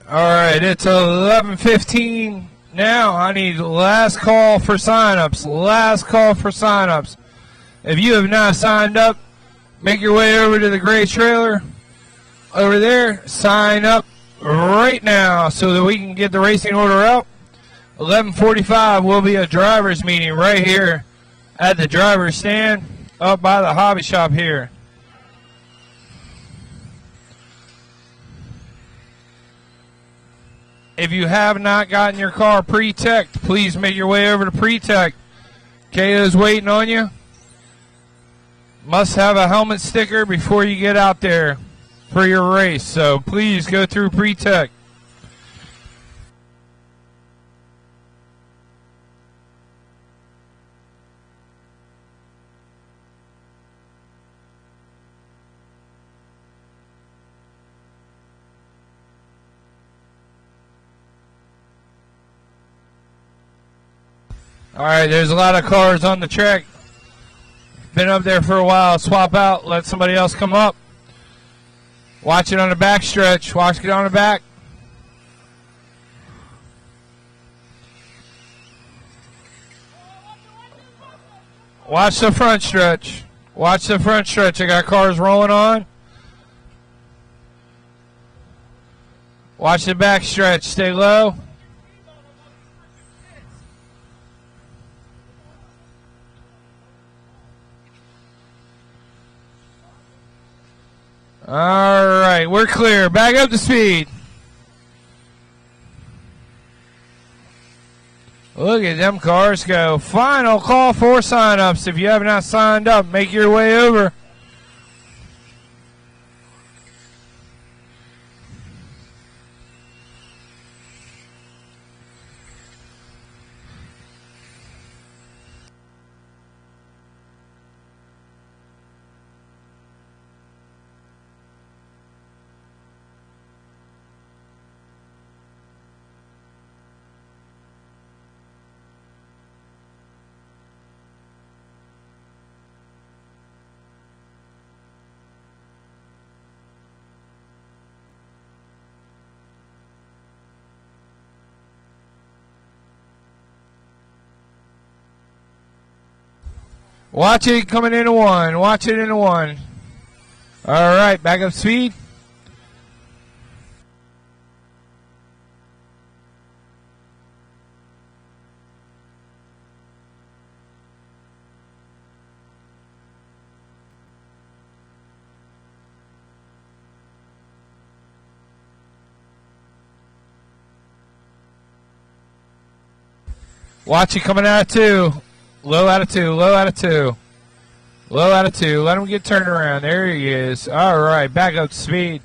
All right, it's 11:15 now. I need last call for signups. Last call for signups. If you have not signed up, make your way over to the gray trailer over there. Sign up right now so that we can get the racing order out. 11:45 will be a driver's meeting right here at the driver's stand up by the hobby shop here. If you have not gotten your car pre-teched, please make your way over to pre-tech. Kayla's waiting on you. Must have a helmet sticker before you get out there for your race, so please go through pre-tech. All right, there's a lot of cars on the track. Been up there for a while. Swap out. Let somebody else come up. Watch it on the back stretch. Watch it on the back. Watch the front stretch. Watch the front stretch. I got cars rolling on. Watch the back stretch. Stay low. All right, we're clear. Back up to speed. Look at them cars go. Final call for sign-ups. If you have not signed up, make your way over. Watch it coming into one. Watch it into one. All right, back up speed. Watch it coming out of two. Low out of two, low out of two. Low out of two. Let him get turned around. There he is. All right, back up to speed.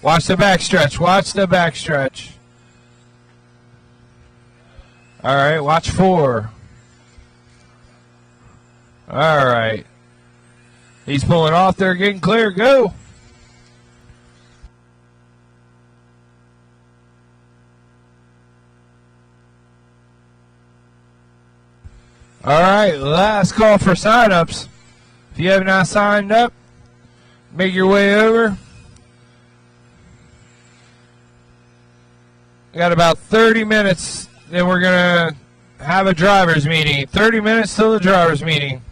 Watch the back stretch. Watch the back stretch. All right, watch four. All right. He's pulling off there, getting clear. Go. All right, last call for sign-ups. If you have not signed up, make your way over. We got about 30 minutes, then we're going to have a driver's meeting. 30 minutes till the driver's meeting.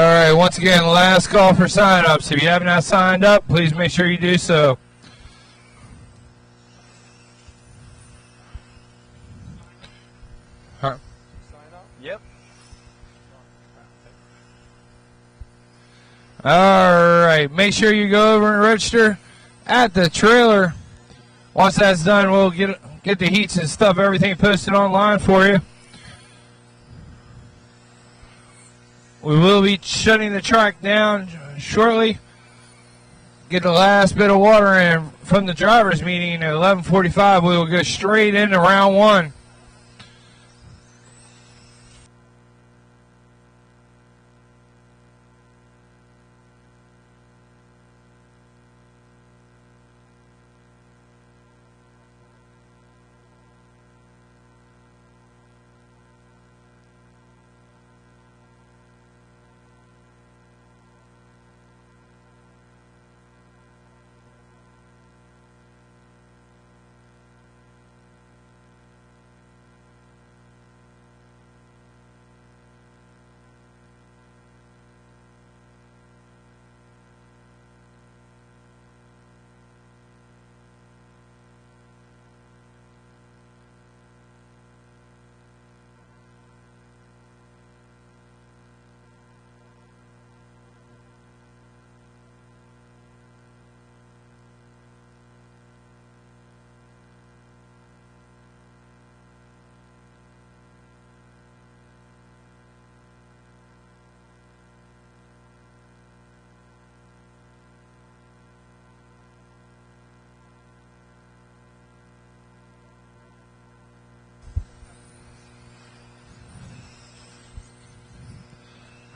right, once again, last call for sign-ups. If you have not signed up, please make sure you do so. Huh? Yep. All right, make sure you go over and register at the trailer. Once that's done, we'll get the heats and stuff, everything posted online for you. We will be shutting the track down shortly. Get the last bit of water in from the drivers' meeting at 11:45. We will go straight into round one.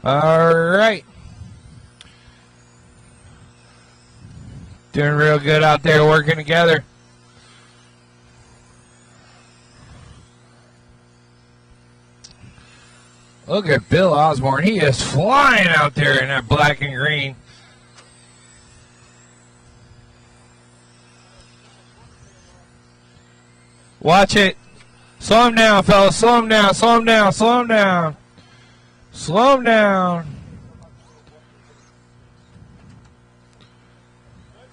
All right. Doing real good out there working together. Look at Bill Osborne. He is flying out there in that black and green. Watch it. Slow him down, fellas. Slow him down. Slow him down. Slow him down. Slow him down.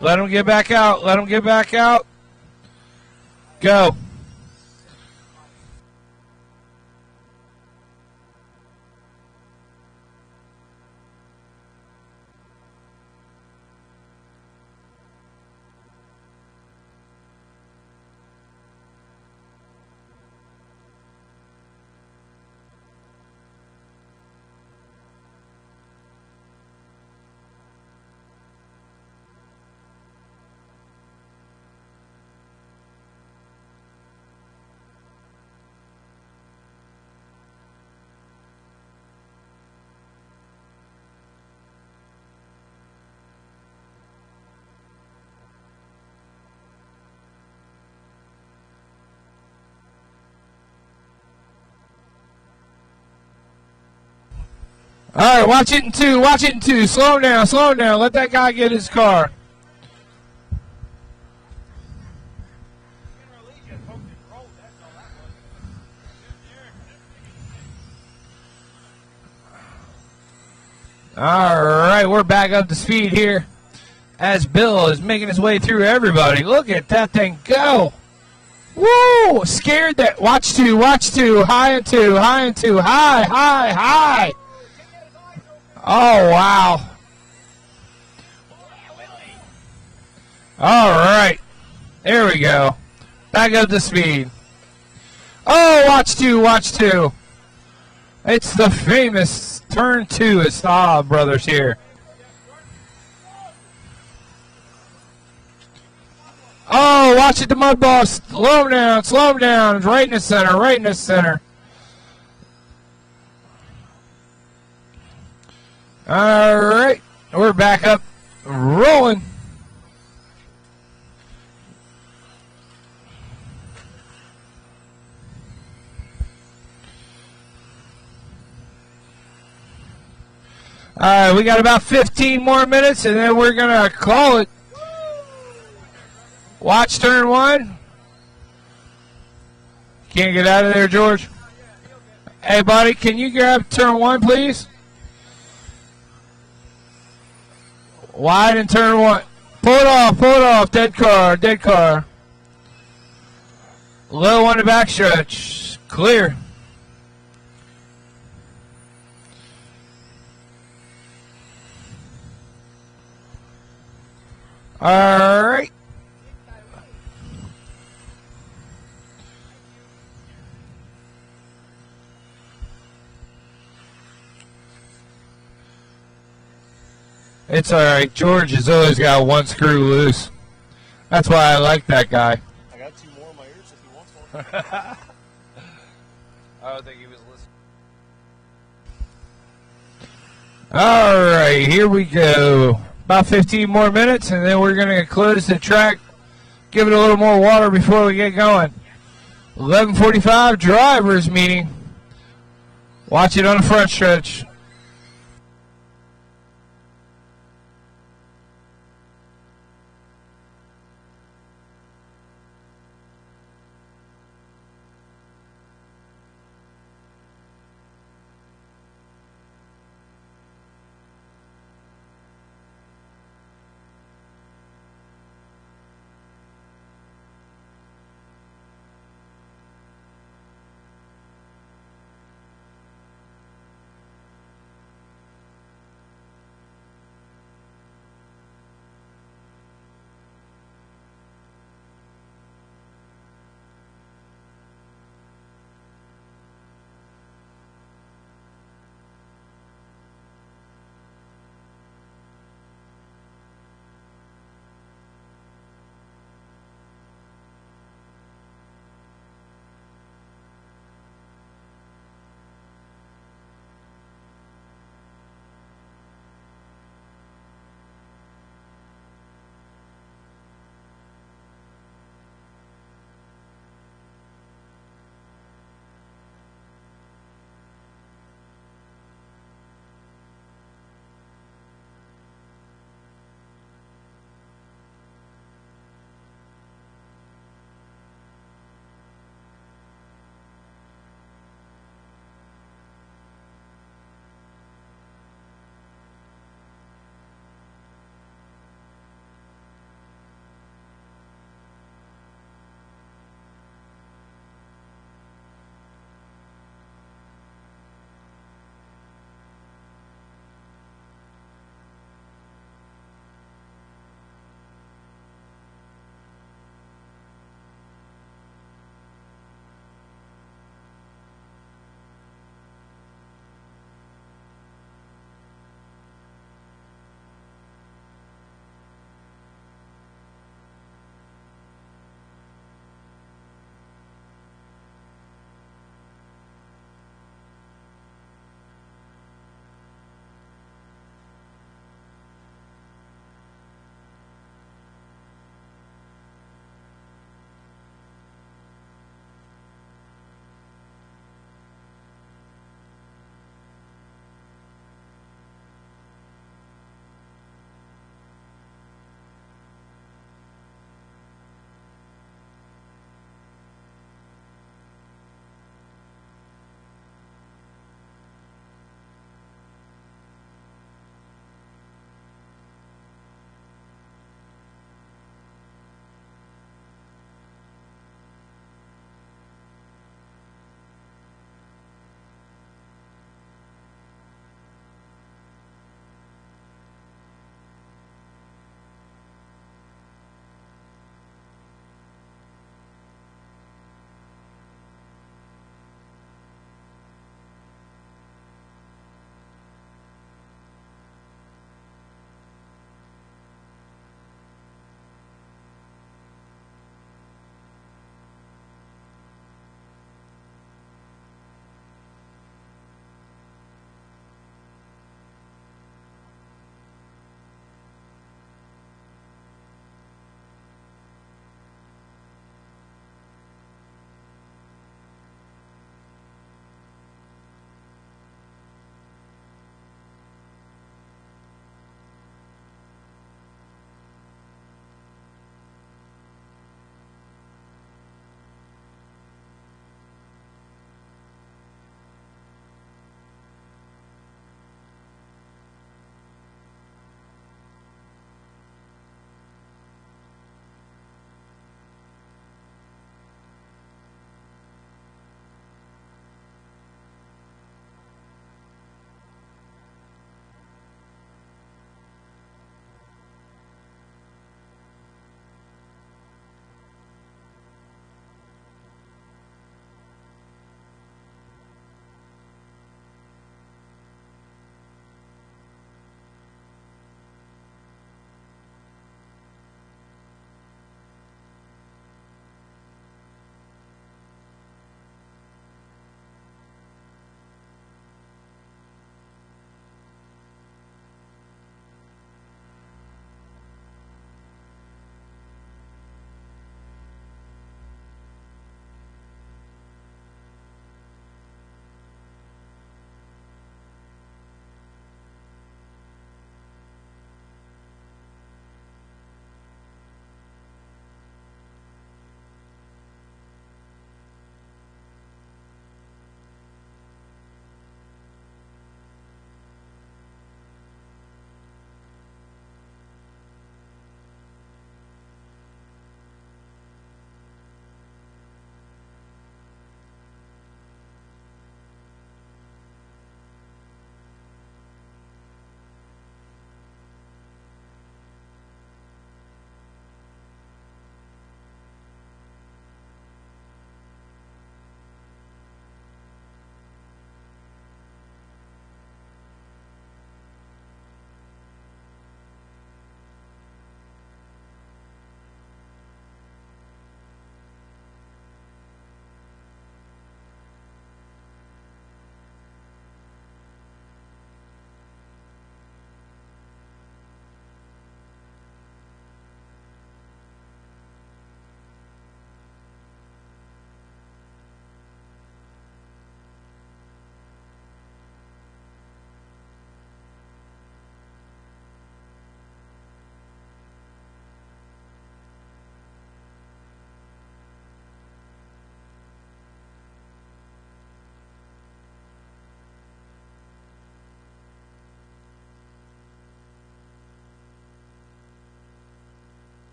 Let him get back out. Let him get back out. Go. All right, watch it in two. Watch it in two. Slow him down. Slow him down. Let that guy get his car. All right, we're back up to speed here as Bill is making his way through everybody. Look at that thing go. Woo! Scared that. Watch two. Watch two. High and two. High and two. High, high, high. Oh, wow. All right. There we go. Back up to speed. Oh, watch two. Watch two. It's the famous turn two at Staub Brothers here. Oh, watch it, the mud ball. Slow him down. Slow him down. It's right in the center. Right in the center. All right, we're back up, rolling. All right, we got about 15 more minutes, and then we're going to call it. Watch turn one. Can't get out of there, George. Hey, buddy, can you grab turn one, please? Wide in turn one. Pull it off. Dead car. Low on the backstretch. Clear. All right. It's all right. George has always got one screw loose. That's why I like that guy. I got 2 more in my ears if he wants one. I don't think he was listening. All right, here we go. About 15 more minutes, and then we're going to close the track. Give it a little more water before we get going. 11:45 drivers meeting. Watch it on the front stretch.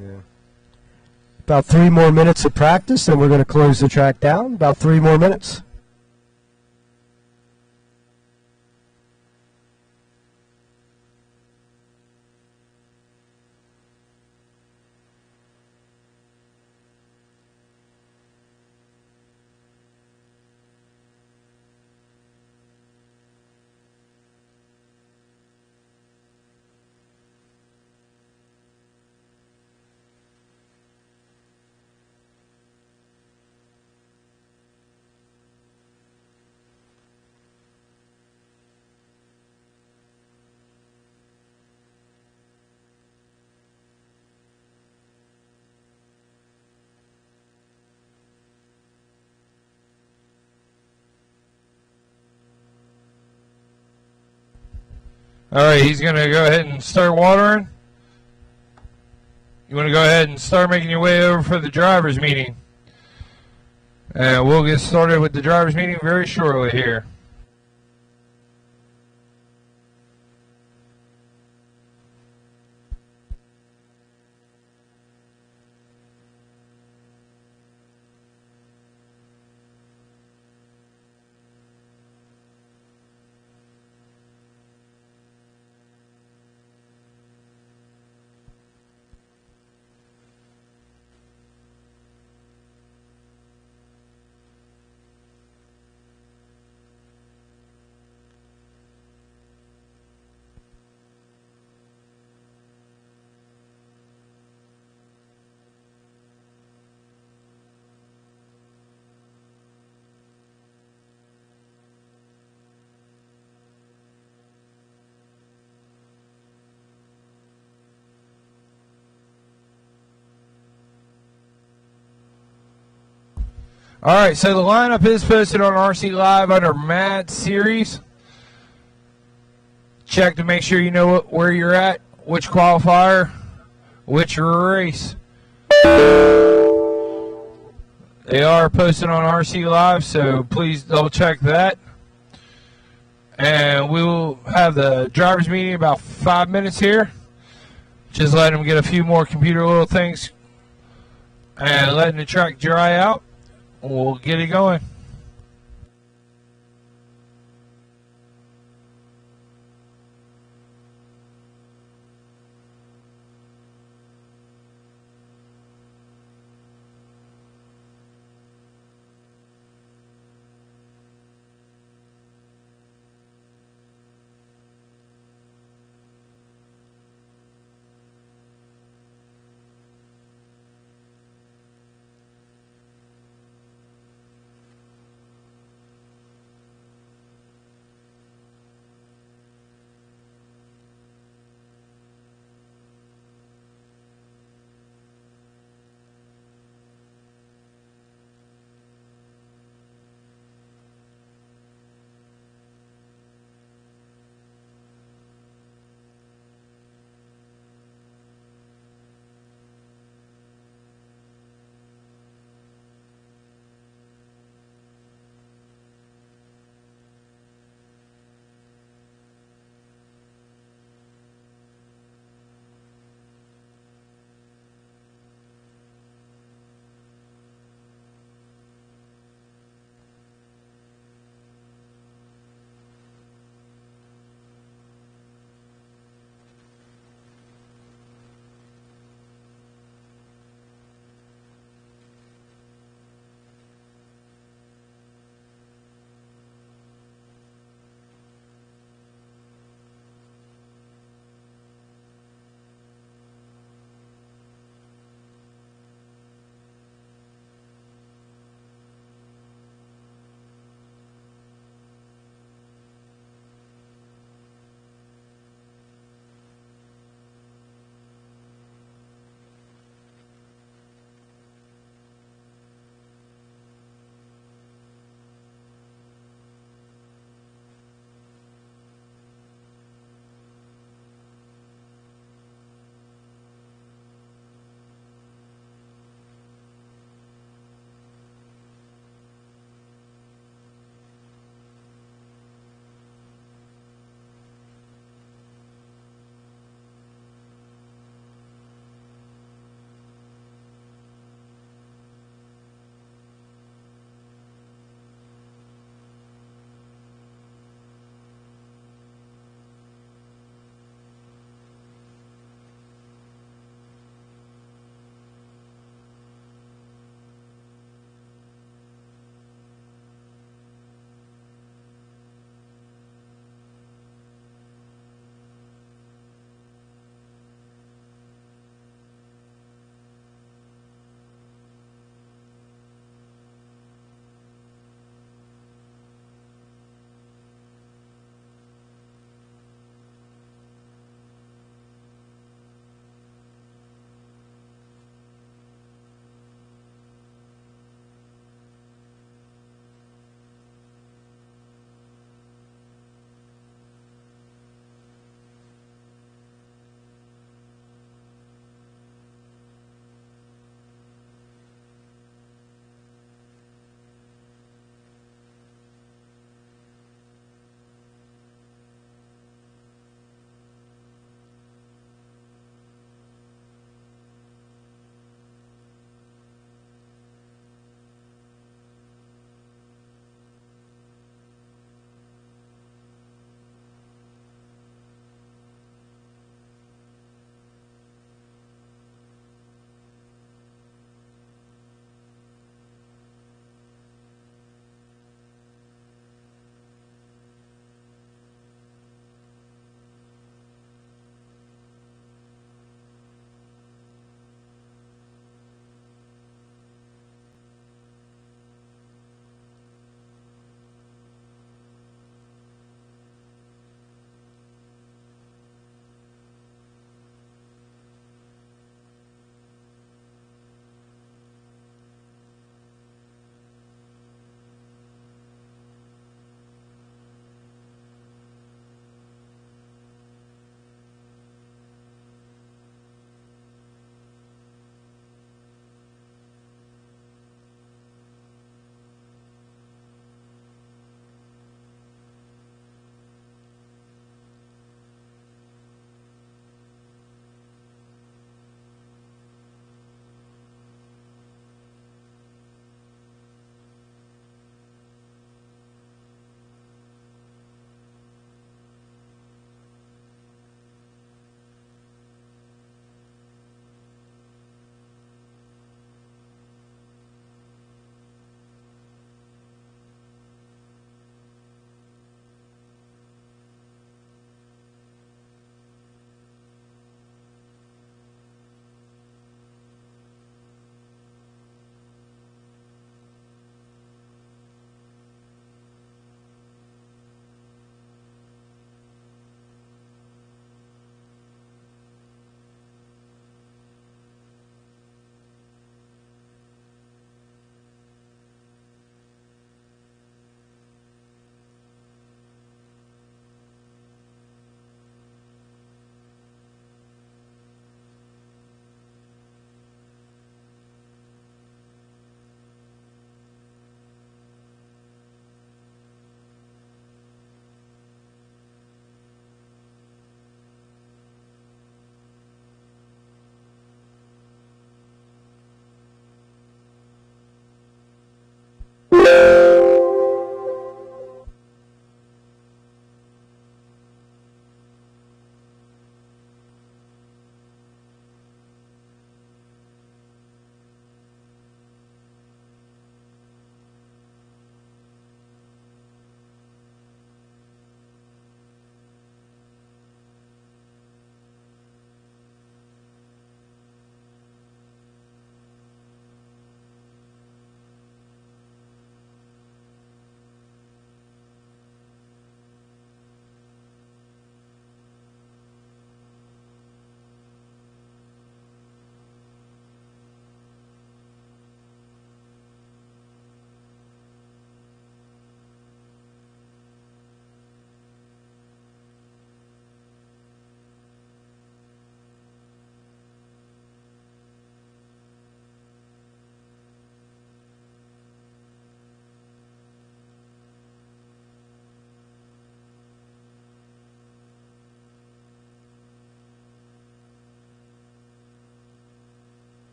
Yeah. About 3 more minutes of practice, and we're going to close the track down. About 3 more minutes. All right, he's going to go ahead and start watering. You want to go ahead and start making your way over for the driver's meeting. And we'll get started with the driver's meeting very shortly here. All right, so the lineup is posted on RC Live under Mad Series. Check to make sure you know where you're at, which qualifier, which race. They are posted on RC Live, so please double check that. And we will have the driver's meeting in about 5 minutes here. Just letting them get a few more computer little things and letting the track dry out. We'll get it going.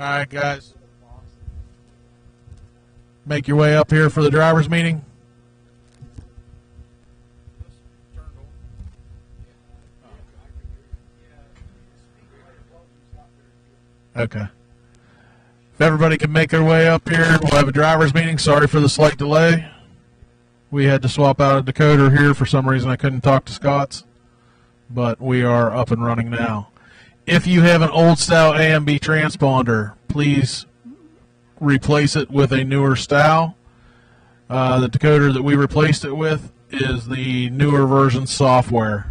All right, guys. Make your way up here for the driver's meeting. Okay. If everybody can make their way up here, we'll have a driver's meeting. Sorry for the slight delay. We had to swap out a decoder here. For some reason, I couldn't talk to Scott's. But we are up and running now. If you have an old style AMB transponder, please replace it with a newer style. The decoder that we replaced it with is the newer version software.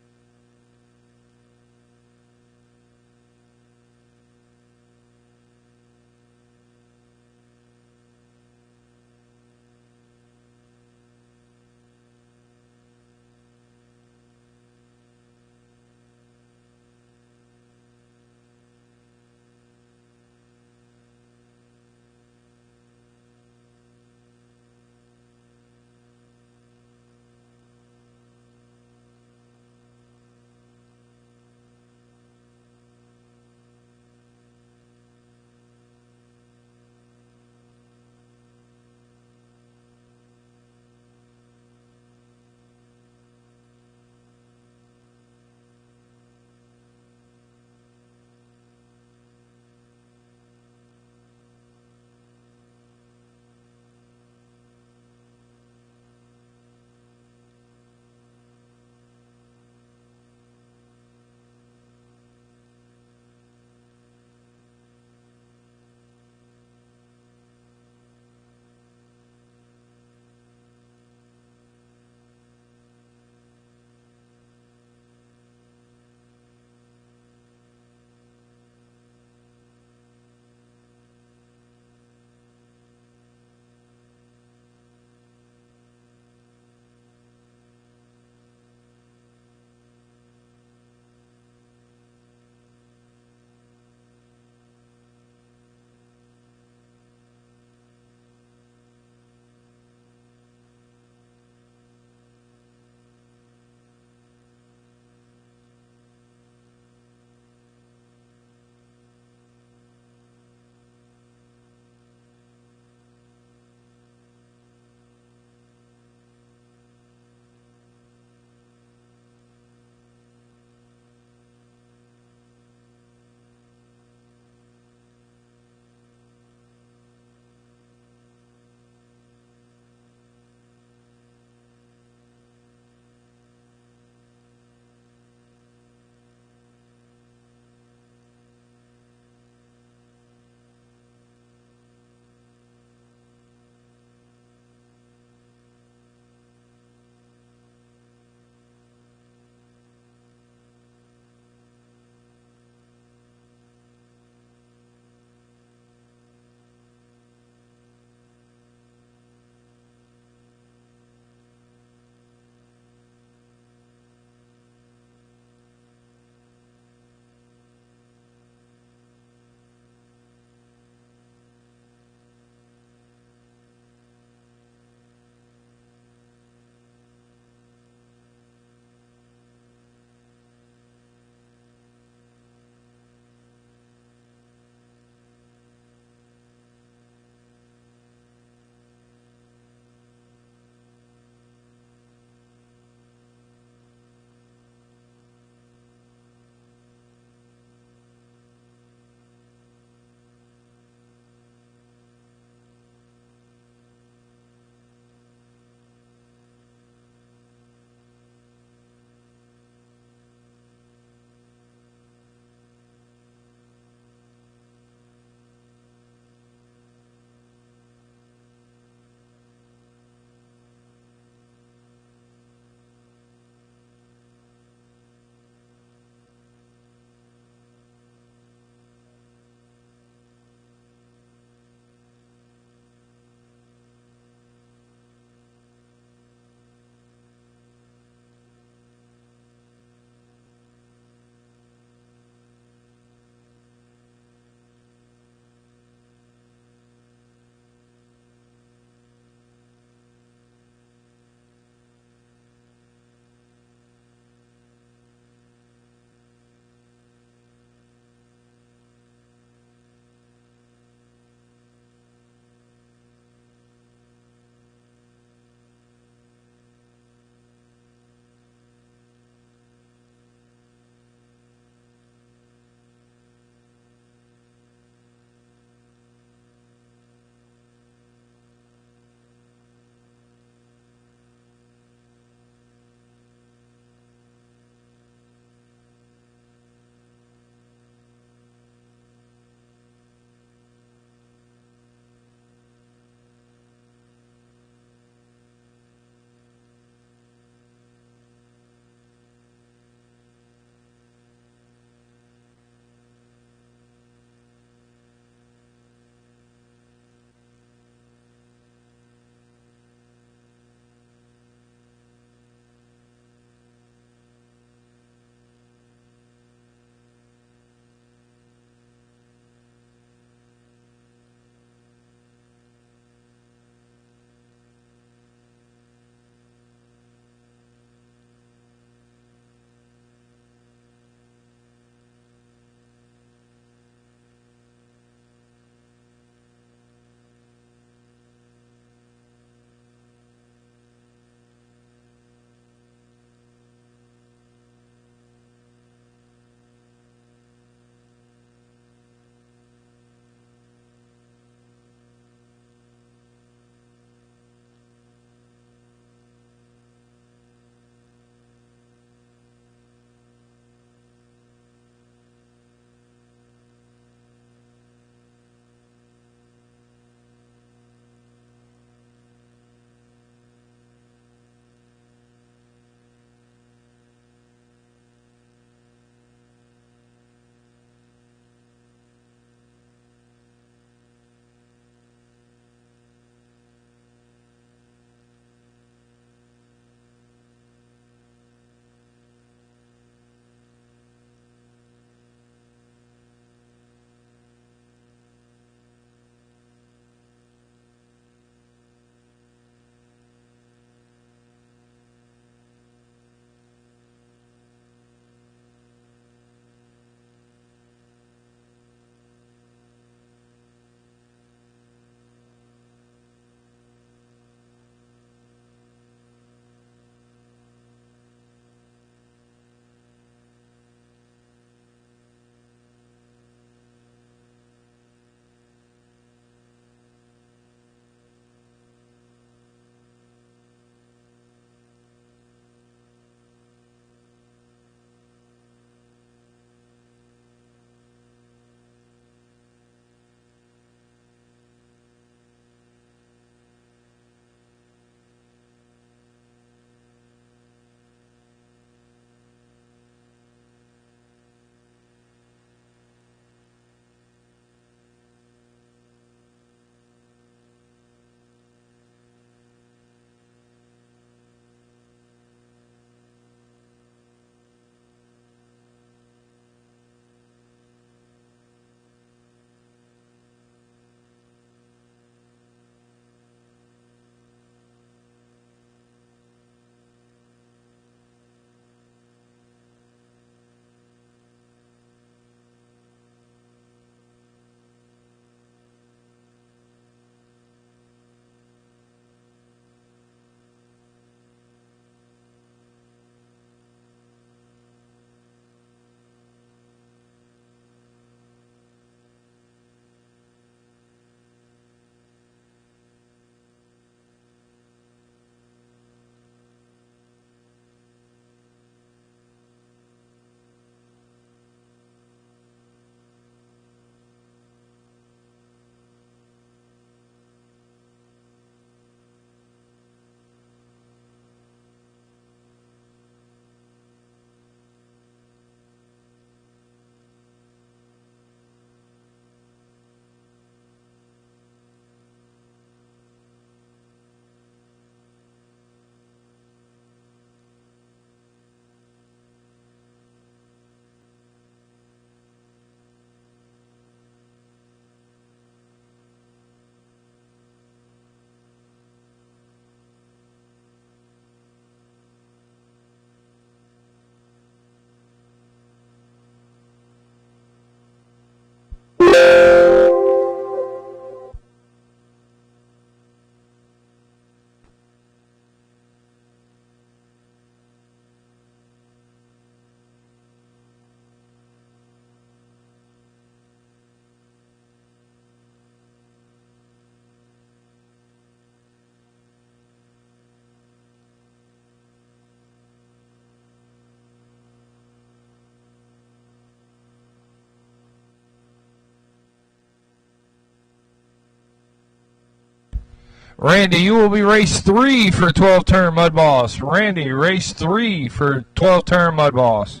Randy, you will be race 3 for 12-turn mud boss. Randy, race 3 for 12-turn mud boss.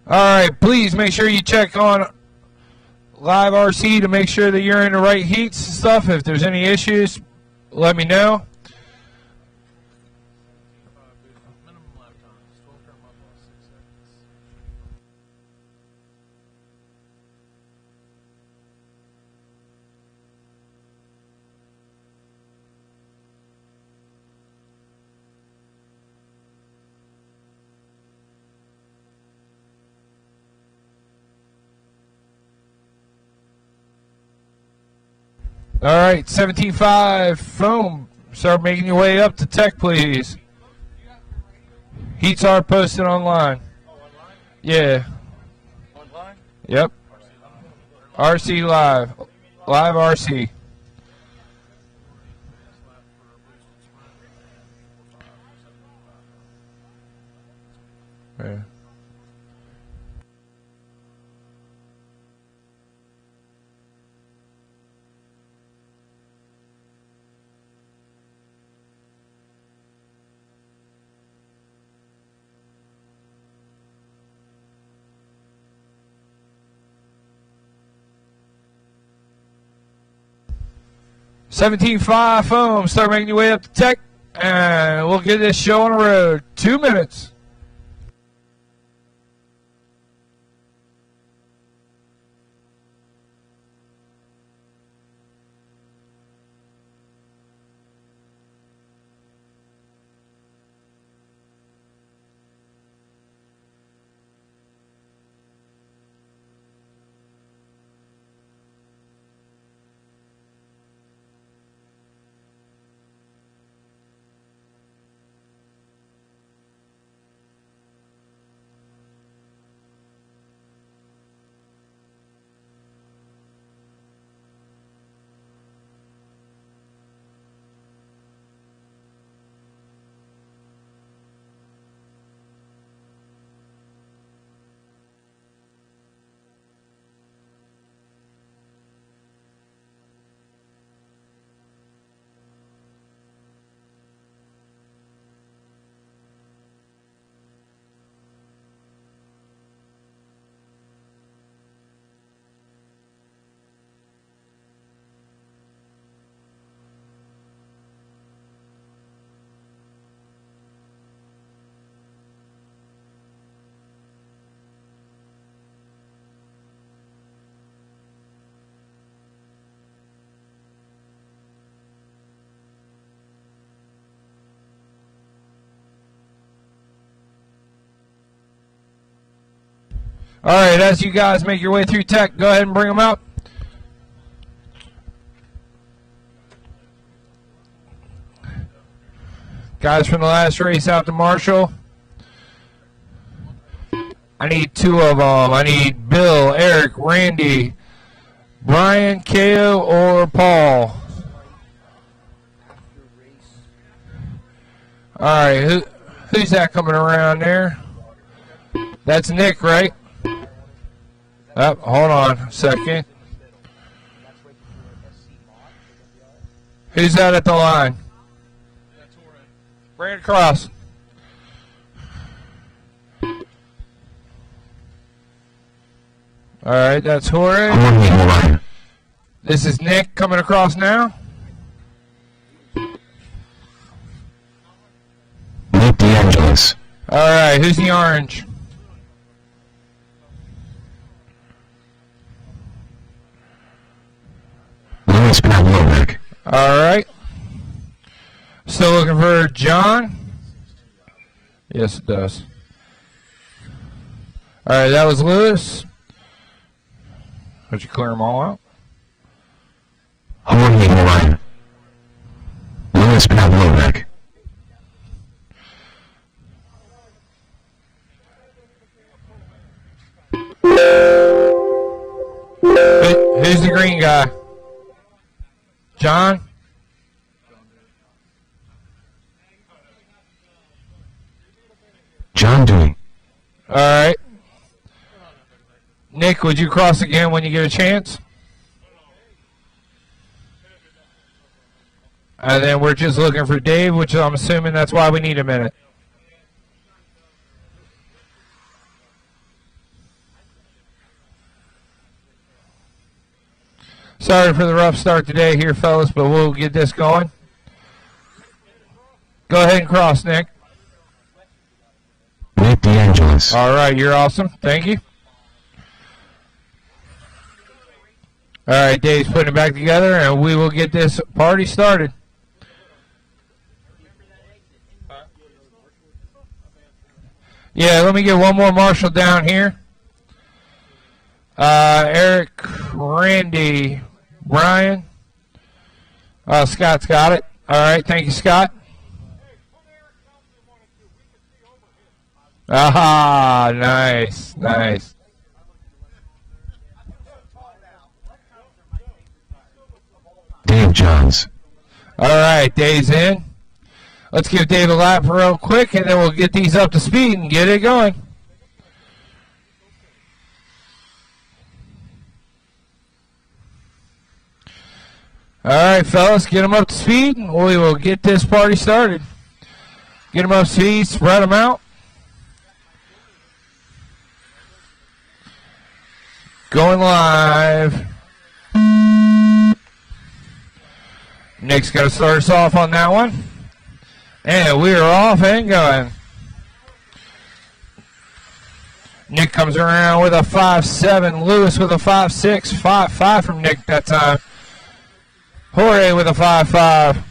All right, please make sure you check on Live RC to make sure that you're in the right heats and stuff. If there's any issues, let me know. Minimum lap times, 12-turn mud boss, 6 seconds. All right, 17.5 foam. Start making your way up to tech, please. Heats are posted online. Oh, online? Yeah. Online? Yep. RC Live. Live RC. Yeah. $17.5 foam. Start making your way up to tech, and we'll get this show on the road. 2 minutes. All right, as you guys make your way through tech, go ahead and bring them out. Guys from the last race out to Marshall. I need 2 of them. I need Bill, Eric, Randy, Brian, Ko, or Paul. All right, who's that coming around there? That's Nick, right? Oh, hold on a second. Who's that at the line? Bring it across. All right, that's Jorge. This is Nick coming across now. Nick DeAngelis. All right, who's the orange? Louis Pavlovic. All right. Still looking for John? Yes, it does. All right, that was Lewis. Did you clear them all out? Jorge Moran. Louis Pavlovic. Who's the green guy? John? John Dewey. All right. Nick, would you cross again when you get a chance? And then we're just looking for Dave, which I'm assuming that's why we need a minute. Sorry for the rough start today here, fellas, but we'll get this going. Go ahead and cross, Nick. Nick DeAngelis. All right, you're awesome. Thank you. All right, Dave's putting it back together, and we will get this party started. Yeah, let me get one more marshal down here. Eric, Randy, Brian. Scott's got it. All right, thank you, Scott. Aha, nice, nice. Dave Johns. All right, Dave's in. Let's give Dave a lap real quick, and then we'll get these up to speed and get it going. All right, fellas, get them up to speed, and we will get this party started. Get them up to speed, spread them out. Going live. Nick's going to start us off on that one. And we are off and going. Nick comes around with a 5-7. Lewis with a 5-6. 5-5 from Nick that time. Jorge with a 5-5.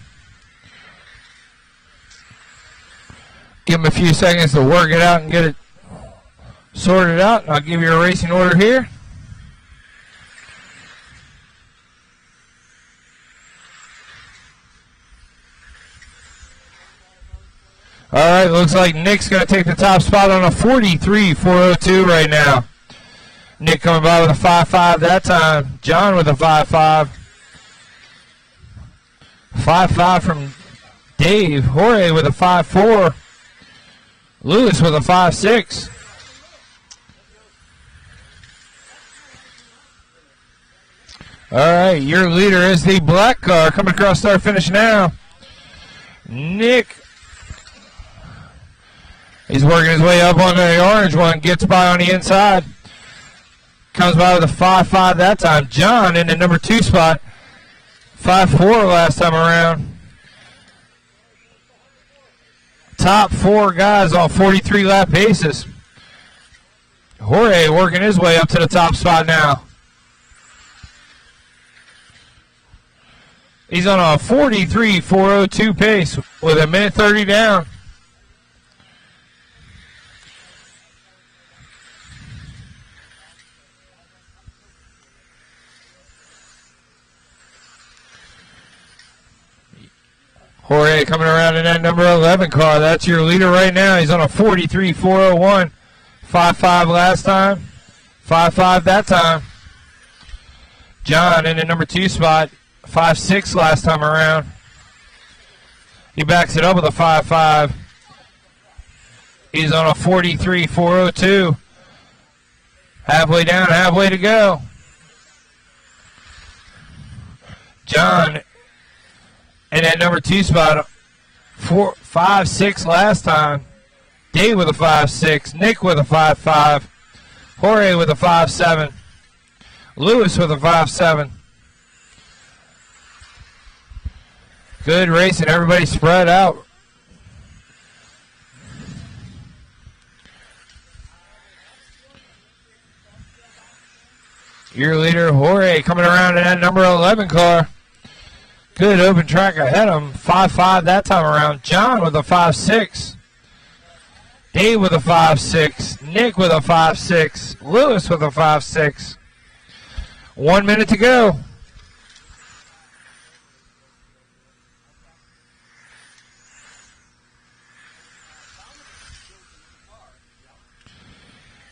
Give him a few seconds to work it out and get it sorted out. I'll give you a racing order here. All right, looks like Nick's going to take the top spot on a 43.402 right now. Nick coming by with a 5-5 that time. John with a 5-5. 5-5 from Dave. Jorge with a 5-4. Lewis with a 5-6. All right, your leader is the black car coming across start finish now. Nick. He's working his way up on the orange one. Gets by on the inside. Comes by with a 5-5 that time. John in the number 2 spot. 5-4 last time around. Top 4 guys on 43 lap paces. Jorge working his way up to the top spot now. He's on a 43.402 pace with a minute 30 down. Jorge coming around in that number 11 car. That's your leader right now. He's on a 43.401. 5-5 last time. 5-5 that time. John in the number 2 spot. 5-6 last time around. He backs it up with a 5-5. He's on a 43.402. Halfway down, halfway to go. John in that number 2 spot, 5-6 last time. Dave with a 5-6. Nick with a 5-5. Jorge with a 5-7. Lewis with a 5-7. Good racing. Everybody spread out. Your leader, Jorge, coming around in that number 11 car. Good open track ahead of him. 5-5 that time around. John with a 5-6. Dave with a 5-6. Nick with a 5-6. Lewis with a 5-6. 1 minute to go.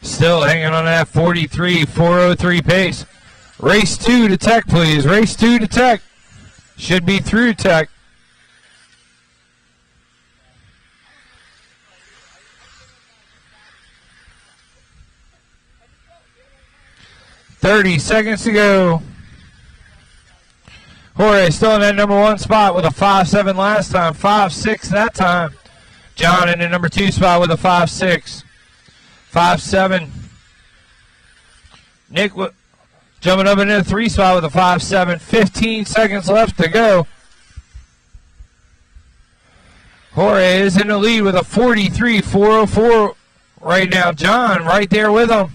Still hanging on that 43.403 pace. Race 2 to Tech, please. Race 2 to Tech. Should be through Tech. .30 seconds to go. Jorge still in that number 1 spot with a 5.7 last time, 5.6 that time. John in the number 2 spot with a 5.6, 5.7. Nick jumping up into the 3 spot with a 5.7. 15 seconds left to go. Jorge is in the lead with a 43.404 right now. John right there with him.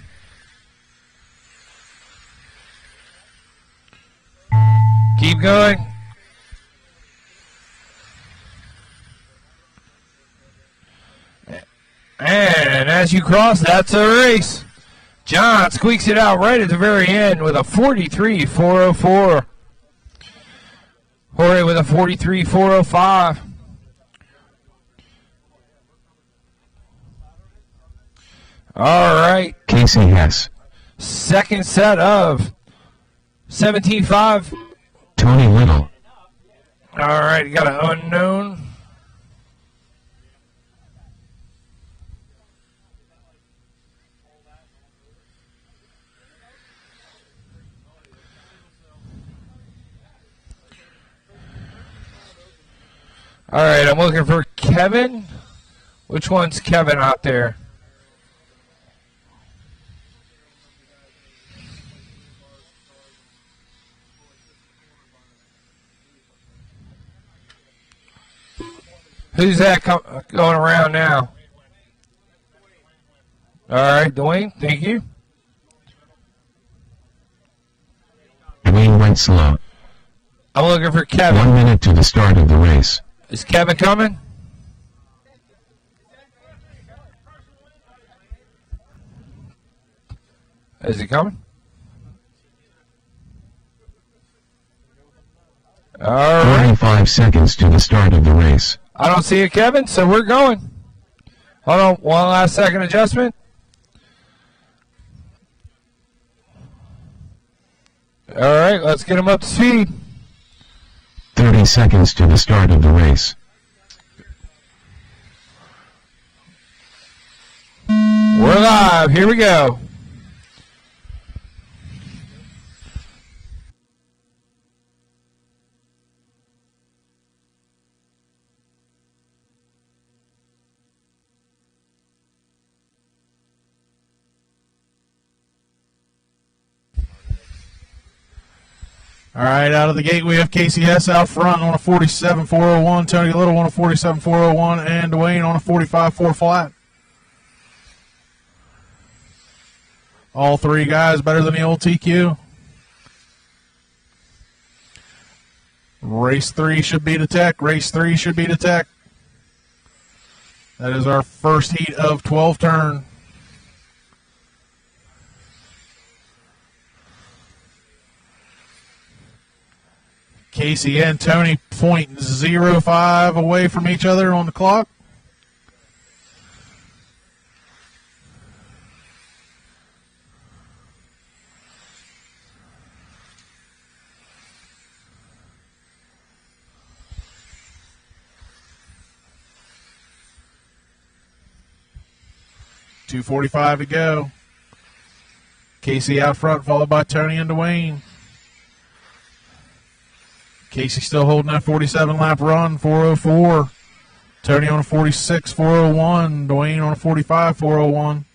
Keep going. And as you cross, that's a race. John squeaks it out right at the very end with a 43.404. Jorge with a 43.405. All right. Casey Hess. Second set of 17.5. Tony Little. All right, you got an unknown. All right, I'm looking for Kevin. Which one's Kevin out there? Who's that going around now? All right, Dwayne, thank you. Dwayne went slow. I'm looking for Kevin. 1 minute to the start of the race. Is Kevin coming? Is he coming? All right. 45 seconds to the start of the race. I don't see a Kevin, so we're going. Hold on, one last second adjustment. All right, let's get him up to speed. 30 seconds to the start of the race. We're live. Here we go. All right, out of the gate, we have Casey Hess out front on a 47.401, Tony Little on a 47.401, and Dwayne on a 45.4 flat. All three guys better than the old TQ. Race 3 should be the tech. Race 3 should be the tech. That is our first heat of 12 turn. Casey and Tony 0.05 away from each other on the clock. .245 to go. Casey out front, followed by Tony and Dwayne. Casey still holding that 47-lap run, 4:04. Tony on a 46.401. Dwayne on a 45.401.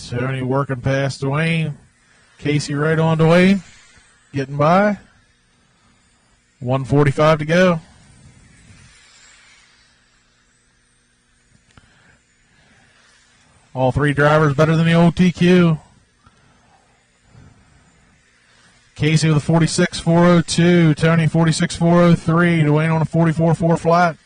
Tony working past Dwayne. Casey right on Dwayne. Getting by. 1:45 to go. All three drivers better than the old TQ. Casey with a 46.402. Tony 46.403. Dwayne on a 44.4 flat.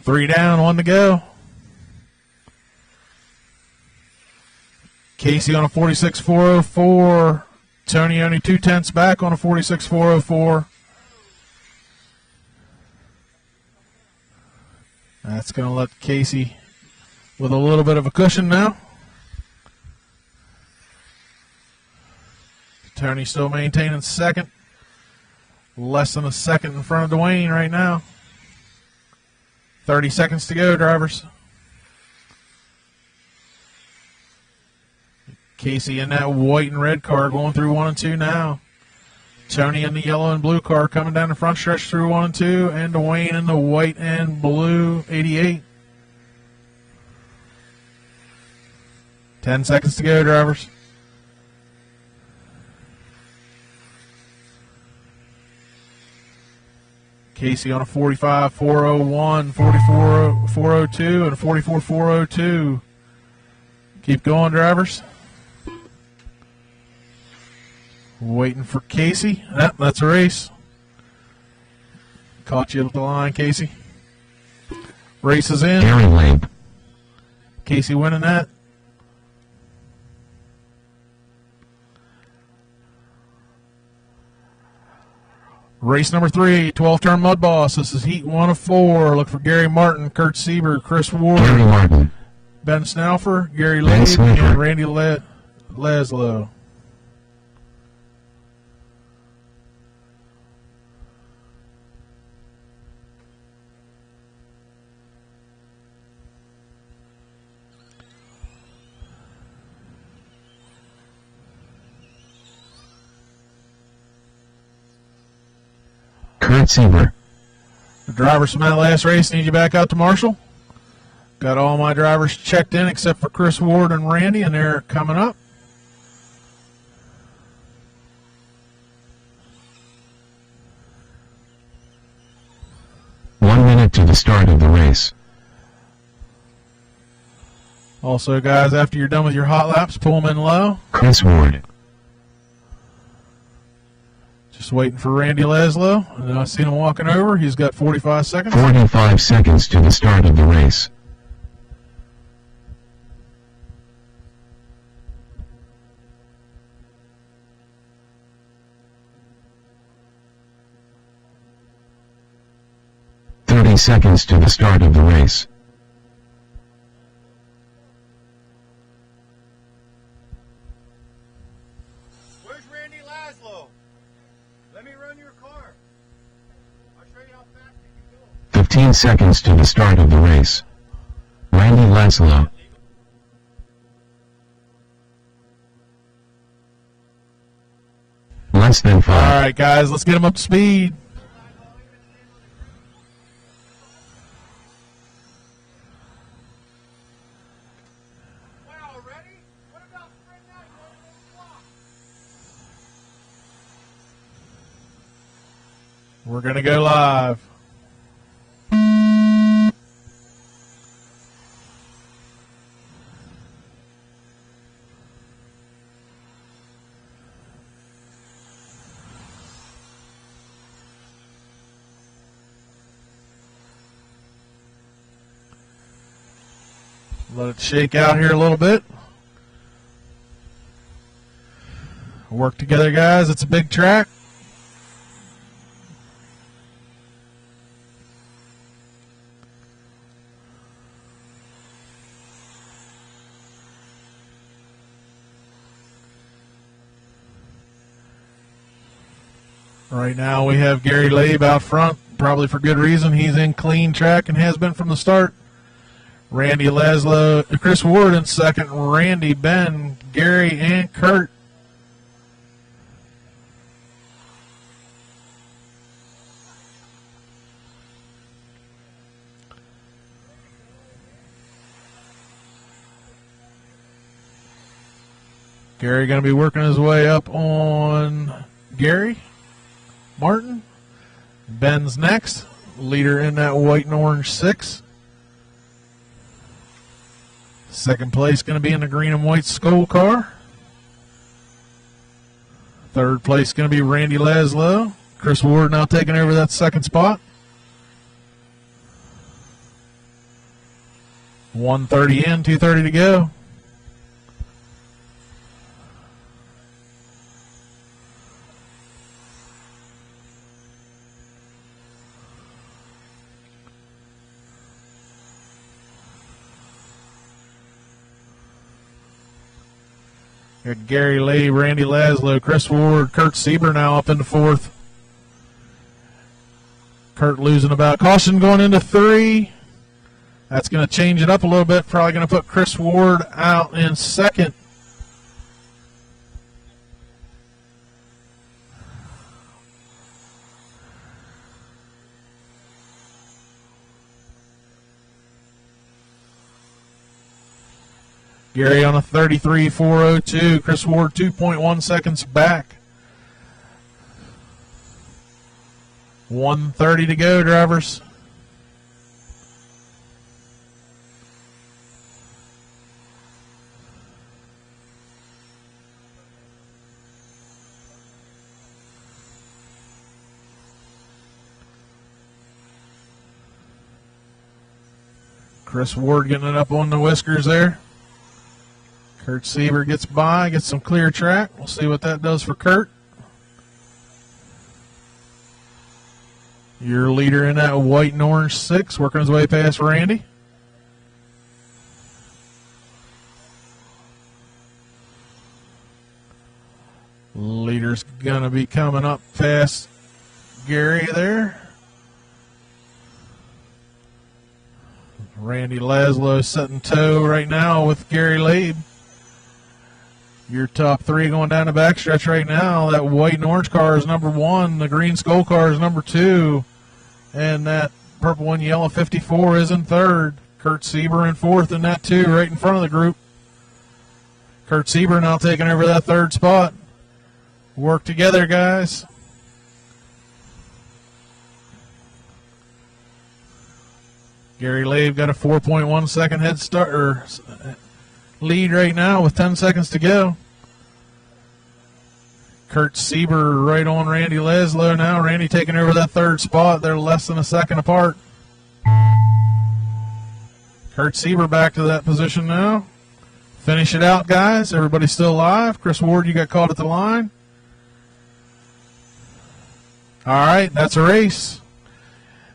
3 down, 1 to go. Casey on a 46.404. Tony only 0.2 back on a 46.404. That's going to let Casey with a little bit of a cushion now. Tony still maintaining second. Less than a second in front of Dwayne right now. 30 seconds to go, drivers. Casey in that white and red car going through 1 and 2 now. Tony in the yellow and blue car coming down the front stretch through 1 and 2. And Dwayne in the white and blue 88. 10 seconds to go, drivers. Casey on a 45.401, 44.402, and 44.402. Keep going, drivers. Waiting for Casey. Yep, that's a race. Caught you at the line, Casey. Race is in. Gary Labe. Casey winning that. Race number 3, 12-turn Mud Boss. This is heat 1 of 4. Look for Gary Martin, Kurt Sieber, Chris Ward, Gary Martin. Ben Snaufer, Gary Ben Labe, Snaufer. and Randy Laszlo. Kurt Sieber. The drivers from that last race need you back out to Marshall. Got all my drivers checked in except for Chris Ward and Randy, and they're coming up. One minute to the start of the race. Also, guys, after you're done with your hot laps, pull them in low. Chris Ward. Just waiting for Randy Laszlo. And I seen him walking over. He's got 45 seconds. 45 seconds to the start of the race. Seconds to the start of the race. Where's Randy Laszlo? Let me run your car. I'll show you how fast you can go. 15 seconds to the start of the race. Randy Laszlo. Less than 5. All right, guys, let's get him up to speed. We're going to go live. Let it shake out here a little bit. Work together, guys. It's a big track. Right now we have Gary Labe out front, probably for good reason. He's in clean track and has been from the start. Randy Laszlo, Chris Ward in second, Randy, Ben, Gary, and Kurt. Gary going to be working his way up on Gary Martin. Ben's next, leader in that white and orange 6. Second place going to be in the green and white Skoll car. Third place going to be Randy Laszlo. Chris Ward now taking over that second spot. 1:30 in, 2:30 to go. Got Gary Labe, Randy Laszlo, Chris Ward, Kurt Sieber now up into fourth. Kurt losing about caution going into 3. That's going to change it up a little bit. Probably going to put Chris Ward out in second. Gary on a 33.402. Chris Ward 2.1 seconds back. 1:30 to go, drivers. Chris Ward getting it up on the whiskers there. Kurt Sieber gets by, gets some clear track. We'll see what that does for Kurt. Your leader in that white and orange 6, working his way past Randy. Leader's going to be coming up past Gary there. Randy Laszlo setting toe right now with Gary Labe. Your top 3 going down the backstretch right now. That white and orange car is number 1. The green skull car is number 2. And that purple and yellow 54 is in 3rd. Kurt Sieber in 4th in that 2, right in front of the group. Kurt Sieber now taking over that 3rd spot. Work together, guys. Gary Labe got a 4.1 second head start or lead right now with 10 seconds to go. Kurt Sieber right on Randy Laszlo now. Randy taking over that 3rd spot. They're less than a second apart. Kurt Sieber back to that position now. Finish it out, guys. Everybody's still alive. Chris Ward, you got caught at the line. All right, that's a race.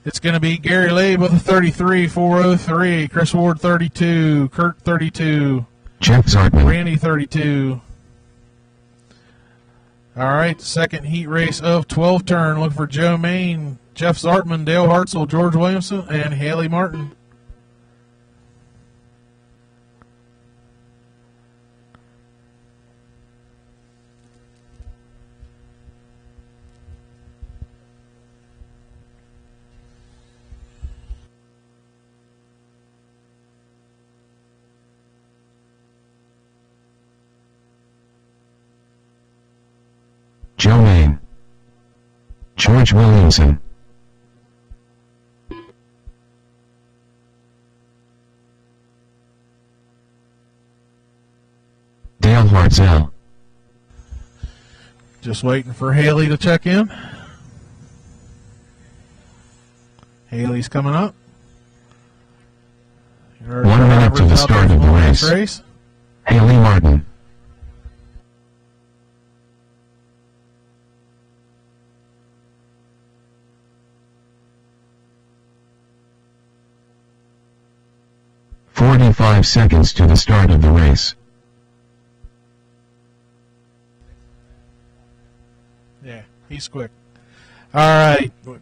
It's going to be Gary Labe with a 33.403. Chris Ward 32. Kurt 32. Jeff Zartman. Randy 32. All right, second heat race of 12 turn. Looking for Joe Main, Jeff Zartman, Dale Hartzell, George Williamson, and Haley Martin. Joe Main. George Williamson. Dale Hartzell. Just waiting for Haley to check in. Haley's coming up. 1 minute to the start of the race. Haley Martin. "45 seconds to the start of the race. Yeah, he's quick. All right. Go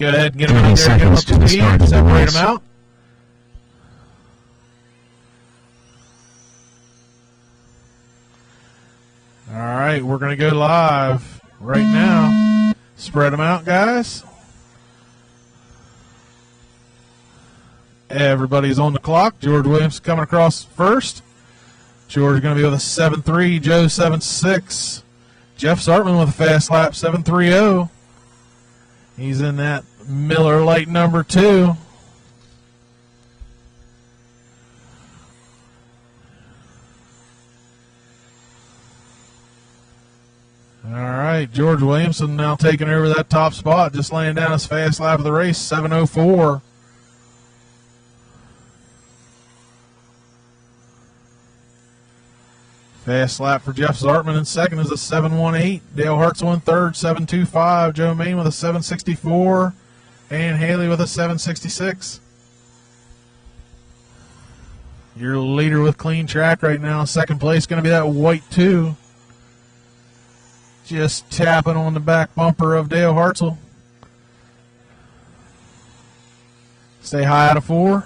ahead and get him 30 out there, get him up seconds to the speed, start of the separate race. him out. All right, we're going to go live right now. Spread them out, guys. Everybody's on the clock. George Williams coming across first. George going to be with a 7.3. Joe 7.6. Jeff Zartman with a fast lap 7.30. He's in that Miller Lite number 2. All right. right, George Williamson now taking over that top spot, just laying down his fast lap of the race, 7:04. Fast lap for Jeff Zartman in second is a 7:18. Dale Hartzell in third, 7:25. Joe Main with a 7:64. And Haley with a 7:66. Your leader with clean track right now. Second place going to be that white 2. Just tapping on the back bumper of Dale Hartzell. Stay high out of 4.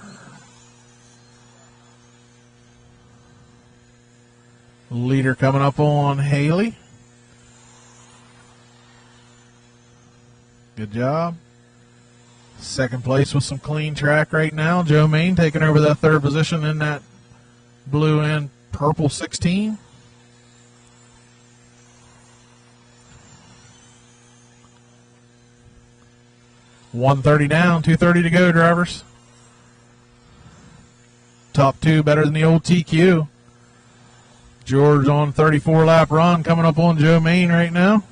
Leader coming up on Haley. Good job. Second place with some clean track right now. Joe Main taking over that third position in that blue and purple 16. $130 down, 2:30 to go, drivers. Top 2 better than the old TQ. George on 34 lap run coming up on Joe Main right now.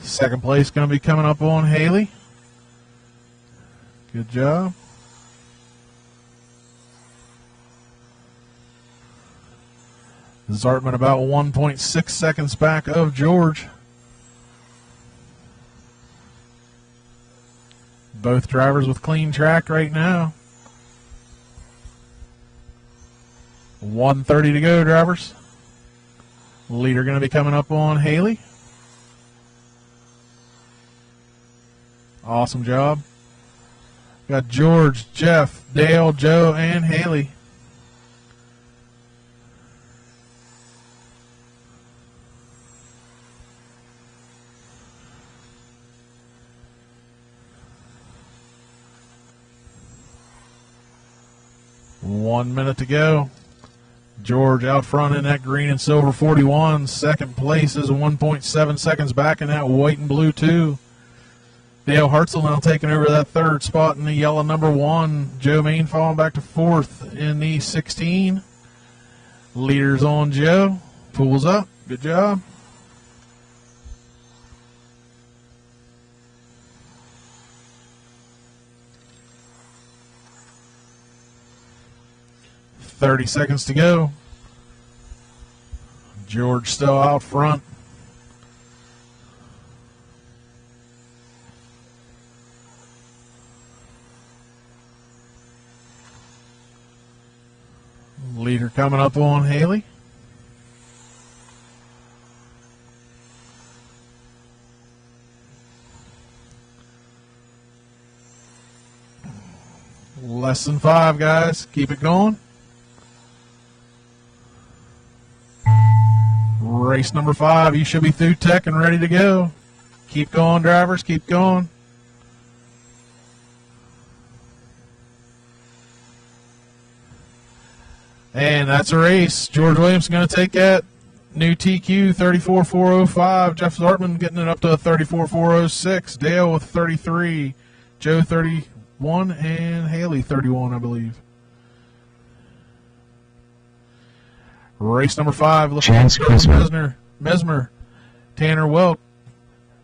Second place going to be coming up on Haley. Good job. Zartman about 1.6 seconds back of George. Both drivers with clean track right now. 1:30 to go, drivers. Leader going to be coming up on Haley. Awesome job. Got George, Jeff, Dale, Joe, and Haley. One minute to go. George out front in that green and silver 41. Second place is 1.7 seconds back in that white and blue 2. Dale Hartzell now taking over that third spot in the yellow number 1. Joe Main falling back to fourth in the 16. Leaders on Joe. Pulls up. Good job. $30 seconds to go. George still out front. Leader coming up on Haley. Less than 5, guys. Keep it going. Race number 5. You should be through tech and ready to go. Keep going, drivers. Keep going. And that's a race. George Williamson going to take that. New TQ 34.405. Jeff Zartman getting it up to a 34.406. Dale with 33. Joe 31 and Haley 31, I believe. Race number 5. Chance Chrisman. Mesmer. Tanner Welk.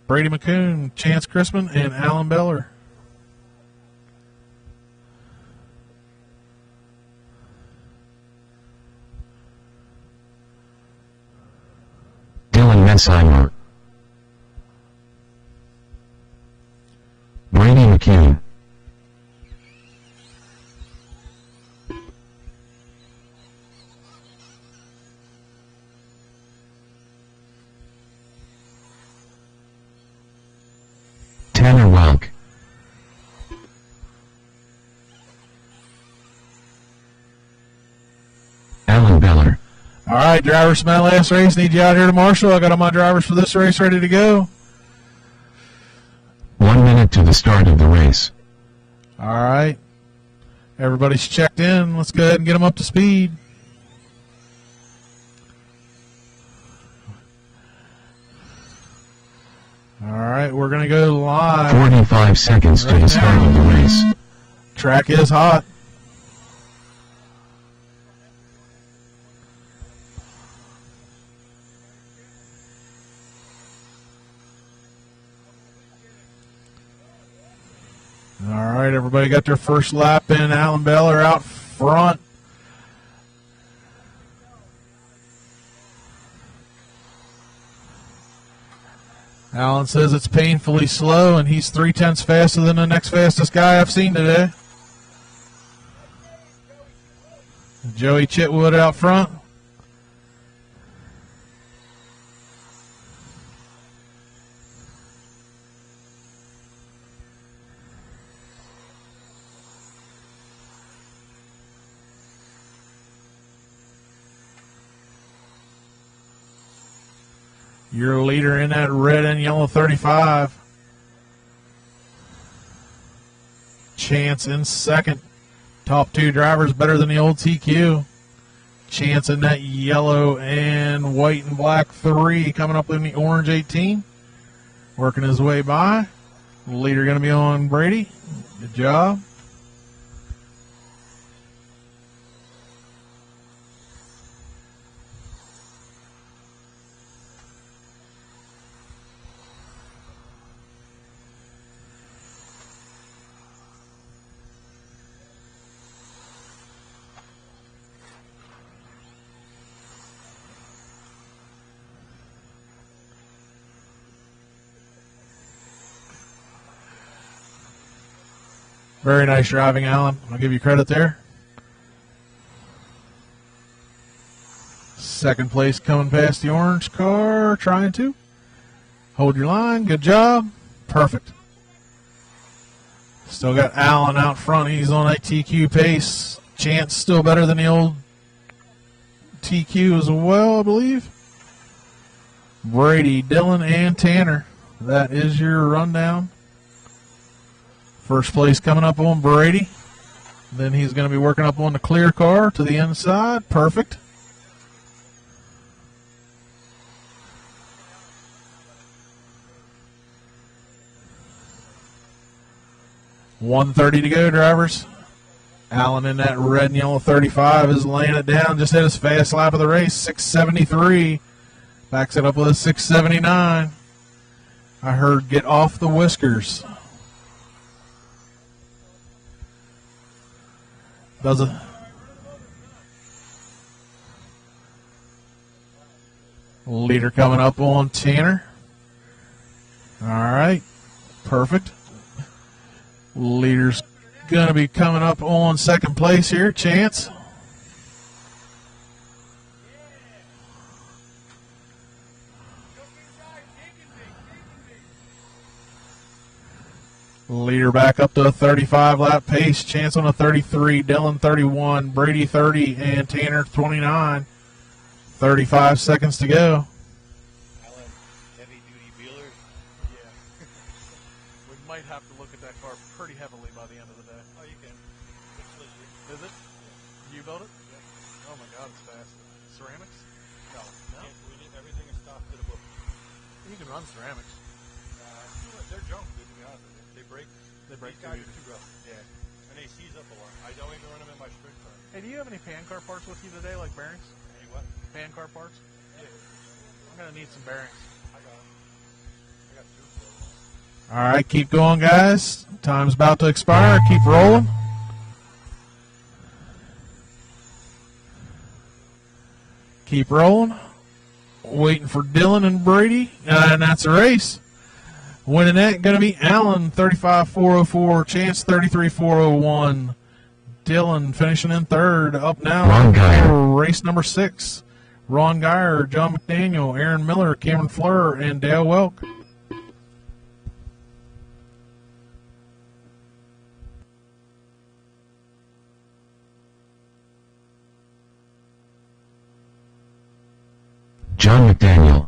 Brady McCoon. Chance Chrisman and Alan Beller. Dylan Mensheimer. Brady McCune. Tanner Welk. Alan Beller. All right, drivers from that last race. Need you out here to Marshall. I got all my drivers for this race ready to go. 1 minute to the start of the race. All right. Everybody's checked in. Let's go ahead and get them up to speed. All right, we're going to go live. 45 seconds to the start of the race. Track is hot. All right, everybody got their first lap in. Alan Beller out front. Alan says it's painfully slow, and he's 0.3 faster than the next fastest guy I've seen today. Joey Chitwood out front. Your leader in that red and yellow 35. Chance in second. Top two drivers better than the old TQ. Chance in that yellow and white and black 3 coming up in the orange 18. Working his way by. Leader going to be on Brady. Good job. Very nice driving, Alan. I'll give you credit there. Second place coming past the orange car, trying to. Hold your line. Good job. Perfect. Still got Alan out front. He's on that TQ pace. Chance still better than the old TQ as well, I believe. Brady, Dylan, and Tanner. That is your rundown. First place coming up on Brady. Then he's going to be working up on the clear car to the inside. Perfect. .130 to go, drivers. Allen in that red and yellow 35 is laying it down. Just hit his fast lap of the race, 673. Backs it up with a 679. I heard get off the whiskers. Does it? Leader coming up on Tanner. All right. Perfect. Leader's going to be coming up on second place here. Chance. Leader back up to a 35 lap pace. Chance on a 33, Dylan 31, Brady 30, and Tanner 29. 35 seconds to go. Alan, heavy duty Beeler. Yeah. We might have to look at that car pretty heavily by the end of the day. Oh, you can. It's legit. Is it? Yeah. You built it? Yeah. Oh my God, it's fast. Ceramics? No. No? Everything is stopped to the book. You can run ceramics. They're junk, dude, to be honest with you. They break. They break These guys too. are too rough. Yeah. And they seize up a lot. I don't even run them in my sprint car. Hey, do you have any pan car parts with you today, like bearings? Any what? Pan car parts? Yeah. I'm going to need some bearings. I got them. I got two for them. All right, keep going, guys. Time's about to expire. Keep rolling. Keep rolling. Waiting for Dylan and Brady, and that's a race. Winning that going to be Allen, 35.404. Chance, 33.401. Dylan finishing in third. Up now Ron Geyer. for race number 6. Ron Geyer, John McDaniel, Aaron Miller, Cameron Fleur, and Dale Welk. John McDaniel.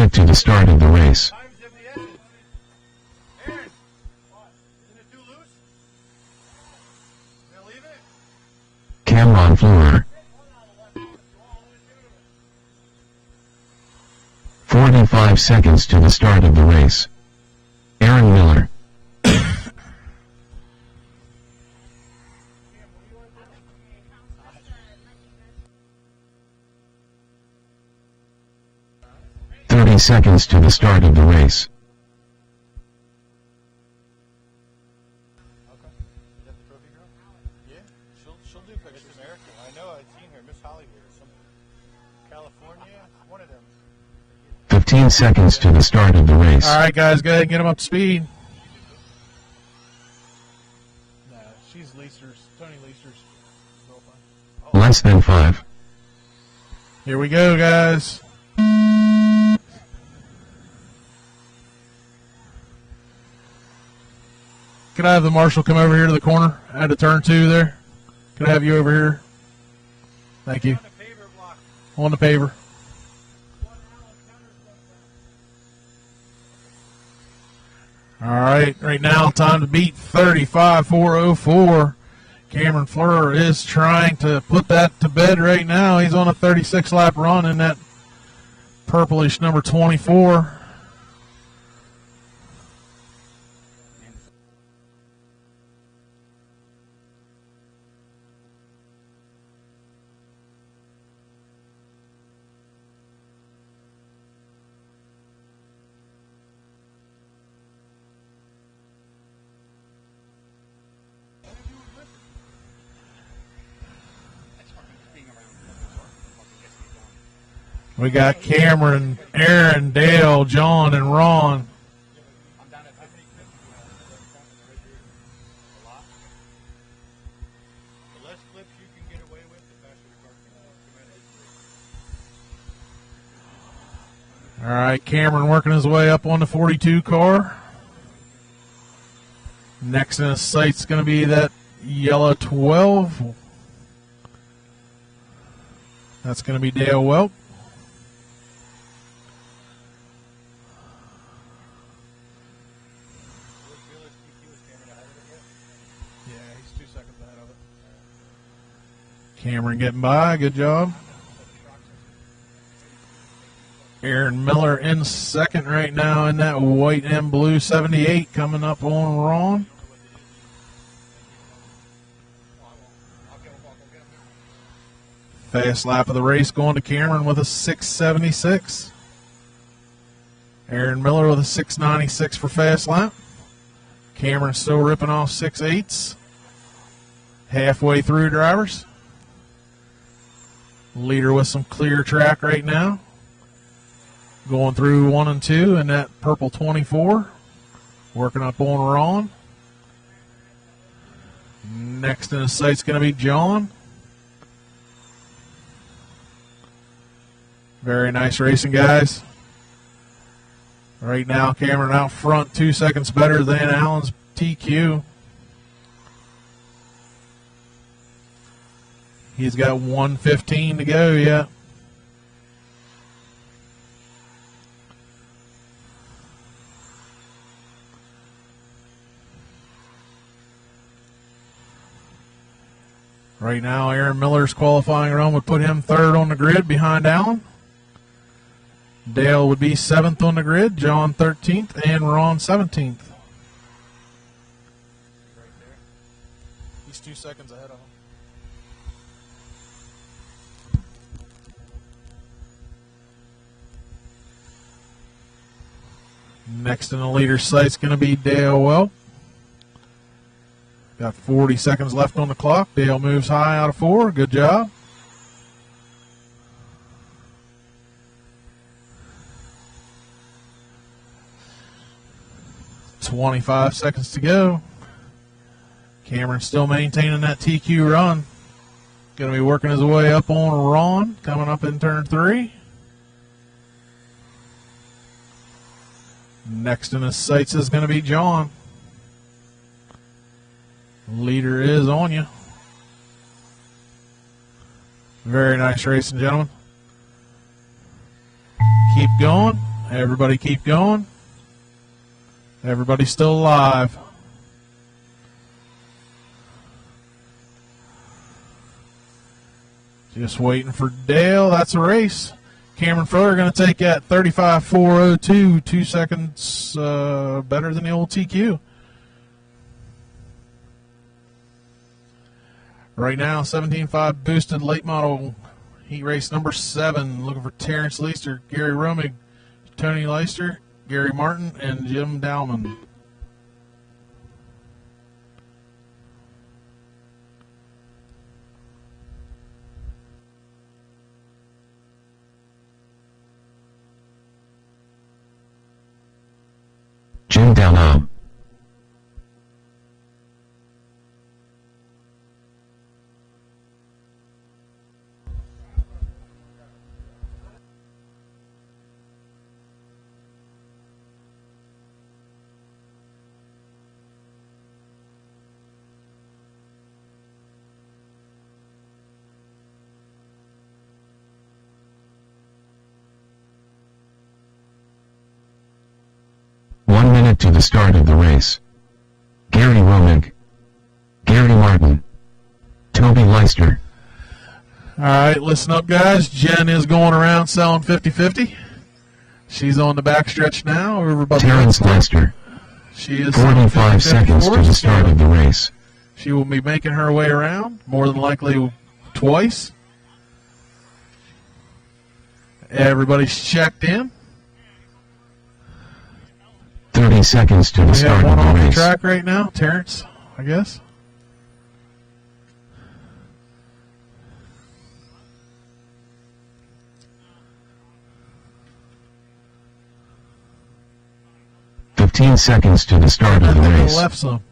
minute to the start of the race. Time's at the end. Aaron, what? Isn't it too loose? Gonna leave it? Camera on floor. 45 seconds to the start of the race. Aaron Miller. 30 seconds to the start of the race. Okay. Is that the trophy girl? Yeah, she'll do pictures. Miss America. I know, I've seen her. Miss Hollywood or something. California, one of them. 15 seconds to the start of the race. All right, guys, go ahead and get them up to speed. Nah, she's Tony Leester's girlfriend. Less than 5. Here we go, guys. Can I have the marshal come over here to the corner at a turn 2 there? Can I have you over here? Thank you. On the paver block. On the paver. All right now, time to beat 35.404. Cameron Fleur is trying to put that to bed right now. He's on a 36-lap run in that purplish number 24. We got Cameron, Aaron, Dale, John, and Ron. The less flips you can get away with, the faster the car can go. All right, Cameron working his way up on the 42 car. Next in his sight's going to be that yellow 12. That's going to be Dale Welk. Cameron getting by, good job. Aaron Miller in second right now in that white and blue 78 coming up on Ron. Fast lap of the race going to Cameron with a 676. Aaron Miller with a 696 for fast lap. Cameron still ripping off 6.8s. Halfway through, drivers. Leader with some clear track right now. Going through 1 and 2 in that purple 24. Working up on Ron. Next in the sight's going to be John. Very nice racing, guys. Right now, Cameron out front, 2 seconds better than Allen's TQ. He's got 1:15 to go yet. Right now, Aaron Miller's qualifying run would put him third on the grid behind Allen. Dale would be 7th on the grid, John 13th, and Ron 17th. He's 2 seconds ahead of him. Next in the leader's sight's going to be Dale Welk. Got 40 seconds left on the clock. Dale moves high out of 4. Good job. $25 seconds to go. Cameron still maintaining that TQ run. Going to be working his way up on Ron, coming up in turn 3. Next in his sights is going to be John. Leader is on you. Very nice racing, gentlemen. Keep going. Everybody keep going. Everybody's still alive. Just waiting for Dale. That's a race. Cameron Froder going to take that 35.402, 2 seconds better than the old TQ. Right now, 17.5 boosted late model heat race number 7. Looking for Terrence Leister, Gary Romig, Tony Leister, Gary Martin, and Jim Dowman. Jim Dowman. To the start of the race. Gary Romig, Gary Martin, Toby Leister. All right, listen up, guys. Jen is going around selling 50-50. She's on the backstretch now. Everybody Terrence Leister. She is 45 seconds to the start of the race. She will be making her way around, more than likely twice. Everybody's checked in. 30 seconds to the start of the race. We have one off the track right now, Terrence, I guess. "15 seconds to the start of the race. Left some.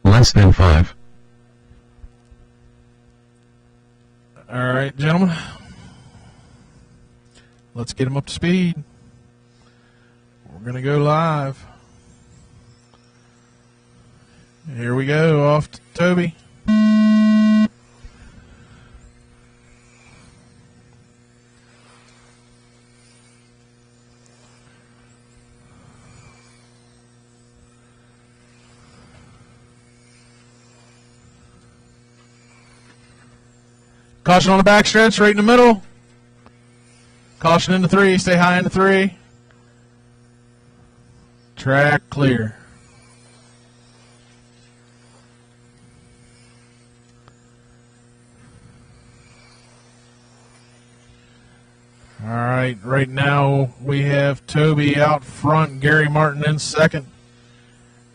Less than 5. All right, gentlemen. Let's get them up to speed. We're going to go live. Here we go, off to Toby. Caution on the backstretch, right in the middle. Caution in the 3, stay high in the 3. Track clear. All right, right now we have Toby out front, Gary Martin in second.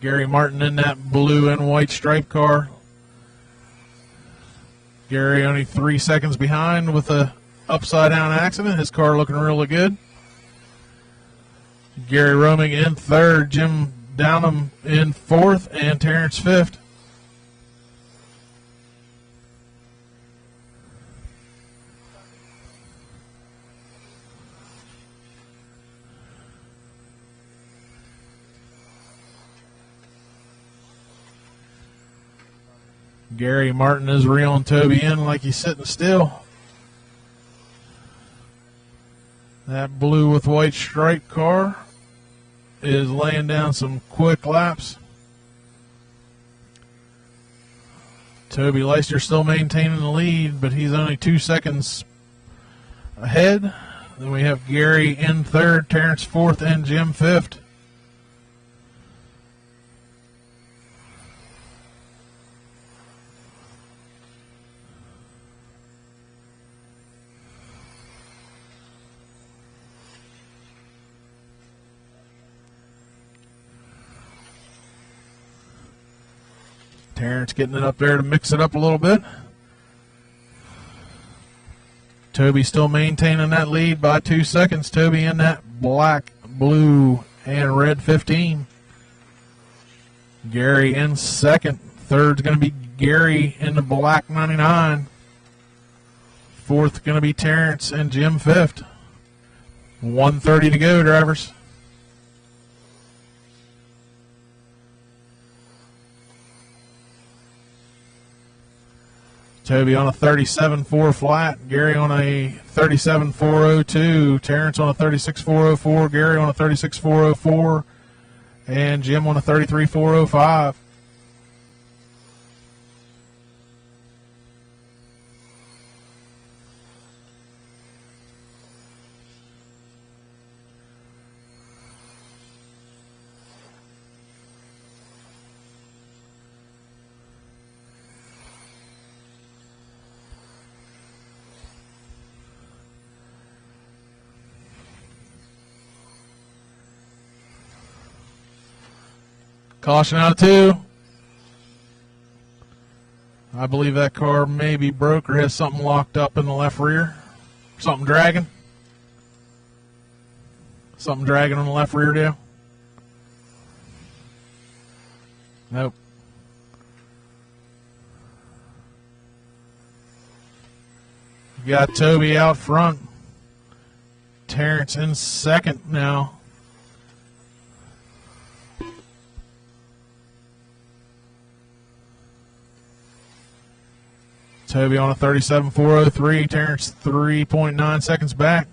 Gary Martin in that blue and white stripe car. Gary only 3 seconds behind with a upside-down accident. His car looking really good. Gary Romig in third, Jim Downham in fourth, and Terrence fifth. Gary Martin is reeling Toby in like he's sitting still. That blue with white stripe car is laying down some quick laps. Toby Leister still maintaining the lead, but he's only 2 seconds ahead. Then we have Gary in third, Terrence fourth, and Jim fifth. Terrence getting it up there to mix it up a little bit. Toby still maintaining that lead by 2 seconds. Toby in that black, blue, and red 15. Gary in second. Third's going to be Gary in the black 99. Fourth going to be Terrence and Jim fifth. 1:30 to go, drivers. Toby on a 37.4 flat. Gary on a 37.402. Terrence on a 36.404. Gary on a 36.404. And Jim on a 33.405. Caution out of 2. I believe that car may be broke or has something locked up in the left rear. Something dragging. Something dragging on the left rear deal. Nope. We got Toby out front. Terrence in second now. Toby on a 37.403. Terrence 3.9 seconds back.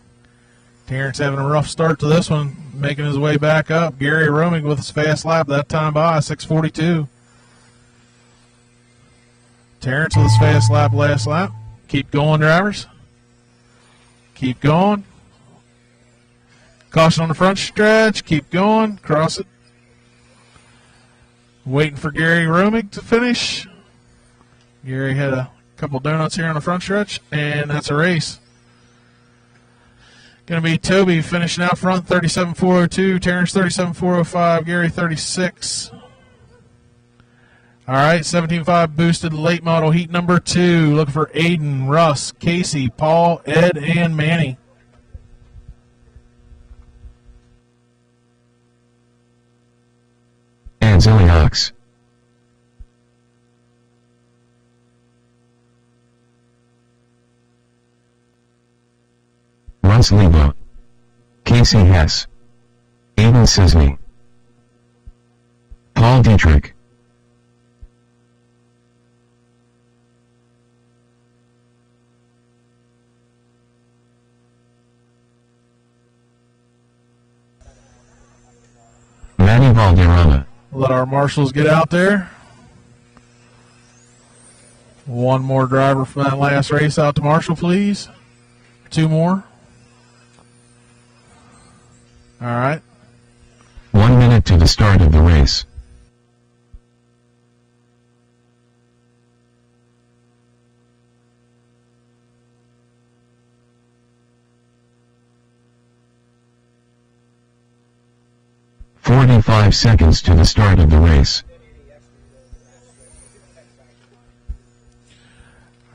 Terrence having a rough start to this one, making his way back up. Gary Romig with his fast lap, that time by 6:42. Terrence with his fast lap, last lap. Keep going, drivers. Keep going. Caution on the front stretch. Keep going. Cross it. Waiting for Gary Romig to finish. Gary had a couple donuts here on the front stretch, and that's a race. Going to be Toby finishing out front, 37.402, Terrence 37.405, Gary 36. All right, 17.5 boosted late model heat number 2. Looking for Aiden, Russ, Casey, Paul, Ed, and Manny. And Ziliox. Russ Lebo. Casey Hess. Aiden Sisney. Paul Dietrich. Manny Valderrama. Let our marshals get out there. One more driver from that last race out to Marshall, please. 2 more. All right. 1 minute to the start of the race. "45 seconds to the start of the race.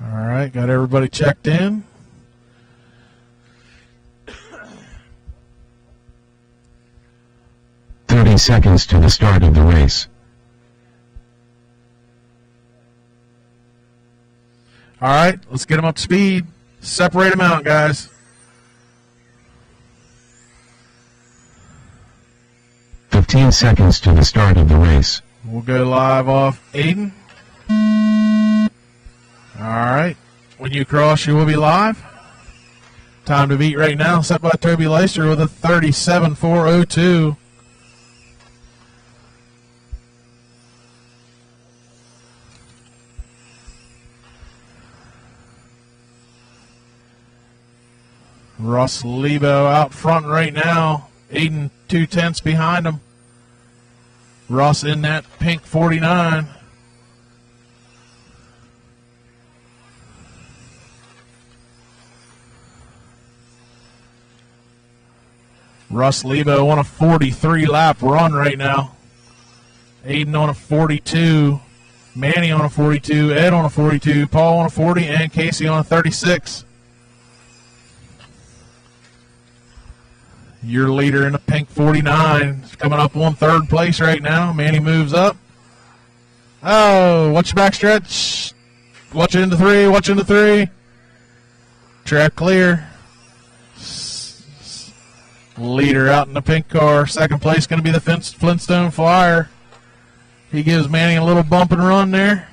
All right, got everybody checked in. Seconds to the start of the race. All right, let's get them up to speed. Separate them out, guys. 15 seconds to the start of the race. We'll go live off Aiden. All right, when you cross, you will be live. Time to beat right now, set by Toby Leister with a 37.402. Russ Lebo out front right now. Aiden 2/10 behind him. Russ in that pink 49. Russ Lebo on a 43 lap run right now. Aiden on a 42. Manny on a 42. Ed on a 42. Paul on a 40. And Casey on a 36. Your leader in the pink 49 is coming up on 3rd place right now. Manny moves up. Oh, watch your backstretch. Watch it into 3. Watch into 3. Track clear. Leader out in the pink car. 2nd place going to be the Flintstone Flyer. He gives Manny a little bump and run there.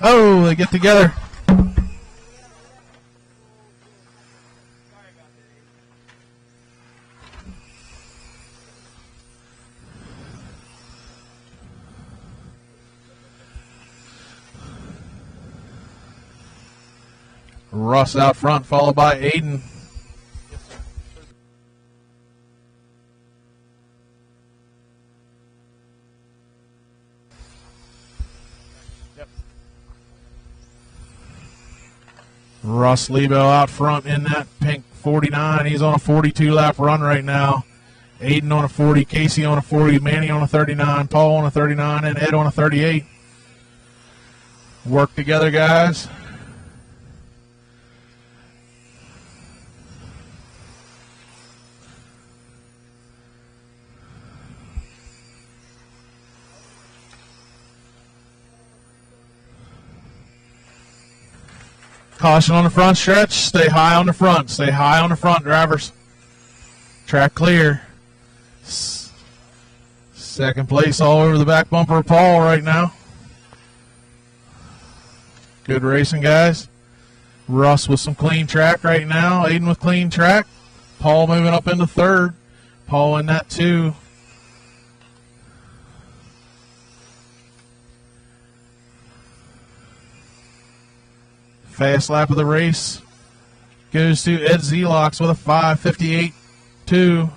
Oh, they get together. Russ out front, followed by Aiden. Russ Lebo out front in that pink 49. He's on a 42-lap run right now. Aiden on a 40, Casey on a 40, Manny on a 39, Paul on a 39, and Ed on a 38. Work together, guys. Caution on the front stretch. Stay high on the front. Stay high on the front, drivers. Track clear. Second place all over the back bumper of Paul right now. Good racing, guys. Russ with some clean track right now. Aiden with clean track. Paul moving up into third. Paul in that two. Fast lap of the race goes to Ed Zelox with a 5:58.2.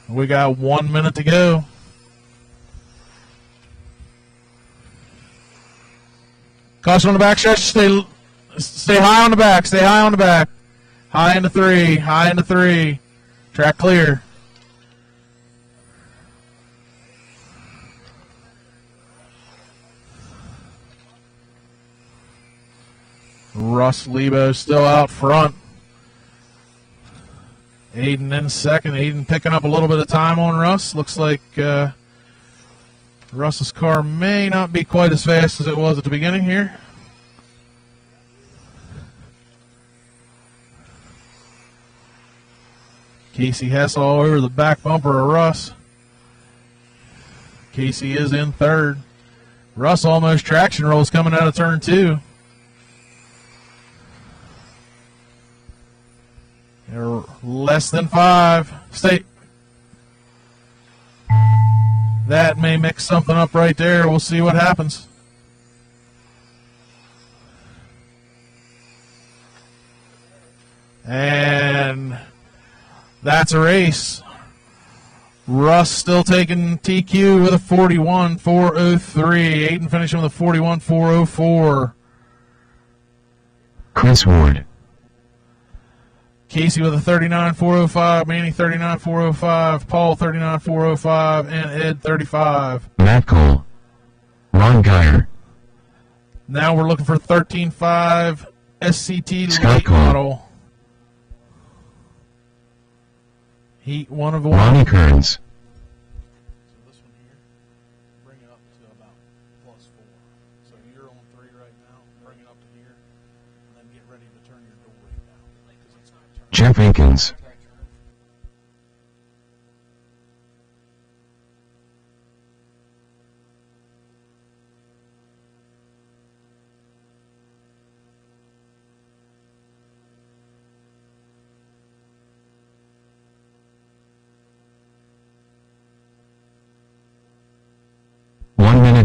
We got 1 minute to go. Caution on the back stretch. Stay high on the back. Stay high on the back. High into three. High into three. Track clear. Russ Lebo still out front. Aiden in second. Aiden picking up a little bit of time on Russ. Looks like Russ's car may not be quite as fast as it was at the beginning here. Casey Hess all over the back bumper of Russ. Casey is in third. Russ almost traction rolls coming out of turn two. They're less than 5. That may mix something up right there. We'll see what happens. And that's a race. Russ still taking TQ with a 41.403. Aiden finishing with a 41.404. Chris Ward. Casey with a 39.405, Manny 39.405, Paul 39.405, and Ed 35. Matt Cole. Ron Geyer. Now we're looking for 13.5 SCT Scott late Cole. model. Heat 1 of 1. Ronnie Kearns. So this one here, bring it up to about +4. So you're on 3 right now. Bring it up to here, and then get ready to turn your door rate down. 'Cause it's gonna turn. Jeff Aikens.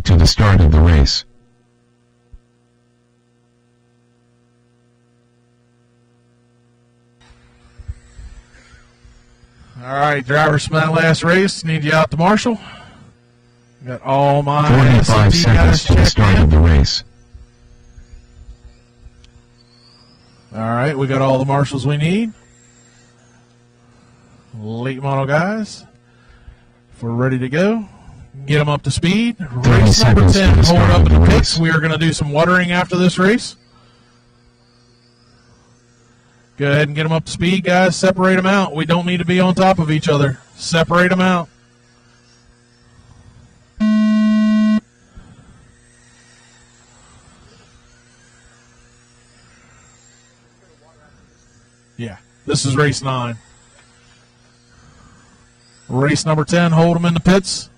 To the start of the race. All right, drivers from that last race, need you out to Marshall. Got all my 45 SCT seconds guys to the checked start in. of the race. All right, we got all the marshals we need. Late model guys, if we're ready to go. Get them up to speed. Race number 10, hold up in the pits. We are going to do some watering after this race. Go ahead and get them up to speed, guys. Separate them out. We don't need to be on top of each other. Separate them out. Yeah, this is race 9. Race number 10, hold them in the pits.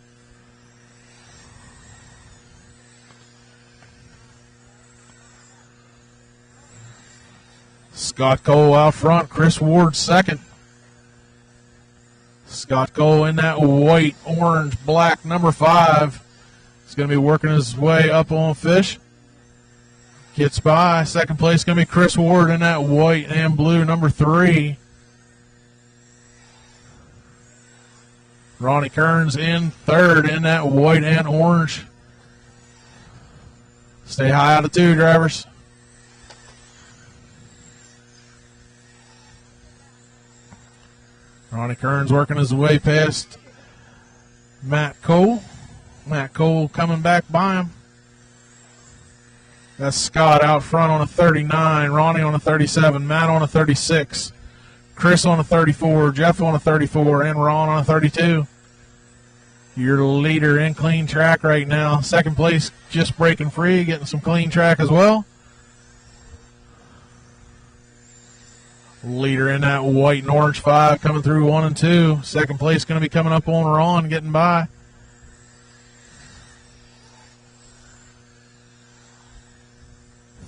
Scott Cole out front. Chris Ward second. Scott Cole in that white, orange, black number 5. He's going to be working his way up on Fish. Gets by. Second place going to be Chris Ward in that white and blue number 3. Ronnie Kearns in third in that white and orange. Stay high out of 2, drivers. Ronnie Kearns working his way past Matt Cole. Matt Cole coming back by him. That's Scott out front on a 39, Ronnie on a 37, Matt on a 36, Chris on a 34, Jeff on a 34, and Ron on a 32. Your leader in clean track right now. Second place just breaking free, getting some clean track as well. Leader in that white and orange 5 coming through 1 and 2. Second place going to be coming up on Ron, getting by.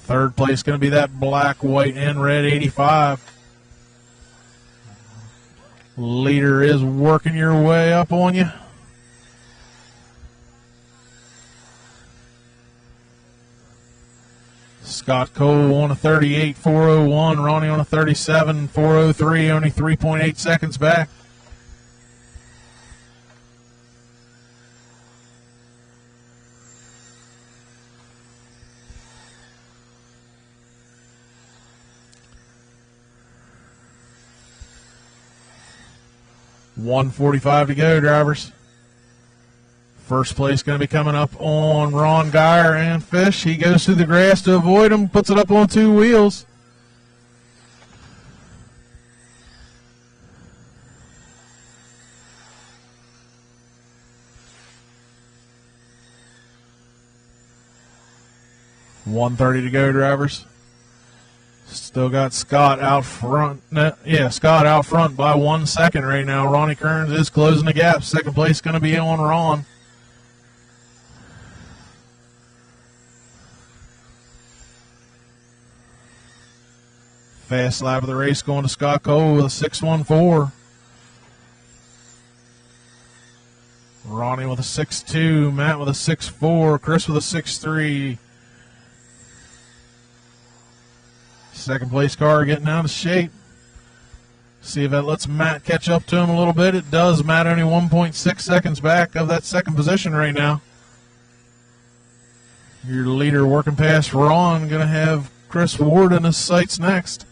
Third place going to be that black, white, and red 85. Leader is working your way up on you. Scott Cole on a 38, 401. Ronnie on a 37, 403. Only 3.8 seconds back. $1:45 to go, drivers. First place going to be coming up on Ron Geyer and Fish. He goes through the grass to avoid him, puts it up on 2 wheels. $1:30 to go, drivers. Still got Scott out front. Scott out front by 1 second right now. Ronnie Kearns is closing the gap. Second place going to be on Ron. Fast lap of the race going to Scott Cole with a 6.14. Ronnie with a 6.2. Matt with a 6.4. Chris with a 6.3. Second place car getting out of shape. See if that lets Matt catch up to him a little bit. It does. Matt only 1.6 seconds back of that second position right now. Your leader working past Ron. Going to have Chris Ward in his sights next.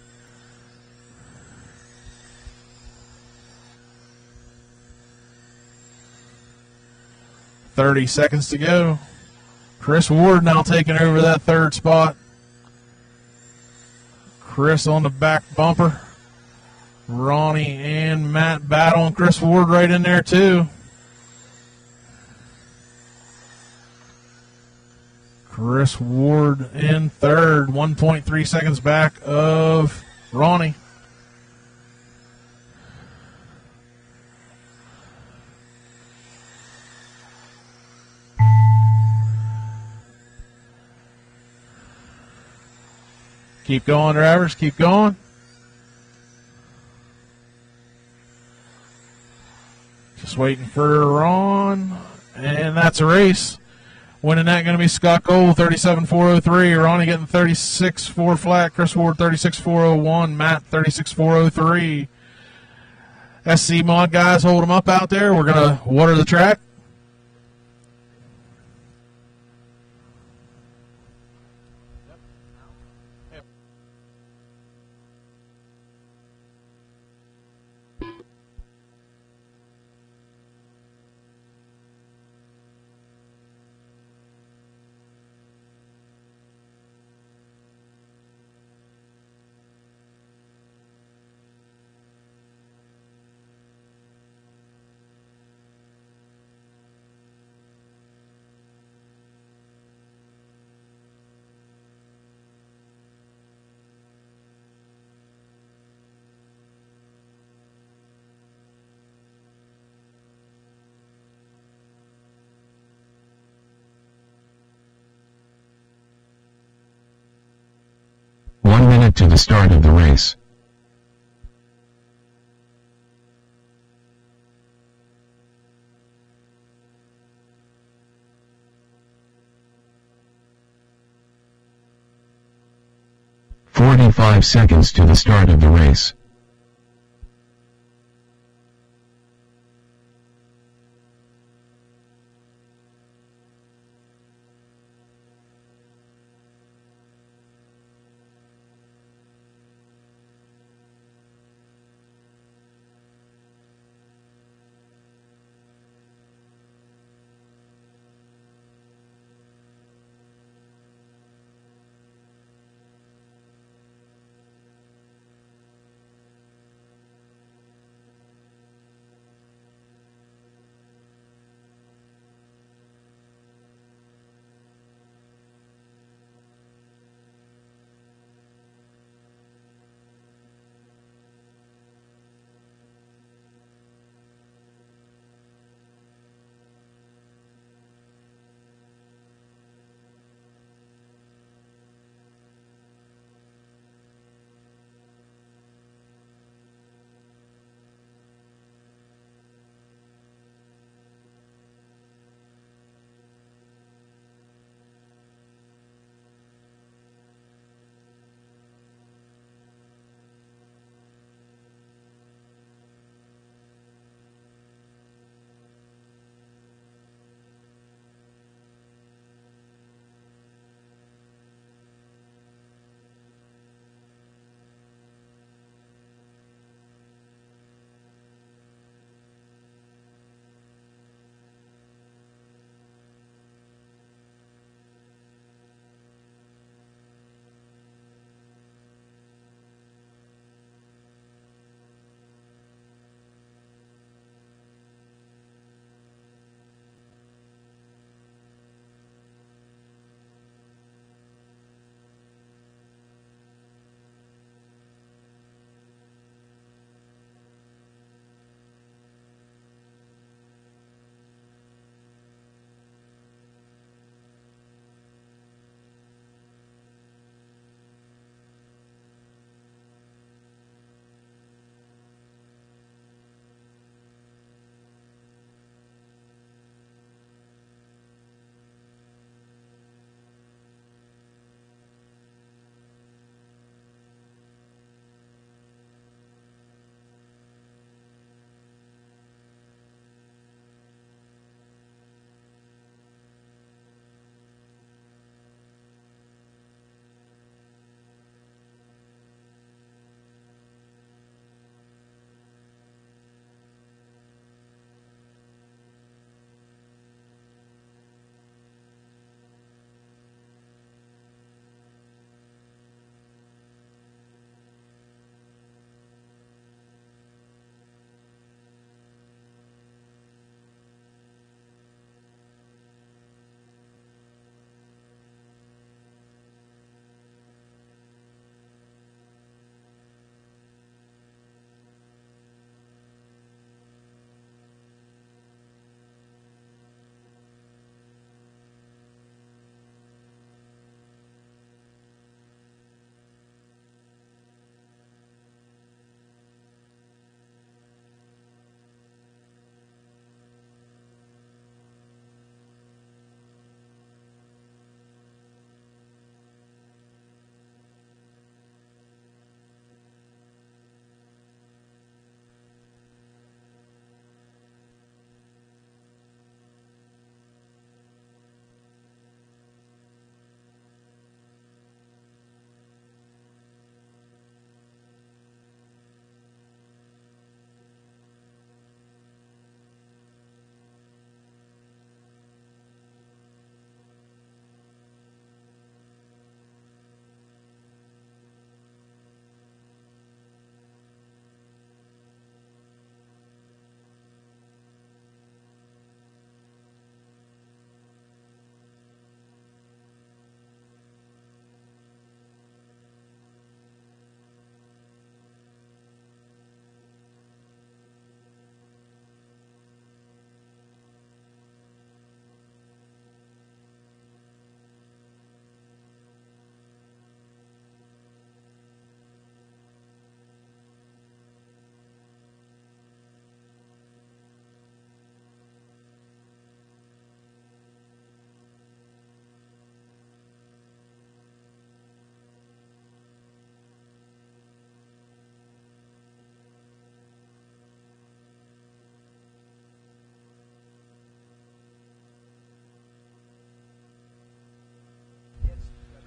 30 seconds to go. Chris Ward now taking over that third spot. Chris on the back bumper. Ronnie and Matt battling Chris Ward right in there too. Chris Ward in third, 1.3 seconds back of Ronnie. Keep going, drivers. Keep going. Just waiting for Ron. And that's a race. Winning that going to be Scott Cole, 37.403. Ronnie getting 36.4 flat. Chris Ward, 36.401. Matt, 36.403. SC Mod guys, hold them up out there. We're going to water the track. minute to the start of the race. "45 seconds to the start of the race.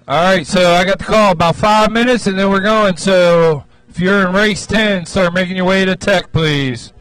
All right, so I got the call about 5 minutes, and then we're going. So if you're in race 10, start making your way to tech, please.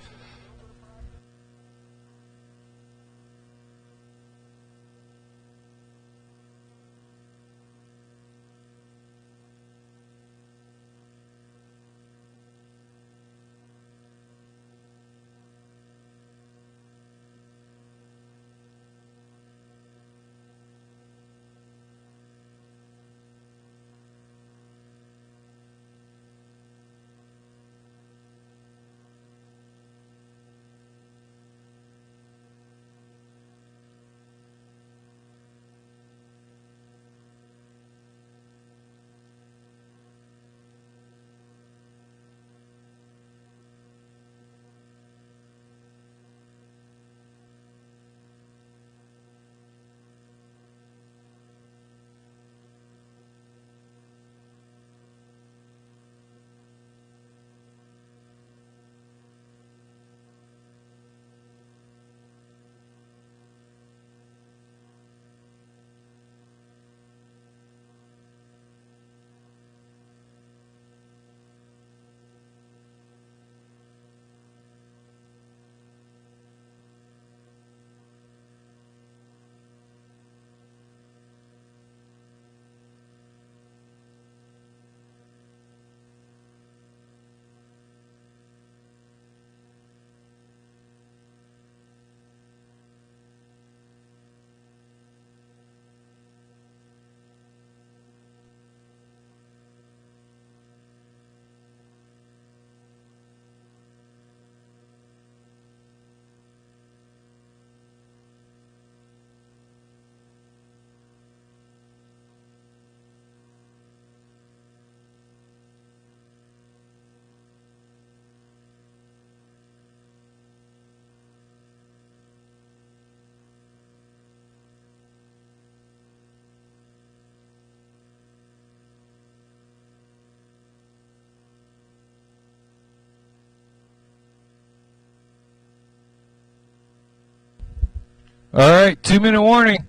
All right, 2-minute warning.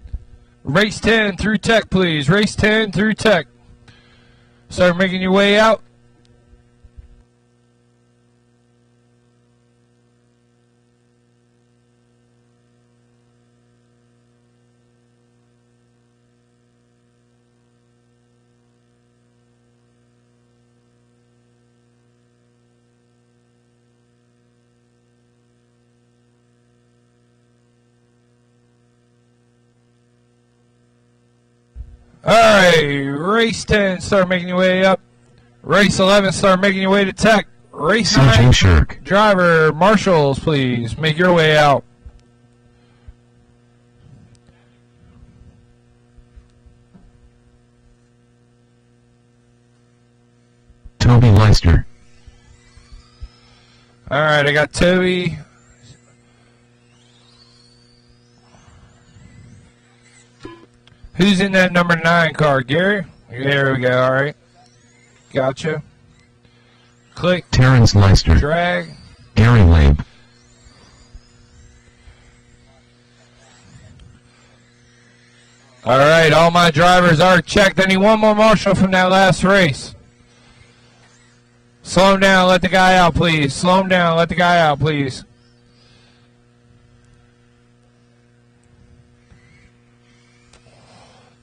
Race 10 through tech, please. Race 10 through tech. Start making your way out. All right, race 10, start making your way up. Race 11, start making your way to tech. Race 9, Shirk. driver, marshals, please, make your way out. Toby Leister. All right, I got Toby. Who's in that number 9 car, Gary? There we go, all right. Gotcha. Click. Terrence Leister. Drag. Gary Labe. All right, all my drivers are checked. I need one more marshal from that last race. Slow him down, let the guy out, please. Slow him down, let the guy out, please.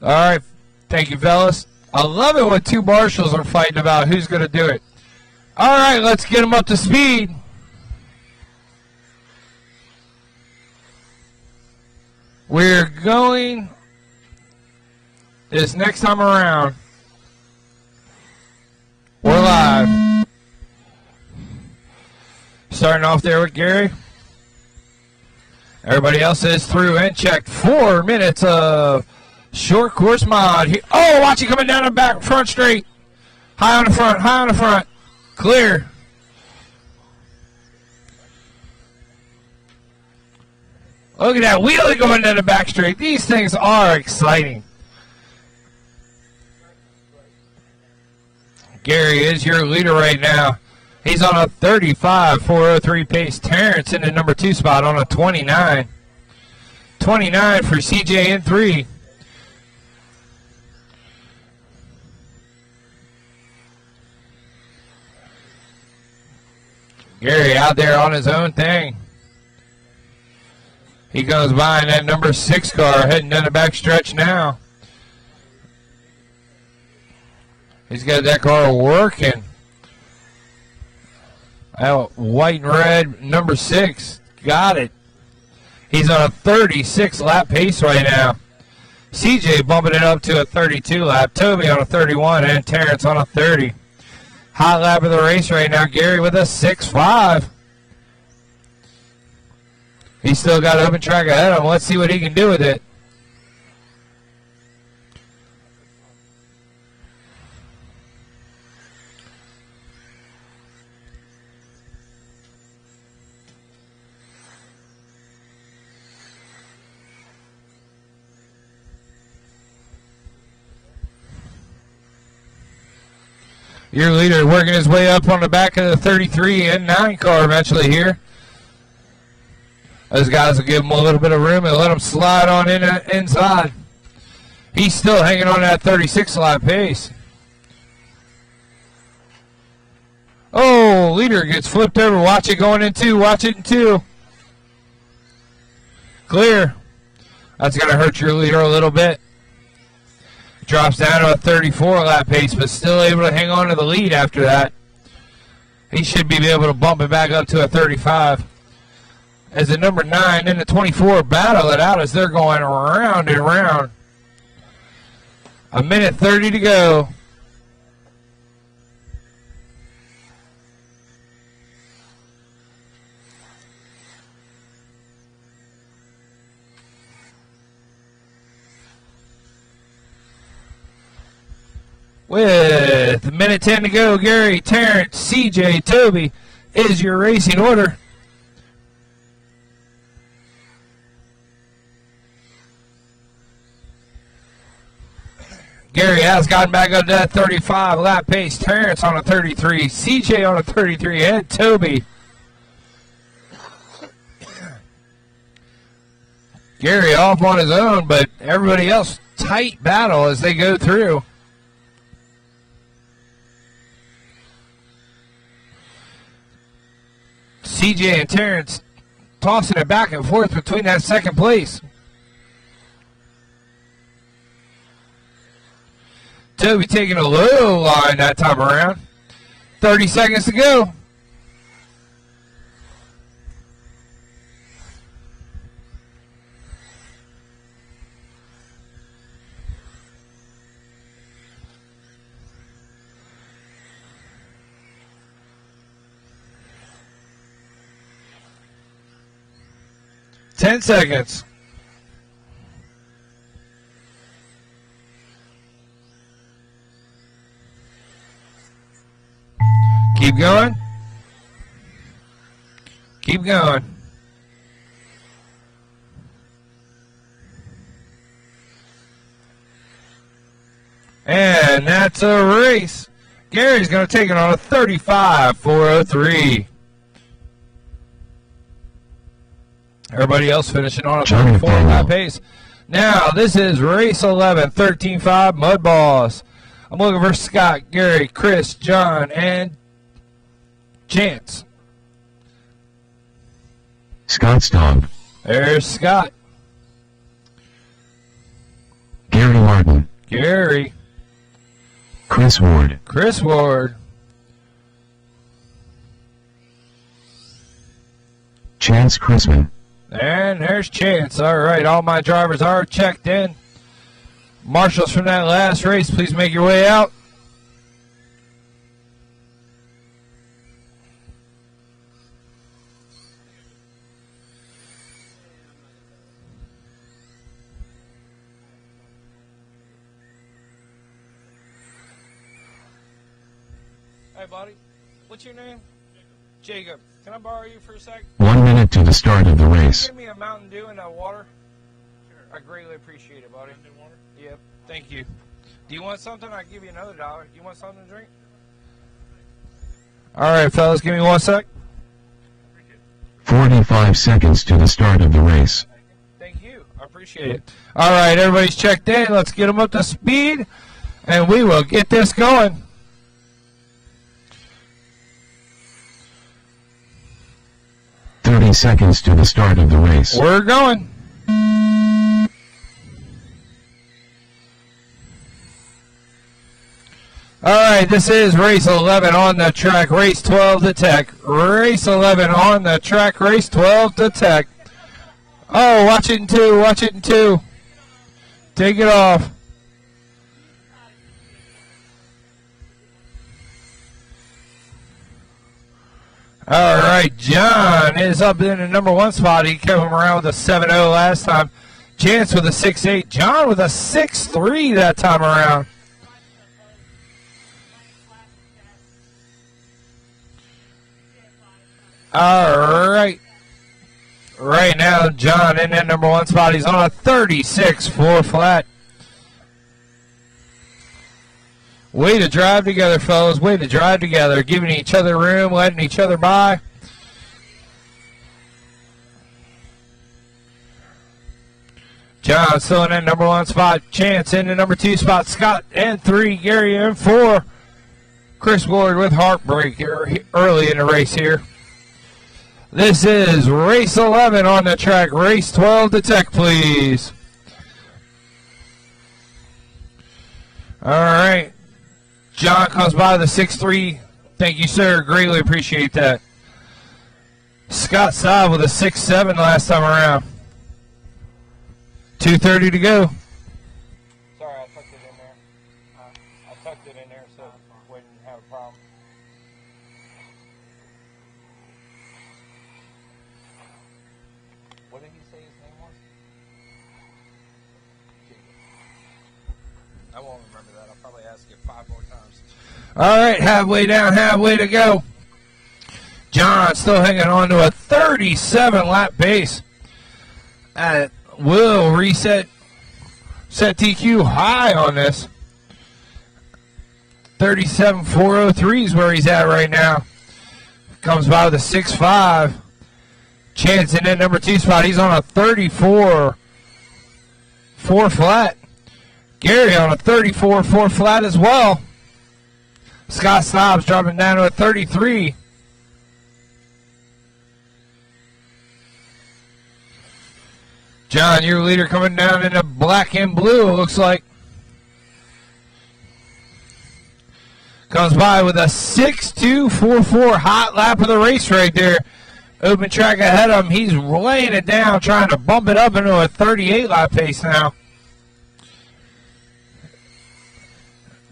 All right, thank you, fellas. I love it when two marshals are fighting about who's going to do it. All right, let's get them up to speed. We're going this next time around. We're live. Starting off there with Gary. Everybody else is through and checked. 4 minutes of short course mod. Oh, watch it coming down the back, front straight. High on the front, high on the front. Clear. Look at that wheelie going down the back straight. These things are exciting. Gary is your leader right now. He's on a 35.403 pace. Terrence in the number 2 spot on a 29. 29 for CJ in 3. Gary out there on his own thing. He goes by in that number 6 car, heading down the back stretch now. He's got that car working. That white and red number 6, got it. He's on a 36 lap pace right now. CJ bumping it up to a 32 lap. Toby on a 31 and Terrence on a 30. Hot lap of the race right now. Gary with a 6.5. He's still got open track ahead of him. Let's see what he can do with it. Your leader working his way up on the back of the 33 and 9 car eventually here. Those guys will give him a little bit of room and let him slide on in inside. He's still hanging on that 36 lap pace. Oh, leader gets flipped over. Watch it going in 2. Watch it in 2. Clear. That's going to hurt your leader a little bit. Drops down to a 34 lap pace, but still able to hang on to the lead after that. He should be able to bump it back up to a 35. As the number 9 and the 24 battle it out as they're going round and round. A minute 30 to go. With a minute 10 to go, Gary, Terrence, CJ, Toby is your racing order. Gary has gotten back up to that 35 lap pace. Terrence on a 33. CJ on a 33. And Toby. Gary off on his own, but everybody else tight battle as they go through. CJ and Terrence tossing it back and forth between that second place. Toby taking a low line that time around. 30 seconds to go. Ten seconds. Keep going. Keep going. And that's a race. Gary's going to take it on a 35.403. Everybody else finishing on a 34 lap pace. Now, this is race 11, 13.5 Mud Balls. I'm looking for Scott, Gary, Chris, John, and Chance. Scott Staub. There's Scott. Gary Martin. Gary. Chris Ward. Chris Ward. Chance Chrisman. And there's Chance. All right, all my drivers are checked in. Marshals from that last race, please make your way out. Hey, buddy. What's your name? Jacob. Can I borrow you for a sec? 1 minute to the start of the race. Give me a Mountain Dew and a water. Sure. I greatly appreciate it, buddy. Mountain Dew water? Yep. Thank you. Do you want something? I'll give you another $1. You want something to drink? All right, fellas. Give me 1 sec. 45 seconds to the start of the race. Thank you. I appreciate it. All right, everybody's checked in. Let's get them up to speed, and we will get this going. seconds to the start of the race. We're going. All right, this is race 11 on the track, race 12 to Tech. Race 11 on the track, race 12 to Tech. Oh, watch it in two, watch it in two. Take it off. All right, John is up in the number 1 spot. He kept him around with a 7-0 last time. Chance with a 6-8. John with a 6-3 that time around. All right. Right now, John in that number 1 spot. He's on a 36-4 flat. Way to drive together, fellas. Way to drive together. Giving each other room, letting each other by. John still in that number 1 spot. Chance in the number 2 spot. Scott in 3. Gary in 4. Chris Ward with heartbreak early in the race here. This is race 11 on the track. Race 12 to Tech, please. All right. John comes by the 6-3. Thank you, sir. Greatly appreciate that. Scott Staub with a 6-7 last time around. 2:30 to go. Sorry, I tucked it in there. I tucked it in there so we wouldn't have a problem. What did he say his name was? I won't remember that. I'll probably ask you 5 more times. All right, halfway down, halfway to go. John still hanging on to a 37 lap pace. Will reset, set TQ high on this. 37.403 is where he's at right now. Comes by with a 6.5. Chance in that number 2 spot. He's on a 34.4 flat. Gary on a 34.4 flat as well. Scott Staub's dropping down to a 33. John, your leader coming down in the black and blue, it looks like. Comes by with a 6.244 hot lap of the race right there. Open track ahead of him. He's laying it down, trying to bump it up into a 38 lap pace now.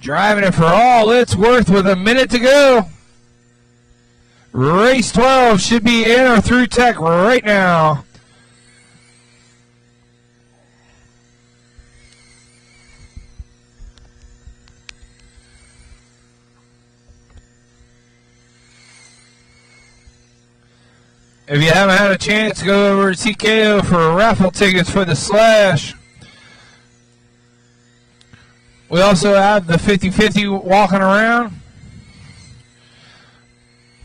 Driving it for all it's worth with a minute to go. Race 12 should be in or through Tech right now. If you haven't had a chance, go over to TKO for raffle tickets for the Slash. We also have the 50-50 walking around.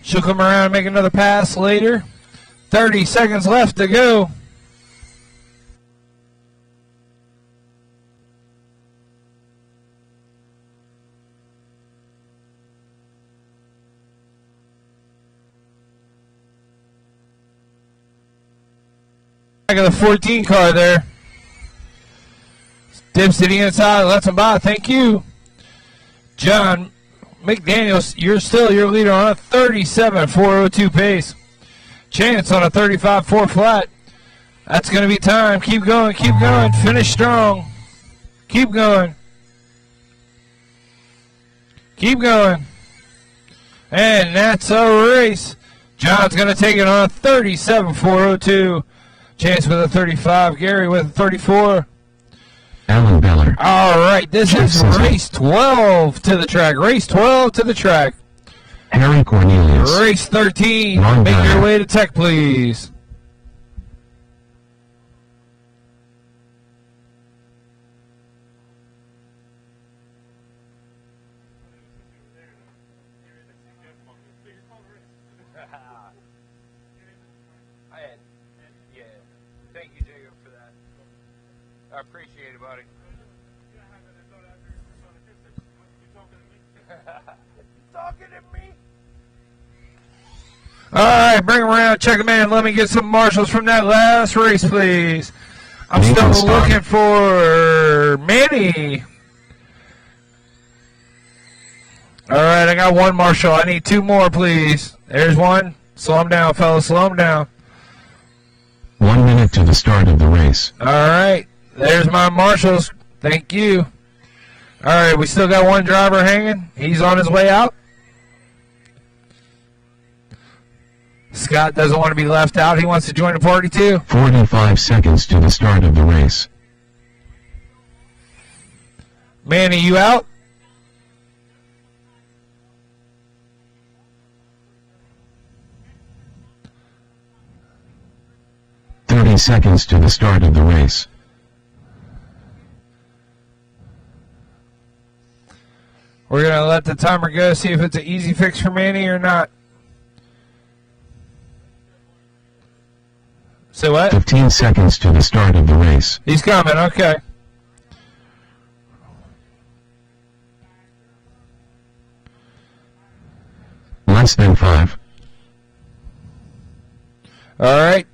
She'll come around and make another pass later. 30 seconds left to go. Back of the 14 car there. Dips to the inside, lets him by. Thank you. John McDaniels, you're still your leader on a 37.402 pace. Chance on a 35.4 flat. That's going to be time. Keep going, keep going. Finish strong. Keep going. Keep going. And that's a race. John's going to take it on a 37.402. Chance with a 35. Gary with a 34. Alan Beller. All right, this is race 12 to the track. Race 12 to the track. Harry Cornelius. Race 13. Ron Make Beller. your way to Tech, please. Yeah. Thank you, Jacob, for that. I appreciate it, buddy. You talking to me? All right, bring him around. Check him in. Let me get some marshals from that last race, please. I'm still looking for Manny. All right, I got one marshal. I need two more, please. There's one. Slow him down, fellas. Slow him down. 1 minute to the start of the race. All right. There's my marshals. Thank you. All right, we still got one driver hanging. He's on his way out. Scott doesn't want to be left out. He wants to join the party too. 45 seconds to the start of the race. Manny, you out? Seconds to the start of the race. We're going to let the timer go, see if it's an easy fix for Manny or not. So what? 15 seconds to the start of the race. He's coming, okay. Less than 5. All right.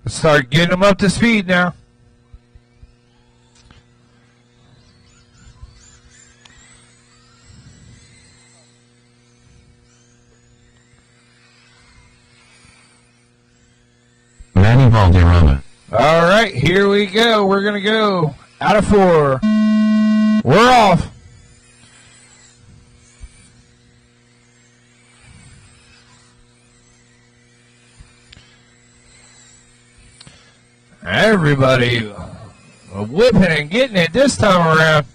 Let's start getting them up to speed now. Manny Valderrama. All right, here we go. We're going to go out of 4. We're off. Everybody whipping and getting it this time around.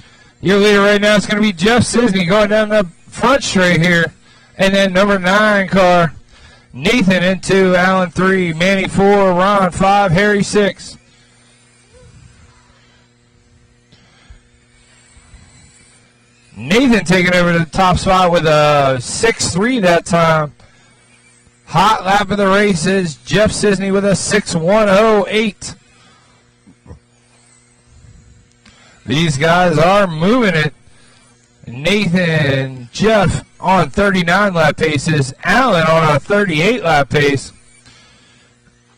Your leader right now is going to be Jeff Sisney going down the front straight here. And then number 9 car, Nathan into Allen 3, Manny 4, Ron 5, Harry 6. Nathan taking over the top spot with a 6-3 that time. Hot lap of the race is Jeff Sisney with a 6-1-0-8. These guys are moving it. Nathan, Jeff on 39 lap paces. Allen on a 38 lap pace.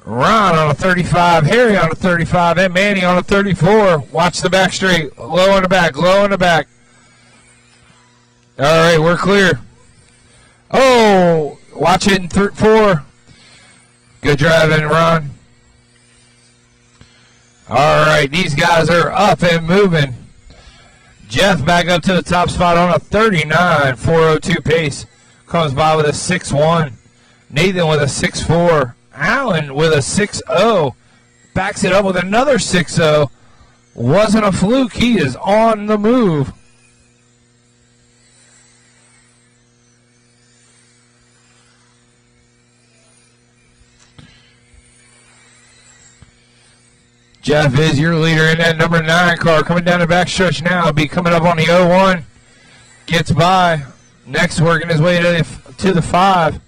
Ron on a 35. Harry on a 35. And Manny on a 34. Watch the back straight. Low in the back. Low in the back. All right, we're clear. Oh, watch it in 4. Good driving, Ron. All right, these guys are up and moving. Jeff back up to the top spot on a 39, 402 pace. Comes by with a 6-1. Nathan with a 6-4. Allen with a 6-0. Backs it up with another 6-0. Wasn't a fluke. He is on the move. Jeff is your leader in that number 9 car. Coming down the backstretch now. Be coming up on the 0-1. Gets by. Next working his way to the 5.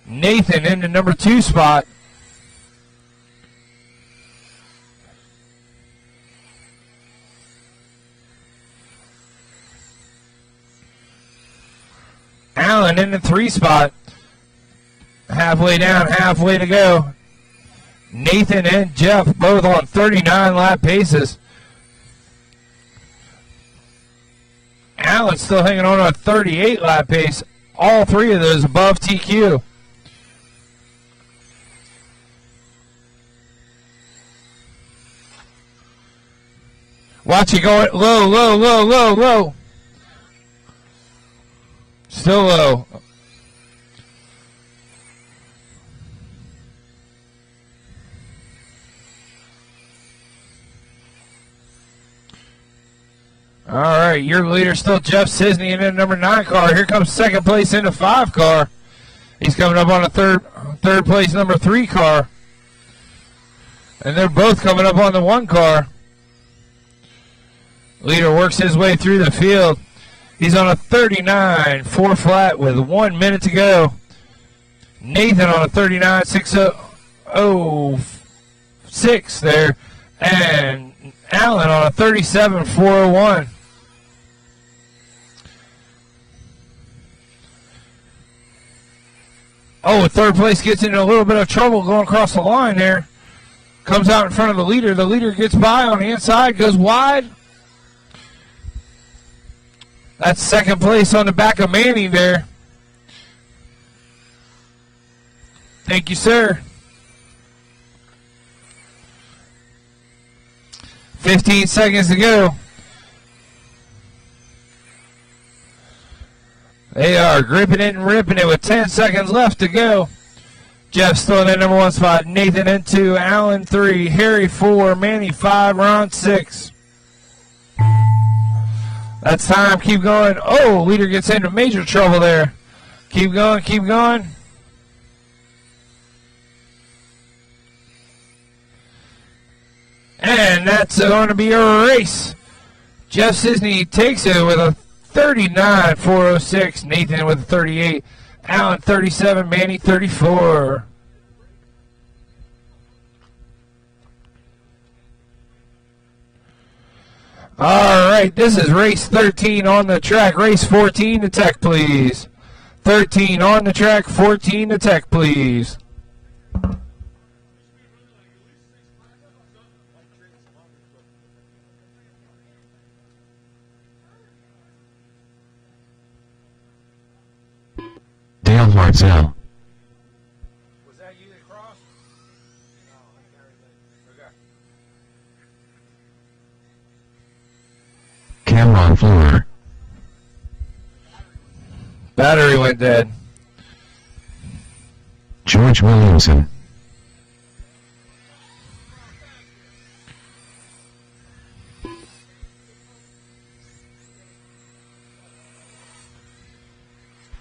Nathan in the number 2 spot. Allen in the 3 spot. Halfway down, halfway to go. Nathan and Jeff both on 39 lap paces. Allen still hanging on a 38 lap pace. All 3 of those above TQ. Watch it going low, low, low, low, low. Still low. All right, your leader still Jeff Sisney in the number 9 car. Here comes second place in the 5 car. He's coming up on a third place number 3 car. And they're both coming up on the 1 car. Leader works his way through the field. He's on a 39, 4 flat with 1 minute to go. Nathan on a 39, 606 there. And Allen on a 37, 401. Oh, third place gets into a little bit of trouble going across the line there. Comes out in front of the leader. The leader gets by on the inside, goes wide. That's second place on the back of Manning there. Thank you, sir. 15 seconds to go. They are gripping it and ripping it with 10 seconds left to go. Jeff still in that number 1 spot. Nathan in 2, Allen 3, Harry 4, Manny 5, Ron 6. That's time. Keep going. Oh, leader gets into major trouble there. Keep going, keep going. And that's going to be a race. Jeff Sisney takes it with a 39.406. Nathan with a 38. Allen 37. Manny 34. All right, this is race 13 on the track. Race 14 to tech, please. 13 on the track, 14 to tech, please. Dale Hartzell, Was that you that crossed? Okay. Cameron Fleur, Battery went dead. George Williamson,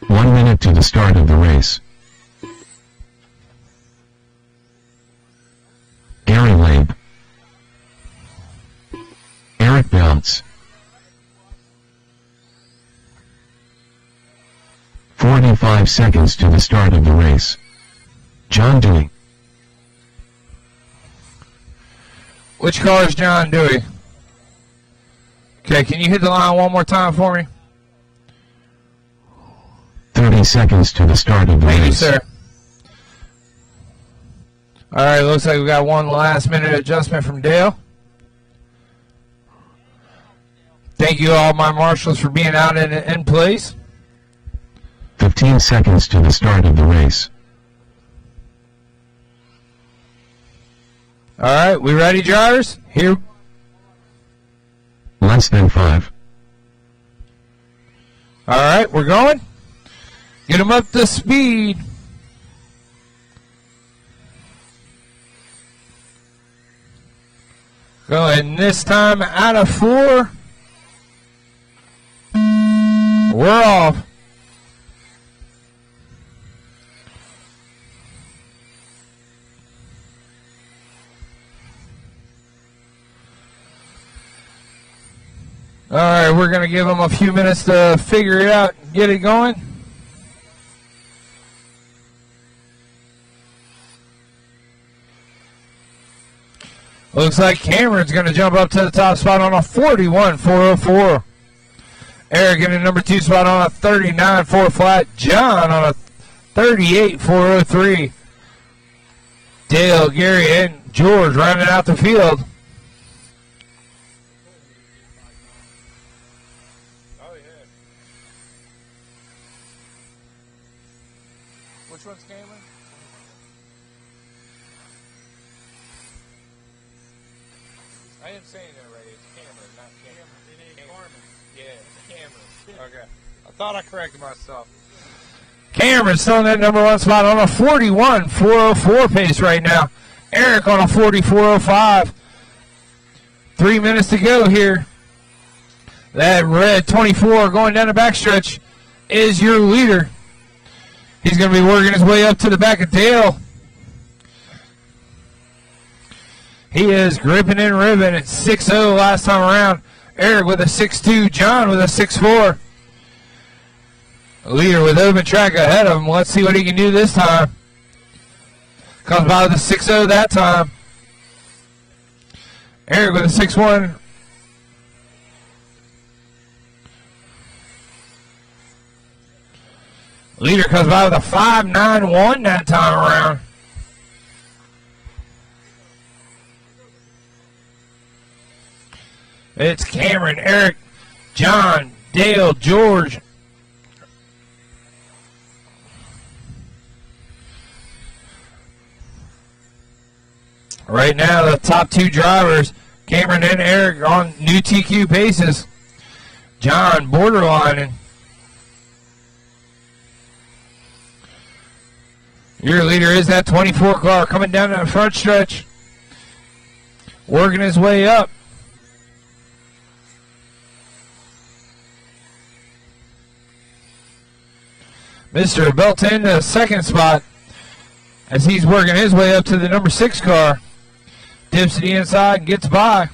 One minute to the start of the race. Gary Labe, Eric Belts, 45 seconds to the start of the race. John Dewey, Which car is John Dewey? Okay, can you hit the line one more time for me? 30 seconds to the start of the Thank you, race. sir. All right, looks like we got one last minute adjustment from Dale. Thank you all my marshals for being out in place. 15 seconds to the start of the race. All right, we ready, drivers? Here. Less than 5. All right, we're going. Get them up to speed. Going this time out of 4. We're off. All right, we're going to give them a few minutes to figure it out and get it going. Looks like Cameron's going to jump up to the top spot on a 41.404. Eric in the number 2 spot on a 39.4 flat. John on a 38.403. Dale, Gary, and George rounding out the field. Oh, yeah. Which one's Cameron? I didn't say that right. It's Cameron, not Cameron. It ain't Carmen. Yeah, Cameron. Okay. I thought I corrected myself. Cameron still in that number 1 spot on a 41.404 pace right now. Eric on a 40.405. 3 minutes to go here. That red 24 going down the backstretch is your leader. He's going to be working his way up to the back of Dale. He is gripping and ribbing at 6.0 last time around. Eric with a 6.2. John with a 6.4. Leader with open track ahead of him. Let's see what he can do this time. Comes by with a 6.0 that time. Eric with a 6.1. Leader comes by with a 5.91 that time around. It's Cameron, Eric, John, Dale, George. Right now, the top two drivers, Cameron and Eric, are on new TQ paces. John borderlining. Your leader is that 24 car coming down that front stretch, working his way up. Mr. Belton, the second spot, as he's working his way up to the number 6 car. Dips to the inside and gets by.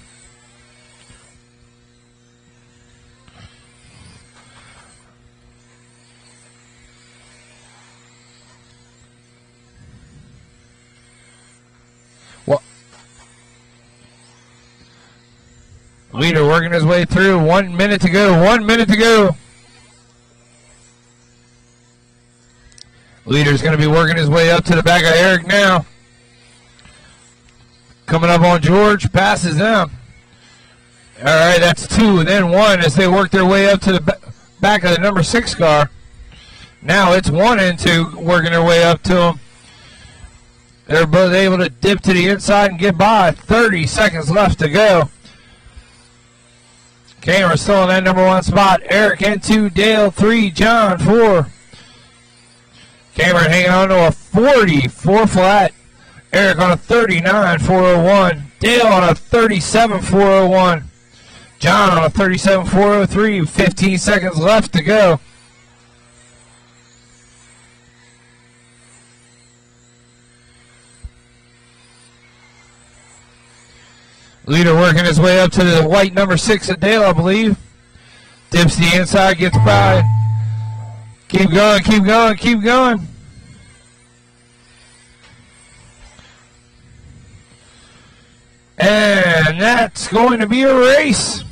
Well, leader working his way through. 1 minute to go. 1 minute to go. Leader's going to be working his way up to the back of Eric now. Coming up on George, passes them. All right, that's 2, then 1 as they work their way up to the back of the number 6 car. Now it's 1 and 2 working their way up to them. They're both able to dip to the inside and get by. 30 seconds left to go. Cameron still in that number 1 spot. Eric in 2, Dale 3, John 4. Cameron hanging on to a 44 flat. Eric on a 39.401. Dale on a 37.401. John on a 37.403. 15 seconds left to go. Leader working his way up to the white number 6 at Dale, I believe. Dips the inside, gets by. Keep going, keep going, keep going. And that's going to be a race.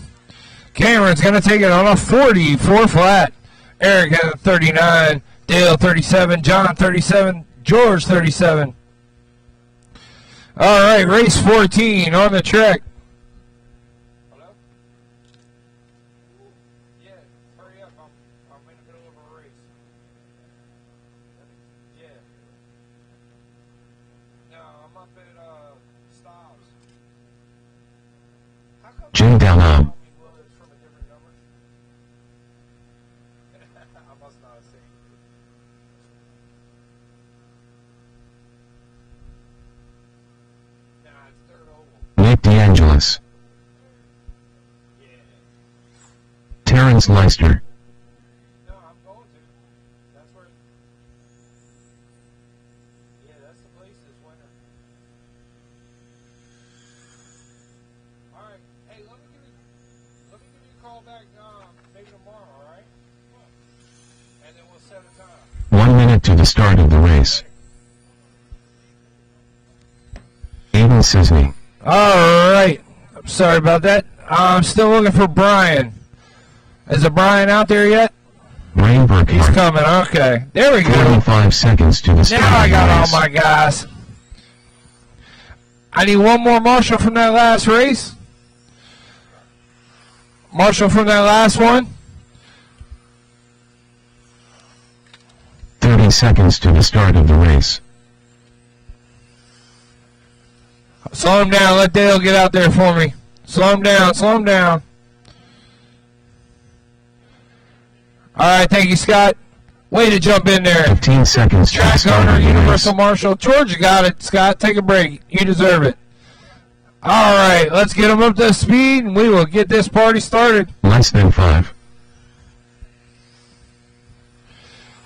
Cameron's going to take it on a 44 flat. Eric at a 39. Dale 37. John 37. George 37. All right, race 14 on the track. Hello? Yeah, hurry up. I'm in the middle of a race. Yeah. No, I'm up at Staub. Jim Dallon. Nick DeAngelis. Terrence Leister. No, I'm going to. That's where. Yeah, that's the place this winter. All right. Hey, let me give you a call back maybe tomorrow, all right? And then we'll set a time. 1 minute to the start of the race. Aiden Sisney. All right. I'm sorry about that. I'm still looking for Brian. Is there Brian out there yet? Rain Burkhart. He's coming. Okay. There we go. 45 seconds to the start Now I of got the all race. my guys. I need one more Marshall from that last race. Marshall from that last one. 30 seconds to the start of the race. Slow him down. Let Dale get out there for me. Slow him down. Slow him down. All right. Thank you, Scott. Way to jump in there. 15 seconds to the Track start owner, of the race. Universal Marshal. George got it. Scott, take a break. You deserve it. All right. Let's get him up to speed, and we will get this party started. Less than 5.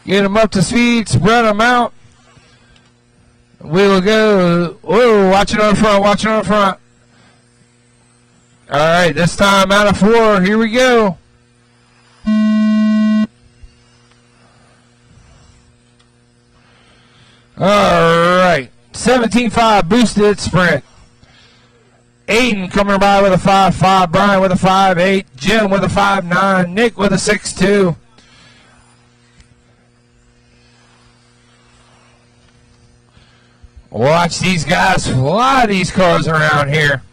Get him up to speed. Spread him out. We will go. Whoa, watch it on the front. Watch it on the front. All right, this time out of 4. Here we go. All right. 17.5 boosted sprint. Aiden coming by with a 5.5. Brian with a 5.8. Jim with a 5.9. Nick with a 6.2. Watch these guys fly these cars around here.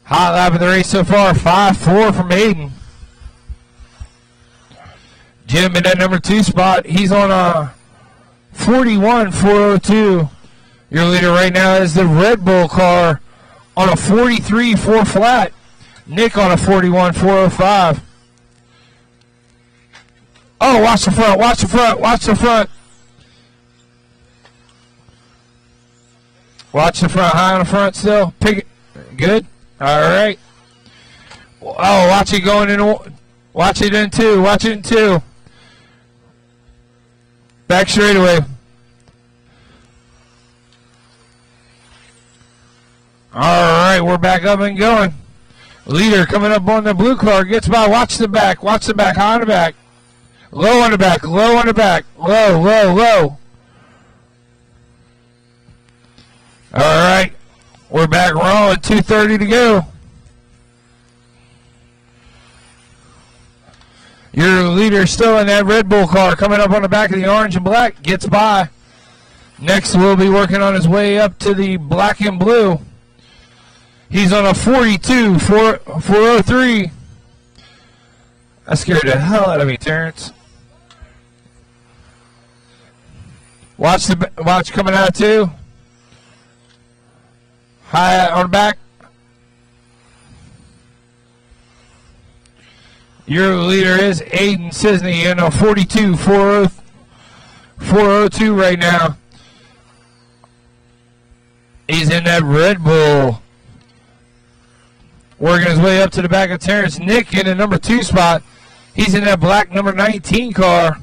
Hot lap of the race so far, 5-4 from Aiden. Jim in that number 2 spot. He's on a 41-402. Your leader right now is the Red Bull car on a 43-4 flat. Nick on a 41-405. Oh, watch the front, watch the front, watch the front. Watch the front, high on the front still. Pick it. Good. All right. Oh, watch it going in. Watch it in 2. Watch it in 2. Back straightaway. All right, we're back up and going. Leader coming up on the blue car. Gets by. Watch the back. Watch the back. High on the back. Low on the back. Low on the back. Low, low, low. All right. We're back rolling. 2:30 to go. Your leader still in that Red Bull car coming up on the back of the orange and black. Gets by. Next, we'll be working on his way up to the black and blue. He's on a 42-403. That scared the hell out of me, Terrence. Watch coming out too. High on the back. Your leader is Aiden Cisney in a 42-402 right now. He's in that Red Bull. Working his way up to the back of Terrence. Nick in the number 2 spot. He's in that black number 19 car.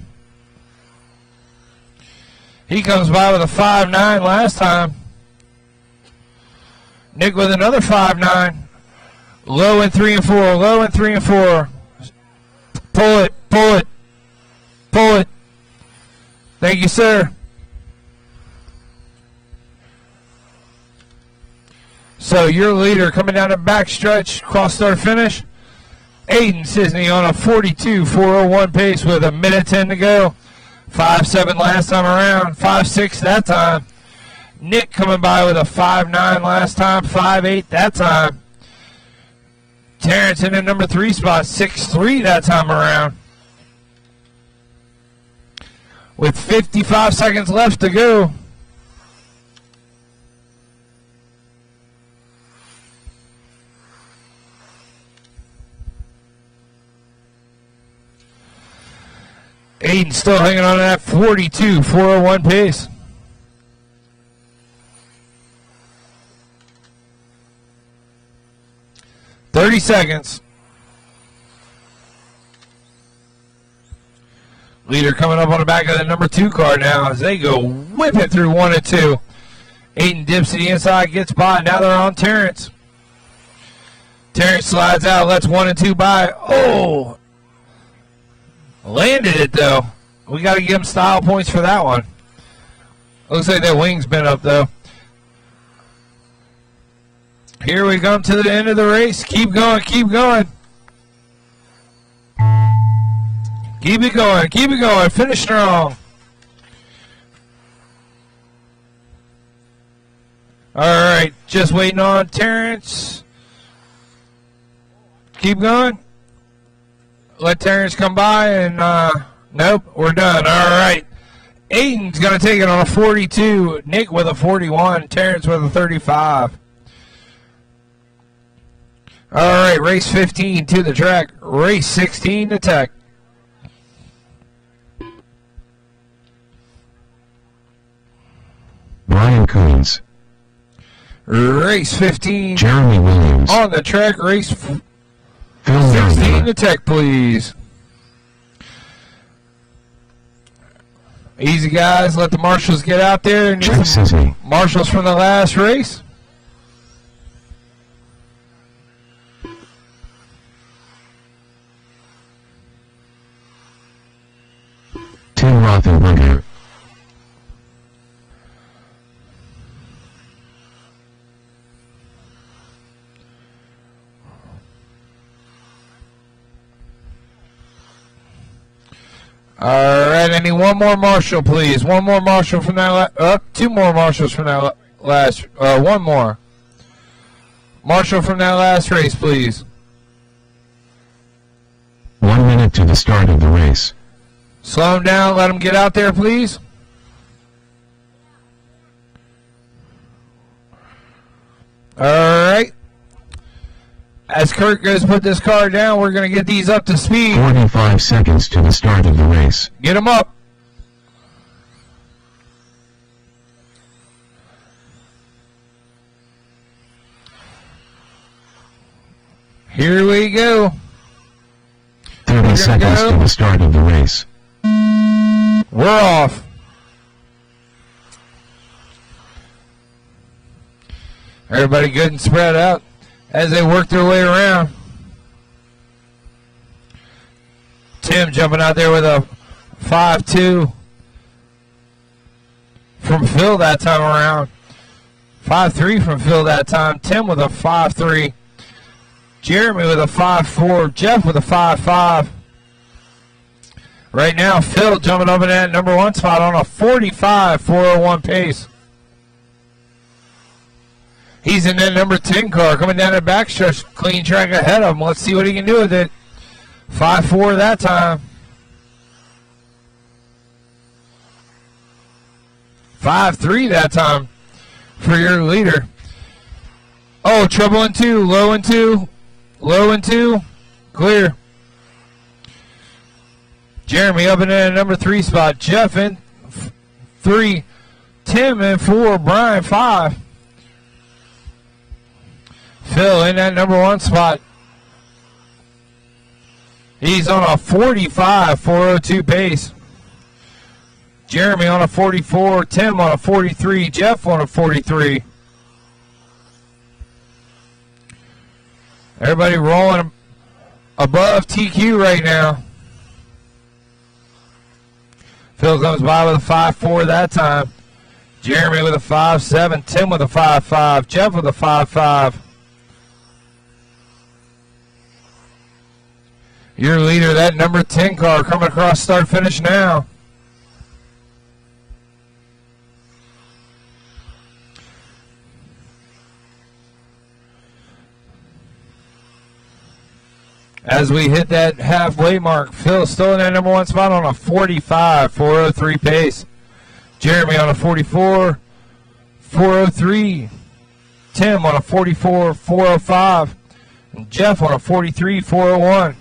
He comes by with a 5.9 last time. Nick with another 5.9. Low in 3 and 4. Low in 3 and 4. Pull it. Pull it. Pull it. Thank you, sir. So your leader coming down the back stretch, cross start finish. Aiden Cisney on a 42-401 pace with 1:10 to go. 5.7 last time around, 5.6 that time. Nick coming by with a 5.9 last time, 5.8 that time. Terrence in the number 3 spot, 6.3 that time around. With 55 seconds left to go. Aiden still hanging on to that 42-401 pace. "30 seconds. Leader coming up on the back of the number 2 car now as they go whip it through 1 and 2. Aiden dips to the inside, gets by. Now they're on Terrence. Terrence slides out, lets 1 and 2 by. Oh! Landed it, though. We got to give him style points for that one. Looks like that wing's been up, though. Here we come to the end of the race. Keep going, keep going. Keep it going, keep it going. Finish strong. All right, just waiting on Terrence. Keep going. Let Terrence come by and, nope, we're done. All right. Aiden's going to take it on a 42. Nick with a 41. Terrence with a 35. All right, race 15 to the track. Race 16 to tech. Brian Coons. Race 15. Jeremy Williams. On the track, race Phil 16 Nova. to tech, please. Easy, guys. Let the marshals get out there and get Chuck some Sisney. marshals from the last race. Tim Rothenberger. All right, I need one more marshal, please. One more marshal from that. Two more marshals from that last. One more marshal from that last race, please. 1 minute to the start of the race. Slow him down. Let him get out there, please. All right. As Kurt goes put this car down, we're going to get these up to speed. 45 seconds to the start of the race. Get them up. Here we go. 30 seconds to the start of the race. We're off. Everybody good and spread out as they work their way around. Tim jumping out there with a 5-2 from Phil that time around. 5-3 from Phil that time. Tim with a 5-3. Jeremy with a 5-4. Jeff with a 5-5. Right now, Phil jumping up in that number one spot on a 45.401 pace. He's in that number 10 car coming down the backstretch, clean track ahead of him. Let's see what he can do with it. 5-4 that time. 5-3 that time for your leader. Oh, trouble in two, low in two, low in two, clear. Jeremy up in that number 3 spot. Jeff in 3. Tim in 4. Brian 5. Phil in that number 1 spot. He's on a 45.402 pace. Jeremy on a 44. Tim on a 43. Jeff on a 43. Everybody rolling above TQ right now. Phil comes by with a 5-4 that time. Jeremy with a 5-7. Tim with a 5-5. Jeff with a 5-5. Your leader, that number 10 car, coming across start finish now. As we hit that halfway mark, Phil still in that number 1 spot on a 45.403 pace. Jeremy on a 44.403. Tim on a 44.405. And Jeff on a 43.401.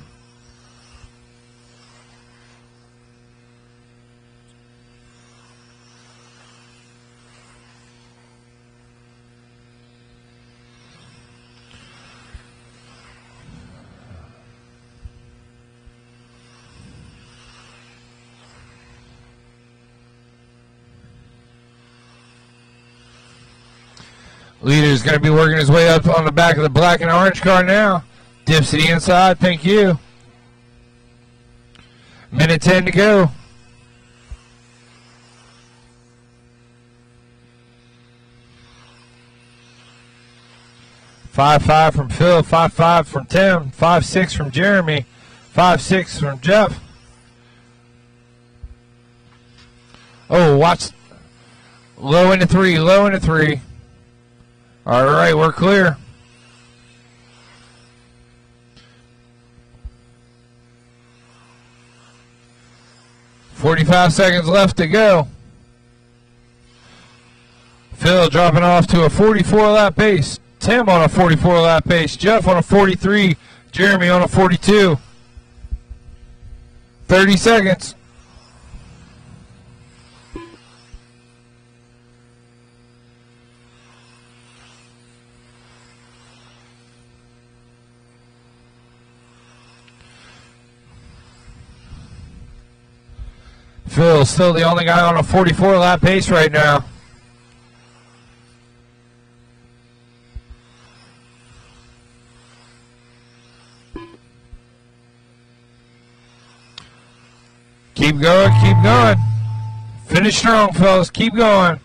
Leader's going to be working his way up on the back of the black and orange car now. Dips to the inside. Thank you. Minute 10 to go. 5-5 from Phil. 5-5 from Tim. 5-6 from Jeremy. 5-6 from Jeff. Oh, watch. Low into 3. Low into 3. All right, we're clear. "45 seconds left to go. Phil dropping off to a 44 lap pace. Tim on a 44 lap pace. Jeff on a 43. Jeremy on a 42. 30 seconds. Phil's still the only guy on a 44 lap pace right now. Keep going, keep going. Finish strong, fellas. Keep going.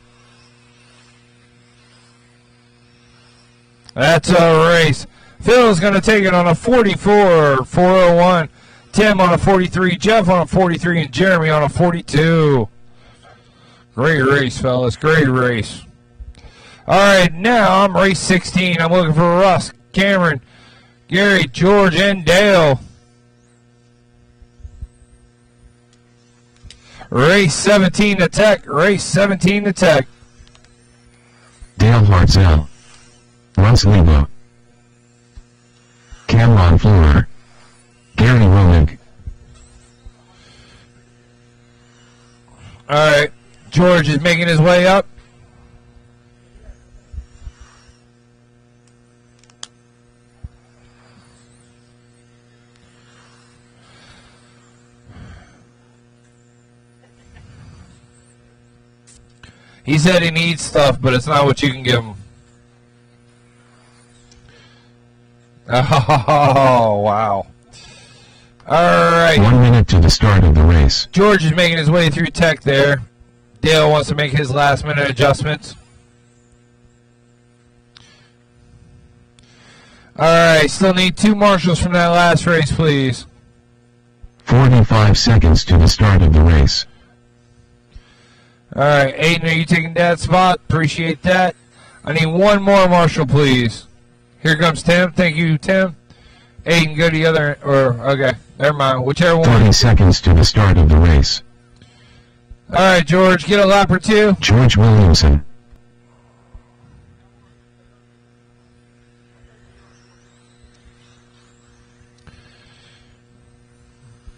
That's a race. Phil's going to take it on a 44.401. Tim on a 43, Jeff on a 43, and Jeremy on a 42. Great race, fellas. Great race. All right, now I'm race 16. I'm looking for Russ, Cameron, Gary, George, and Dale. Race 17 to Tech. Race 17 to Tech. Dale Hartzell, Russ Lebo, Cameron Florer, Gary Ronig. All right, George is making his way up. He said he needs stuff, but it's not what you can give him. Oh, wow. All right. 1 minute to the start of the race. George is making his way through Tech there. Dale wants to make his last minute adjustments. All right. Still need 2 marshals from that last race, please. 45 seconds to the start of the race. All right, Aiden, are you taking that spot? Appreciate that. I need 1 more marshal, please. Here comes Tim. Thank you, Tim. Aiden, go to the other, okay, never mind. Whichever one. 30 seconds to the start of the race. All right, George, get a lap or 2. George Williamson.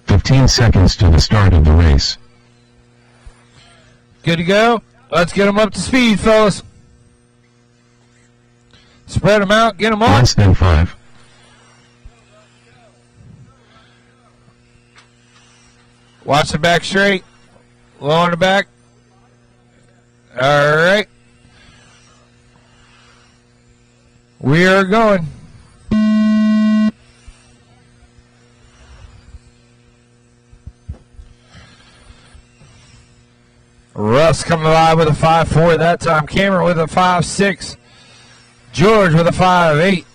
"15 seconds to the start of the race. Good to go. Let's get them up to speed, fellas. Spread them out. Get them on. Less than 5. Watch the back straight. Low on the back. All right. We are going. Russ coming alive with a 5.4 that time. Cameron with a 5.6. George with a 5.8.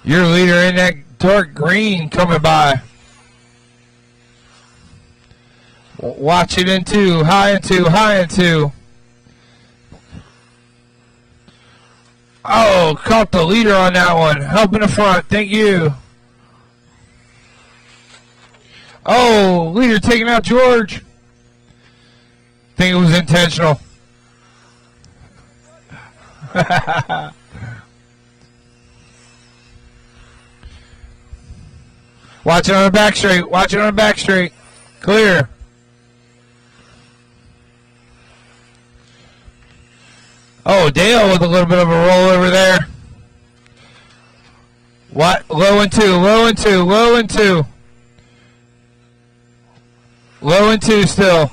Your leader in that dark green coming by. Watch it in 2. High in 2. High in 2. Oh, caught the leader on that one. Help in the front. Thank you. Oh, leader taking out George. Think it was intentional. Watch it on the back straight. Watch it on the back straight. Clear. Oh, Dale with a little bit of a roll over there. What? Low and 2. Low and 2. Low and 2. Low and 2 still.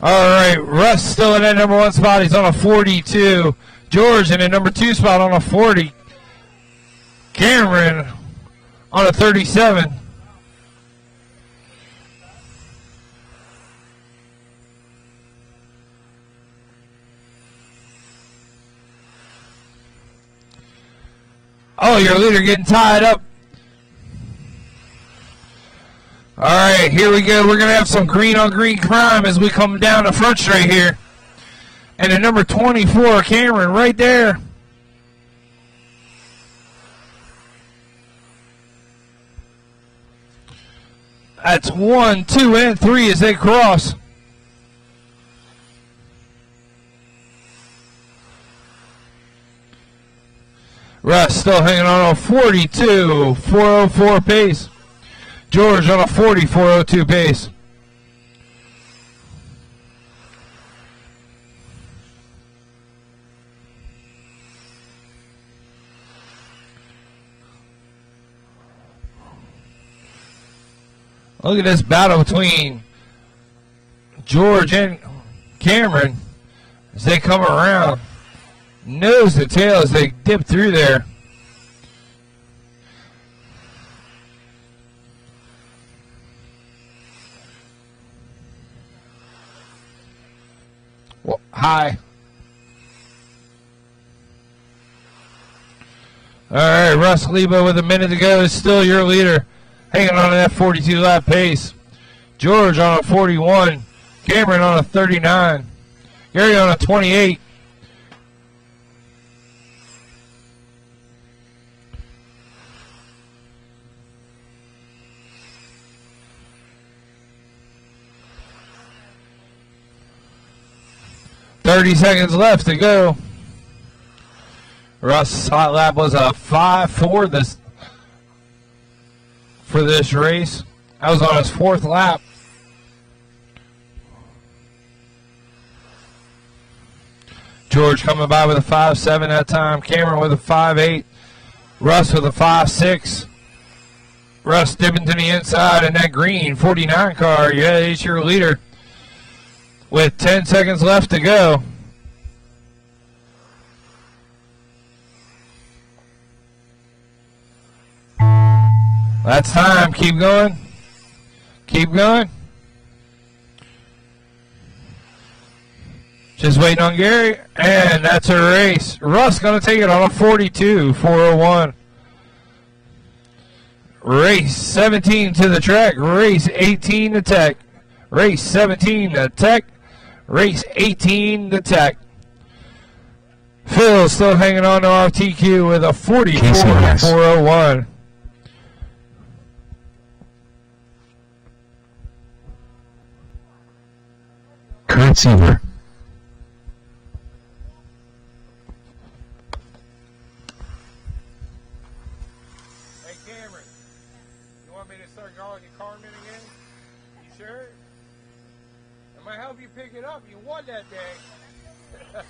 All right, Russ still in that number 1 spot. He's on a 42. George in the number 2 spot on a 40. Cameron on a 37. Oh, your leader getting tied up. All right, here we go. We're going to have some green on green crime as we come down the front straight here. And the number 24, Cameron, right there. That's 1, 2, and 3 as they cross. Russ still hanging on a 42, 404 pace. George on a 40, 402 pace. Look at this battle between George and Cameron as they come around. Nose to tail as they dip through there. high. All right, Russ Lebo with a minute to go is still your leader, hanging on to that 42 lap pace. George on a 41, Cameron on a 39, Gary on a 28. $30 left to go. Russ' hot lap was a 5.4 for this race. That was on his 4th lap. George coming by with a 5.7 that time. Cameron with a 5.8. Russ with a 5.6. Russ dipping to the inside in that green 49 car. Yeah, he's your leader with 10 seconds left to go. That's time. Keep going. Keep going. Just waiting on Gary. And that's a race. Russ going to take it on a 42, 401. Race 17 to the track. Race 18 to Tech. Race 17 to Tech. Race 18 to Tech. Phil still hanging on to our TQ with a 44, 401. Kurt Seaver. Hey Cameron, you want me to start calling you Carmen again? You sure? I might help you pick it up. You won that day.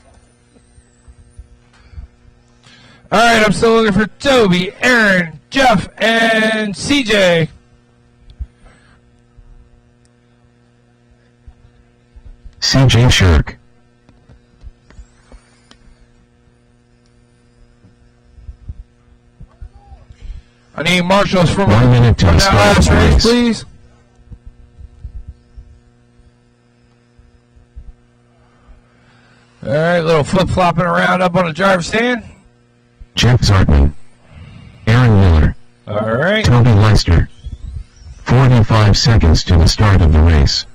All right, I'm still looking for Toby, Aaron, Jeff, and CJ. CJ Shirk. I need marshals from 1 minute to that start last the race, race. please. All right, little flip-flopping around up on the driver's stand. Jeff Zartman. Aaron Miller. All right. Toby Leister. 45 seconds to the start of the race.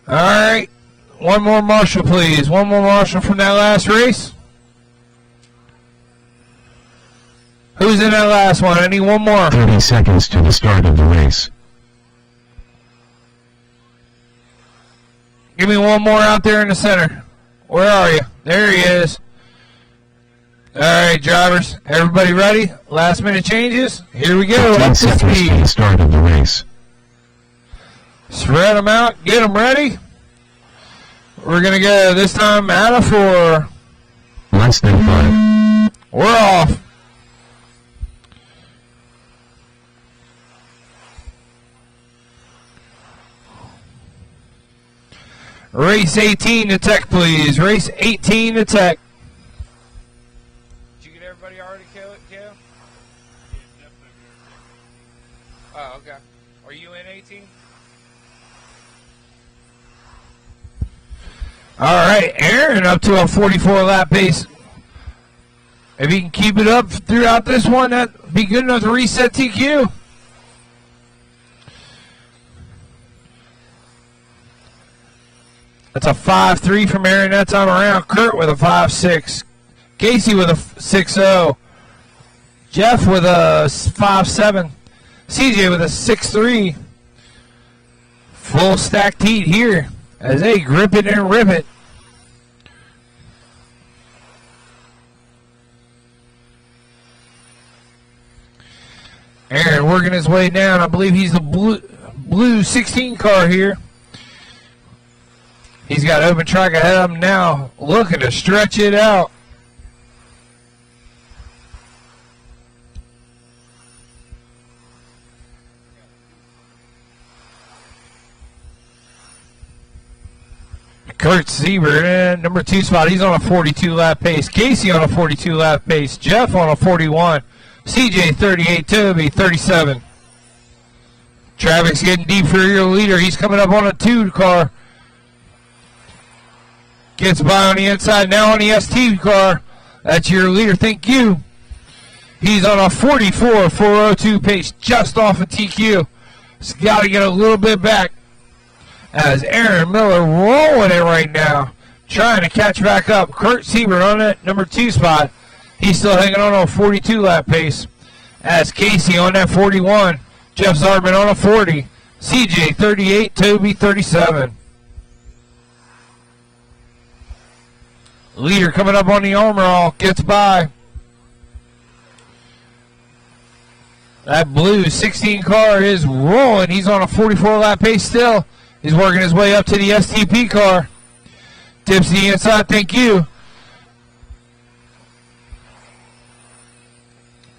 All right. One more marshal, please. One more marshal from that last race. Who's in that last one? I need one more. 30 seconds to the start of the race. Give me one more out there in the center. Where are you? There he is. All right, drivers. Everybody ready? Last minute changes. Here we go. 15 Up to seconds to the speed. start of the race. Spread them out. Get them ready. We're going to go this time out of 4. Less than 5. We're off. Race 18 to Tech, please. Race 18 to Tech. Did you get everybody already, Kale? Oh, okay. Are you in 18? All right, Aaron up to a 44 lap pace. If he can keep it up throughout this one, that'd be good enough to reset TQ. That's a 5.3 from Aaron that time around. Kurt with a 5.6. Casey with a 6.0. Jeff with a 5.7. CJ with a 6.3. Full stacked heat here as they grip it and rip it. Aaron working his way down. I believe he's the blue 16 car here. He's got open track ahead of him now, looking to stretch it out. Kurt Sieber in number 2 spot. He's on a 42 lap pace. Casey on a 42 lap pace. Jeff on a 41. CJ 38. Toby 37. Traffic's getting deep for your leader. He's coming up on a 2 car. Gets by on the inside. Now on the ST car. That's your leader. Thank you. He's on a 44.402 pace, just off of TQ. He's got to get a little bit back. As Aaron Miller rolling it right now, trying to catch back up. Kurt Siebert on that number 2 spot. He's still hanging on a 42 lap pace. As Casey on that 41. Jeff Zartman on a 40. CJ 38, Toby 37. Leader coming up on the armor all, gets by. That blue 16 car is rolling. He's on a 44 lap pace still. He's working his way up to the STP car. Dips the inside, thank you.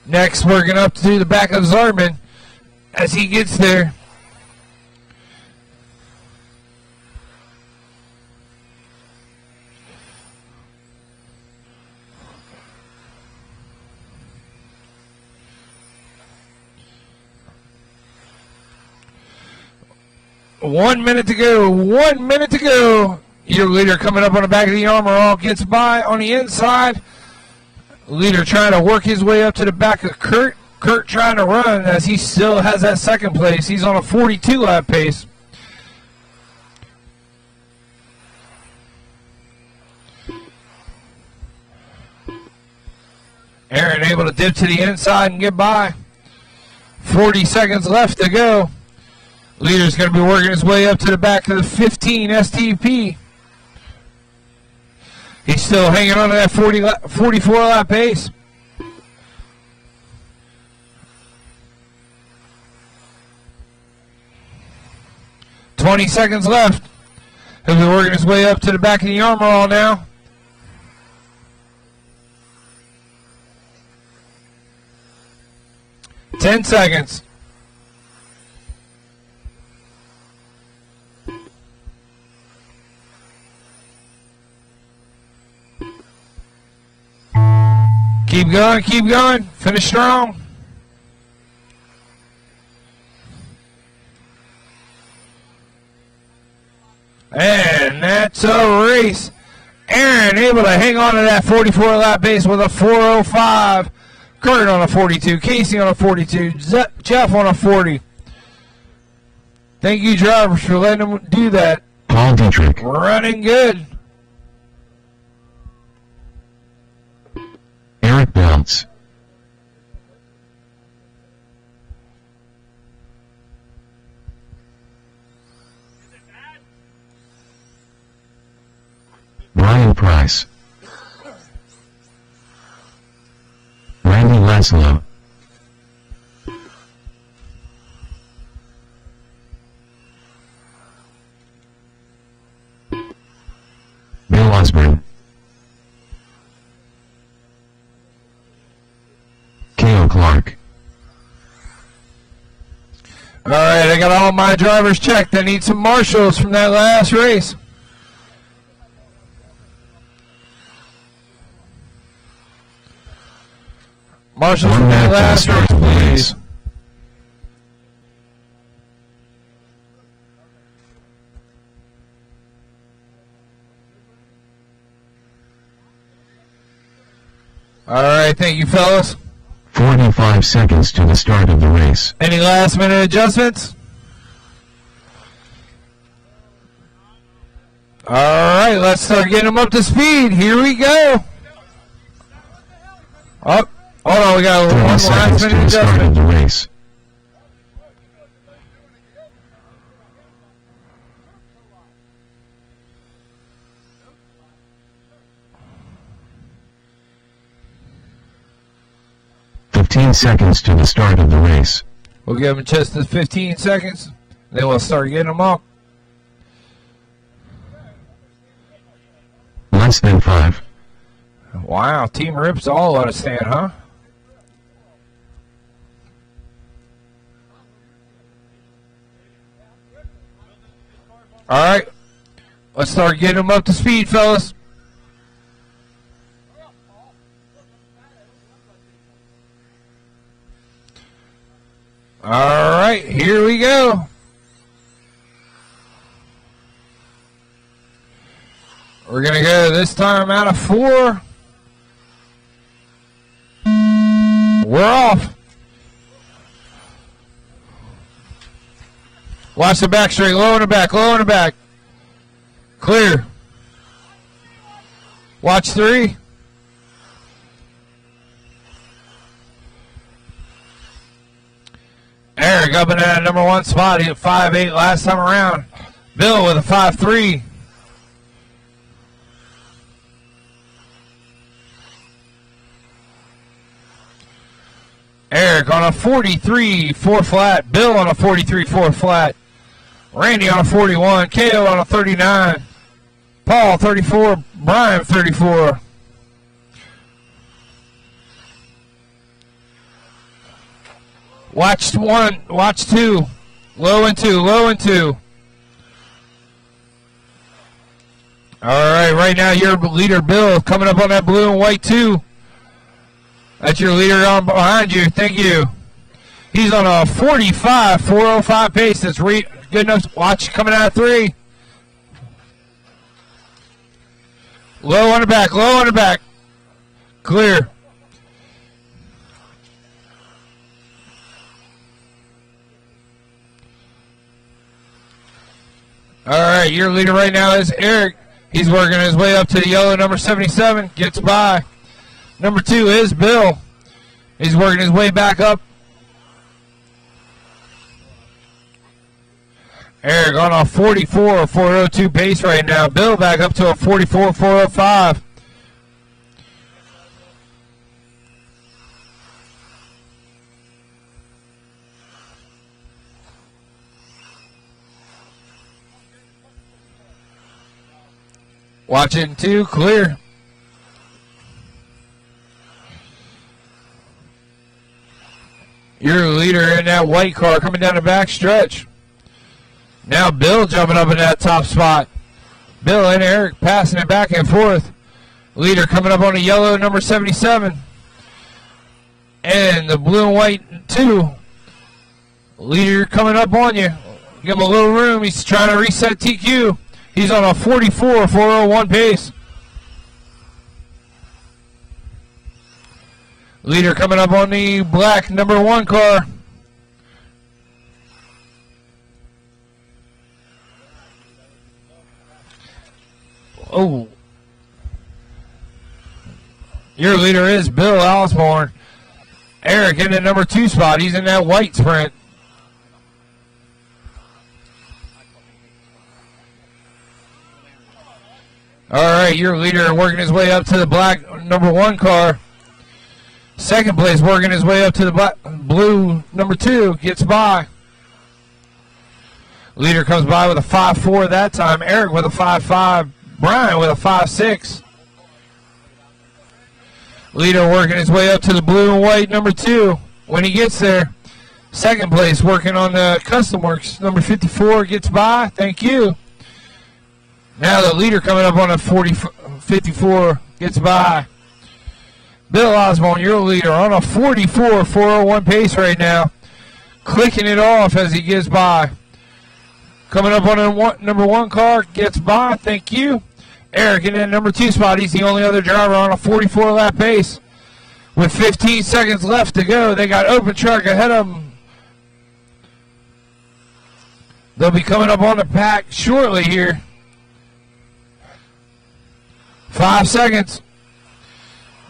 Next, working up to the back of Zartman as he gets there. One minute to go. 1 minute to go. Your leader coming up on the back of the armor all gets by on the inside. Leader trying to work his way up to the back of Kurt. Kurt trying to run as he still has that second place. He's on a 42 lap pace. Aaron able to dip to the inside and get by. 40 seconds left to go. Leader's going to be working his way up to the back of the 15 STP. He's still hanging on to that 44 lap pace. $20 seconds left. He'll be working his way up to the back of the armor all now. $10 seconds. Keep going. Finish strong. And that's a race. Aaron able to hang on to that 44 lap pace with a 4:05. Kurt on a 42. Casey on a 42. Jeff on a 40. Thank you, drivers, for letting them do that. Paul Dietrich. Running good. Eric Bounce. Brian Price. Randy Laszlo. Bill Osborne. K.O. Clark. All right, I got all my drivers checked. I need some marshals from that last race. Marshals from that last race, please. All right, thank you, fellas. 45 seconds to the start of the race. Any last minute adjustments? All right, let's start getting them up to speed. Here we go. Oh, hold on, we got 30 one seconds last to minute the start of adjustment. the race. Seconds to the start of the race. We'll give them just the 15 seconds. Then we'll start getting them up. Less than 5. Wow, Team Rip's all out of stand, huh? All right, let's start getting them up to speed, fellas. All right, here we go. We're going to go this time out of 4. We're off. Watch the back straight. Low in the back. Low in the back. Clear. Watch 3. Eric up in that number 1 spot. He hit 5.8 last time around. Bill with a 5.3. Eric on a 43 4 flat. Bill on a 43 4 flat. Randy on a 41. KO on a 39. Paul 34. Brian 34. Watch 1. Watch 2. Low and 2. Low and 2. All right, right now your leader Bill coming up on that blue and white 2. That's your leader on behind you. Thank you. He's on a 45 405 pace. That's good enough. Watch coming out of 3. Low on the back. Low on the back. Clear. All right, your leader right now is Eric. He's working his way up to the yellow number 77. Gets by. Number 2 is Bill. He's working his way back up. Eric on a 44 402 pace right now. Bill back up to a 44 405. Watch it in 2, clear. Your leader in that white car coming down the back stretch. Now Bill jumping up in that top spot. Bill and Eric passing it back and forth. Leader coming up on the yellow number 77. And the blue and white 2. Leader coming up on you. Give him a little room. He's trying to reset TQ. He's on a 44 401 pace. Leader coming up on the black number 1 car. Oh. Your leader is Bill Osborne. Eric in the number 2 spot. He's in that white sprint. All right, your leader working his way up to the black number 1 car. Second place working his way up to the blue number 2. Gets by. Leader comes by with a 5.4 that time. Eric with a 5.5. Brian with a 5.6. Leader working his way up to the blue and white number 2. When he gets there, second place working on the custom works. Number 54 gets by. Thank you. Now the leader coming up on a 54 gets by. Bill Osborne, your leader, on a 44 401 pace right now. Clicking it off as he gets by. Coming up on a number 1 car, gets by. Thank you. Eric in that number 2 spot. He's the only other driver on a 44 lap pace. With 15 seconds left to go, they got open track ahead of them. They'll be coming up on the pack shortly here. 5 seconds.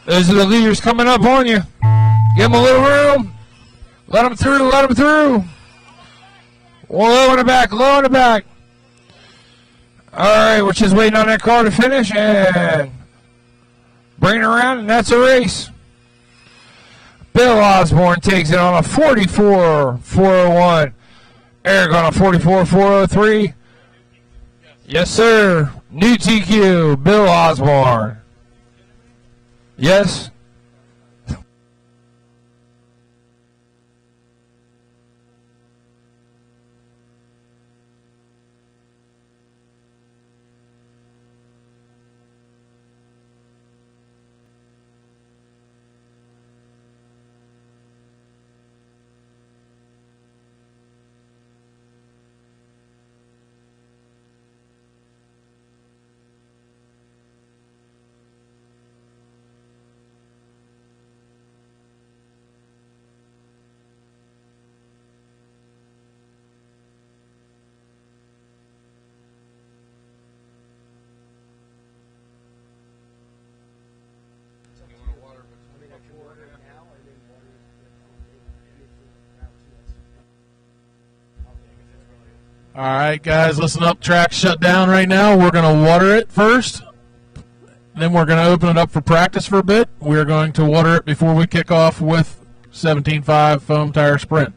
Those are the leaders coming up on you. Give them a little room. Let them through. Let them through. Low in the back. Low in the back. All right, we're just waiting on that car to finish and bring it around, and that's a race. Bill Osborne takes it on a 44 401. Eric on a 44 403. Yes, sir. New TQ, Bill Osborne. Yes. All right, guys, listen up. Track's shut down right now. We're going to water it first. Then we're going to open it up for practice for a bit. We're going to water it before we kick off with 17.5 foam tire sprint.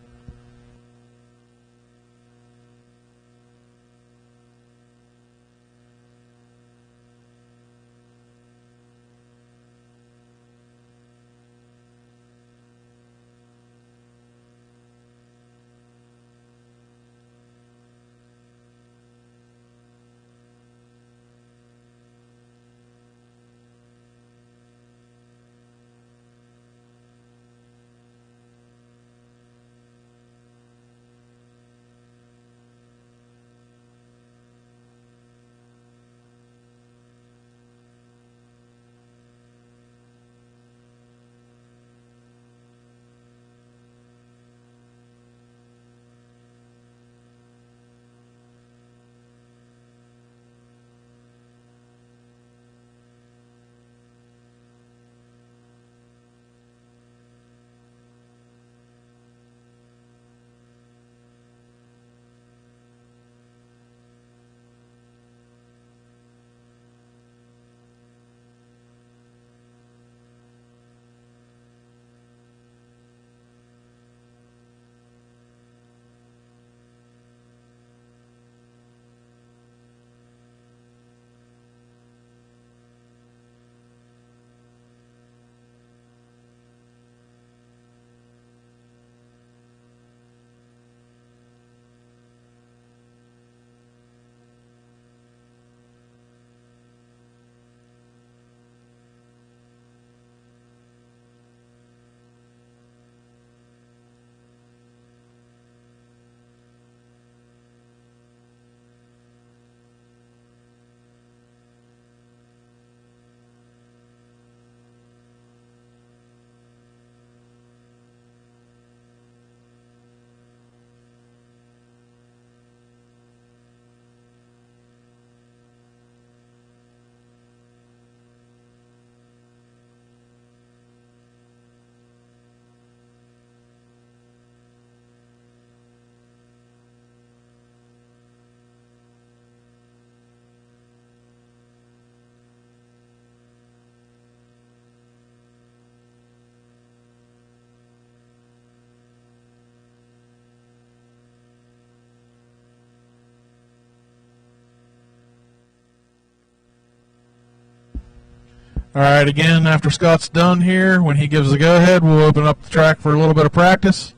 All right, again, after Scott's done here, when he gives the go-ahead, we'll open up the track for a little bit of practice.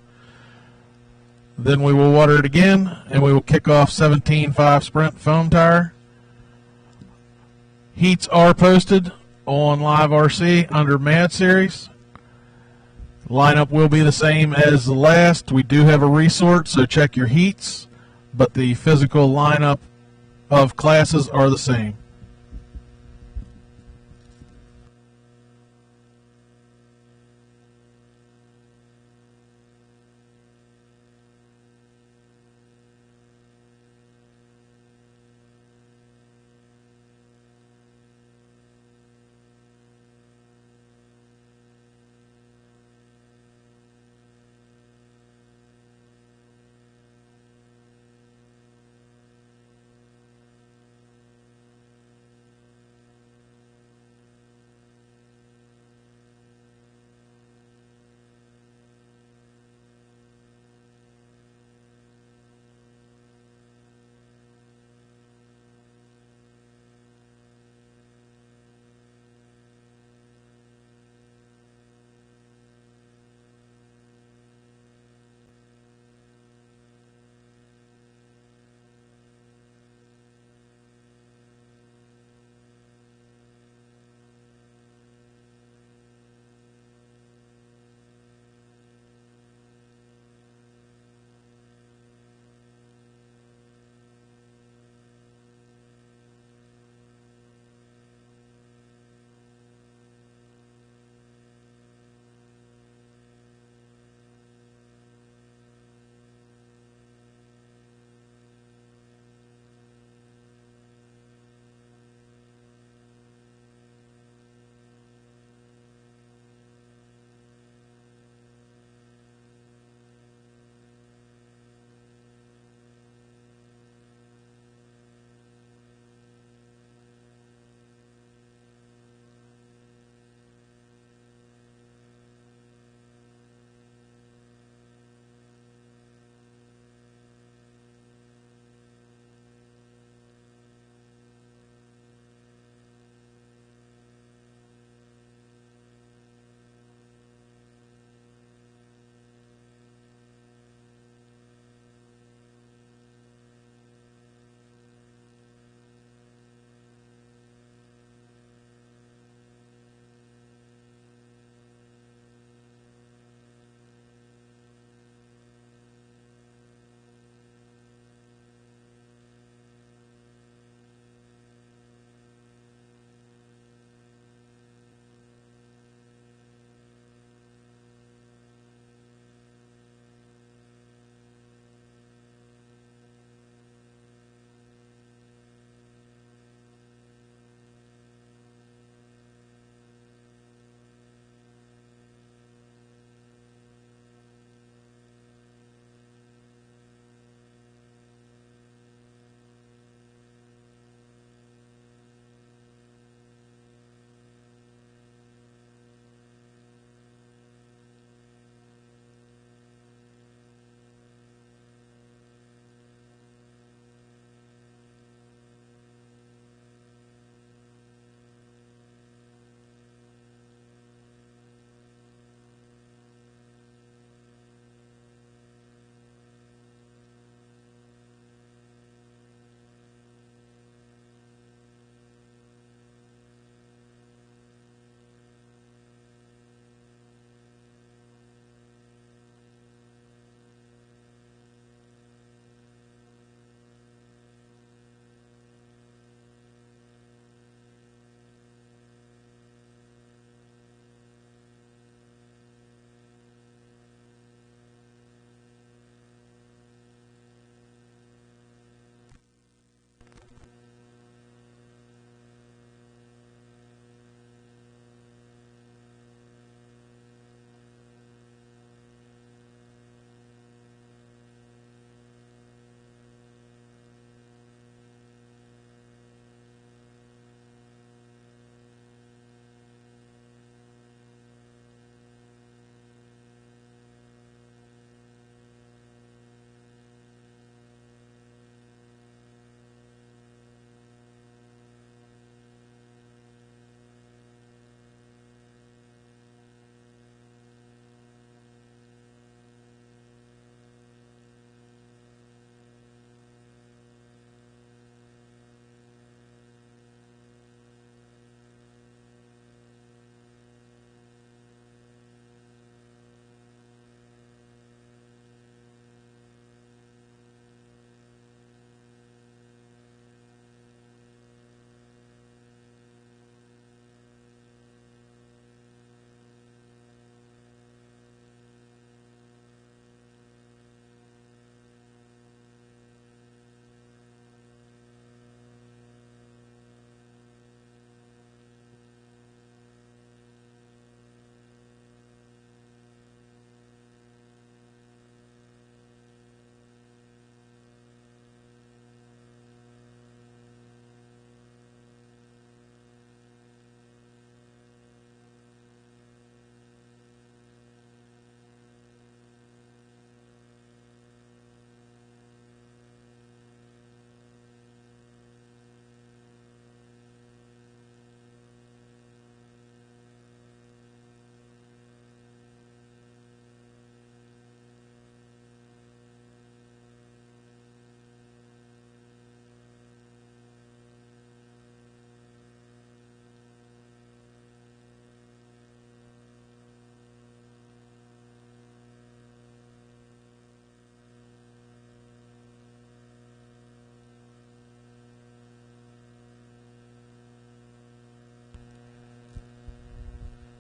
Then we will water it again, and we will kick off 17.5 sprint foam tire. Heats are posted on Live RC under Mad Series. Lineup will be the same as the last. We do have a resort, so check your heats, but the physical lineup of classes are the same.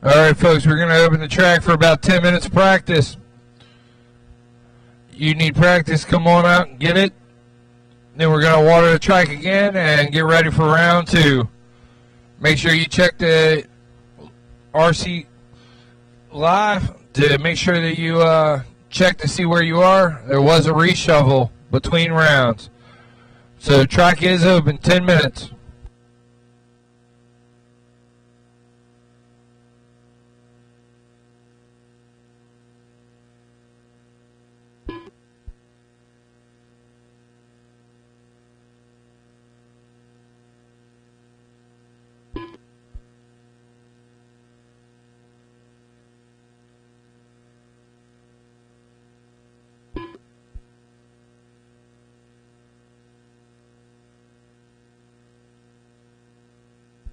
All right, folks, we're going to open the track for about 10 minutes of practice. You need practice, come on out and get it. Then we're going to water the track again and get ready for round 2. Make sure you check the RC Live to make sure that you check to see where you are. There was a reshovel between rounds. So the track is open, 10 minutes.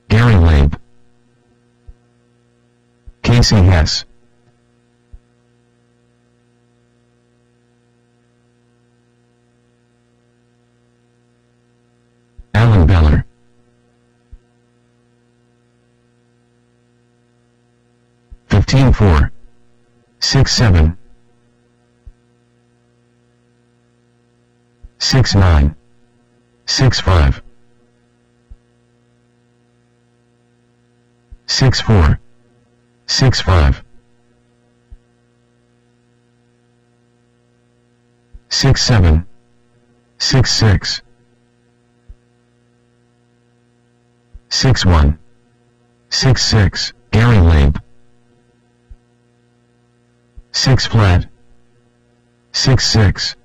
Gary Labe, Casey Hess, Alan Beller, fifteen 4, 6 7, 6 9, 6 5. 6 4, 6 5, 6 7, 6 6, 6 1, 6 6, Gary Labe, 6 flat, 6 6,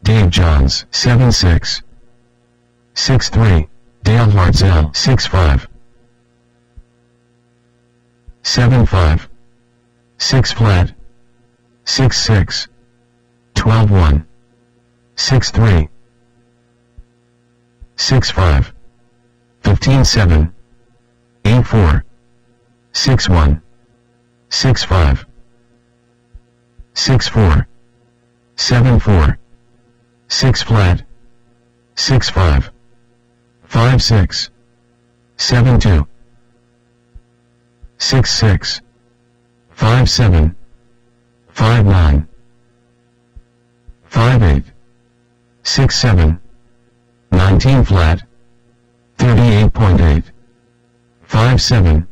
Dave Johns, 7 6, 6 3, Dale Hartzell, 6 5. 7 5, 6 flat, 6 6, 12 1, 6 3, 6 5, 15 7, 8 4, 6 1, 6 5, 6 4, 7 4, 6 flat, 6 5, 5 6, 7 2. 6 6, 5 7, 5 9, 5 8, 6 7, 19 flat, 38.8, 5 7,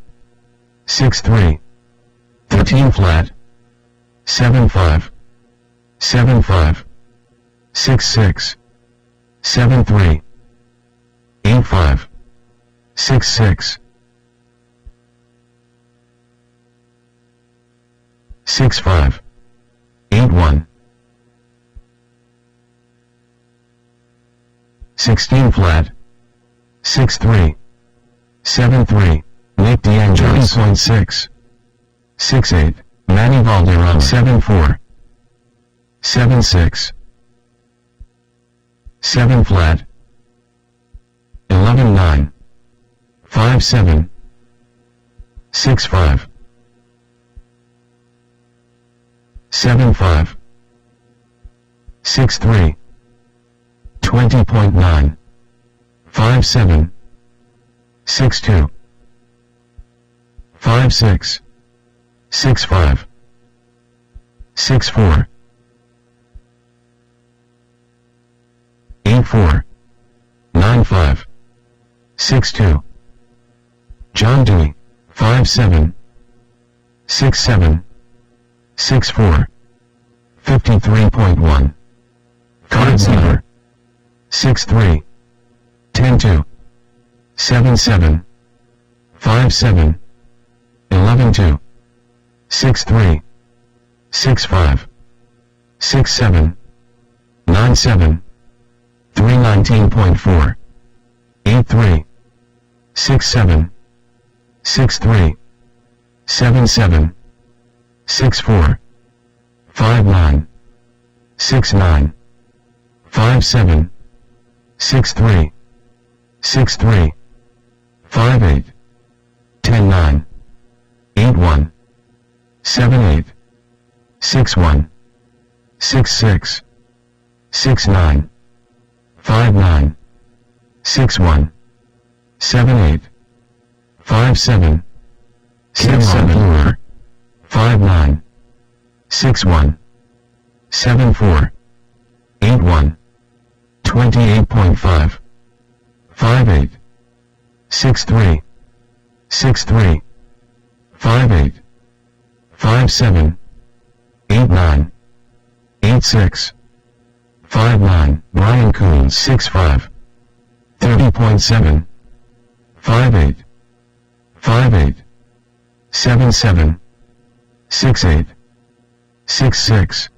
6 3, 13 flat, 7 5, 7 5, 6 6, 7 3, 8 5, 6 6, 6 5, 8 1, 16 flat, 6 3, 7 3, Nick D'Angelo 30.6, 6 8, Manny Valderrama 7 4, 7 6, 7 flat, 11 9, 5 7, 6 5, 7 5, 6 3, 20.9, 5 7, 6 2, 5 6, 6 5, 6 4, 8 4, 9 5, 6 2, John Dewey, 5 7, 6 7, 6 4, 53.1, Card Seaver, 6 3, 10 2, 7 7, 5 7, 11 2, 6 3, 6 5, 6 7, 9 7, 319.4, 8 3, 6 7, 6 3, 7 7, 6 4, 5 9, 6 9, 5 7, 6 3, 6 3, 5 8, 10 9, 8 1, 7 8, 6 1, 6 6, 6 9, 5 9, 6 1, 7 8, 5 7, 67 59 61 74 81 28.5 58 63 63 58 57 89 86 59 Brian Coons 65 30.7 58 58 77 68 66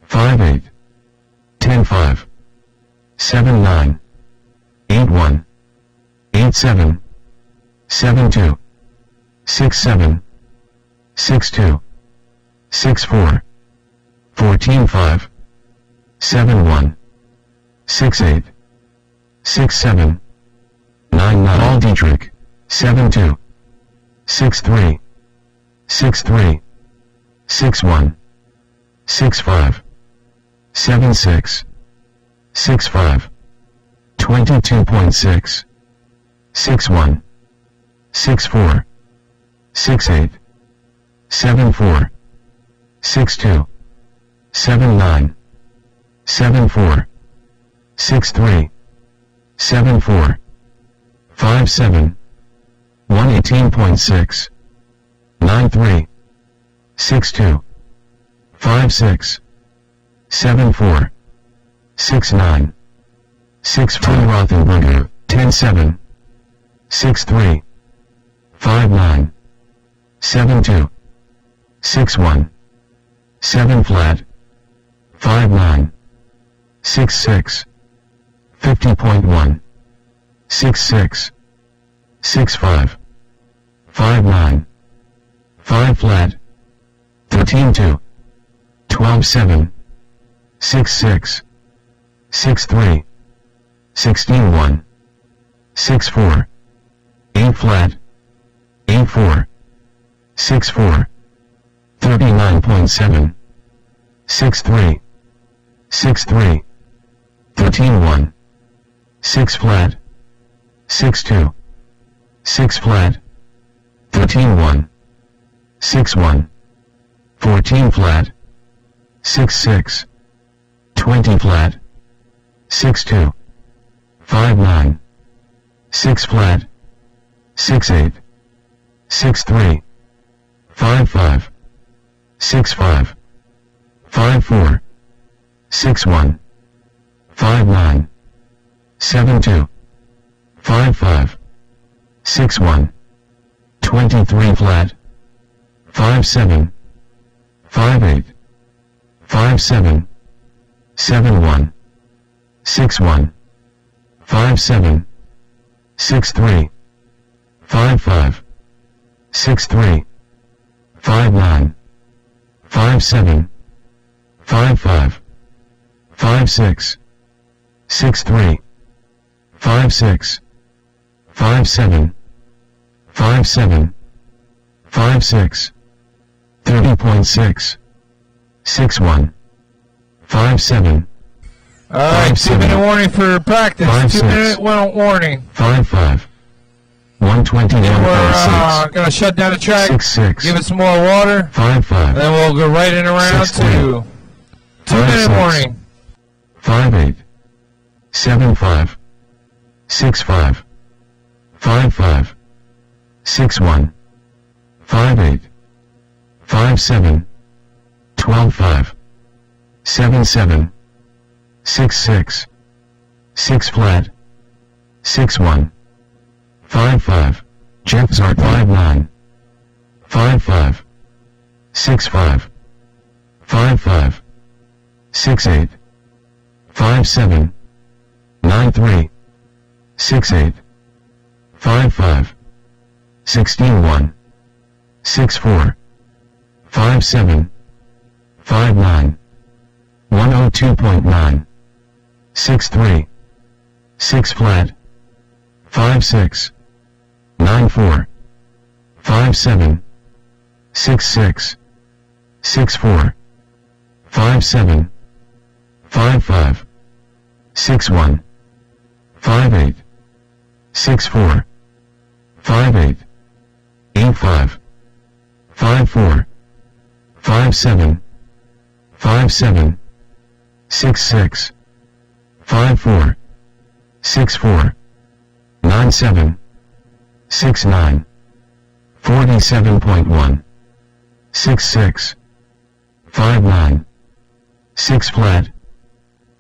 58 105 79 81 87 72 67 62 64 145 71 68 67 99 Paul Dietrich 72 63 63 61 65 76 65 22.6 61 64 68 74 62 79 74 63 74 57 118.6 93 62 56 74 69 64 Rothenberger 107 63 59 72 61 7 flat 59 66 50.1 66 65 59 5 flat 13 2 12 7 66 63 16 1 6 4 8 flat 8 4 6 4 39.7 6 3 6 3 13 1 6 flat 6 2 6 flat 13 1 6 1 14 flat 6 6 20 flat 6 2 5 9 6 flat 6 8 6 3 5 5 6 5 5 4 6 1 5 9 7 2 5 5 6 1 23 flat 5 7 5 8 5 7 7 1 6 1 5 7 6 3 5 5 6 3 5 9 5 7 5 5 5 6 6 3 5 6 5 7 5 7 5 6 30.6 6 1 5 7 All right, 2 minute warning for practice. 5 2 6 minute warning. 5 5 And 121.6 we're going to shut down the track. 6 6 Give it some more water. 5 5 And then we'll go right in around 6 to 2 5 minute 6 warning. 5 8 7 5 6 5 5 5 6 1 5 8 5 7 12 5 7 7 6 6 6 flat 6 1 5 5 Jeff Zart 5 9 5 5 6 5 5 5 6 8 5 7 9 3 6 8 5 5 16 1 6 4 5 7 5 9 102.9 6 3 6 flat 5 6 9 4 5 7 6 6 6 4 5 7 5 5 6 1 5 8 6 4 5 8 8 5 54, 57, 57, 66, 54, 64, 97, 69, 47.1, 66, 59, 6 flat,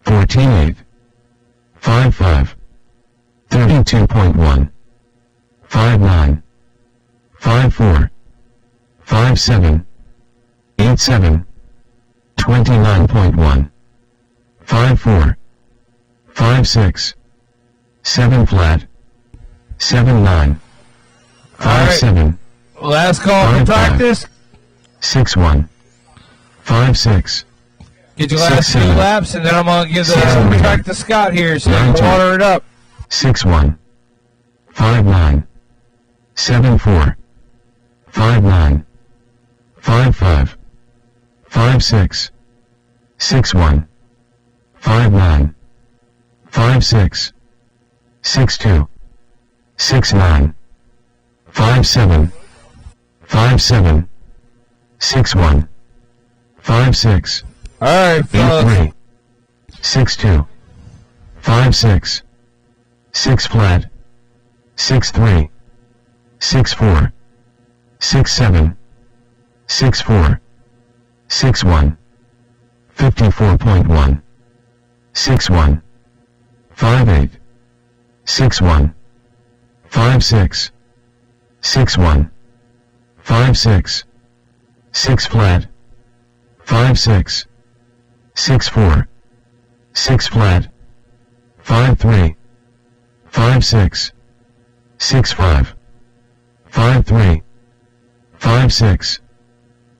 14/8, 55, 32.1, 59, 54, 57, 87, 29.1, 54, 56, 7 flat, 79, 57, Last call for 5-5, practice. 61, 56, Get your last 2 6-7, laps, and then I'm going to give the 6-3, track to Scott here so you 9-2, can water it up. 61, 59, 74, 59, 55, 56, 61, 59, 56, 62, 69, 57, 57, 61, 56, All right, fellas. 83, 62, 56, 6 flat, 63, 64, 67, 64, 61, 54.1, 61, 58, 61, 56, 61, 56, 6 flat, 56, 64, 6 flat, 53, 56, 65, 53, 56,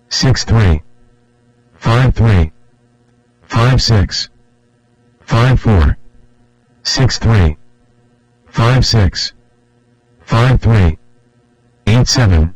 63, 53, 56, 54, 63, 56, 53, 87.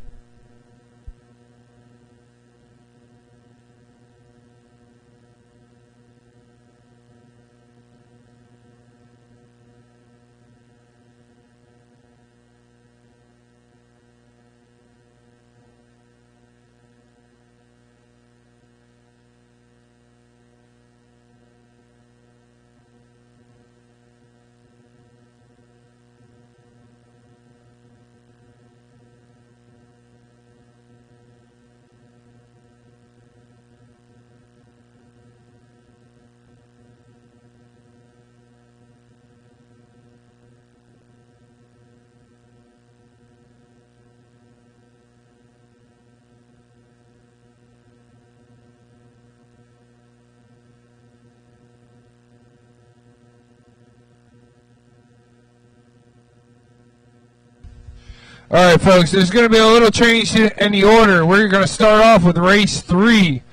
All right, folks, there's going to be a little change in the order. We're going to start off with race 3,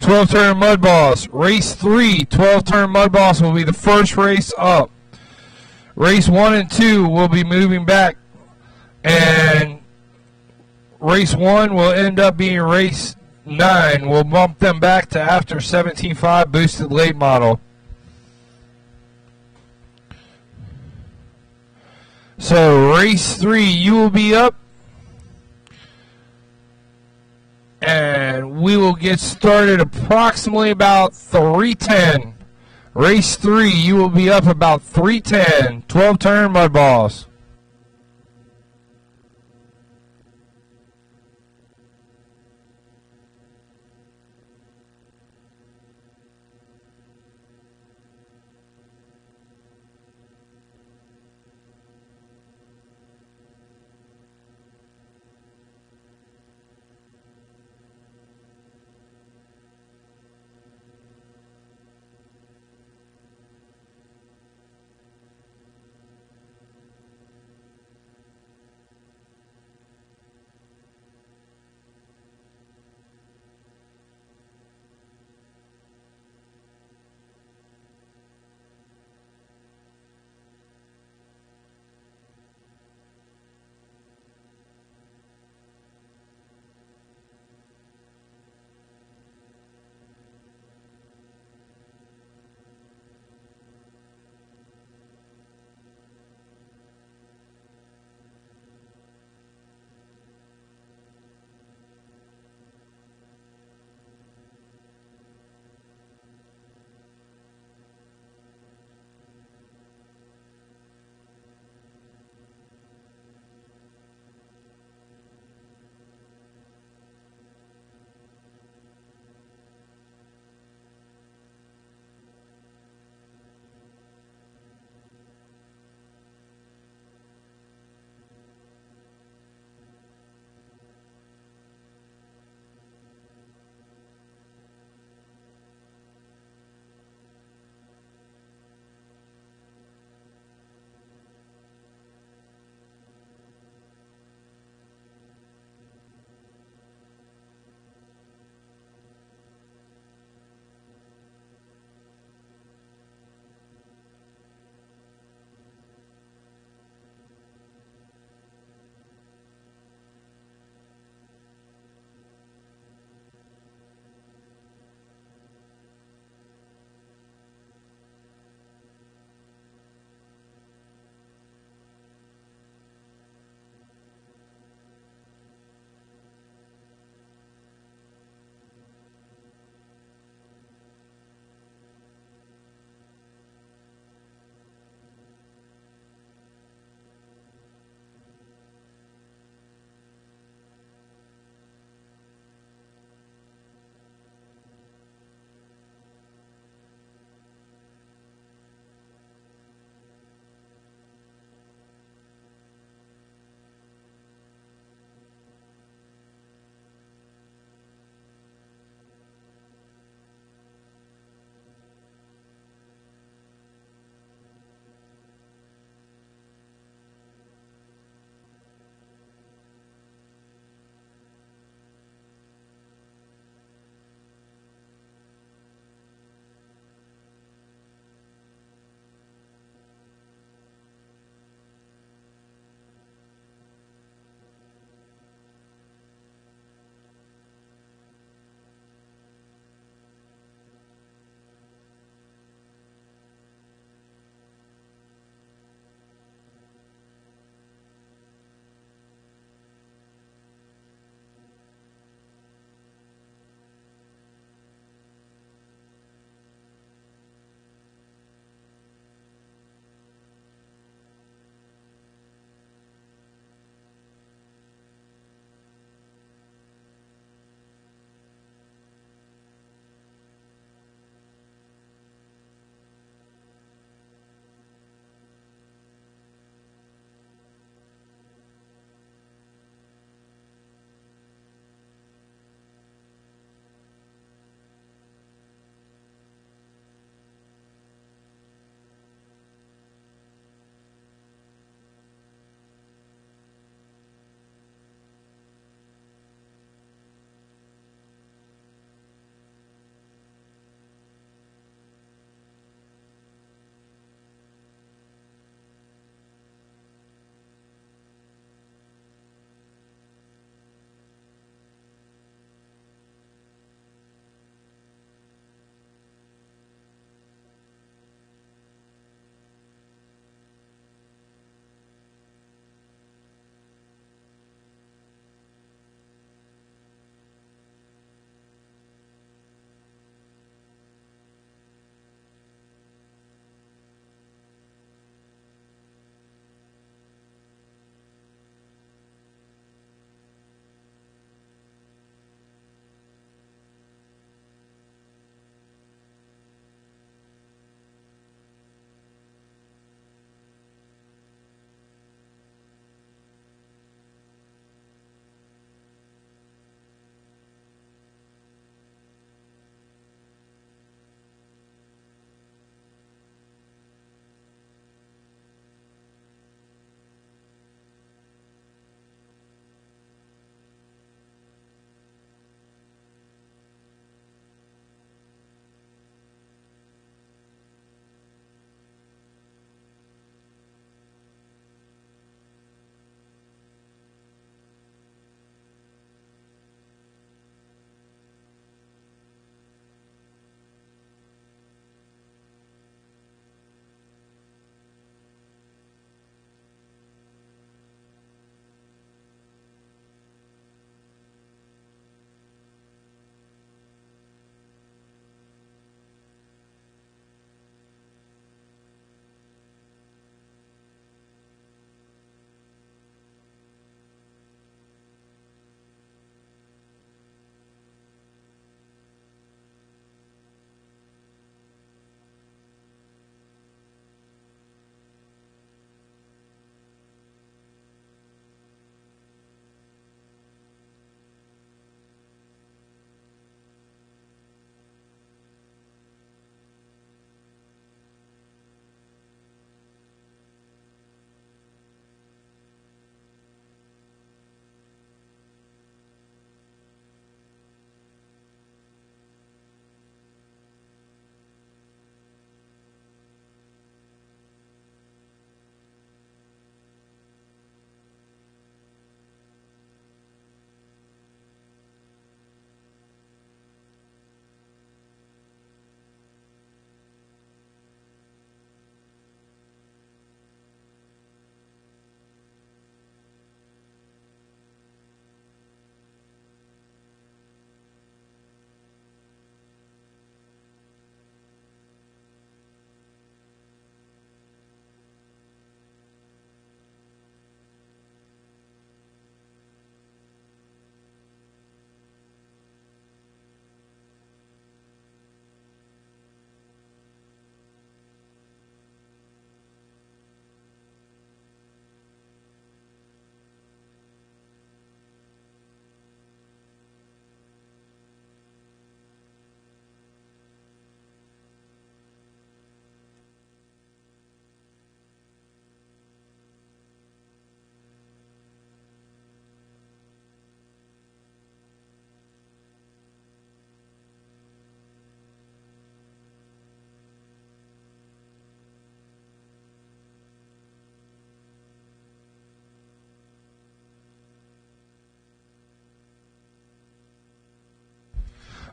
12-turn mud balls. Race 3, 12-turn mud balls will be the first race up. Race 1 and 2 will be moving back, and race 1 will end up being race 9. We'll bump them back to after 17.5 boosted late model. So race 3, you will be up, and we will get started approximately about 3:10. Race 3, you will be up about 3:10. 12-turn mud balls.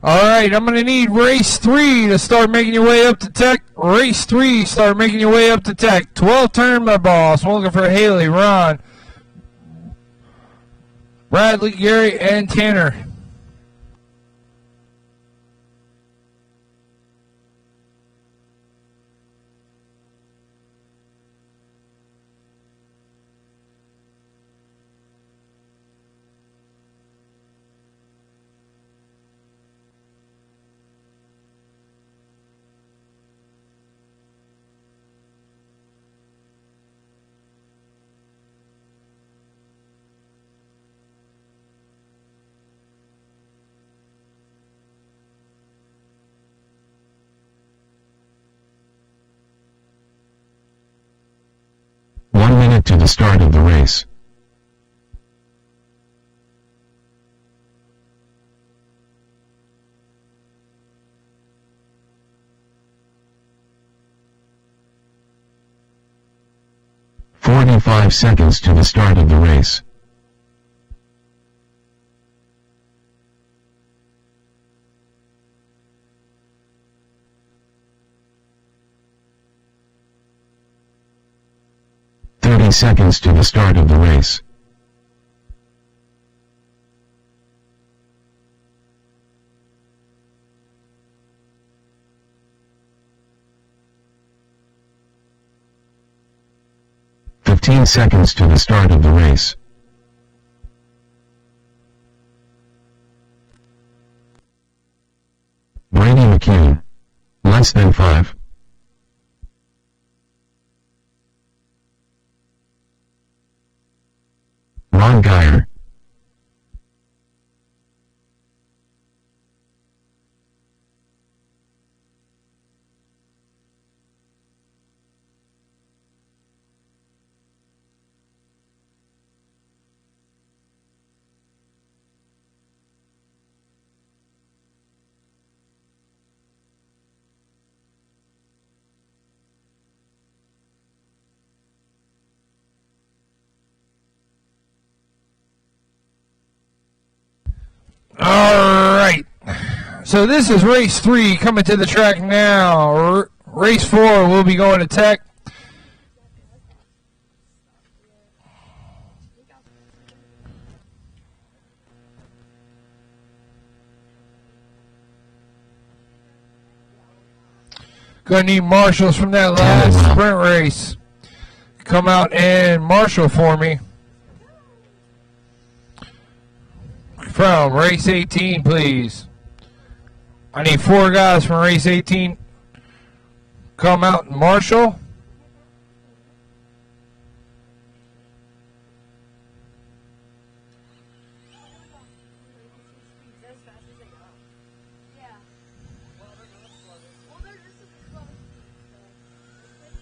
All right, I'm going to need race 3 to start making your way up to tech. Race 3, start making your way up to tech. 12 turn, my boss. I'm looking for Haley, Ron, Bradley, Gary, and Tanner. To the start of the race. "45 seconds to the start of the race. Seconds to the start of the race. "15 seconds to the start of the race. Brady McCune. Less than 5. Ron Geyer. All right. So this is race 3 coming to the track now. Race 4 will be going to tech. Gonna need marshals from that last sprint race. Come out and marshal for me. From race 18, please. I need 4 guys from race 18. Come out and marshal.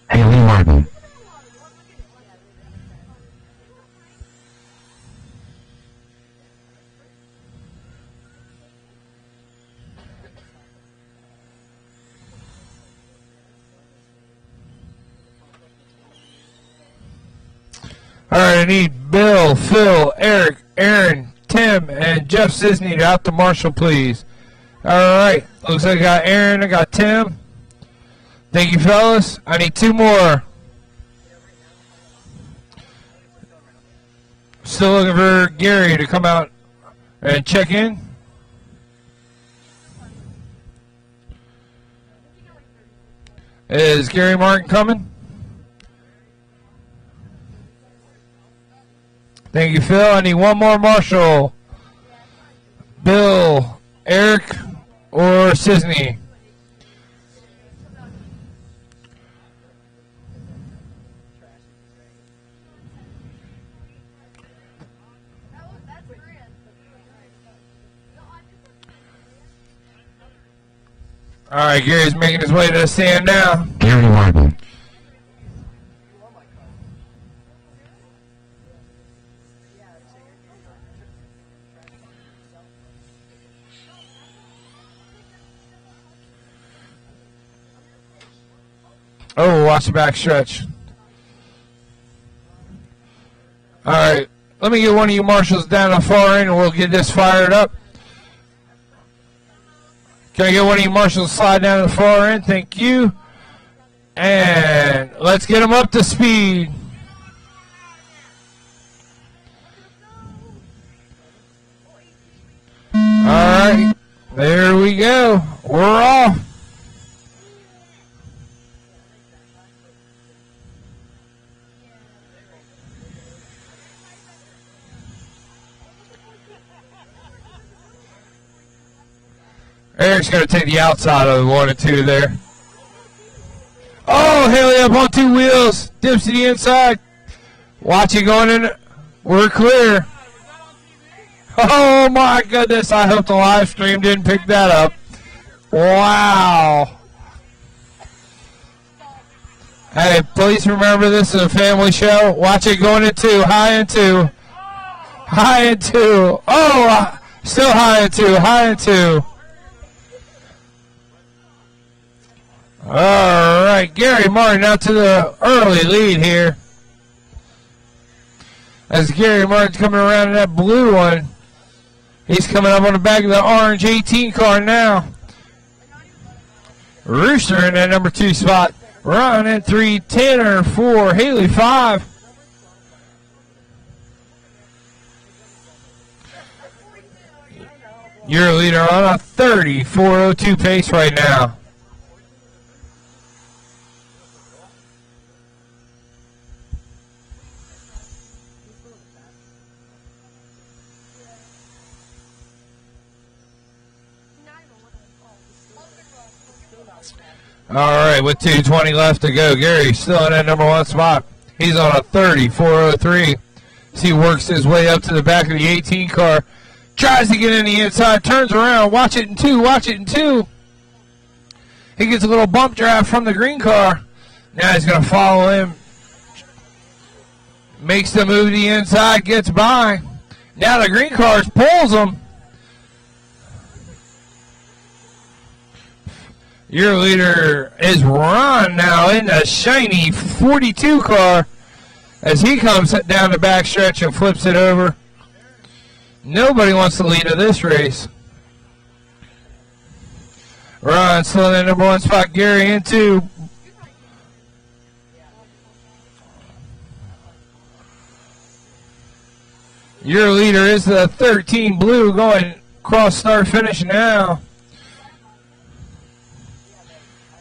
Haley Martin. All right, I need Bill, Phil, Eric, Aaron, Tim, and Jeff Cisney out to marshal, please. All right, looks like I got Aaron, I got Tim. Thank you, fellas. I need 2 more. Still looking for Gary to come out and check in. Is Gary Martin coming? Thank you, Phil. I need 1 more marshal. Bill, Eric, or Cisney. All right, Gary's making his way to the stand now. Gary Martin. Oh, watch the back stretch. All right, let me get one of you marshals down the far end and we'll get this fired up. Can I get one of you marshals to slide down to the far end? Thank you. And let's get them up to speed. All right, there we go. We're off. Eric's going to take the outside of the 1 and 2 there. Oh, Haley up on 2 wheels. Dips to the inside. Watch it going in. We're clear. Oh, my goodness. I hope the live stream didn't pick that up. Wow. Hey, please remember this is a family show. Watch it going in 2. High in 2. High in 2. Oh, still high in 2. High in 2. All right, Gary Martin out to the early lead here. As Gary Martin's coming around in that blue one. He's coming up on the back of the orange 18 car now. Rooster in that number 2 spot. Ron in 3, Tanner 4, Haley 5. Your leader on a 30.402 pace right now. All right, with 2:20 left to go, Gary's still in that number 1 spot. He's on a 30.403. As he works his way up to the back of the 18 car. Tries to get in the inside, turns around, watch it in 2, watch it in 2. He gets a little bump drive from the green car. Now he's going to follow him. Makes the move to the inside, gets by. Now the green car pulls him. Your leader is Ron now in the shiny 42 car as he comes down the back stretch and flips it over. Nobody wants the lead of this race. Ron still in the number 1 spot. Gary in 2. Your leader is the 13 blue going cross start finish now.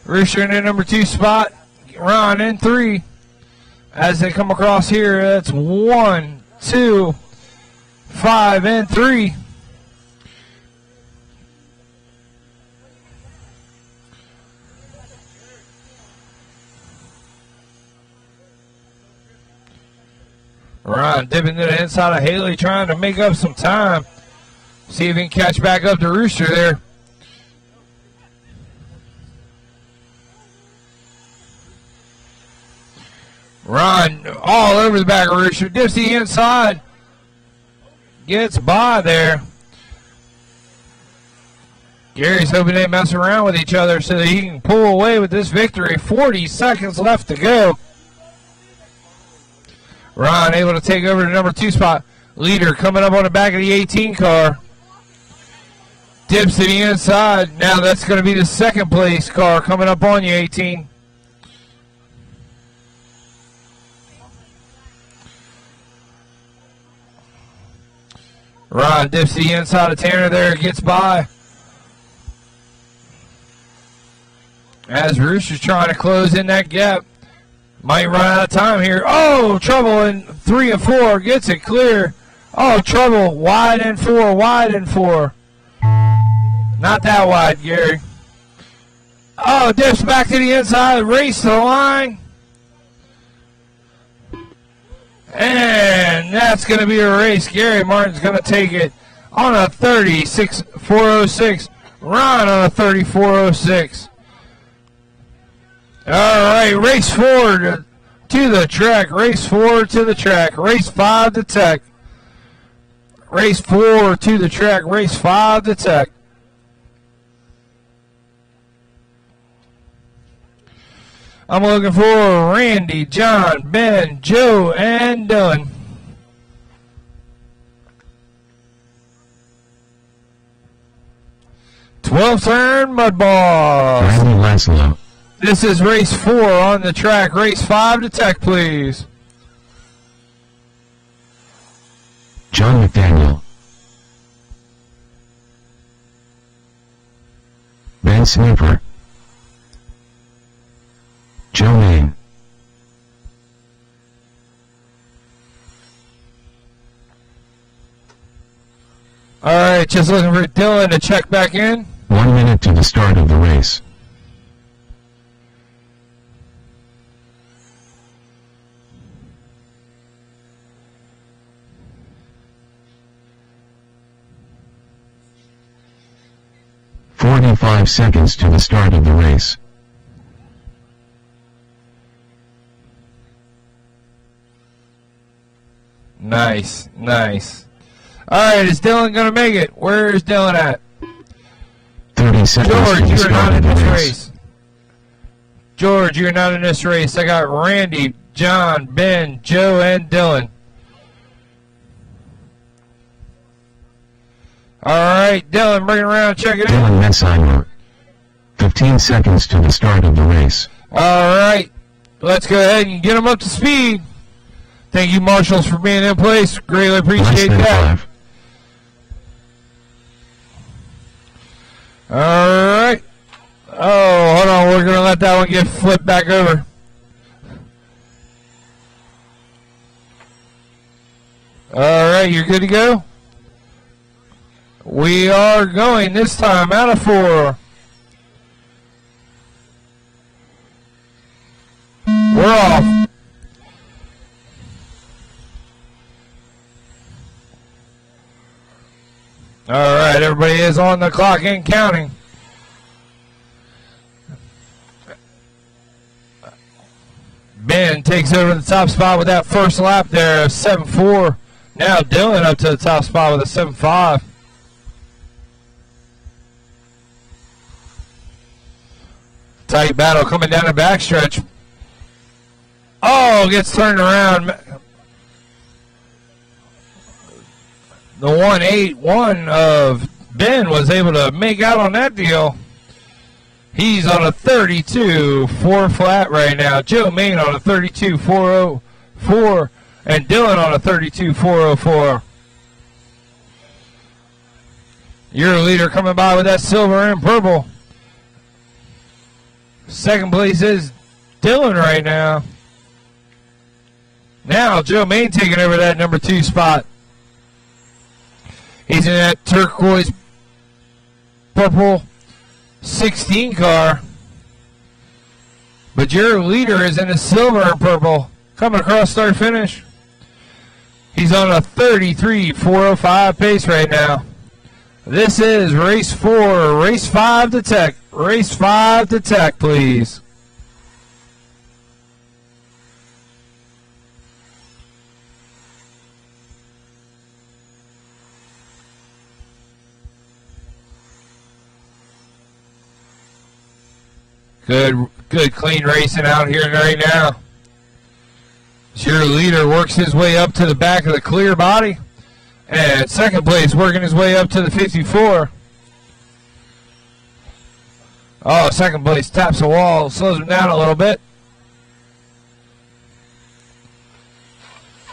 Rooster in the number 2 spot. Ron in 3. As they come across here, that's 1, 2, 5, and 3. Ron dipping to the inside of Haley, trying to make up some time. See if he can catch back up to Rooster there. Ron all over the back of Rooster. Dips the inside. Gets by there. Gary's hoping they mess around with each other so that he can pull away with this victory. 40 seconds left to go. Ron able to take over the number 2 spot. Leader coming up on the back of the 18 car. Dips to the inside. Now that's going to be the 2nd place car coming up on you, 18. Ron dips the inside of Tanner there, gets by. As Rooster's trying to close in that gap. Might run out of time here. Oh, trouble in 3 and 4, gets it clear. Oh, trouble, wide and 4, wide and 4. Not that wide, Gary. Oh, dips back to the inside, race to the line. And that's going to be a race. Gary Martin's going to take it on a 36.406. Ron on a 34.06. All right, race forward to the track. Race forward to the track. Race 5 to Tech. Race 4 to the track. Race 5 to Tech. I'm looking for Randy, John, Ben, Joe, and Dylan. 12th turn, Mud Balls. Randy Laszlo. This is race 4 on the track. Race 5 to Tech, please. John McDaniel. Ben Snooper. Joe Main. All right, just looking for Dylan to check back in. 1 minute to the start of the race. "45 seconds to the start of the race. Nice, nice. All right, is Dylan going to make it? Where is Dylan at? 30 seconds George, to the you're start not of in the this race. race. George, you're not in this race. I got Randy, John, Ben, Joe, and Dylan. All right, Dylan, bring it around, check it in. Dylan Metzheimer. 15 seconds to the start of the race. All right, let's go ahead and get them up to speed. Thank you, marshals, for being in place. Greatly Less appreciate than that. 5. All right. Oh, hold on. We're going to let that one get flipped back over. All right, you're good to go? We are going this time out of 4. We're off. All right, everybody is on the clock and counting. Ben takes over the top spot with that first lap there of 7.4. Now Dylan up to the top spot with a 7.5. Tight battle coming down the backstretch. Oh, gets turned around. The 1.81 of Ben was able to make out on that deal. He's on a 32.4 flat right now. Joe Main on a 32.404 and Dylan on a 32.404. Your leader coming by with that silver and purple. Second place is Dylan right now. Now Joe Main taking over that number 2 spot. He's in that turquoise purple 16 car. But your leader is in a silver and purple coming across start finish. He's on a 33.405 pace right now. This is race 4, race 5 to Tech. Race 5 to Tech, please. Good clean racing out here right now. Your leader works his way up to the back of the clear body. And second place working his way up to the 54. Oh, second place taps the wall, slows him down a little bit.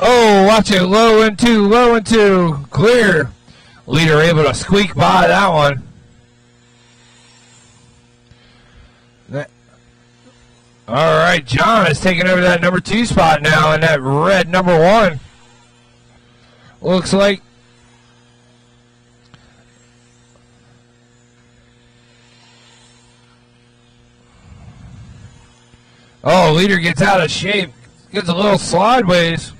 Oh, watch it, low and two, clear. Leader able to squeak by that one. All right, John is taking over that number 2 spot now in that red number 1. Looks like oh, leader gets out of shape, gets a little sideways.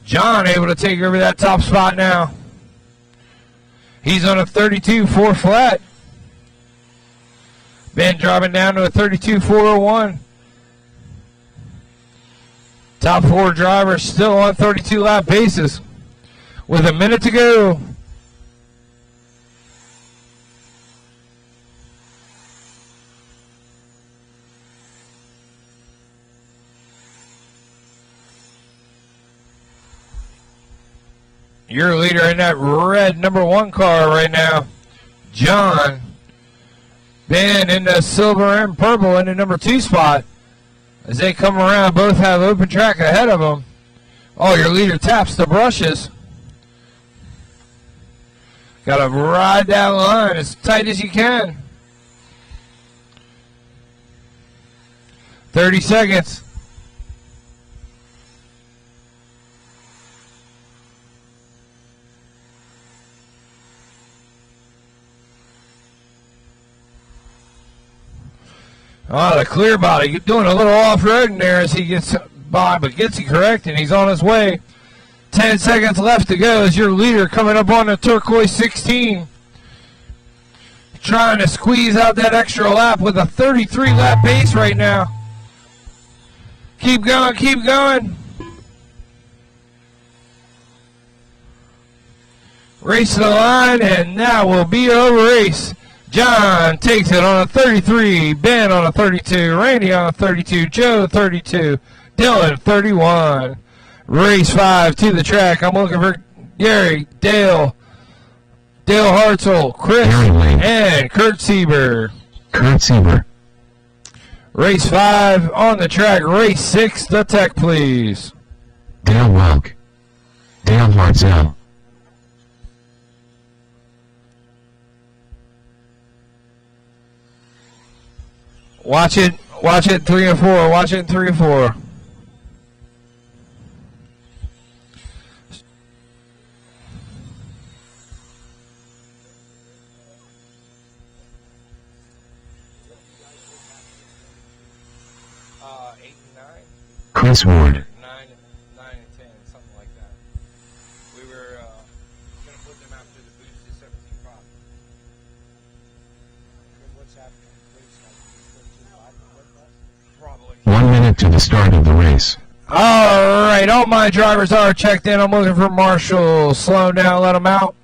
John able to take over that top spot now. He's on a 32.4 flat. Ben dropping down to a 32.401. Top 4 drivers still on 32 lap basis with a minute to go. Your leader in that red number 1 car right now, John. Ben in the silver and purple in the number 2 spot. As they come around, both have open track ahead of them. Oh, your leader taps the brushes. Got to ride that line as tight as you can. 30 seconds. Oh, the clear body doing a little off-roading there as he gets by, but gets it correct, and he's on his way. 10 seconds left to go as your leader coming up on the turquoise 16. Trying to squeeze out that extra lap with a 33-lap pace right now. Keep going, keep going. Race to the line, and that will be a race. John takes it on a 33, Ben on a 32, Randy on a 32, Joe 32, Dylan 31. Race 5 to the track. I'm looking for Gary, Dale Hartzell, Chris, and Kurt Sieber. Race 5 on the track. Race 6, the tech, please. Dale Welk. Dale Hartzell. Watch it 3 and 4. Watch it 3 and 4. Chris Ward. 9 and 10, something like that. We were going to put them after the boost to 17.5. What's happening? Probably. 1 minute to the start of the race. All right, all my drivers are checked in. I'm looking for Marshall. Slow down, let them out.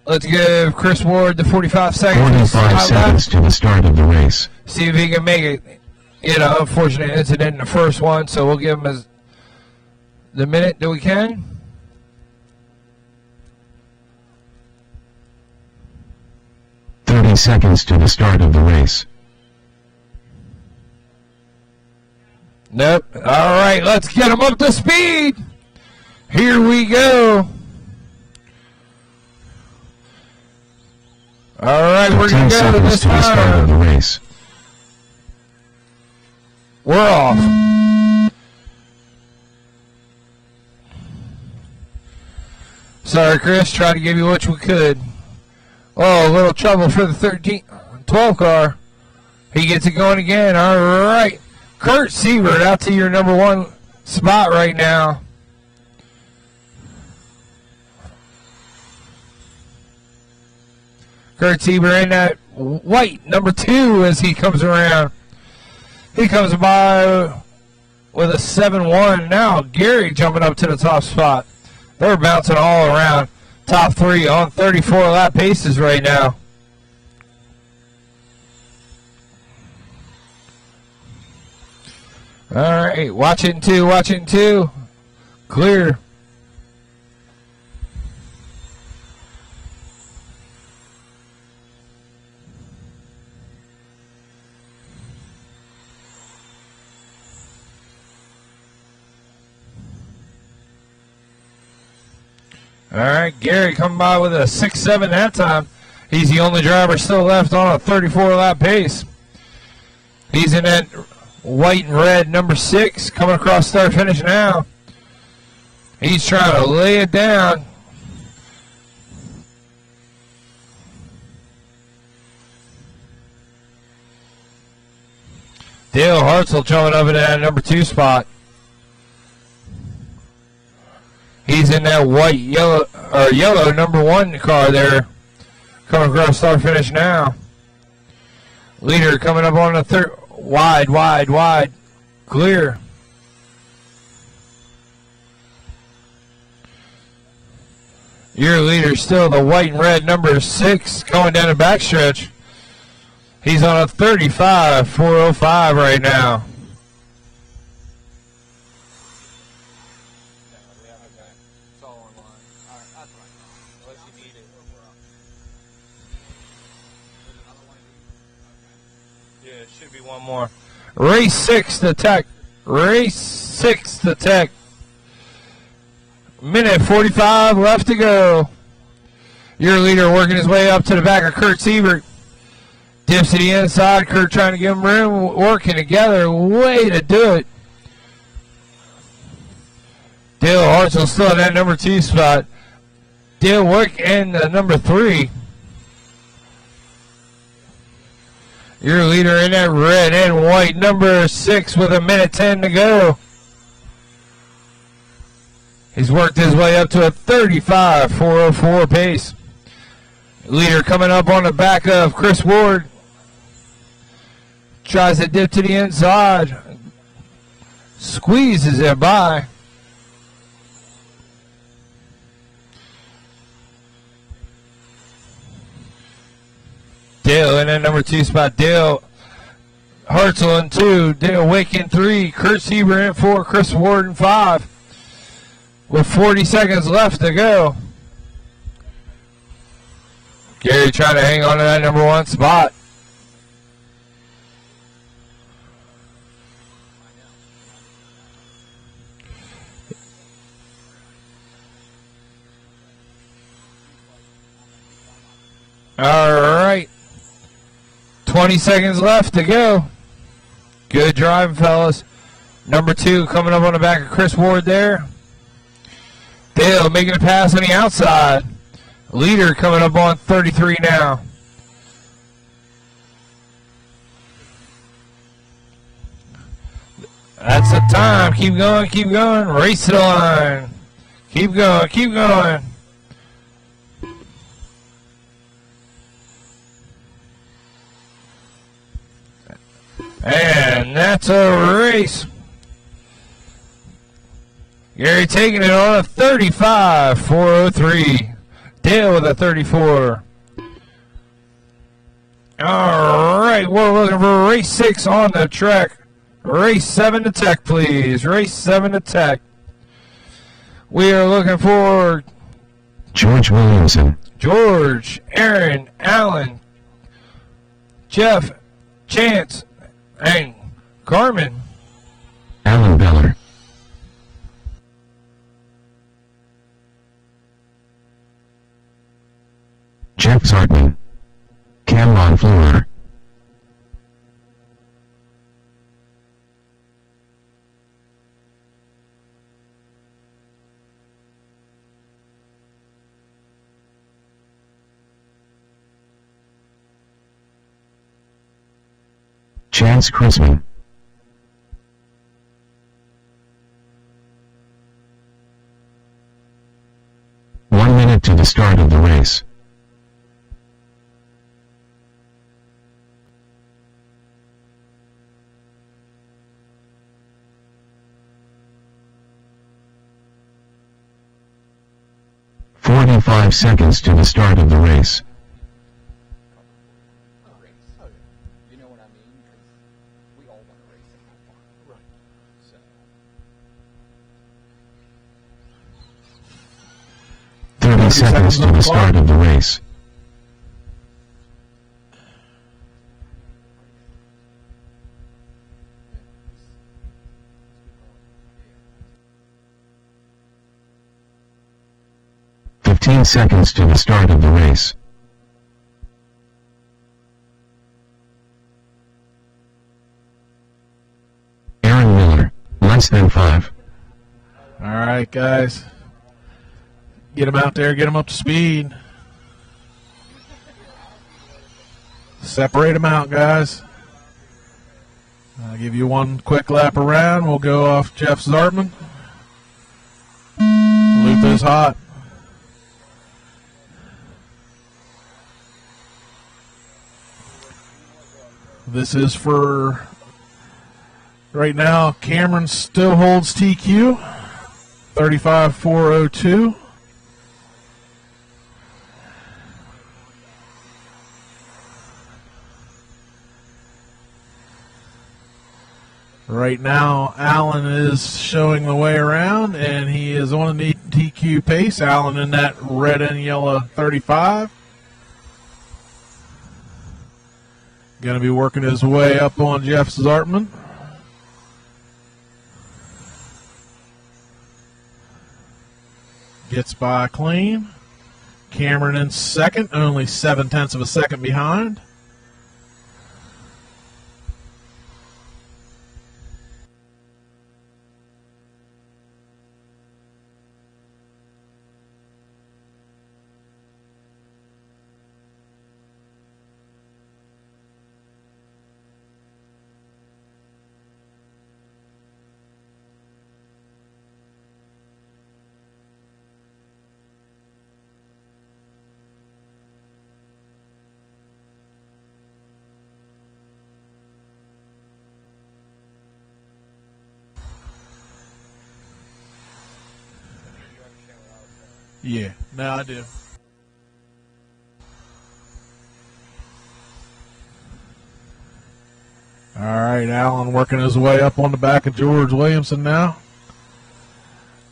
Let's give Chris Ward the 45 seconds. 45 seconds to the start of the race. See if he can make it. You know, unfortunate incident in the first one, so we'll give him the minute that we can. Seconds to the start of the race. Nope. All right, let's get him up to speed. Here we go. All right, we're going to go to this start of the race. We're off. Sorry, Chris. Try to give you what we could. Oh, a little trouble for the 12 car. He gets it going again. All right. Kurt Siebert out to your number 1 spot right now. Kurt Siebert in that white number 2 as he comes around. He comes by with a 7-1. Now Gary jumping up to the top spot. They're bouncing all around. Top 3 on 34 lap paces right now. All right, watch it in 2, watch it in 2. Clear. All right, Gary coming by with a 6-7 that time. He's the only driver still left on a 34-lap pace. He's in that white and red number 6 coming across start finish now. He's trying to lay it down. Dale Hartzell jumping up in that number 2 spot. He's in that white, yellow number 1 car there. Coming across start finish now. Leader coming up on the third. Wide. Clear. Your leader still the white and red number 6 going down the backstretch. He's on a 35, 405 right now. Okay. It's all online. All right, that's what I thought. Unless you need it. Yeah, it should be one more. Race 6 to Tech. Race 6 to Tech. Minute 45 left to go. Your leader working his way up to the back of Kurt Siebert. Dips to the inside. Kurt trying to give him room. Working together. Way to do it. Dale Hartzell still in that number 2 spot. Dale Wick in number 3. Your leader in that red and white number 6 with a minute 10 to go. He's worked his way up to a 35.404 pace. Leader coming up on the back of Chris Ward. Tries to dip to the inside. Squeezes it by. Dale in that number 2 spot. Dale Hartzell in 2. Dale Wick in 3. Kurt Sieber in 4. Chris Ward in 5. With 40 seconds left to go. Gary trying to hang on to that number 1 spot. All right. 20 seconds left to go. Good driving, fellas. Number 2 coming up on the back of Chris Ward there. Dale making a pass on the outside. Leader coming up on 33 now. That's the time. Keep going, keep going. Race it on. Keep going, keep going. And that's a race. Gary taking it on a 35.403. Dale with a 34. All right, we're looking for race 6 on the track. Race 7 to Tech, please. Race 7 to Tech. We are looking for George Williamson, George, Aaron, Allen, Jeff, Chance, and Carmen. Alan Beller, Jeff Zartman, Cameron Fleur, Chance Chrisman, One minute to the start of the race. "45 seconds to the start of the race. Race. Oh, yeah. You know what I mean? Because we all want to race and have fun. Right. So. 30 seconds to the start of the race. Yeah. 15 seconds to the start of the race. Aaron Miller, less than 5. All right, guys. Get them out there, get them up to speed. Separate them out, guys. I'll give you one quick lap around. We'll go off Jeff Zartman. Loop is hot. This is for right now. Cameron still holds TQ, 35.402. Right now, Allen is showing the way around, and he is on the TQ pace. Allen in that red and yellow 35. Going to be working his way up on Jeff Zartman. Gets by clean. Cameron in second, only 0.7 of a second behind. Yeah, no, I do. All right, Allen working his way up on the back of George Williamson now.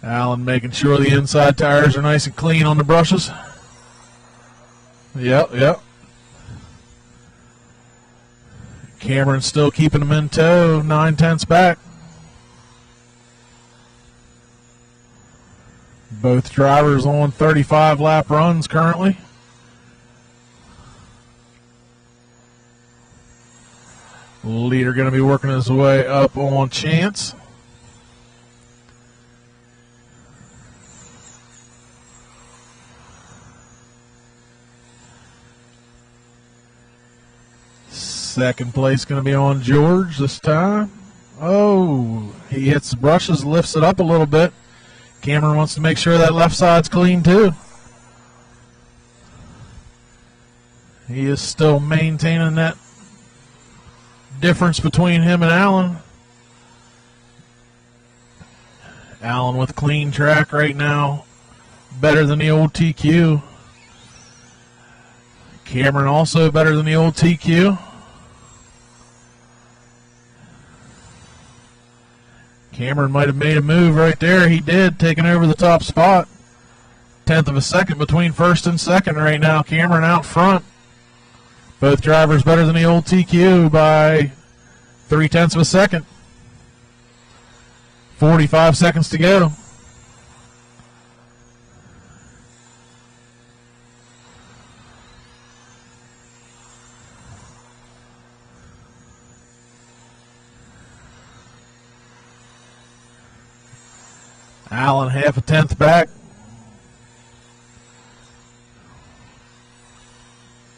Allen making sure the inside tires are nice and clean on the brushes. Yep. Cameron still keeping them in tow, 0.9 back. Both drivers on 35 lap runs currently. Leader going to be working his way up on Chance. Second place going to be on George this time. Oh, he hits the brushes, lifts it up a little bit. Cameron wants to make sure that left side's clean too. He is still maintaining that difference between him and Allen. Allen with clean track right now, better than the old TQ. Cameron also better than the old TQ. Cameron might have made a move right there. He did, taking over the top spot. 1/10 of a second between first and second right now. Cameron out front. Both drivers better than the old TQ by 0.3 of a second. 45 seconds to go. Allen 0.5 back.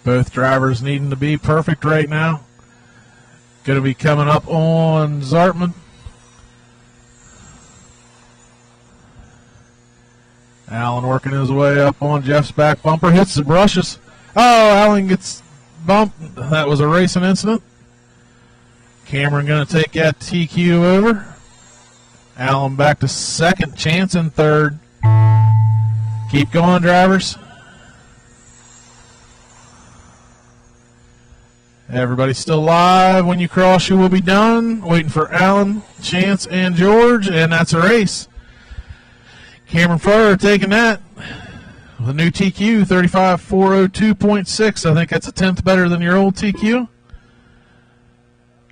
Both drivers needing to be perfect right now. Going to be coming up on Zartman. Allen working his way up on Jeff's back bumper. Hits the brushes. Oh, Allen gets bumped. That was a racing incident. Cameron going to take that TQ over. Allen back to second, Chance in third. Keep going, drivers. Everybody's still live. When you cross, you will be done. Waiting for Allen, Chance, and George, and that's a race. Cameron Furr taking that. The new TQ, 35.402.6. I think that's 1/10 better than your old TQ.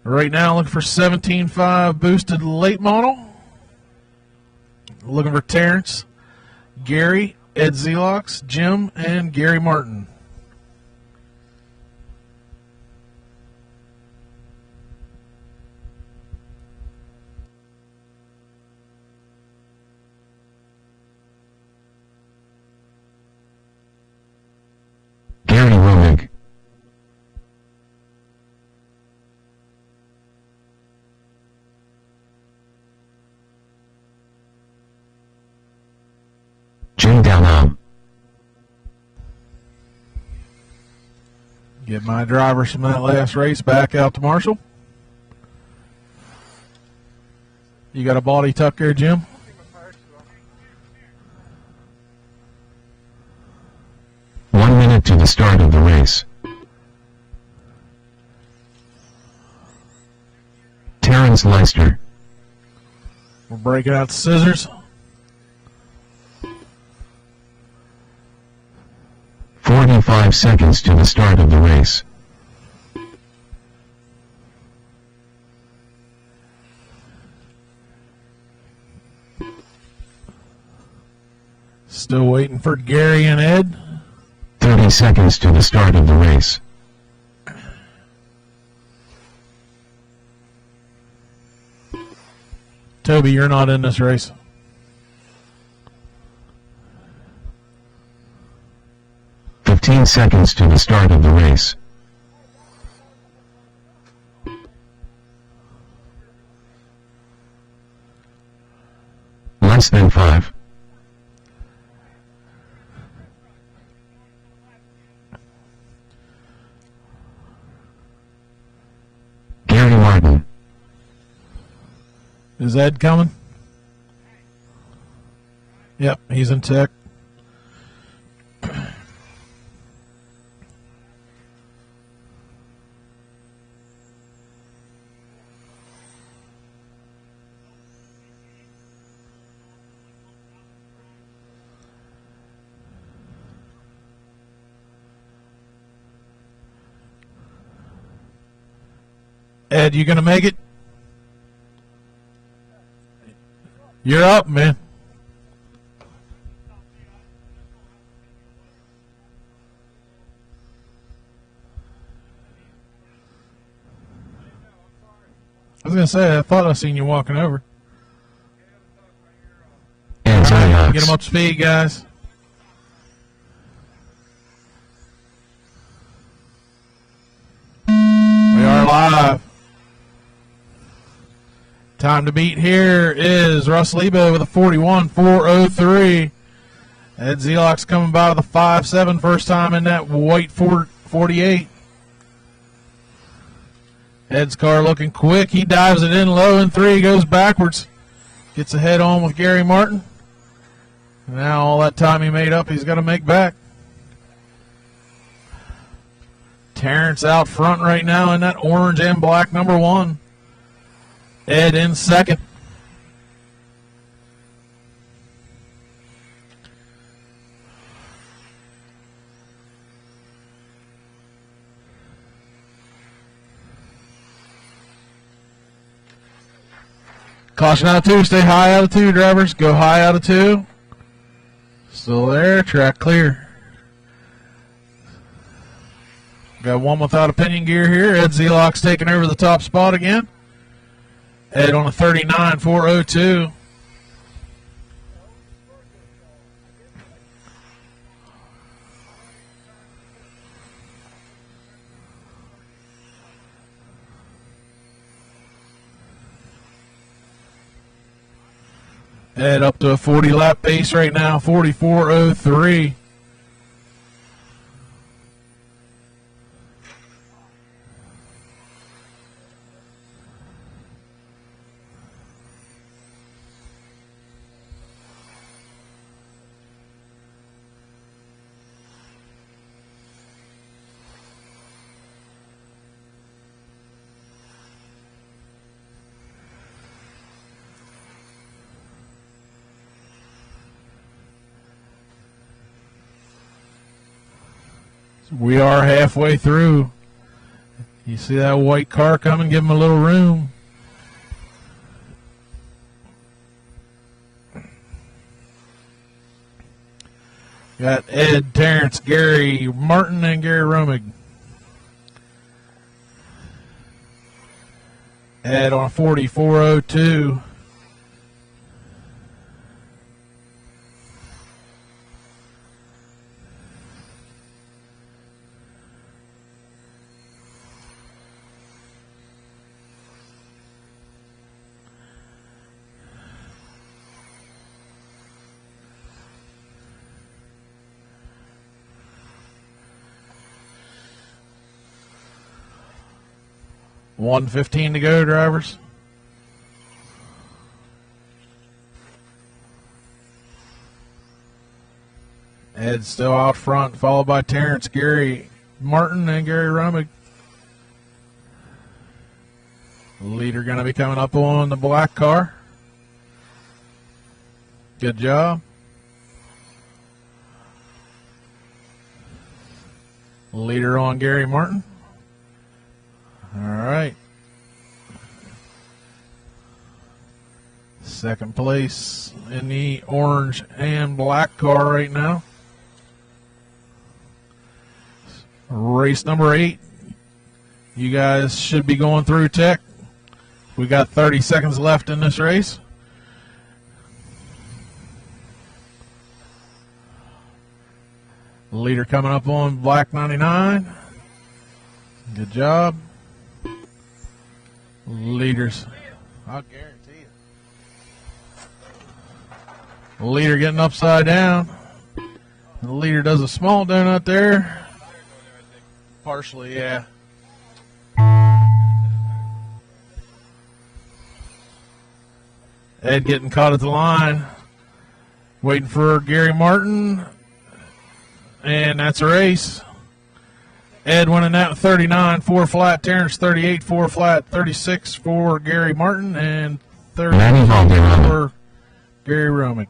Right now, looking for 17.5 boosted late model. Looking for Terrence, Gary, Ed Zelox, Jim, and Gary Martin. Gary Romick. Jim Dallam. Get my drivers from that last race back out to Marshall. You got a body tuck there, Jim? One minute to the start of the race. Terran against Leicester. We're breaking out the scissors. 45 seconds to the start of the race. Still waiting for Gary and Ed. 30 seconds to the start of the race. Toby, you're not in this race. Fifteen seconds to the start of the race. Less than 5. Gary Martin. Is Ed coming? Yep, he's in tech. Ed, you gonna make it? You're up, man. I was gonna say, I thought I seen you walking over. And Get them up to speed, guys. We are live. Time to beat here is Russ Lebo with a 41.403. Ed Zelok's coming by with a 5.7, first time in that white 48. Ed's car looking quick. He dives it in low in 3, goes backwards. Gets a head on with Gary Martin. Now all that time he made up, he's got to make back. Terrence out front right now in that orange and black number 1. Ed in second. Caution out of 2. Stay high out of 2, drivers. Go high out of 2. Still there. Track clear. Got one without a pinion gear here. Ed Zelok's taking over the top spot again. Ed on a 39.402. Ed up to a 40 lap pace right now, 44.03. We are halfway through. You see that white car coming? Give him a little room. Got Ed, Terrence, Gary Martin, and Gary Romig. Ed on 44.02. $1:15 to go, drivers. Ed still out front, followed by Terrence, Gary Martin, and Gary Rummick. Leaving Leader going to be coming up on the black car. Good job. Leader on Gary Martin. All right. Second place in the orange and black car right now. Race number 8. You guys should be going through tech. We got 30 seconds left in this race. Leader coming up on black 99. Good job. Leaders. I'll guarantee you. Leader getting upside down. The leader does a small donut there. Partially, yeah. Ed getting caught at the line. Waiting for Gary Martin. And that's a race. Ed winning that 39, 4 flat. Terrence 38, 4 flat. 36 for Gary Martin. And 30 for Gary Romick.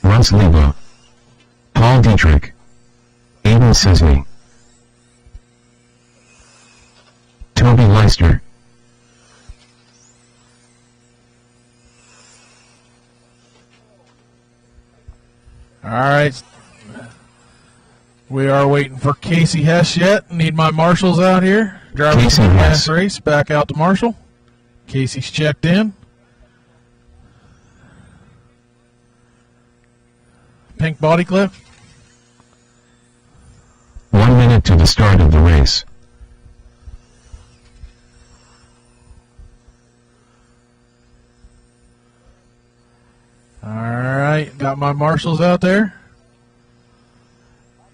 Russ Lebo, Paul Dietrich, Aiden Sisney, Toby Leister, all right. We are waiting for Casey Hess yet. Need my marshals out here. Driving Casey the Hess. last race. Back out to Marshall. Casey's checked in. Pink body clip. 1 minute to the start of the race. All right, got my marshals out there.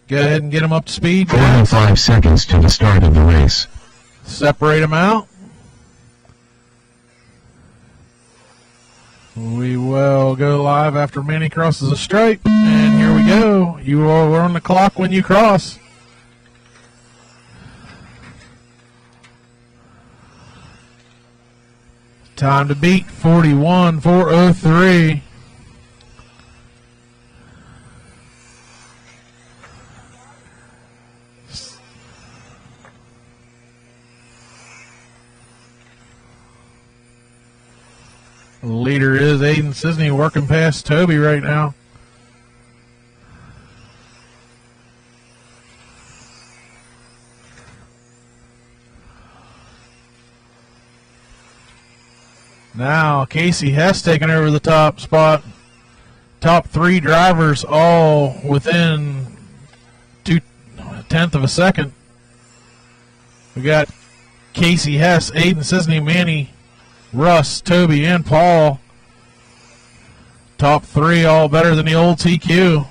Go ahead and get them up to speed. 45 seconds to the start of the race. Separate them out. We will go live after Manny crosses the stripe. And here we go. You are on the clock when you cross. Time to beat 41.403. Leader is Aiden Sisney working past Toby right now. Now Casey Hess taking over the top spot. Top 3 drivers all within 0.2 of a second. We got Casey Hess, Aiden Sisney, Manny, Russ, Toby, and Paul. Top 3 all better than the old TQ.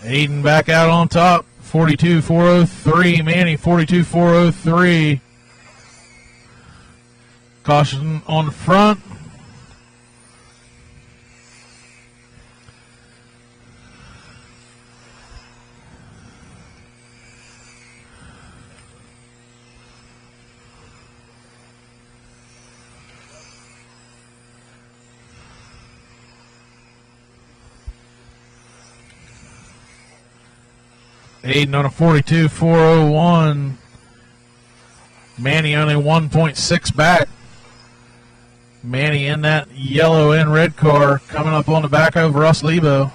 Aiden back out on top. 42.403. Manny 42.403. Caution on the front. Aiden on a 42.401. Manny only 1.6 back. Manny in that yellow and red car coming up on the back of Russ Lebo.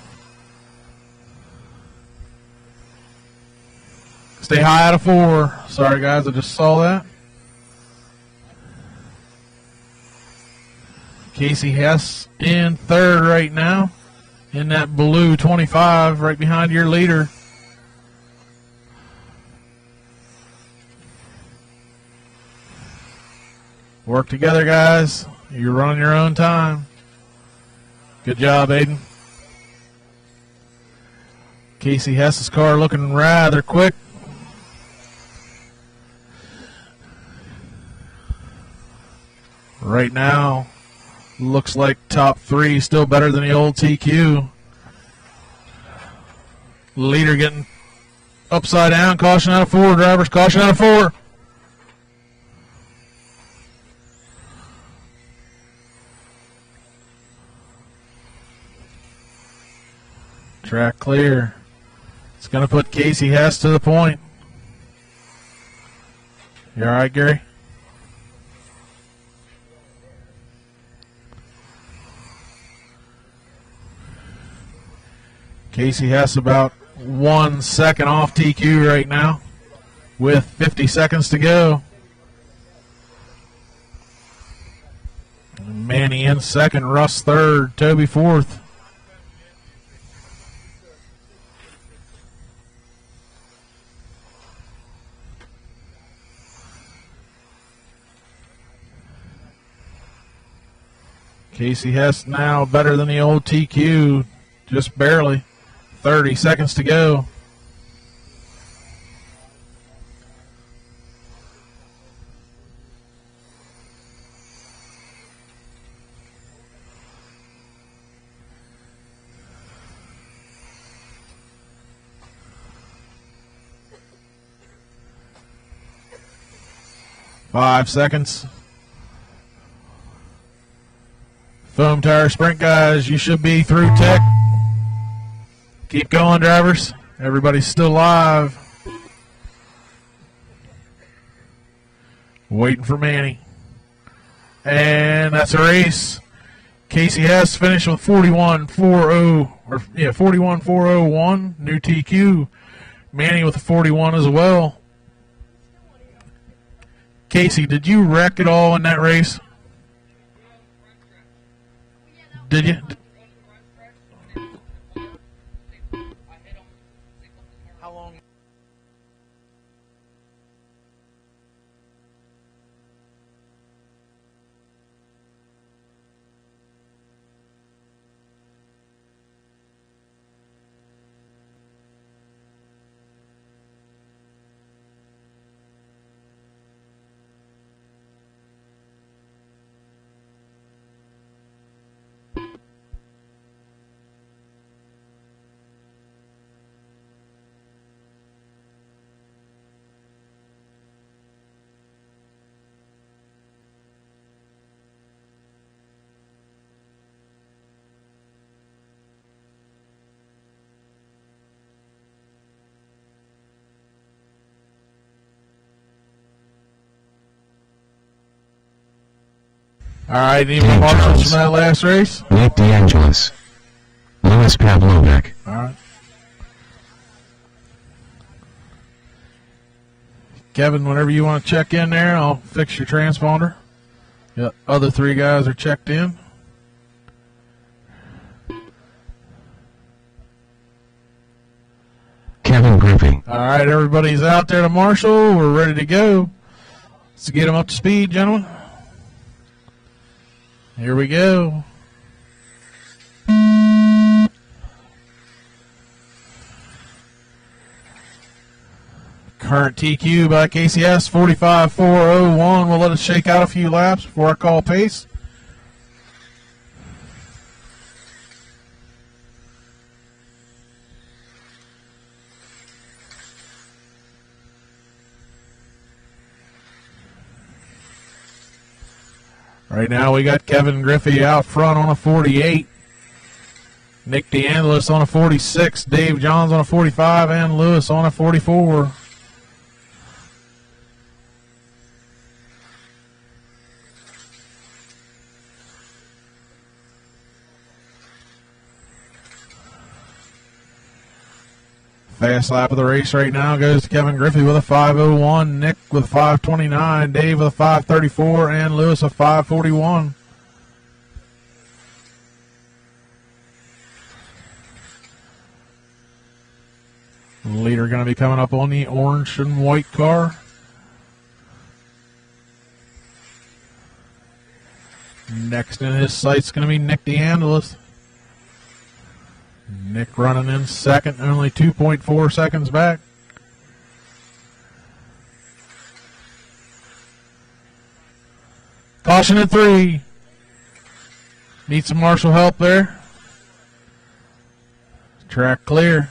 Stay high out of 4. Sorry guys, I just saw that. Casey Hess in 3rd right now in that blue 25 right behind your leader. Work together, guys. You're running your own time. Good job, Aiden. Casey Hess's car looking rather quick. Right now, looks like top three, still better than the old TQ. Leader getting upside down, caution out of four, drivers, caution out of four. Track clear. It's going to put Casey Hess to the point. You all right, Gary? Casey Hess about 1 second off TQ right now with 50 seconds to go. Manny in second, Russ third, Toby fourth. Casey Hess now better than the old TQ, just barely. 30 seconds to go. Five seconds. Foam Tire Sprint guys, you should be through tech. Keep going, drivers. Everybody's still live. Waiting for Manny. And that's a race. Casey Hess finished with 41.401, new TQ. Manny with a 41 as well. Casey, did you wreck it all in that race? Did you? How long? All right, any more marshals from that last race? Nick DeAngelis. Louis Pavlovek. All right. Kevin, whenever you want to check in there, I'll fix your transponder. The other three guys are checked in. Kevin Griffey. All right, everybody's out there to marshal. We're ready to go. Let's get them up to speed, gentlemen. Here we go. Current TQ by KCS 45.401. We'll let it shake out a few laps before I call pace. Right now we got Kevin Griffey out front on a 48. Nick DeAngelis on a 46. Dave Johns on a 45. And Lewis on a 44. Fast lap of the race right now goes to Kevin Griffey with a 5:01, Nick with 5:29, Dave with a 5:34, and Lewis a 5:41. Leader going to be coming up on the orange and white car. Next in his sight's going to be Nick DeAngelis. Nick running in second, only 2.4 seconds back. Caution at 3. Need some marshal help there. Track clear.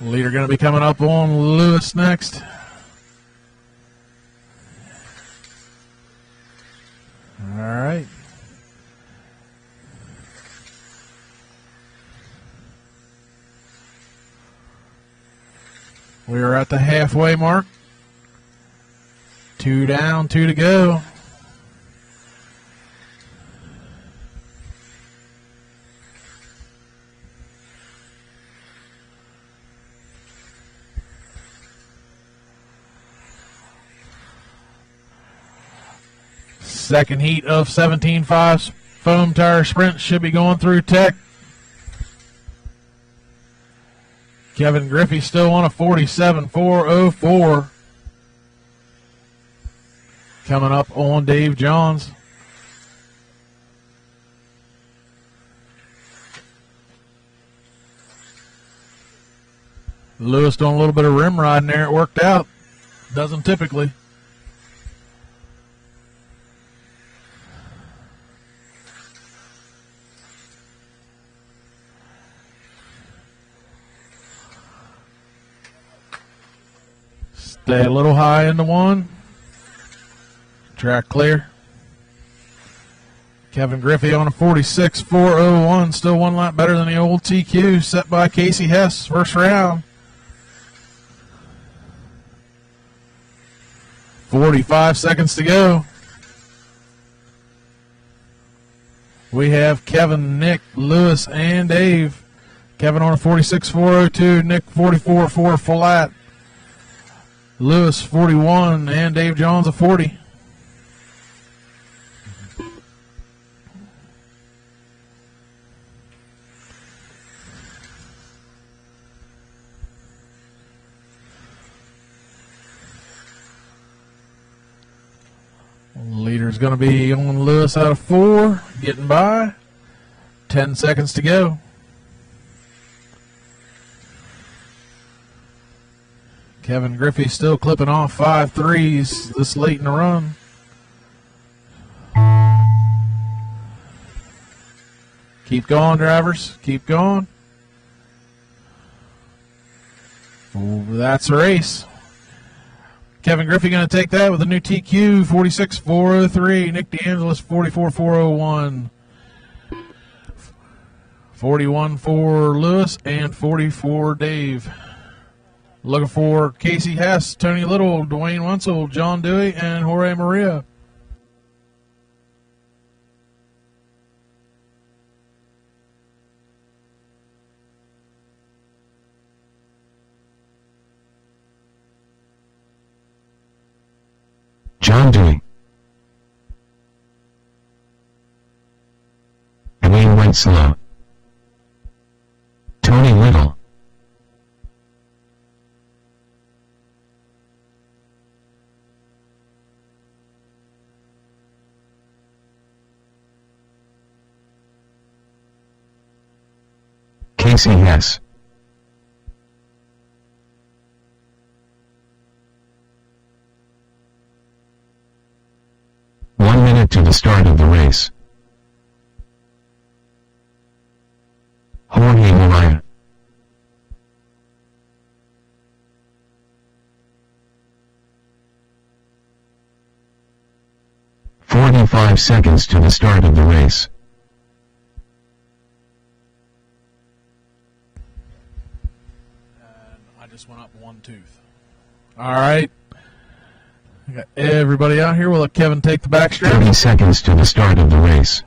Leader going to be coming up on Lewis next. All right. We are at the halfway mark. 2 down, 2 to go. Second heat of 17.5 foam tire sprint should be going through Tech. Kevin Griffey still on a 47.404. Coming up on Dave Johns. Lewis doing a little bit of rim riding there. It worked out. Doesn't typically. Stay a little high into 1. Track clear. Kevin Griffey on a 46.401. Still 1 lap better than the old TQ set by Casey Hess first round. 45 seconds to go. We have Kevin, Nick, Lewis, and Dave. Kevin on a 46.402. Nick 44.4 flat. Lewis 41 and Dave Johns a 40. Leader's going to be on Lewis out of 4, getting by. 10 seconds to go. Kevin Griffey still clipping off 5 threes this late in the run. Keep going, drivers. Keep going. Oh, that's a race. Kevin Griffey going to take that with a new TQ, 46.403. Nick DeAngelis, 44.401. 41 for Lewis and 40 for Dave. Looking for Casey Hess, Tony Little, Dwayne Wenzel, John Dewey, and Jorge Maria. John Dewey, Dwayne Wenzel, Tony Little, Casey Hess, to the start of the race. Jorge Maria. "45 seconds to the start of the race. And I just went up 1 tooth. All right. I got everybody out here. We'll let Kevin take the backstrap. 30 seconds to the start of the race.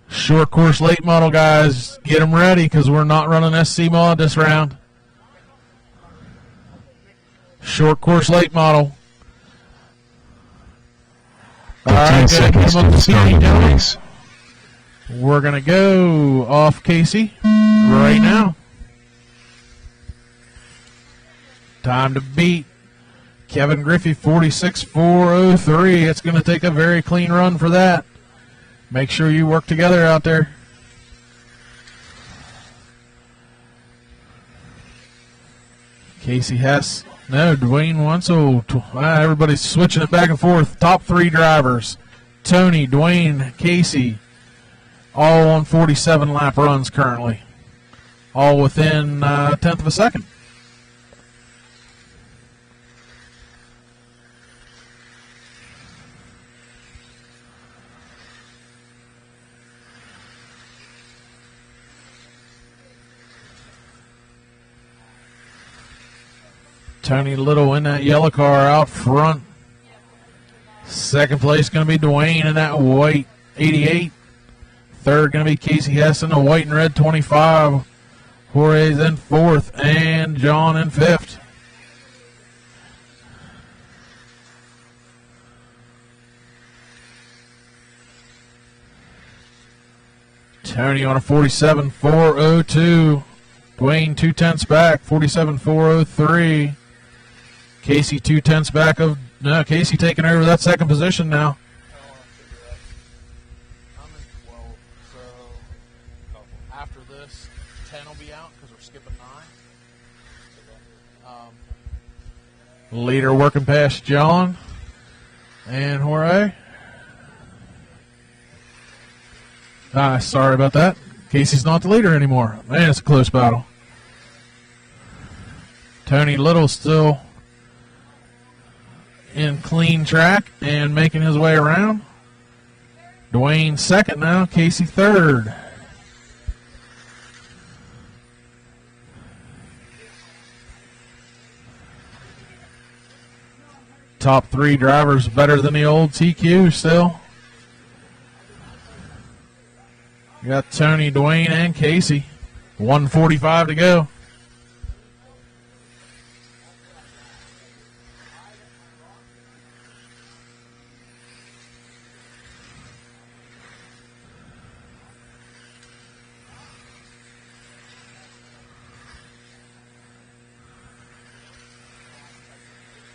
Short course late model guys, get them ready because we're not running SC mod this round. Short course late model. 15 seconds to the start of the race. We're going to go off Casey right now. Time to beat. Kevin Griffey, 46.403. It's going to take a very clean run for that. Make sure you work together out there. Casey Hess. No, Dwayne Wenzel. Everybody's switching it back and forth. Top 3 drivers. Tony, Dwayne, Casey. All on 47 lap runs currently. All within a tenth of a second. Tony Little in that yellow car out front. Second place going to be Dwayne in that white 88. Third going to be Casey Hess in the white and red 25. Jorge's in fourth and John in fifth. Tony on a 47.402. Dwayne 2/10 back, 47.403. Casey 2/10 back of Casey taking over that second position now. I'm in 12, so after this, 10 will be out because we're skipping 9. Leader working past John and Jorge. Sorry about that. Casey's not the leader anymore. Man, it's a close battle. Tony Little still in clean track and making his way around. Dwayne second now, Casey third. Top 3 drivers better than the old TQ still. You got Tony, Dwayne, and Casey. 1:45 to go.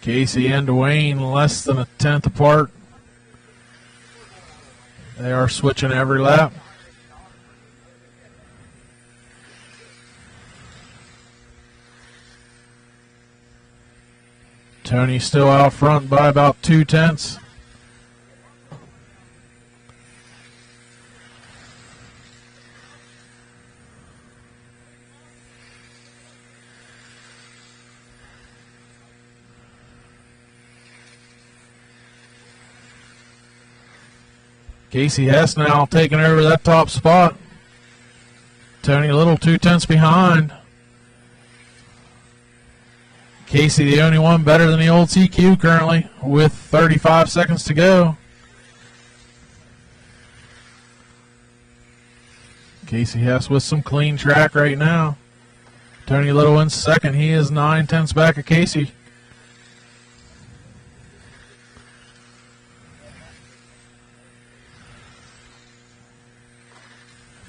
Casey and Dwayne less than a tenth apart. They are switching every lap. Tony still out front by about 2/10. Casey Hess now taking over that top spot. Tony Little 2/10 behind. Casey the only one better than the old TQ currently with 35 seconds to go. Casey Hess with some clean track right now. Tony Little in second. He is 9/10 back of Casey.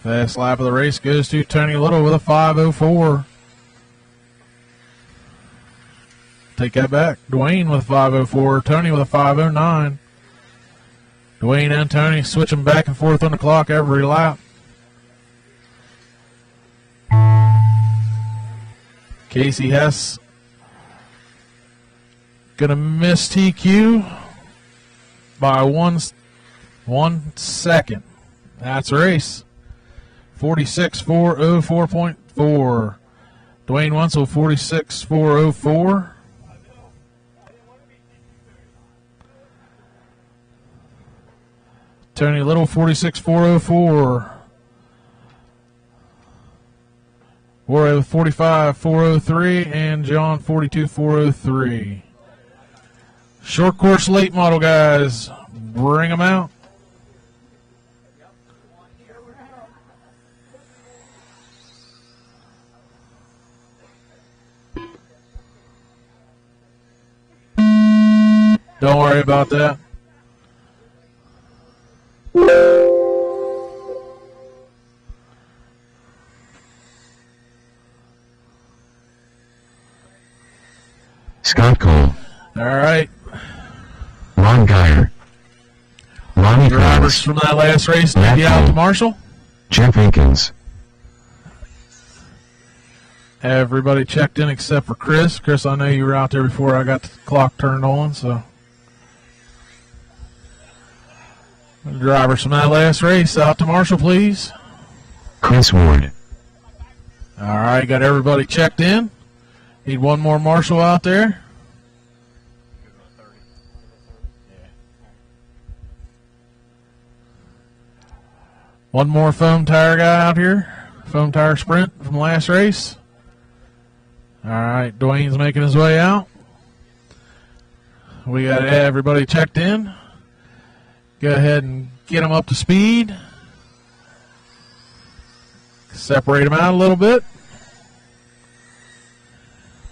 Fast lap of the race goes to Tony Little with a 5:04. Take that back. Dwayne with a 5:04. Tony with a 5:09. Dwayne and Tony switching back and forth on the clock every lap. Casey Hess gonna miss TQ by one second. That's a race. 46.404.4. Dwayne Wenzel 46.404. Tony Little 46.404. Jorge with 45.403 and John 42.403. Short course late model guys, bring them out. Don't worry about that. Scott Cole, All right. Ron Geyer, Ronnie Crowder. drivers from that last race to get out to Marshall. Jeff Akins. Everybody checked in except for Chris. Chris, I know you were out there before I got the clock turned on, so. The drivers from that last race out to Marshall, please. Chris Ward. All right, got everybody checked in. Need one more Marshall out there. One more foam tire guy out here. Foam tire sprint from last race. All right, Dwayne's making his way out. We got everybody checked in. Go ahead and get them up to speed. Separate them out a little bit.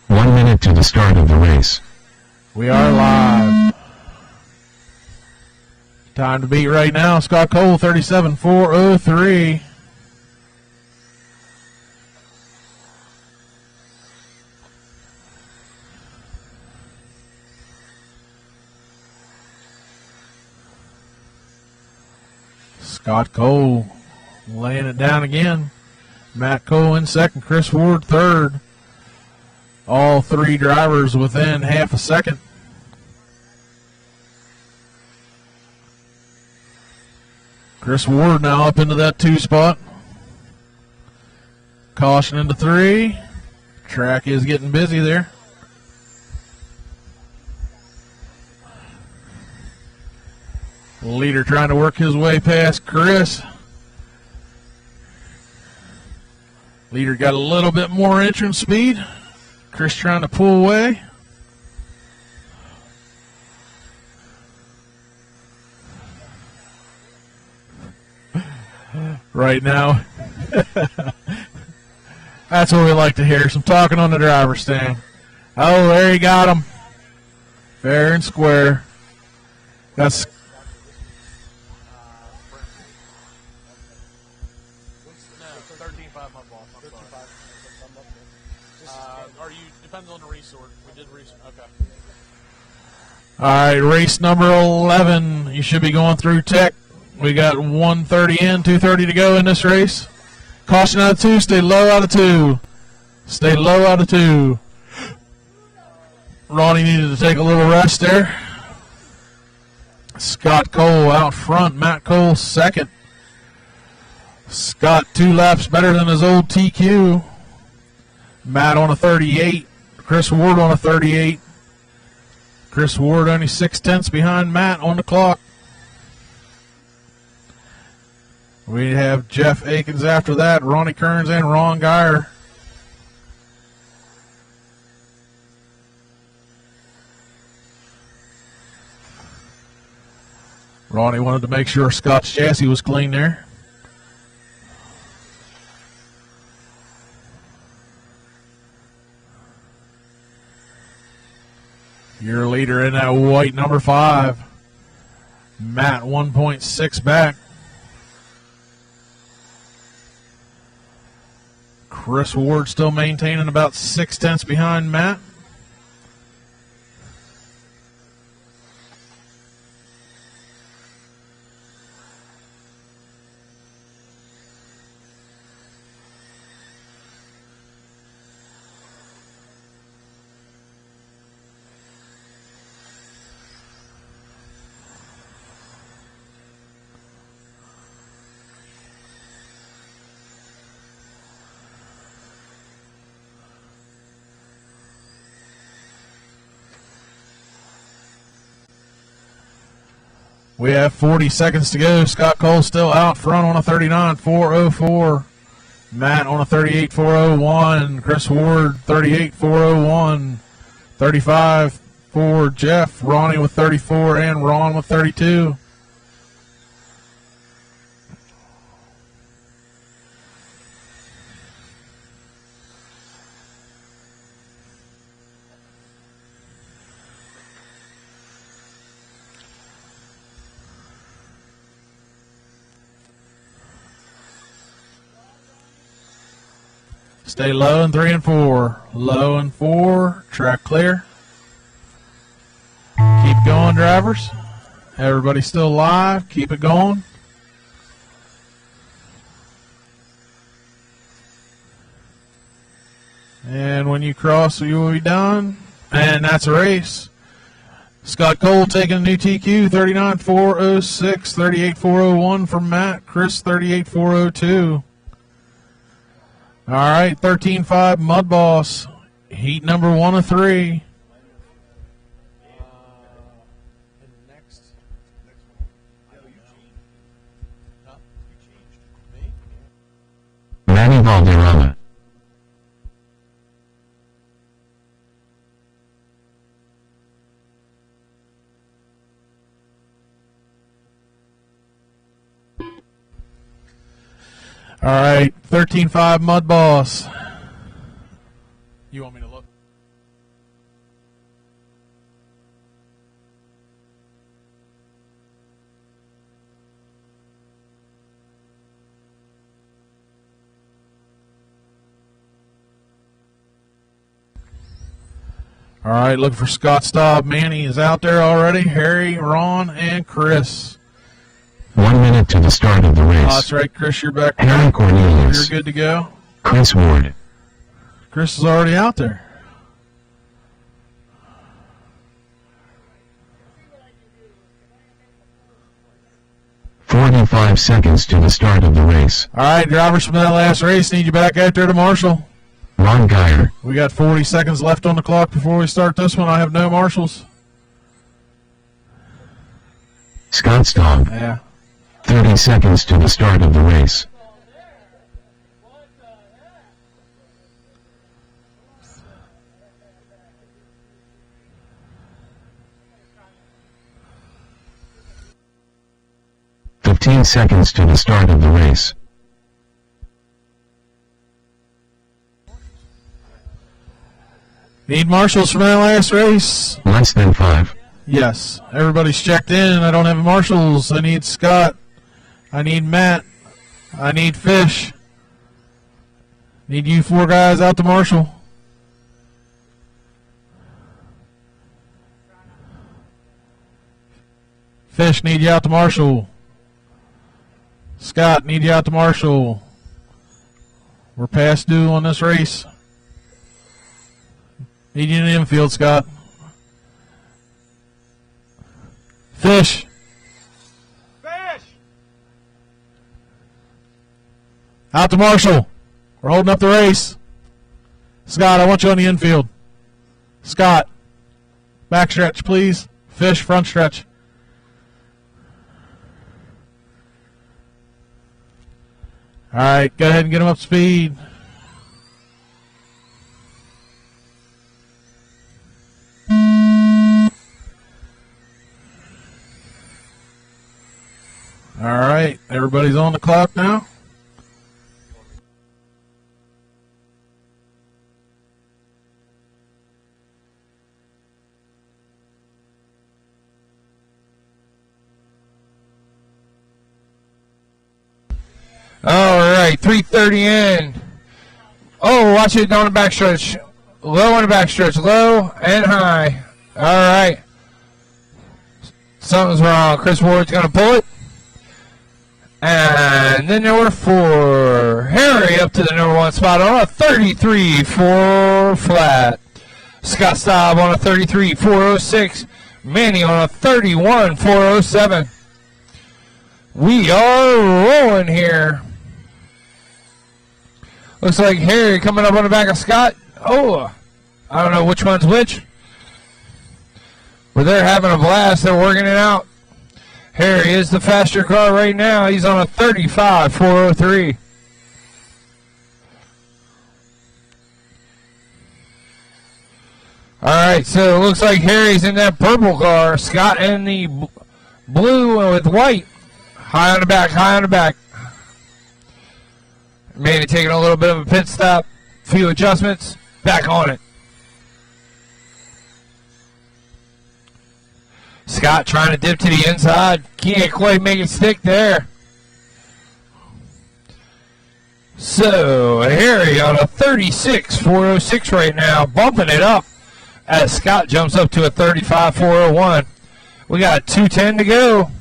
1 minute to the start of the race. We are live. Time to beat right now. Scott Cole, 37.403. Scott Cole laying it down again. Matt Cole in second, Chris Ward third. All three drivers within half a second. Chris Ward now up into that 2 spot. Caution into 3. Track is getting busy there. Leader trying to work his way past Chris. Leader got a little bit more entrance speed. Chris trying to pull away. Right now. That's what we like to hear. Some talking on the driver's stand. Oh, there he got him. Fair and square. That's... Depends on the resort. We did resort. Okay. All right, race number 11. You should be going through tech. We got 130 in, 230 to go in this race. Caution out of 2. Stay low out of 2. Stay low out of 2. Ronnie needed to take a little rest there. Scott Cole out front. Matt Cole second. Scott 2 laps better than his old TQ. Matt on a 38. Chris Ward on a 38. Chris Ward only 0.6 behind Matt on the clock. We have Jeff Akins after that, Ronnie Kearns and Ron Geyer. Ronnie wanted to make sure Scott's chassis was clean there. Your leader in that white number 5. Matt 1.6 back. Chris Ward still maintaining about 0.6 behind Matt. We have 40 seconds to go. Scott Cole still out front on a 39.404. Matt on a 38.401. Chris Ward 38.401. 35 for Jeff. Ronnie with 34 and Ron with 32. Stay low in 3 and 4. Low and 4. Track clear. Keep going, drivers. Everybody still live. Keep it going. And when you cross, you will be done. And that's a race. Scott Cole taking a new TQ, 39.406, 38.401 from Matt. Chris, 38.402. All right, 13.5 Mud Boss. Heat number 1 of 3. Manny Valderrama. All right, 13.5 Mud Boss. You want me to look? All right, looking for Scott Staub. Manny is out there already. Harry, Ron, and Chris. 1 minute to the start of the race. Oh, that's right, Chris, you're back. Harry Cornelius. You're good to go. Chris Ward. Chris is already out there. "45 seconds to the start of the race. All right, drivers from that last race, need you back out there to Marshall. Ron Geyer. We got 40 seconds left on the clock before we start this one. I have no marshals. Scott Staub. Yeah. 30 seconds to the start of the race. "15 seconds to the start of the race. Need marshals from that last race? Less than 5. Yes. Everybody's checked in. I don't have marshals. I need Scott. I need Matt. I need Fish. Need you 4 guys out to marshal. Fish, need you out to marshal. Scott, need you out to marshal. We're past due on this race. Need you in the infield, Scott. Fish. Fish! Out to Marshall. We're holding up the race. Scott, I want you on the infield. Scott. Back stretch, please. Fish, front stretch. All right, go ahead and get him up to speed. All right, everybody's on the clock now. All right, 3:30 in. Oh, watch it down the backstretch. Low on the backstretch, low and high. All right. Something's wrong. Chris Ward's going to pull it. And then number 4, Harry up to the number 1 spot on a 33.4 flat. Scott Staub on a 33.406. Manny on a 31.407. We are rolling here. Looks like Harry coming up on the back of Scott. Oh, I don't know which one's which. But they're having a blast. They're working it out. Harry is the faster car right now. He's on a 35.403. All right, so it looks like Harry's in that purple car. Scott in the blue with white. High on the back, high on the back. Maybe taking a little bit of a pit stop. Few adjustments. Back on it. Scott trying to dip to the inside. Can't quite make it stick there. So, Harry on a 36.406 right now. Bumping it up as Scott jumps up to a 35.401. We got 2:10 to go.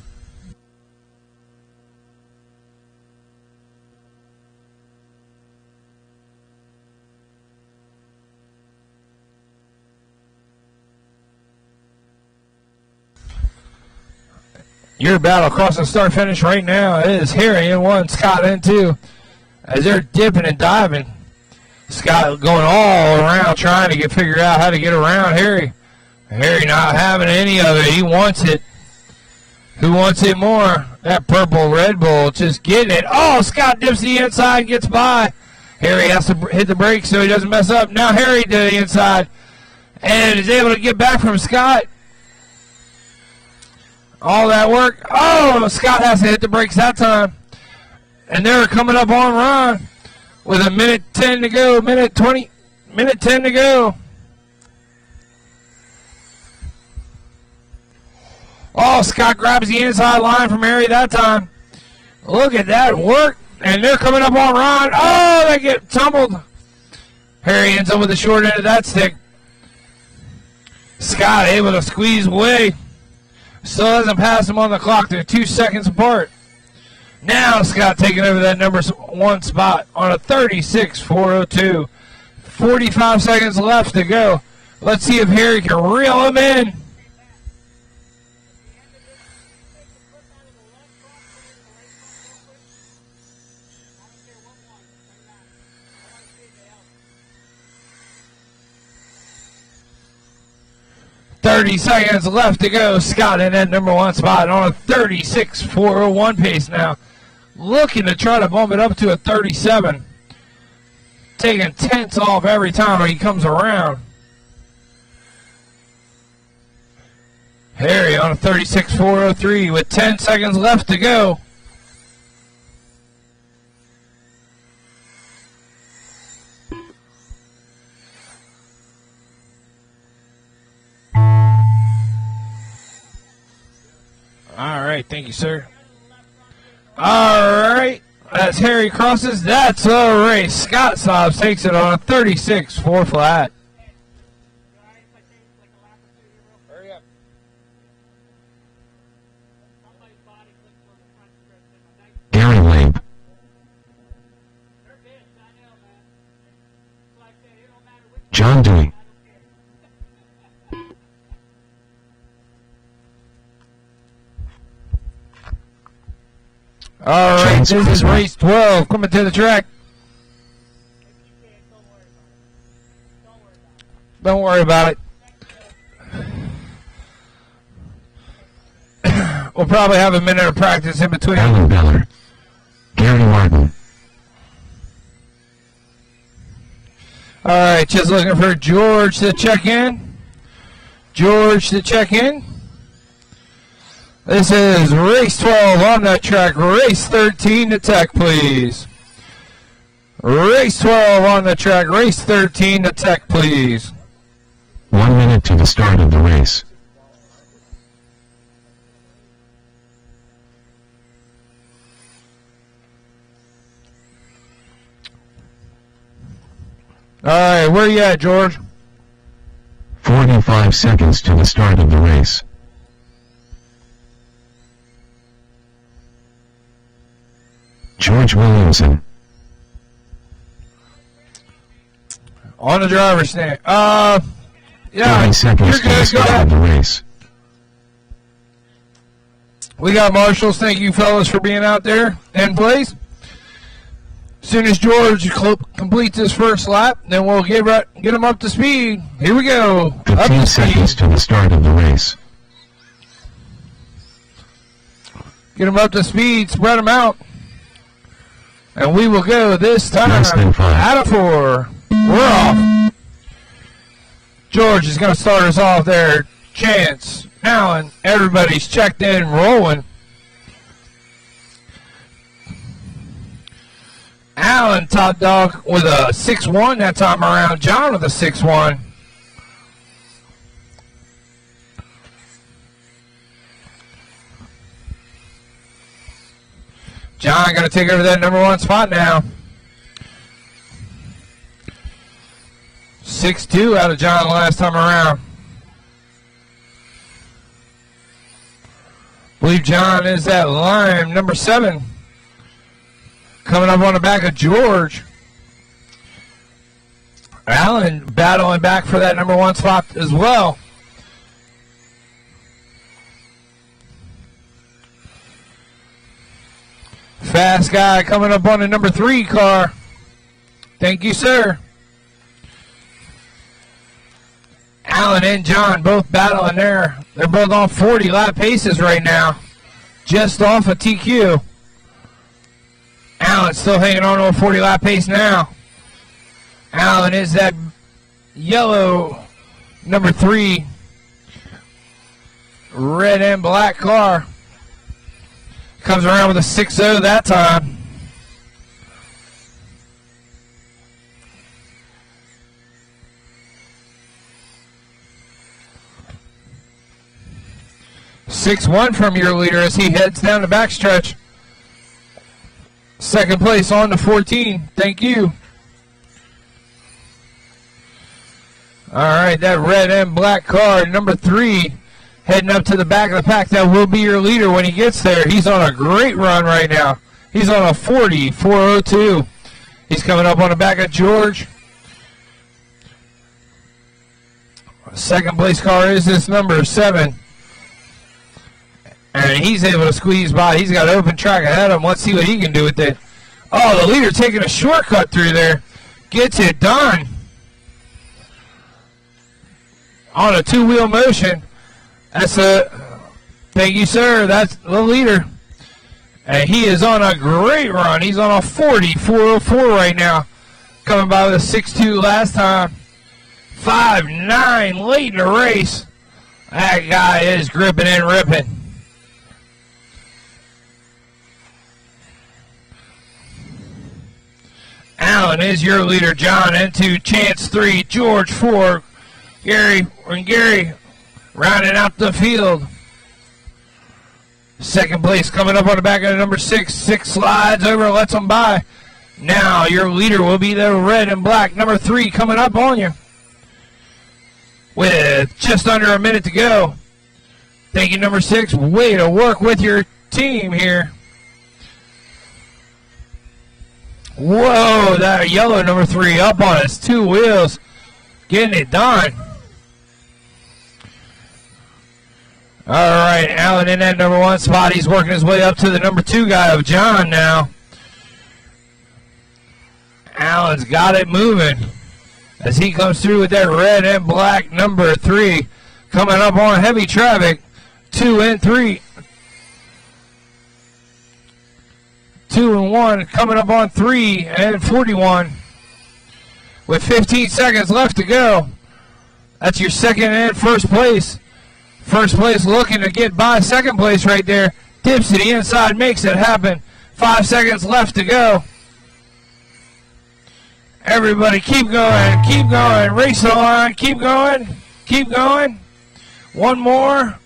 Your battle across the start finish right now is Harry in 1, Scott in 2. As they're dipping and diving. Scott going all around trying to figure out how to get around Harry. Harry not having any of it. He wants it. Who wants it more? That purple Red Bull just getting it. Oh, Scott dips the inside and gets by. Harry has to hit the brakes so he doesn't mess up. Now Harry to the inside and is able to get back from Scott. All that work. Oh, Scott has to hit the brakes that time. And they're coming up on Ron with a minute 10 to go. Minute 10 to go. Oh, Scott grabs the inside line from Harry that time. Look at that work. And they're coming up on Ron. Oh, they get tumbled. Harry ends up with the short end of that stick. Scott able to squeeze away. Still hasn't passed him on the clock. They're 2 seconds apart. Now Scott taking over that number 1 spot on a 36.402. 45 seconds left to go. Let's see if Harry can reel him in. Seconds left to go. Scott in that number 1 spot on a 36.401 pace now. Looking to try to bump it up to a 37. Taking tenths off every time he comes around. Harry on a 36.403 with 10 seconds left to go. All right, thank you, sir. All right, as Harry crosses, that's a race. Scott Staub takes it on a 36.4 flat. Hurry up. Gary Lamb. John Dewey. All right, this is race 12 coming to the track. Don't worry about it. We'll probably have a minute of practice in between. Alan Beller. Gary Martin. All right, just looking for George to check in. George to check in. This is race 12 on that track. Race 13 to tech, please. Race 12 on the track. Race 13 to tech, please. 1 minute to the start of the race. All right, where you at, George? 45 seconds to the start of the race. George Williamson. On the driver's stand. 30 Yeah, seconds you're to the good. Go start of ahead. the race. We got marshals. Thank you, fellas, for being out there in place. As soon as George completes his first lap, then we'll get him up to speed. Here we go. Up 15 to seconds speed. to the start of the race. Get him up to speed. Spread him out. And we will go this time Less than 5. out of 4. We're off. George is going to start us off there. Chance, Alan, everybody's checked in, rolling. Alan, top dog, with a 6-1 that time around. John with a 6-1. John going to take over that number 1 spot now. 6-2 out of John last time around. believe John is that line, number 7. Coming up on the back of George. Allen battling back for that number 1 spot as well. Fast guy coming up on the number 3 car. Thank you, sir. Allen and John both battling there. They're both on 40 lap paces right now. Just off of TQ. Allen still hanging on to a 40 lap pace now. Allen is that yellow number 3 red and black car. Comes around with a 6-0 that time. (6-1) from your leader as he heads down the backstretch. Second place on to 14. Thank you. All right, that red and black car, number 3, heading up to the back of the pack. That will be your leader when he gets there. He's on a great run right now. He's on a 40.402. He's coming up on the back of George. Second place car is this number 7. And he's able to squeeze by. He's got open track ahead of him. Let's see what he can do with it. Oh, the leader taking a shortcut through there. Gets it done. On a 2-wheel motion. That's a, thank you, sir. That's the leader. And he is on a great run. He's on a 40.404 right now. Coming by with a 6.2 last time. 5.9 late in the race. That guy is gripping and ripping. Allen is your leader. John into Chance 3. George 4. Gary rounding out the field. Second place coming up on the back of the number 6. 6 slides over, lets them by. Now your leader will be the red and black number 3 coming up on you. With just under a minute to go. Thank you, number 6. Way to work with your team here. Whoa, that yellow number 3 up on its 2 wheels. Getting it done. All right, Allen in that number 1 spot. He's working his way up to the number 2 guy of John now. Allen's got it moving as he comes through with that red and black number 3. Coming up on heavy traffic. 2 and 3. 2 and 1 coming up on 3 and 41. With 15 seconds left to go. That's your second and first place. First place looking to get by second place right there. Dips to the inside, makes it happen. 5 seconds left to go. Everybody keep going, keep going. Race on, keep going, keep going. One more.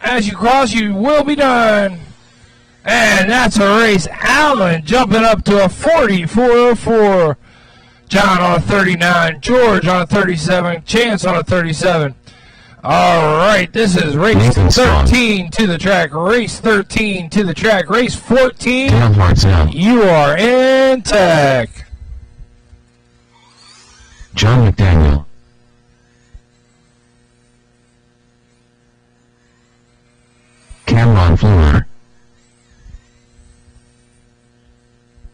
As you cross, you will be done. And that's a race. Allen jumping up to a 40.404. John on a 39. George on a 37. Chance on a 37. All right, this is race 13 to the track. Race 13 to the track. Race 14. You are in tech. John McDaniel. Cameron Fleur.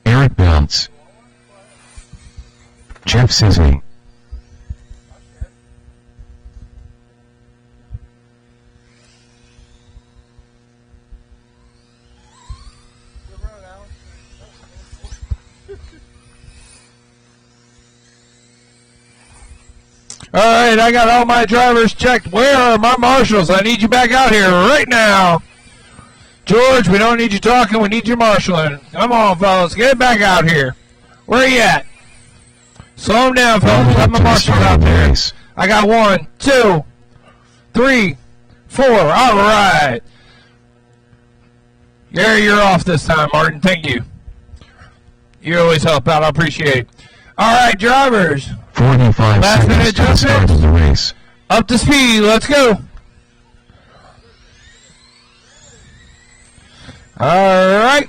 Eric Bounce. Jeff Sisley. All right, I got all my drivers checked. Where are my marshals? I need you back out here right now. George, we don't need you talking. We need you marshaling. Come on, fellas. Get back out here. Where are you at? Slow them down, fellas. Have my marshals out there. I got 1, 2, 3, 4. All right. Gary, you're off this time, Martin. Thank you. You always help out. I appreciate it. All right, drivers. 45 Last minute seconds to the start of the race. Up to speed. Let's go. All right.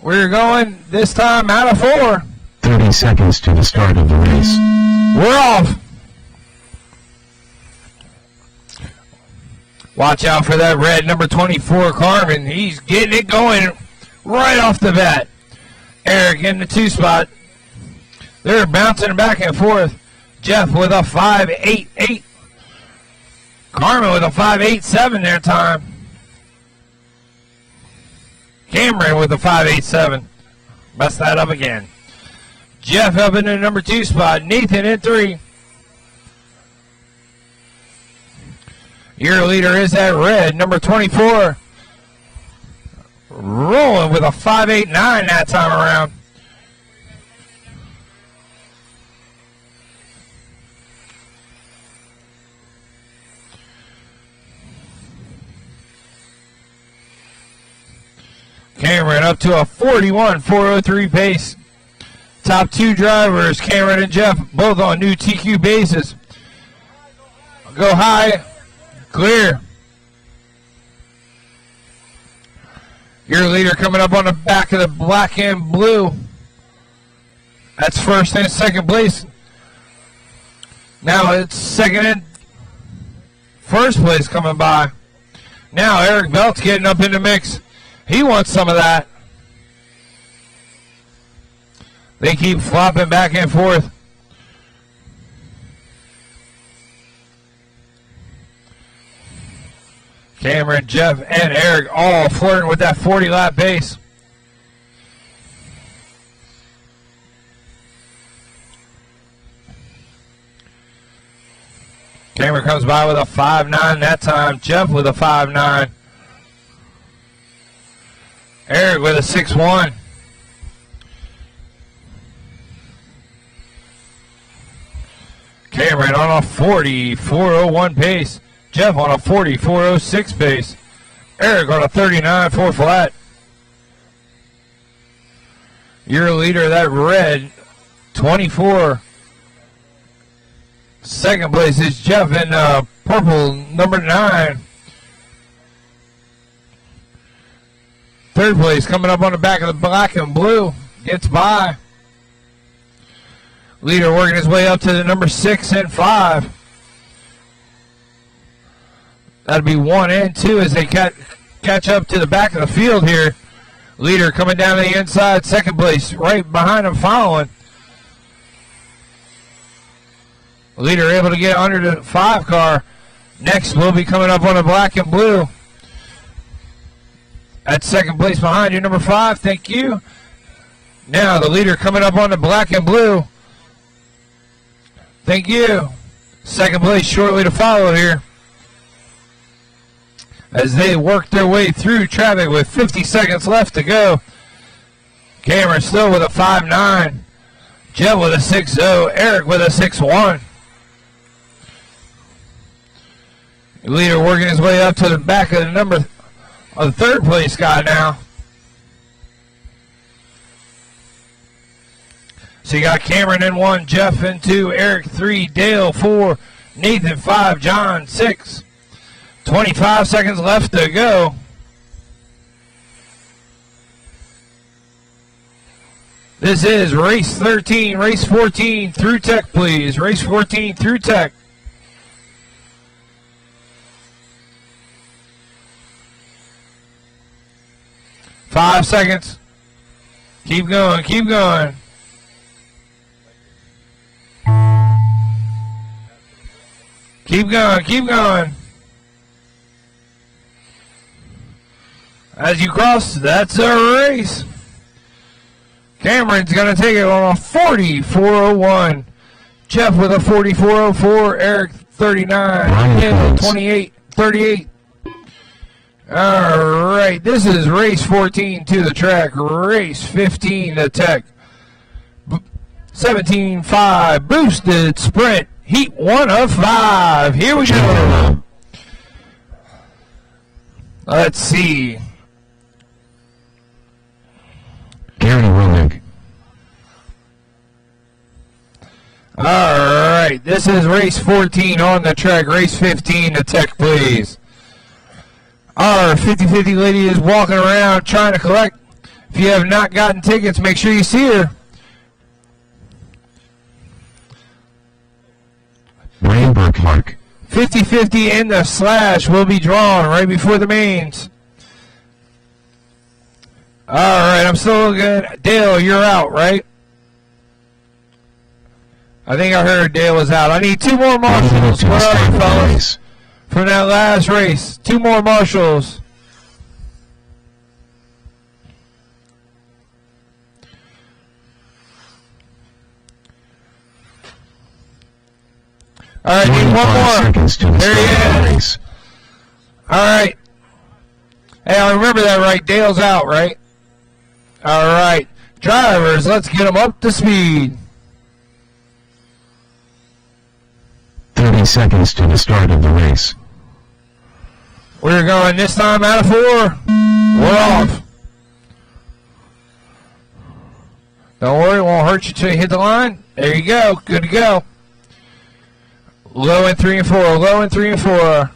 We're going this time out of 4. 30 seconds to the start of the race. We're off. Watch out for that red number 24, Carmen. He's getting it going right off the bat. Eric in the 2 spot. They're bouncing back and forth. Jeff with a 5.88. Carmen with a 5.87 their time. Cameron with a 5.87. Messed that up again. Jeff up in the number 2 spot. Nathan in 3. Your leader is that red, number 24. Rolling with a 5.89 that time around. Cameron up to a 41.403 pace. Top 2 drivers, Cameron and Jeff, both on new TQ bases. Go high, clear. Your leader coming up on the back of the black and blue. That's first and second place. Now it's second and first place coming by. Now Eric Belt's getting up in the mix. He wants some of that. They keep flopping back and forth. Cameron, Jeff, and Eric all flirting with that 40-lap pace. Cameron comes by with a 5.9 that time. Jeff with a 5.9. Eric with a 6.1. Cameron on a 40.401 pace. Jeff on a 40.406 pace. Eric on a 39.4 flat. Your leader, that red, 24. Second place is Jeff in purple, number 9. Third place coming up on the back of the black and blue. Gets by. Leader working his way up to the number 6 and 5. That'll be 1 and 2 as they catch up to the back of the field here. Leader coming down to the inside, second place, right behind him following. Leader able to get under the 5 car. Next will be coming up on the black and blue. At second place behind you, number 5. Thank you. Now the leader coming up on the black and blue. Thank you. Second place shortly to follow here. As they work their way through traffic with 50 seconds left to go. Cameron still with a 5.9. Jeff with a 6.0. Eric with a 6.1. Leader working his way up to the back of the third place guy now. So you got Cameron in 1, Jeff in 2, Eric 3, Dale 4, Nathan 5, John 6. 25 seconds left to go. This is race 13, race 14 through tech, please. Race 14 through tech. Five seconds. Keep going, keep going. Keep going, keep going. As you cross, that's a race. Cameron's going to take it on a 40.401. Jeff with a 44.04. Eric 39. Dale 28. 38. All right, this is race 14 to the track. Race 15 to tech. 17.5 boosted sprint. Heat 1 of 5. Here we go. Let's see. Gary Romick. All right, this is race 14 on the track. Race 15 to tech, please. Our 50-50 lady is walking around trying to collect. If you have not gotten tickets, make sure you see her. Brian Burkhart. 50-50 in the slash will be drawn right before the mains. All right, I'm still looking. Dale, you're out, right? I think I heard Dale was out. I need 2 more 1 minute marshals. to the Where start are of you, the fellas? race. From that last race. 2 more marshals. All right, need 1 25 more. seconds to the There start of the he is. race. All right. Hey, I remember that right. Dale's out, right? All right. Drivers, let's get them up to speed. 30 seconds to the start of the race. We're going this time out of 4. We're off. Don't worry, it won't hurt you till you hit the line. There you go. Good to go. Low in 3 and 4. Low in 3 and 4.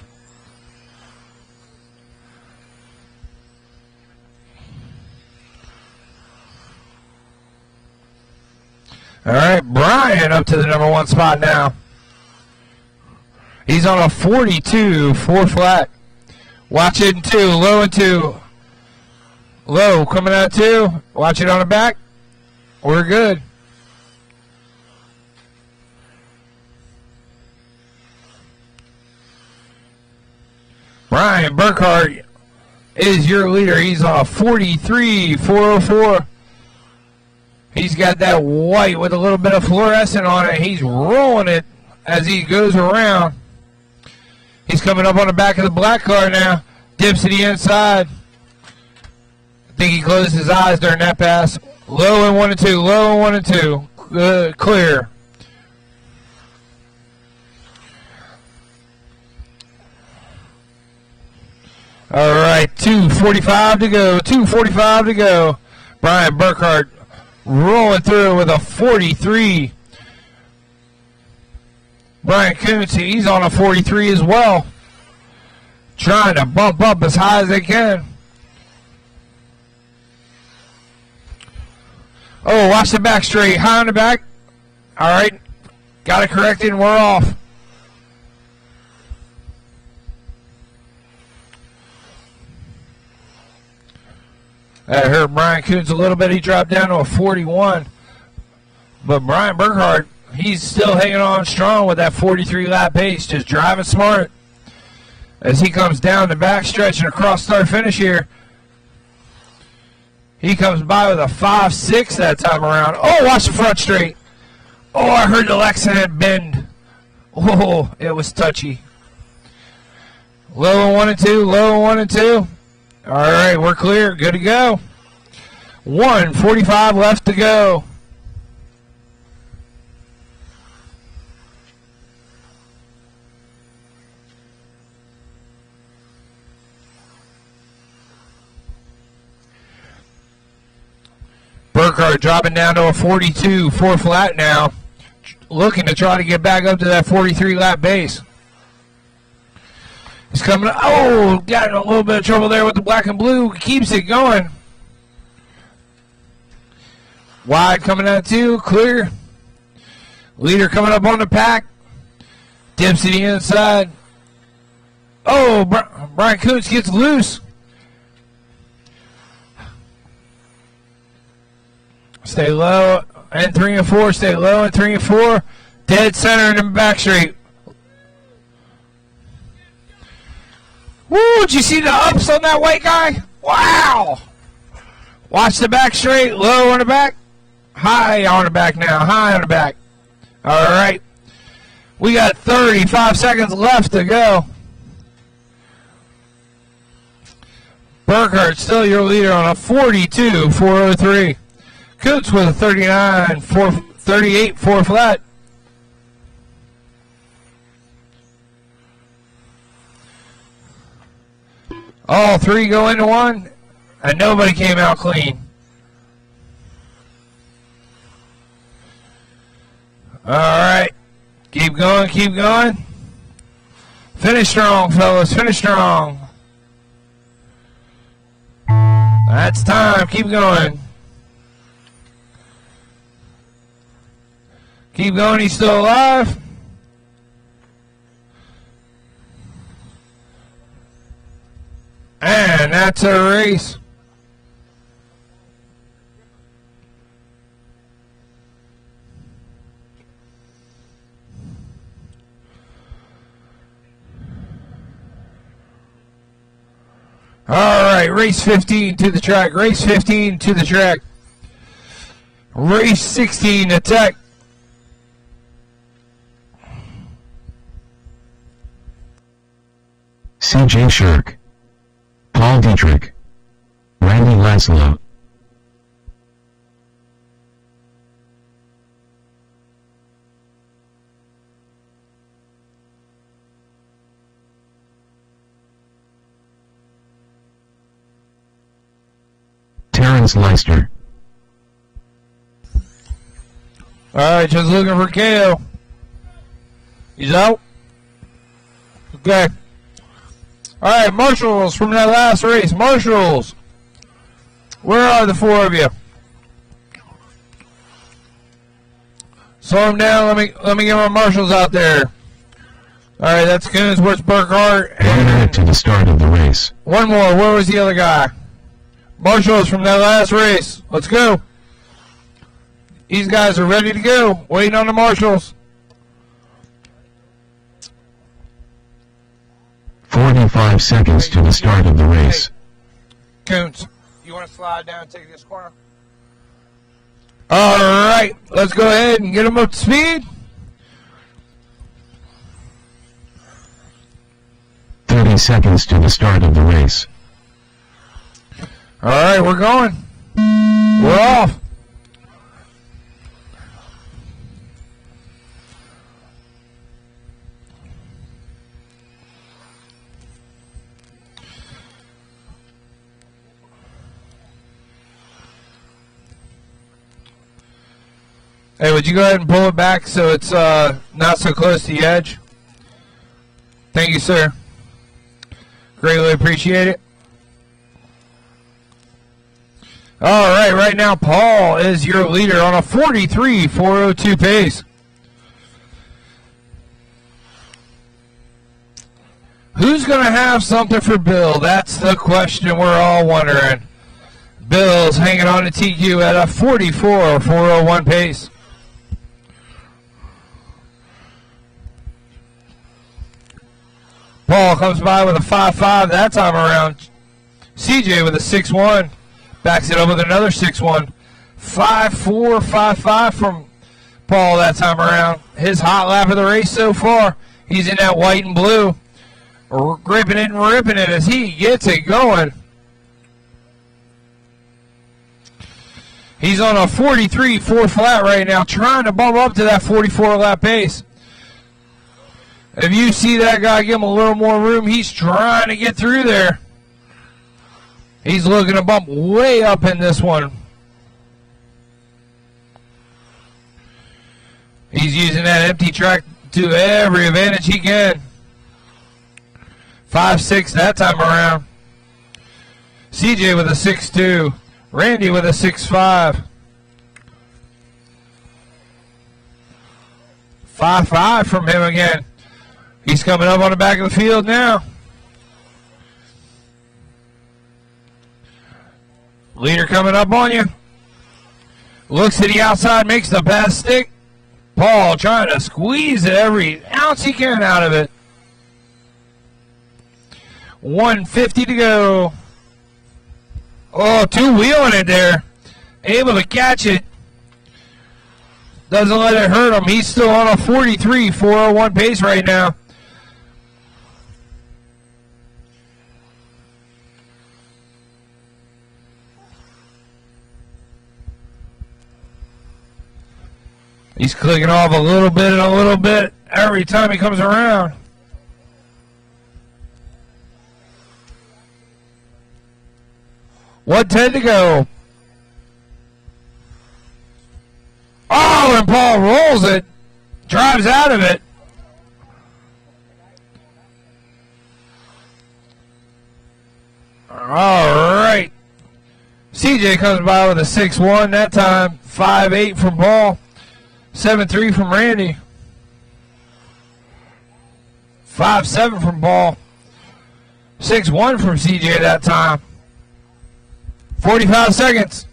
All right, Brian up to the number 1 spot now. He's on a 42, 4 flat. Watch it in 2, low in 2. Low coming out 2. Watch it on the back. We're good. Brian Burkhart is your leader. He's on a 43, 404. He's got that white with a little bit of fluorescent on it. He's rolling it as he goes around. He's coming up on the back of the black car now. Dips to the inside. I think he closed his eyes during that pass. Low in 1 and 2. Low in 1 and 2. Good, clear. All right, 2:45 to go. 2:45 to go. Brian Burkhart rolling through with a 43. Brian Kuntz, he's on a 43 as well. Trying to bump up as high as they can. Oh, watch the back straight. High on the back. All right. Got it corrected and we're off. I heard Brian Kuntz a little bit. He dropped down to a 41. But Brian Burkhart, he's still hanging on strong with that 43 lap pace, just driving smart. As he comes down the back stretch and across start finish here. He comes by with a 5.6 that time around. Oh, watch the front straight. Oh, I heard the Lexington bend. Oh, it was touchy. Low in 1 and 2, low in 1 and 2. All right, we're clear. Good to go. 1:45 left to go. Burkhart dropping down to a 42, 4 flat now. Looking to try to get back up to that 43 lap base. He's coming up. Oh, got in a little bit of trouble there with the black and blue. Keeps it going. Wide coming out too. Clear. Leader coming up on the pack. Dips to the inside. Oh, Brian Kuntz gets loose. Stay low and 3 and 4. Stay low and 3 and 4. Dead center in the back straight. Woo, did you see the ups on that white guy? Wow. Watch the back straight. Low on the back. High on the back now. High on the back. All right. We got 35 seconds left to go. Burkhart still your leader on a 42, 403. Kuntz with a 39, 38, 4 flat. All 3 go into 1, and nobody came out clean. All right. Keep going, keep going. Finish strong, fellas. Finish strong. That's time. Keep going. Keep going. He's still alive. And that's a race. All right, race 15 to the track. Race 15 to the track. Race 16 attack. C.J. Shirk, Paul Dietrich, Randy Laszlo. Terrence Leister. All right, just looking for KO. He's out. Okay. All right, marshals from that last race. Marshals. Where are the four of you? Slow them down. Let me get my marshals out there. All right, that's Coonsworth, Burkhart. 1 minute to the start of the race. One more. Where was the other guy? Marshals from that last race. Let's go. These guys are ready to go. Waiting on the marshals. 45 seconds to the start of the race. Coons, you want to slide down and take this corner? All right, let's go ahead and get them up to speed. 30 seconds to the start of the race. All right, we're going. We're off. Hey, would you go ahead and pull it back so it's not so close to the edge? Thank you, sir. Greatly appreciate it. All right, right now, Paul is your leader on a 43.402 pace. Who's going to have something for Bill? That's the question we're all wondering. Bill's hanging on to TQ at a 44.401 pace. Paul comes by with a 5.5 that time around. CJ with a 6.1. Backs it up with another 6.1. 5.4, 5.5 from Paul that time around. His hot lap of the race so far. He's in that white and blue. Gripping it and ripping it as he gets it going. He's on a 43.4 flat right now, trying to bump up to that 44 lap pace. If you see that guy, give him a little more room. He's trying to get through there. He's looking to bump way up in this one. He's using that empty track to every advantage he can. 5.6 that time around. CJ with a 6.2. Randy with a 6.5. 5.5 from him again. He's coming up on the back of the field now. Leader coming up on you. Looks to the outside, makes the pass stick. Paul trying to squeeze every ounce he can out of it. 150 to go. Oh, two-wheeling it there. Able to catch it. Doesn't let it hurt him. He's still on a 43.401 pace right now. He's clicking off a little bit and a little bit every time he comes around. One 10 to go. Oh, and Paul rolls it. Drives out of it. All right. CJ comes by with a 6-1 that time. 5-8 from Paul. 7-3 from Randy. 5-7 from Paul. 6-1 from CJ that time. 45 seconds.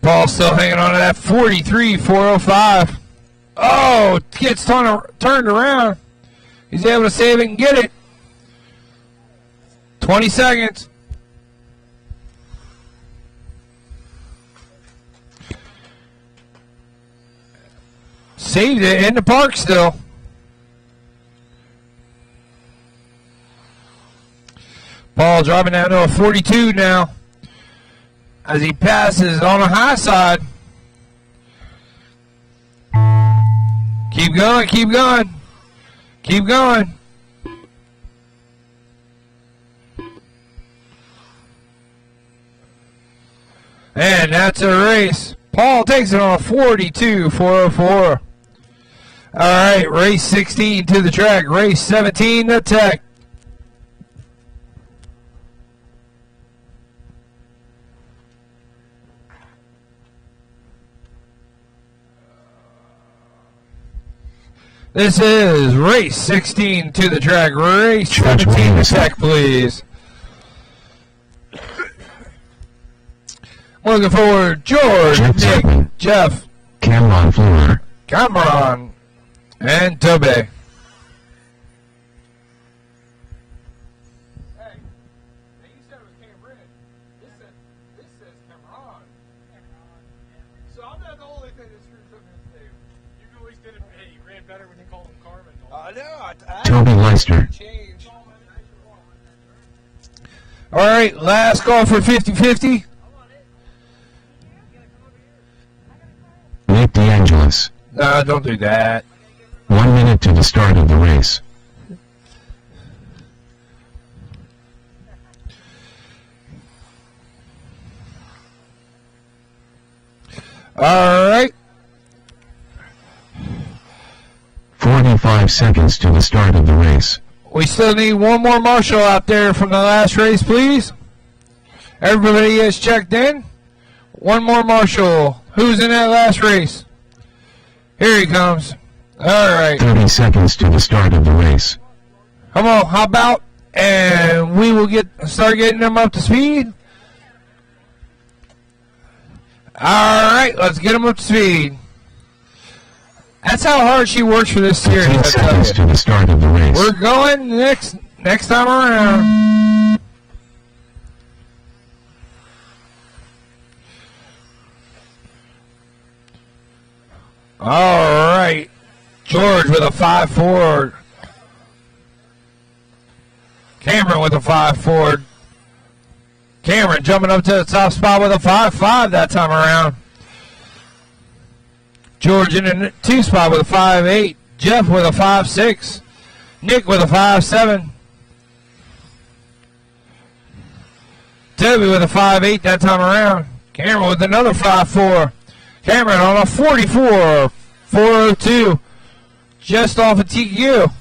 Paul still hanging on to that 43-405. Oh, gets turned around. He's able to save it and get it. 20 seconds. Saved it in the park still. Paul dropping down to a 42 now as he passes on the high side. Keep going, keep going, keep going. And that's a race. Paul takes it on a 42-404. All right, race 16 to the track. Race 17 to Tech. This is race 16 to the track. Race 17 to Tech, please. Looking forward, George, Nick, Jeff, Cameron Fleur, Cameron, and Toby. Hey, you said it was Cameron. This says Cameron. So I'm not the only thing that screws up his name. You always did it. Hey, you ran better when you called him Carmen. I know. Toby Leister, Change. All right, last call for 50-50. Nick DeAngelis. No, don't do that. 1 minute to the start of the race. All right. 45 seconds to the start of the race. We still need one more marshal out there from the last race, please. Everybody is checked in. One more marshal. Who's in that last race? Here he comes. All right. 30 seconds to the start of the race. Come on, how about? And we will start getting them up to speed. All right, let's get them up to speed. That's how hard she works for this series. 15 seconds to the start of the race. We're going next time around. All right. George with a 5-4. Cameron with a 5-4. Cameron jumping up to the top spot with a 5-5 that time around. George in the 2 spot with a 5-8. Jeff with a 5-6. Nick with a 5-7. Toby with a 5-8 that time around. Cameron with another 5-4. Cameron on a 44-402. Just off of TQ.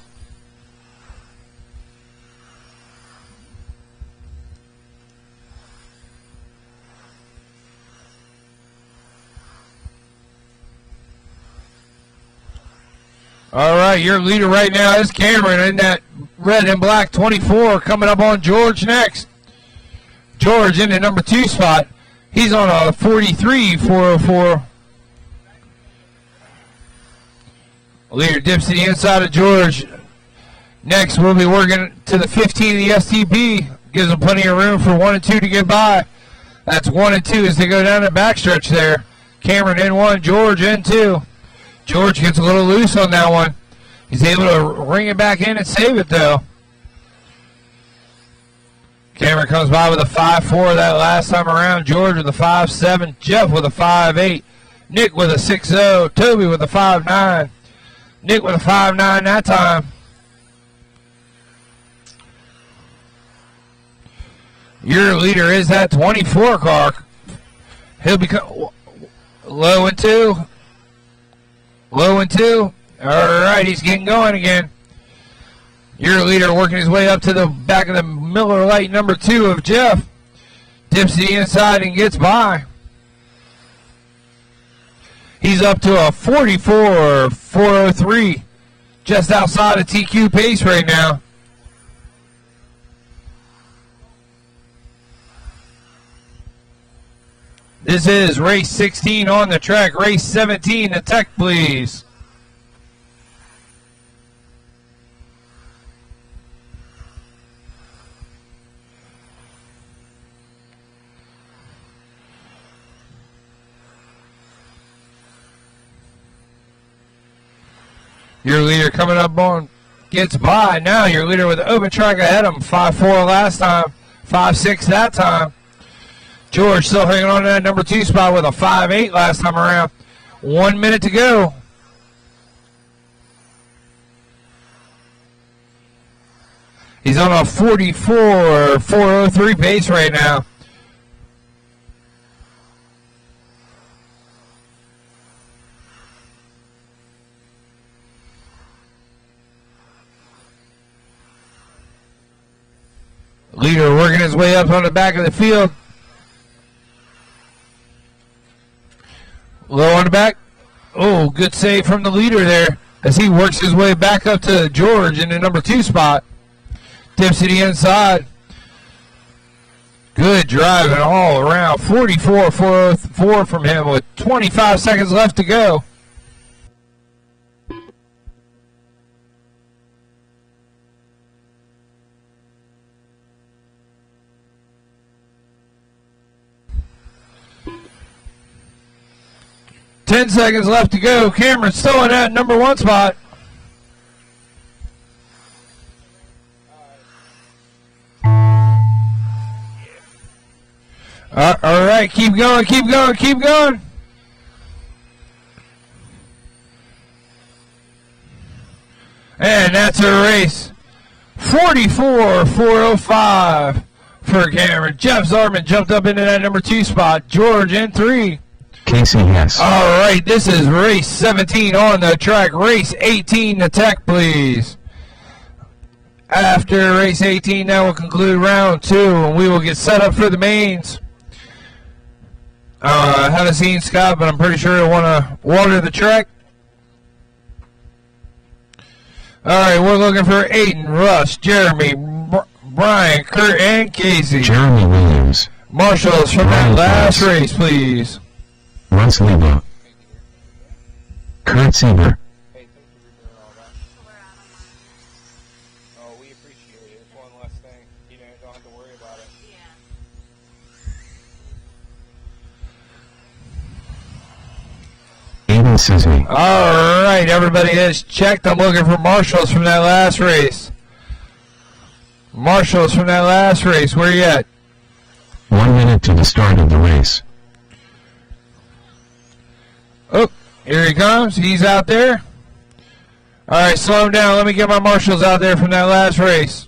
All right, your leader right now is Cameron in that red and black 24. Coming up on George next. George in the number 2 spot. He's on a 43-404. Leader dips to the inside of George. Next, we'll be working to the 15 of the STB. Gives them plenty of room for 1 and 2 to get by. That's 1 and 2 as they go down the backstretch there. Cameron in 1, George in 2. George gets a little loose on that one. He's able to ring it back in and save it, though. Cameron comes by with a 5-4 that last time around. George with a 5-7. Jeff with a 5-8. Nick with a 6-0. Toby with a 5-9. Nick with a 5-9 that time. Your leader is that 24 car. He'll be low and 2. Low and 2. All right, he's getting going again. Your leader working his way up to the back of the Miller Lite number 2 of Jeff. Dips the inside and gets by. He's up to a 44.403. Just outside of TQ pace right now. This is race 16 on the track. Race 17, attack please. Your leader coming up on, gets by. Now your leader with the open track ahead of him. 5.4 last time, 5.6 that time. George still hanging on to that number 2 spot with a 5.8 last time around. 1 minute to go. He's on a 44.403 pace right now. Leader working his way up on the back of the field. Low on the back. Oh, good save from the leader there as he works his way back up to George in the number 2 spot. Dips to the inside. Good driving all around. 44.404 from him with 25 seconds left to go. Ten seconds left to go. Cameron's still in that number 1 spot. All right, keep going, keep going, keep going. And that's a race. 44.405 for Cameron. Jeff Zarman jumped up into that number 2 spot. George in 3. Casey Hess. All right, this is race 17 on the track. Race 18, attack, please. After race 18, that will conclude round 2, and we will get set up for the mains. I haven't seen Scott, but I'm pretty sure he'll want to water the track. All right, we're looking for Aiden, Russ, Jeremy, Brian, Kurt, and Casey. Jeremy Williams. Marshals from that last race, please. Russ Lebo. Kurt Sieber. Hey, thank you for doing all that. Oh, we appreciate it. It's one less thing. You don't have to worry about it. Aiden Sisney. All right, everybody is checked. I'm looking for marshals from that last race. Marshals from that last race. Where you at? 1 minute to the start of the race. Oh, here he comes. He's out there. All right, slow him down. Let me get my marshals out there from that last race.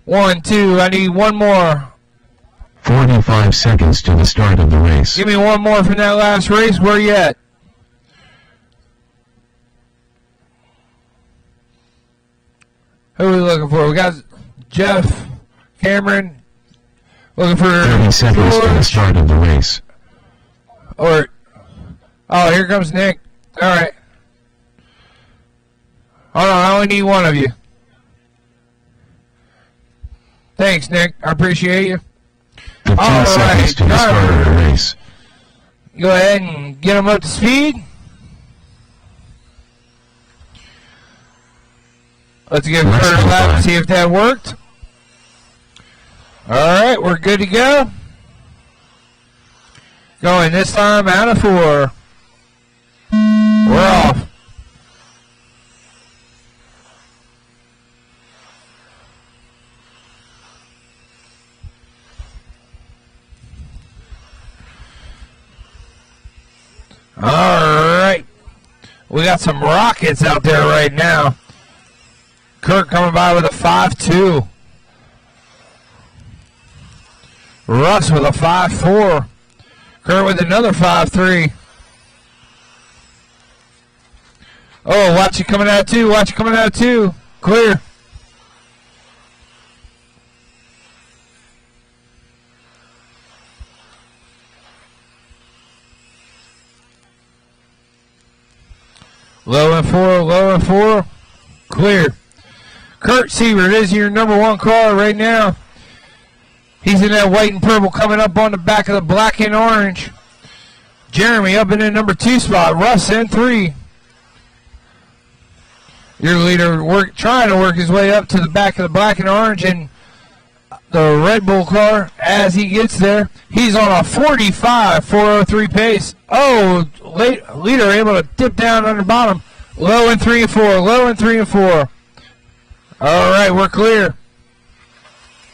1, 2. I need one more. 45 seconds to the start of the race. Give me one more from that last race. Where you at? Who are we looking for? We got Jeff, Cameron. Looking for 30 seconds to the George. start of the race. Or, oh, here comes Nick. All right. Hold on, I only need one of you. Thanks, Nick. I appreciate you. 15 All seconds right, to the start of the race. Go ahead and get them up to speed. Let's give Let's Kurt a go lap by. and see if that worked. All right, we're good to go. Going this time out of 4. We're off. All right. We got some rockets out there right now. Kirk coming by with a 5.2. Russ with a 5.4. Kurt with another 5.3. Oh, watch it coming out too. Watch it coming out too. Clear. Low and four, low and four. Clear. Kurt Siebert is your number one car right now. He's in that white and purple coming up on the back of the black and orange. Jeremy up in the number 2 spot. Russ in 3. Your leader trying to work his way up to the back of the black and orange and the Red Bull car as he gets there. He's on a 45.403 pace. Oh, leader able to dip down under bottom. Low in 3 and 4. Low in 3 and 4. All right, we're clear.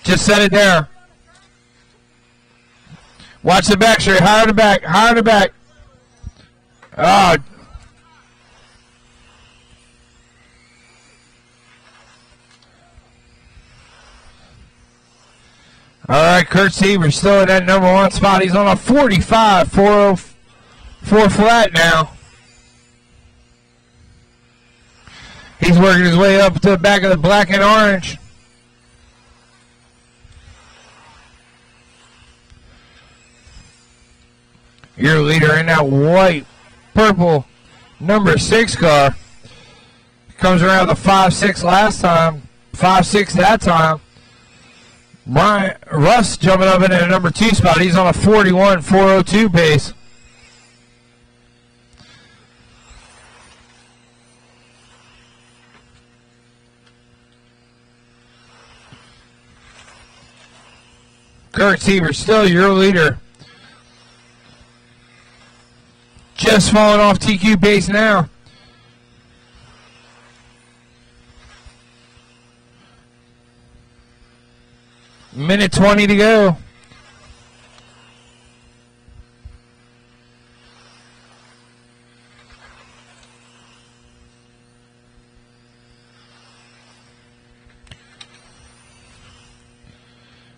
Just set it down. Watch the back straight. Higher to back. Higher to back. Oh. All right, Kurt Siebert still in that number 1 spot. He's on a 45.404 flat now. He's working his way up to the back of the black and orange. Your leader in that white, purple, number 6 car. Comes around the 5.6 last time, 5.6 that time. Russ jumping up in the number 2 spot. He's on a 41.402 pace. Kurt Siebert still your leader. Just falling off TQ pace now. Minute 20 to go.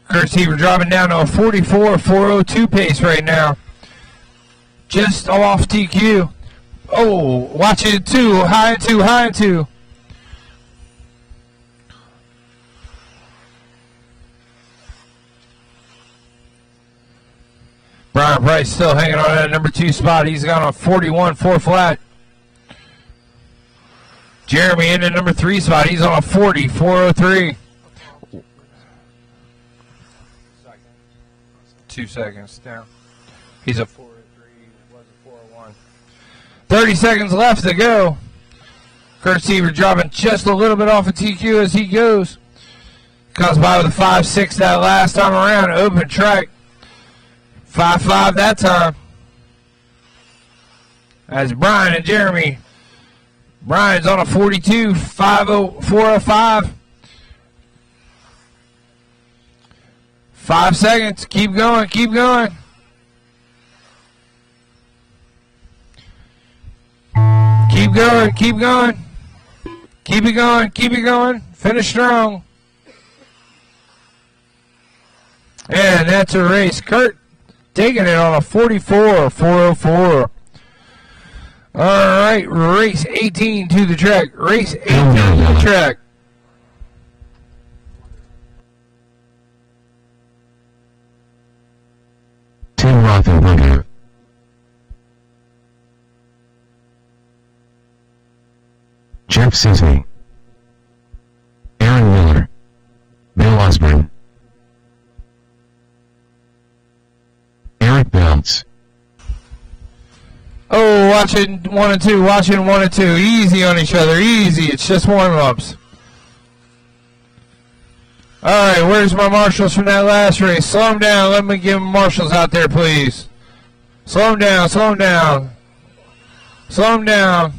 Kurt Siebert dropping down to a 44.402 pace right now. Just off TQ. Oh, watch it 2, high and 2, high and 2. Brian Price still hanging on that number 2 spot. He's got a 41.4 flat. Jeremy in the number 3 spot. He's on a 40.403. 2 seconds down. He's a 403. Was a 401. 30 seconds left to go. Kurt Siebert dropping just a little bit off of TQ as he goes. Comes by with a 5.6 that last time around. Open track. 5.5 that time. As Brian and Jeremy. Brian's on a 42.405. 5 seconds. Keep going. Keep going. Keep going. Keep going. Keep it going. Keep it going. Finish strong. And that's a race. Kurt taking it on a 44.404. All right, race 18 to the track. Race 18 to the track. Tim Rothenberger. Jeff Sisney. Aaron Miller. Bill Osborne. Eric Bounce. Oh, watching 1 and 2, watching 1 and 2. Easy on each other, easy. It's just warm-ups. All right, where's my marshals from that last race? Slow them down. Let me give them marshals out there, please. Slow them down, slow them down. Slow them down.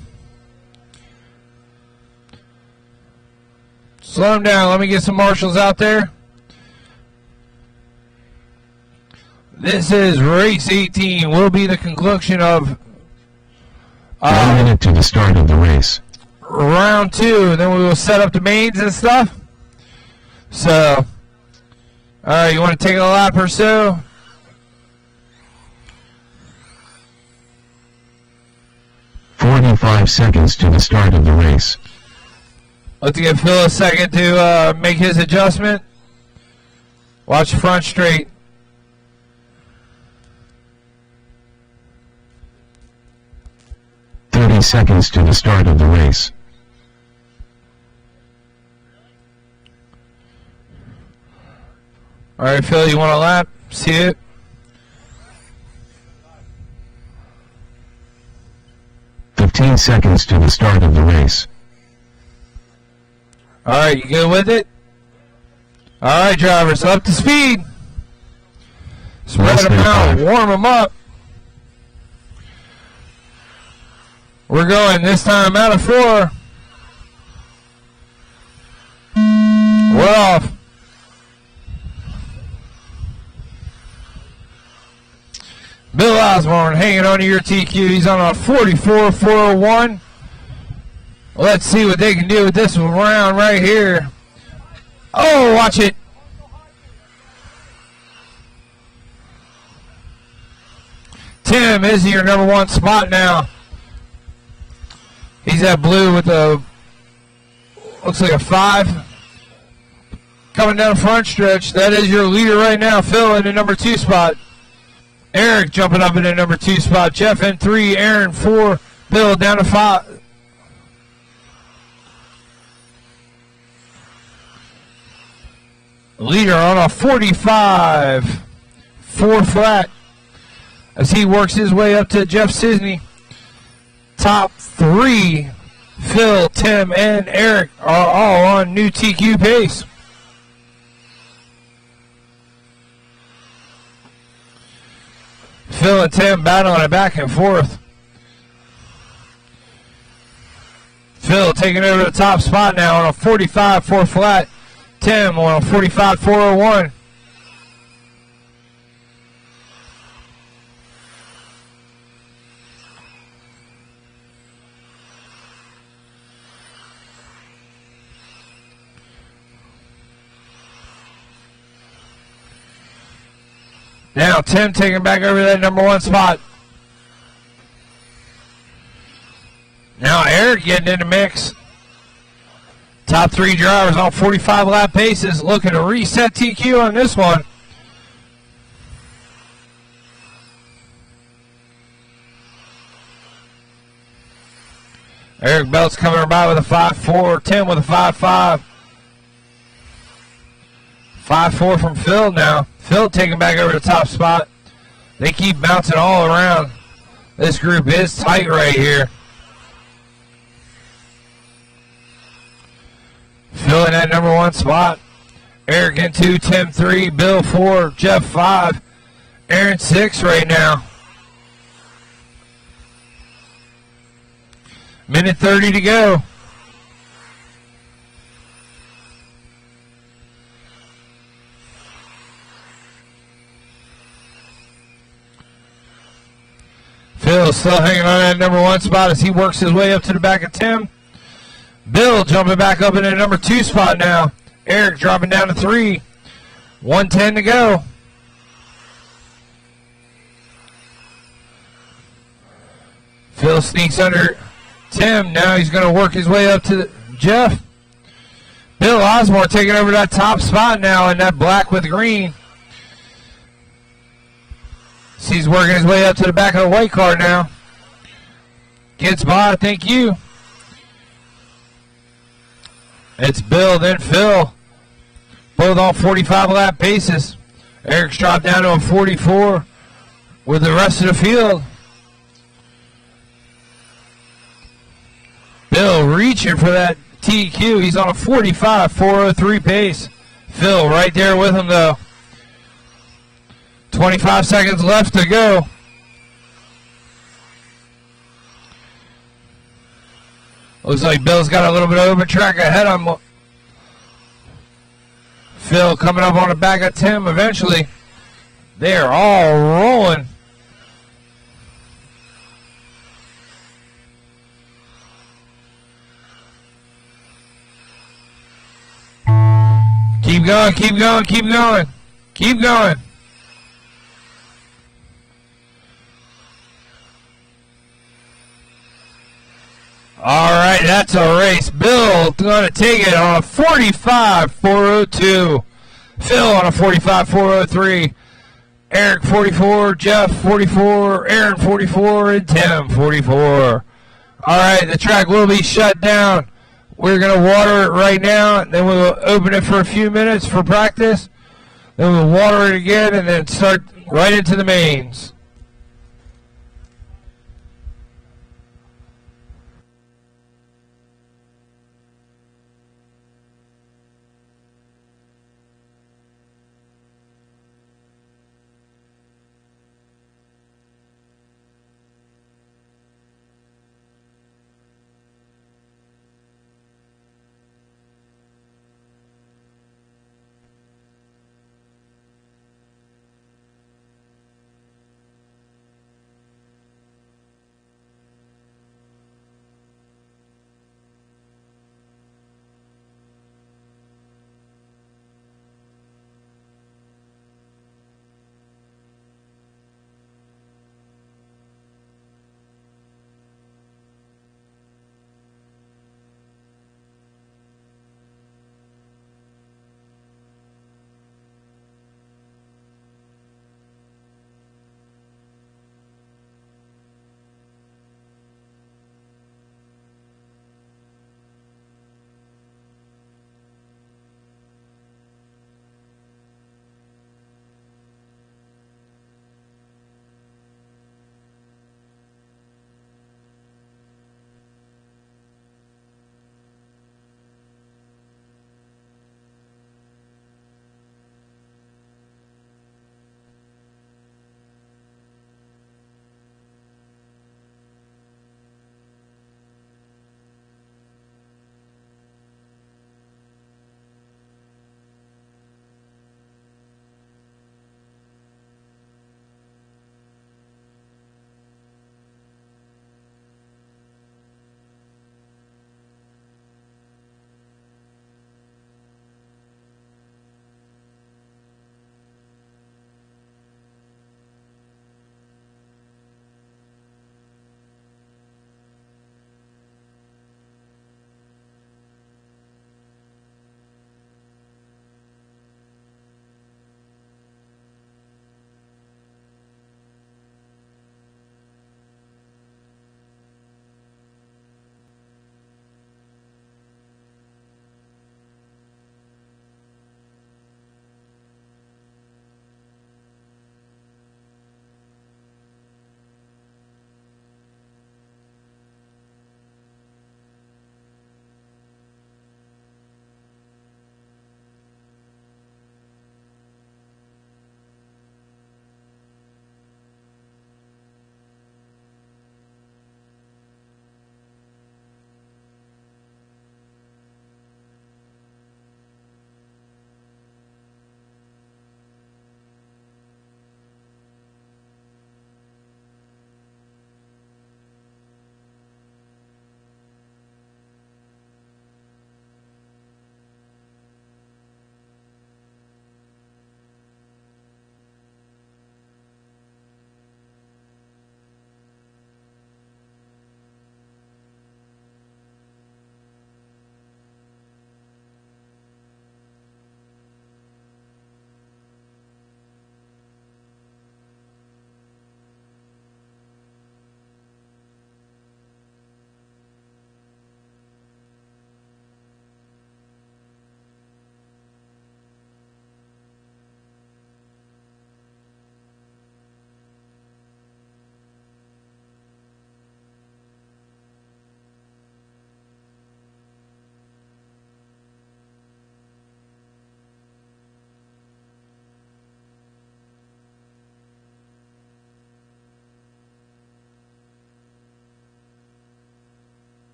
Slow them down. Let me get some marshals out there. This is race 18. Will be the conclusion of 1 minute to the start of the race. round 2. Then we will set up the mains and stuff. So, all right, you want to take a lap or so? 45 seconds to the start of the race. Let's give Phil a second to make his adjustment. Watch front straight. Seconds to the start of the race. All right, Phil, you want a lap? See it? "15 seconds to the start of the race. All right, you good with it? All right, drivers, up to speed. Spread Less them than out, 5. warm them up. We're going this time out of 4. We're off. Bill Osborne hanging on to your TQ. He's on a 44-401. Let's see what they can do with this round right here. Oh, watch it. Tim is your number 1 spot now. He's at blue with a, looks like a 5. Coming down the front stretch. That is your leader right now. Phil in the number 2 spot. Eric jumping up in the number 2 spot. Jeff in 3. Aaron 4. Bill down to 5. Leader on a 45. 4 flat. As he works his way up to Jeff Sisney. Top 3, Phil, Tim, and Eric are all on new TQ pace. Phil and Tim battling it back and forth. Phil taking over the top spot now on a 45 4 flat. Tim on a 45 401. Now Tim taking back over that number 1 spot. Now Eric getting in the mix. Top 3 drivers on 45 lap paces looking to reset TQ on this one. Eric Belt's coming by with a 5-4. Tim with a 5-5. 5-4 from Phil now. Phil taking back over the top spot. They keep bouncing all around. This group is tight right here. Phil in that number 1 spot. Eric in 2, Tim 3, Bill 4, Jeff 5, Aaron 6 right now. Minute 30 to go. Phil still hanging on that number 1 spot as he works his way up to the back of Tim. Bill jumping back up in the number 2 spot now. Eric dropping down to 3. 1:10 to go. Phil sneaks under Tim. Now he's going to work his way up to Jeff. Bill Osborne taking over that top spot now in that black with green. He's working his way up to the back of the white car now. Gets by, thank you. It's Bill, then Phil. Both on 45 lap paces. Eric's dropped down to a 44 with the rest of the field. Bill reaching for that TQ. He's on a 45, 403 pace. Phil right there with him though. 25 seconds left to go. Looks like Bill's got a little bit of open track ahead on him. Phil coming up on the back of Tim eventually. They're all rolling. Keep going, keep going, keep going. Keep going. All right, that's a race. Bill going to take it on a 45.402. Phil on a 45.403. Eric 44, Jeff 44, Aaron 44, and Tim 44. All right, the track will be shut down. We're going to water it right now, and then we'll open it for a few minutes for practice. Then we'll water it again, and then start right into the mains.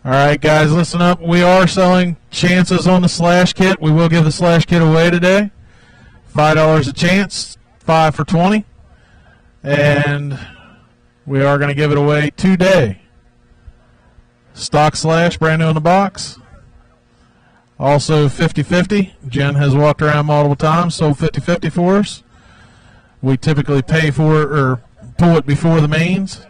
All right, guys, listen up. We are selling chances on the slash kit. We will give the slash kit away today. $5 a chance, 5 for 20. And we are going to give it away today. Stock slash, brand new in the box. Also 50-50. Jen has walked around multiple times, sold 50-50 for us. We typically pay for it or pull it before the mains.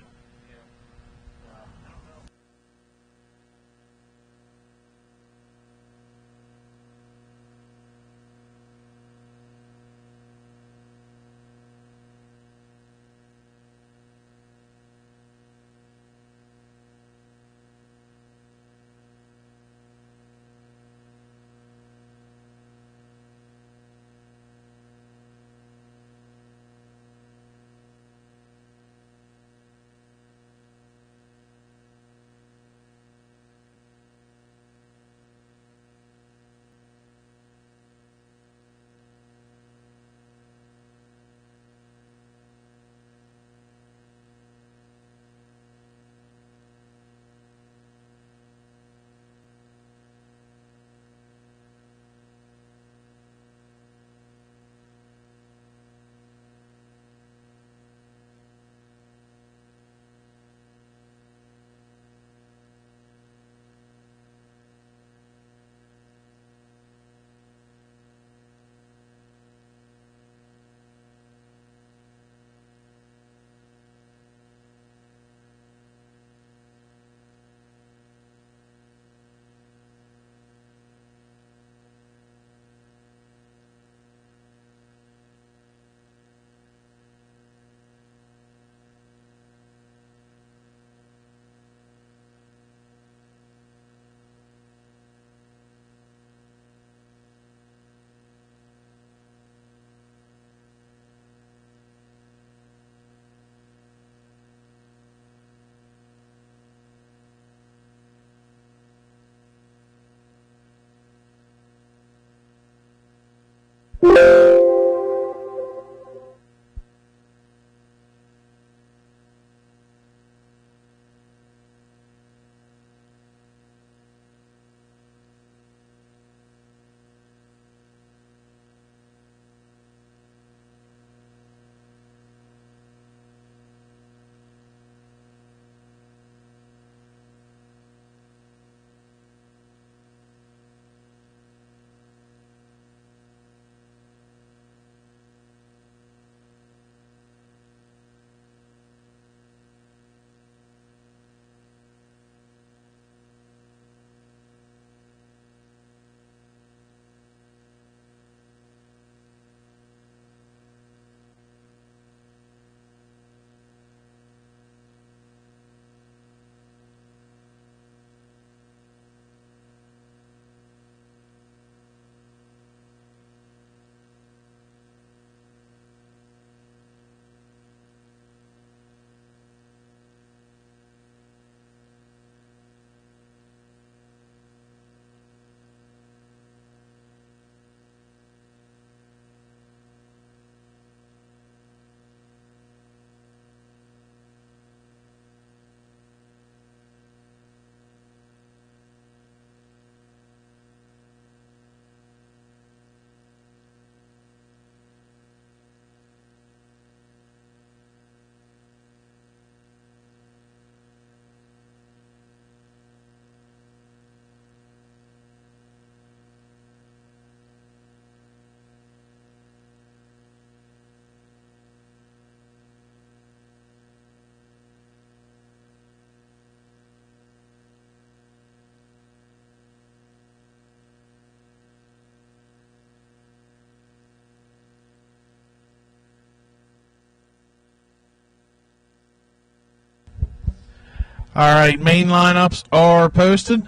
All right, main lineups are posted.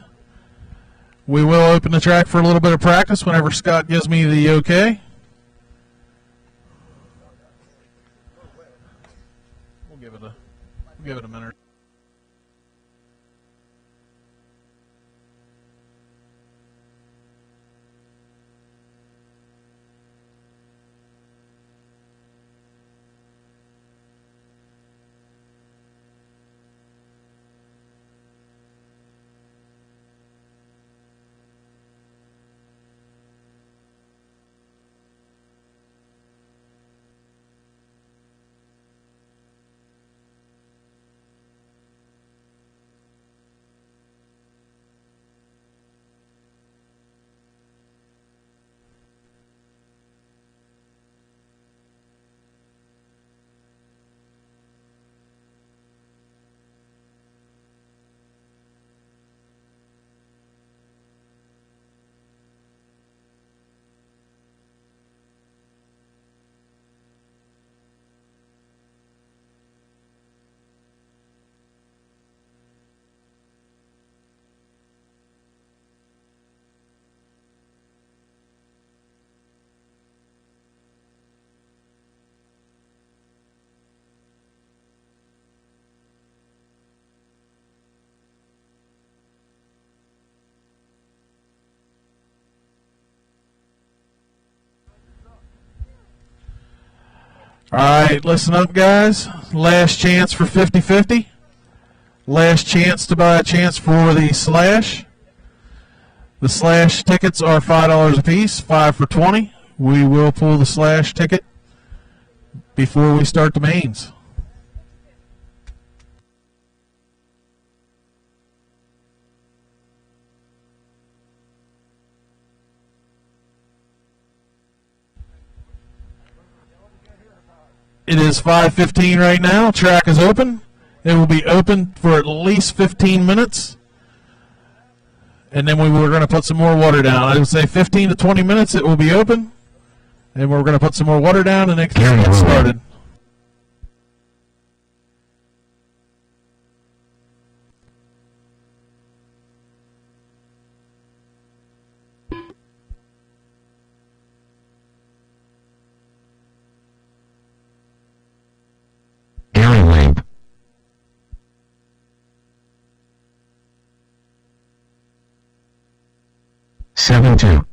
We will open the track for a little bit of practice whenever Scott gives me the okay. We'll give it a minute. All right, listen up, guys. Last chance for 50-50. Last chance to buy a chance for the Slash. The Slash tickets are $5 a piece, 5 for $20. We will pull the Slash ticket before we start the mains. It is 5:15 right now. Track is open. It will be open for at least 15 minutes. And then we're going to put some more water down. I would say 15 to 20 minutes it will be open. And we're going to put some more water down and then get started. Gary Lamp. Seven two.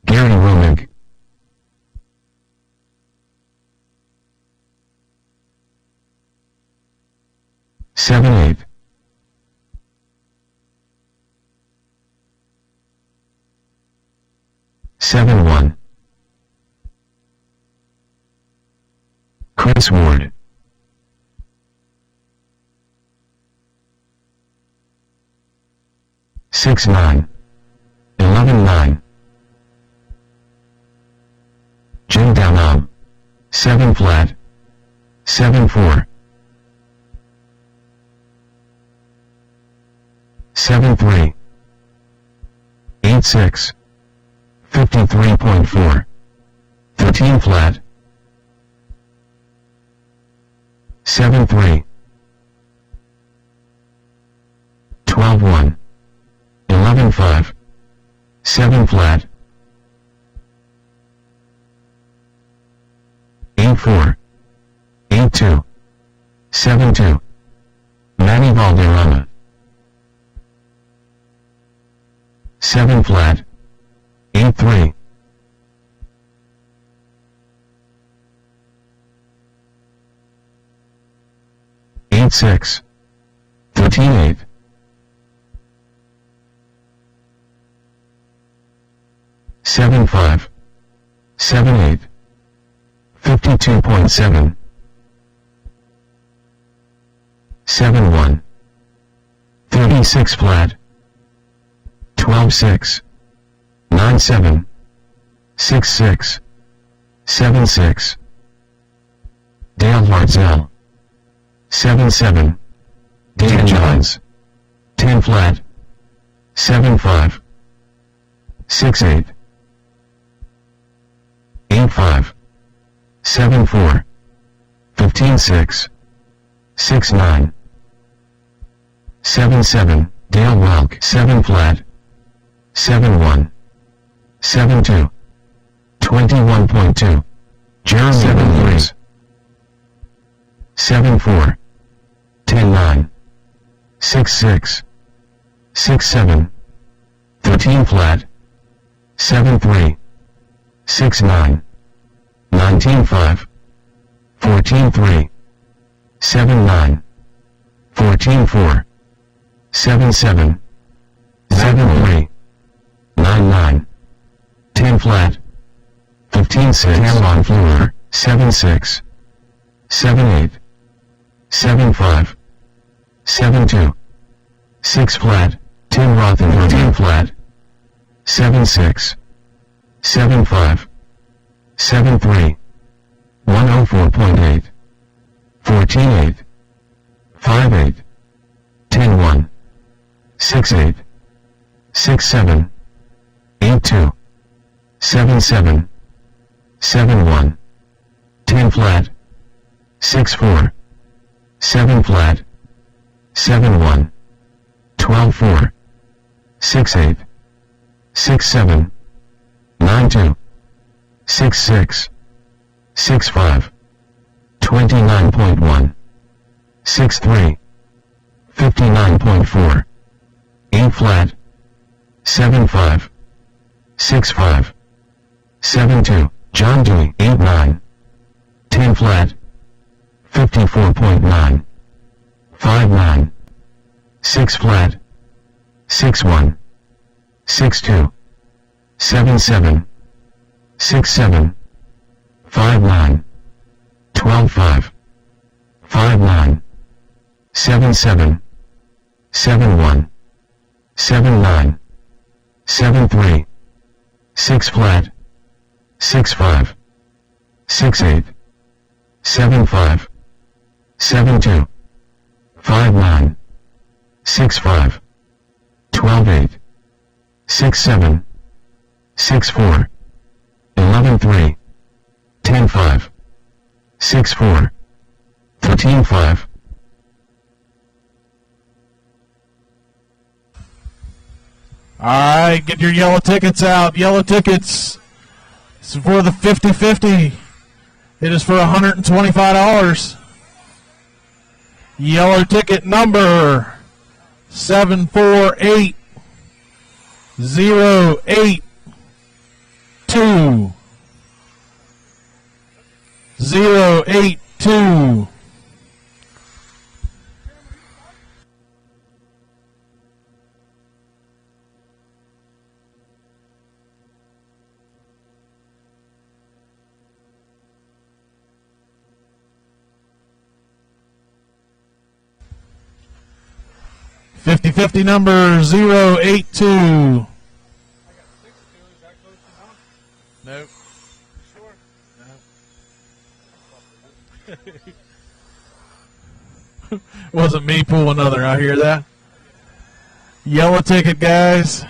Gary Romig. Seven eight. Seven one. Chris Ward. Six nine. 11-9. Jim Downham. 7 flat. 7-4. 7-3. 8-6. 53.4. 13 flat. 7-3. 12-1. 11-5. 7 flat. 8-4. 8-2. 7-2. Manny Valderrama. 7 flat. 8-3. 8-6. 13-8. 7-5. 7-8. 52.7. 7-1. 36 flat. 12-6. 9-7. 6-6. 7-6. Dale Hartzell. 7-7. Dan Johns. 10 flat. 7-5. 6-8. 8-5. 7-4. 15-6. 6-9. 7-7. Dale Welk. 7 flat. 7-1. 7-2. 21.2. Jeremy 7-3. 7-4. 10-9. 6-6. 6-7. 13 flat. 7-3. 6-9. 19-5. 14-3. 7-9. 14-4. 7-7. 7-3. 9-9. 10 flat. 15-6. Cameron Fleur. 7-6. 7-8. 7-5. 7-2. 6 flat. Tim Rothenberg. 10 flat. 7-6. 7-5. 7-3. 104.8. 14-8. 5-8. 10-1. 6-8. 6-7. 8-2. 7-7. 7-1. 10 flat. 6-4. 7 flat. 7-1. 12-4. 6-8. 6-7. 9-2. 6-6. 6-5. 29.1. 6-3. 59.4. 8 flat, 7 5, 6 5, 7 2, John Dewey, 8 9, 10 flat, 54.9, 5 9, 6 flat, 6 1, 6 2, 7 7, 6 7, 5 9, 12 5, 5 9, 7 7, 7 1, 7 9, 7 3, 6 flat, 6 5, 6 8, 7 5, 7 2, 5 9, 6 5, 12 8, 6 7, 6 4, 11 3, 10 5, 6 4, 13 5. All right, get your yellow tickets out. Yellow tickets is for the 50-50. It is for $125. Yellow ticket number 748082. 082. Fifty number 082. Nope. Wasn't me pulling another, I hear that. Yellow ticket, guys.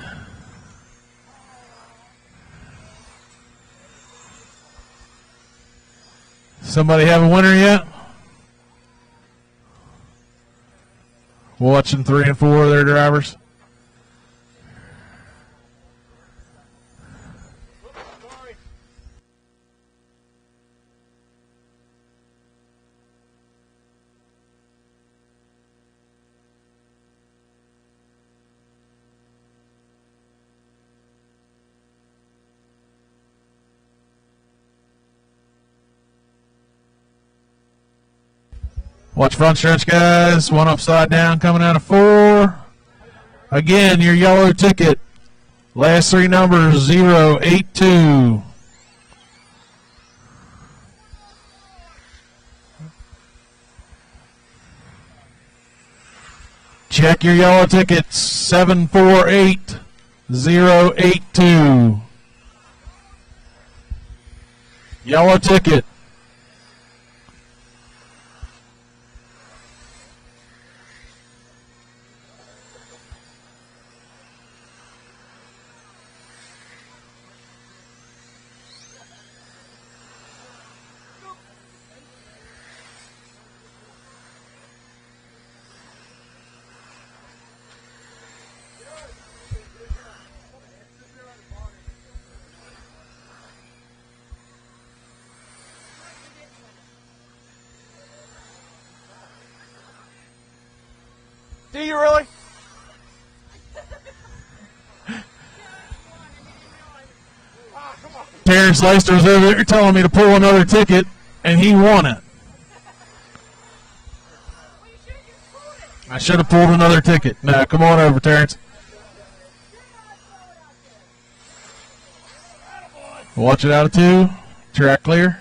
Somebody have a winner yet? Watching 3 and 4 of their drivers. Watch front stretch, guys. One upside down coming out of 4. Again, your yellow ticket. Last 3 numbers, 082. Check your yellow tickets, 748082. Yellow ticket. Do you really? Terrence Leister was over there telling me to pull another ticket, and he won it. I should have pulled another ticket. No, come on over, Terrence. Watch it out of 2. Track clear.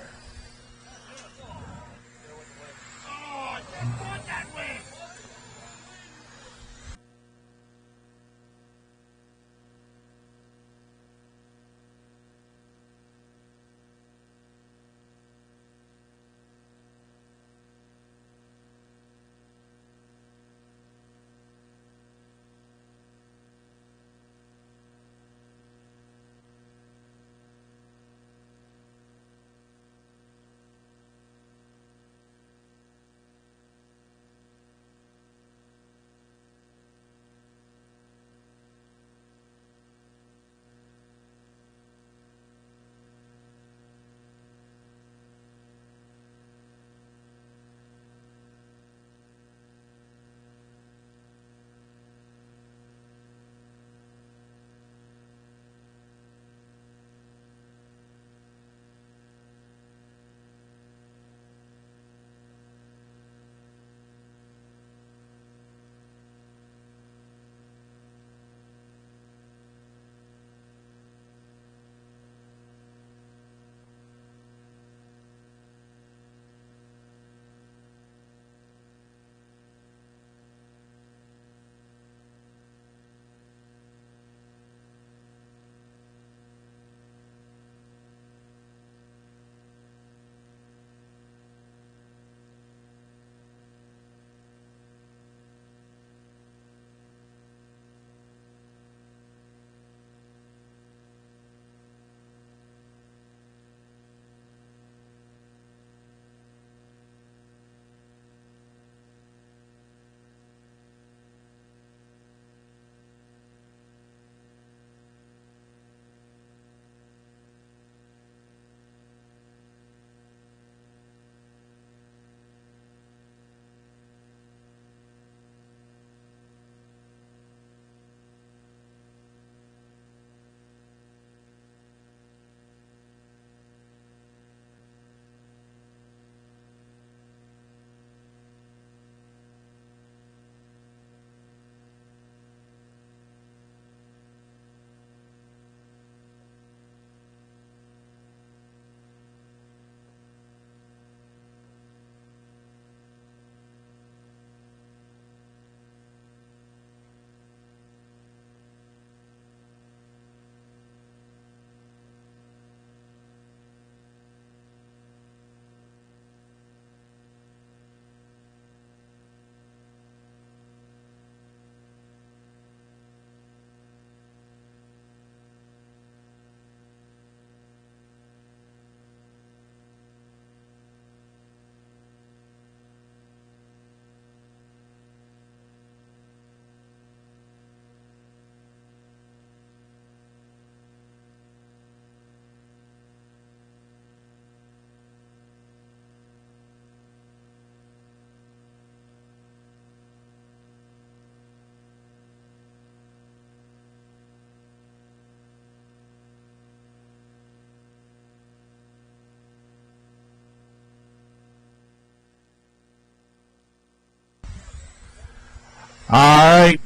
All right.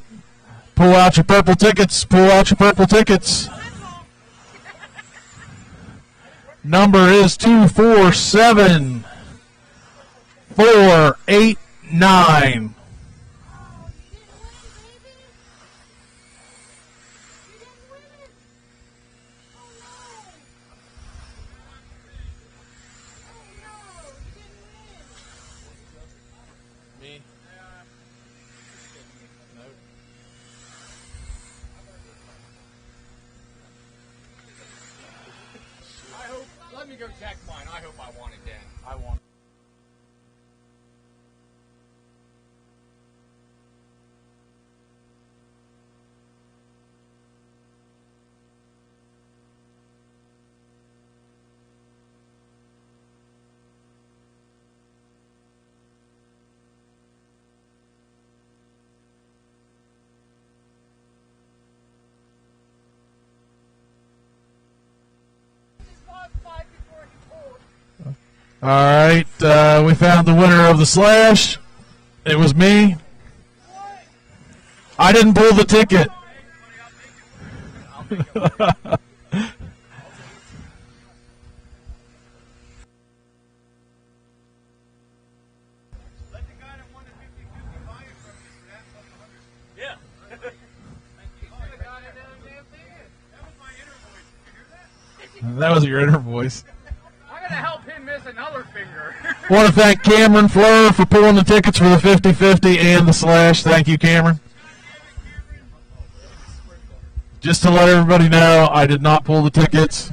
Pull out your purple tickets. Pull out your purple tickets. Number is 247489. Me? No. I hope. Let me go check mine. I hope I won again. I won. All right. We found the winner of the slash. It was me. I didn't pull the ticket. That was your inner voice. I'm gonna help him miss another finger. Want to thank Cameron Fleur for pulling the tickets for the 50-50 and the slash. Thank you, Cameron. Just to let everybody know, I did not pull the tickets.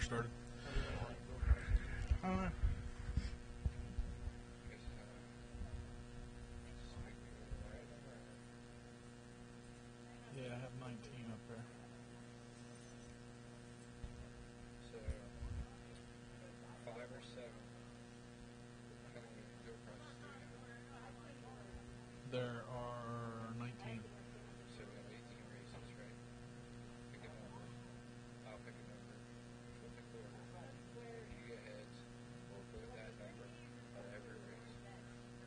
started. Yeah, I have 19 up there. So, 5 or 7. How many door prizes do we have? There are 19. So we have 18 races, right? Pick a number. I'll pick a number. Flip the quarter. You get heads. We'll put that number on every race.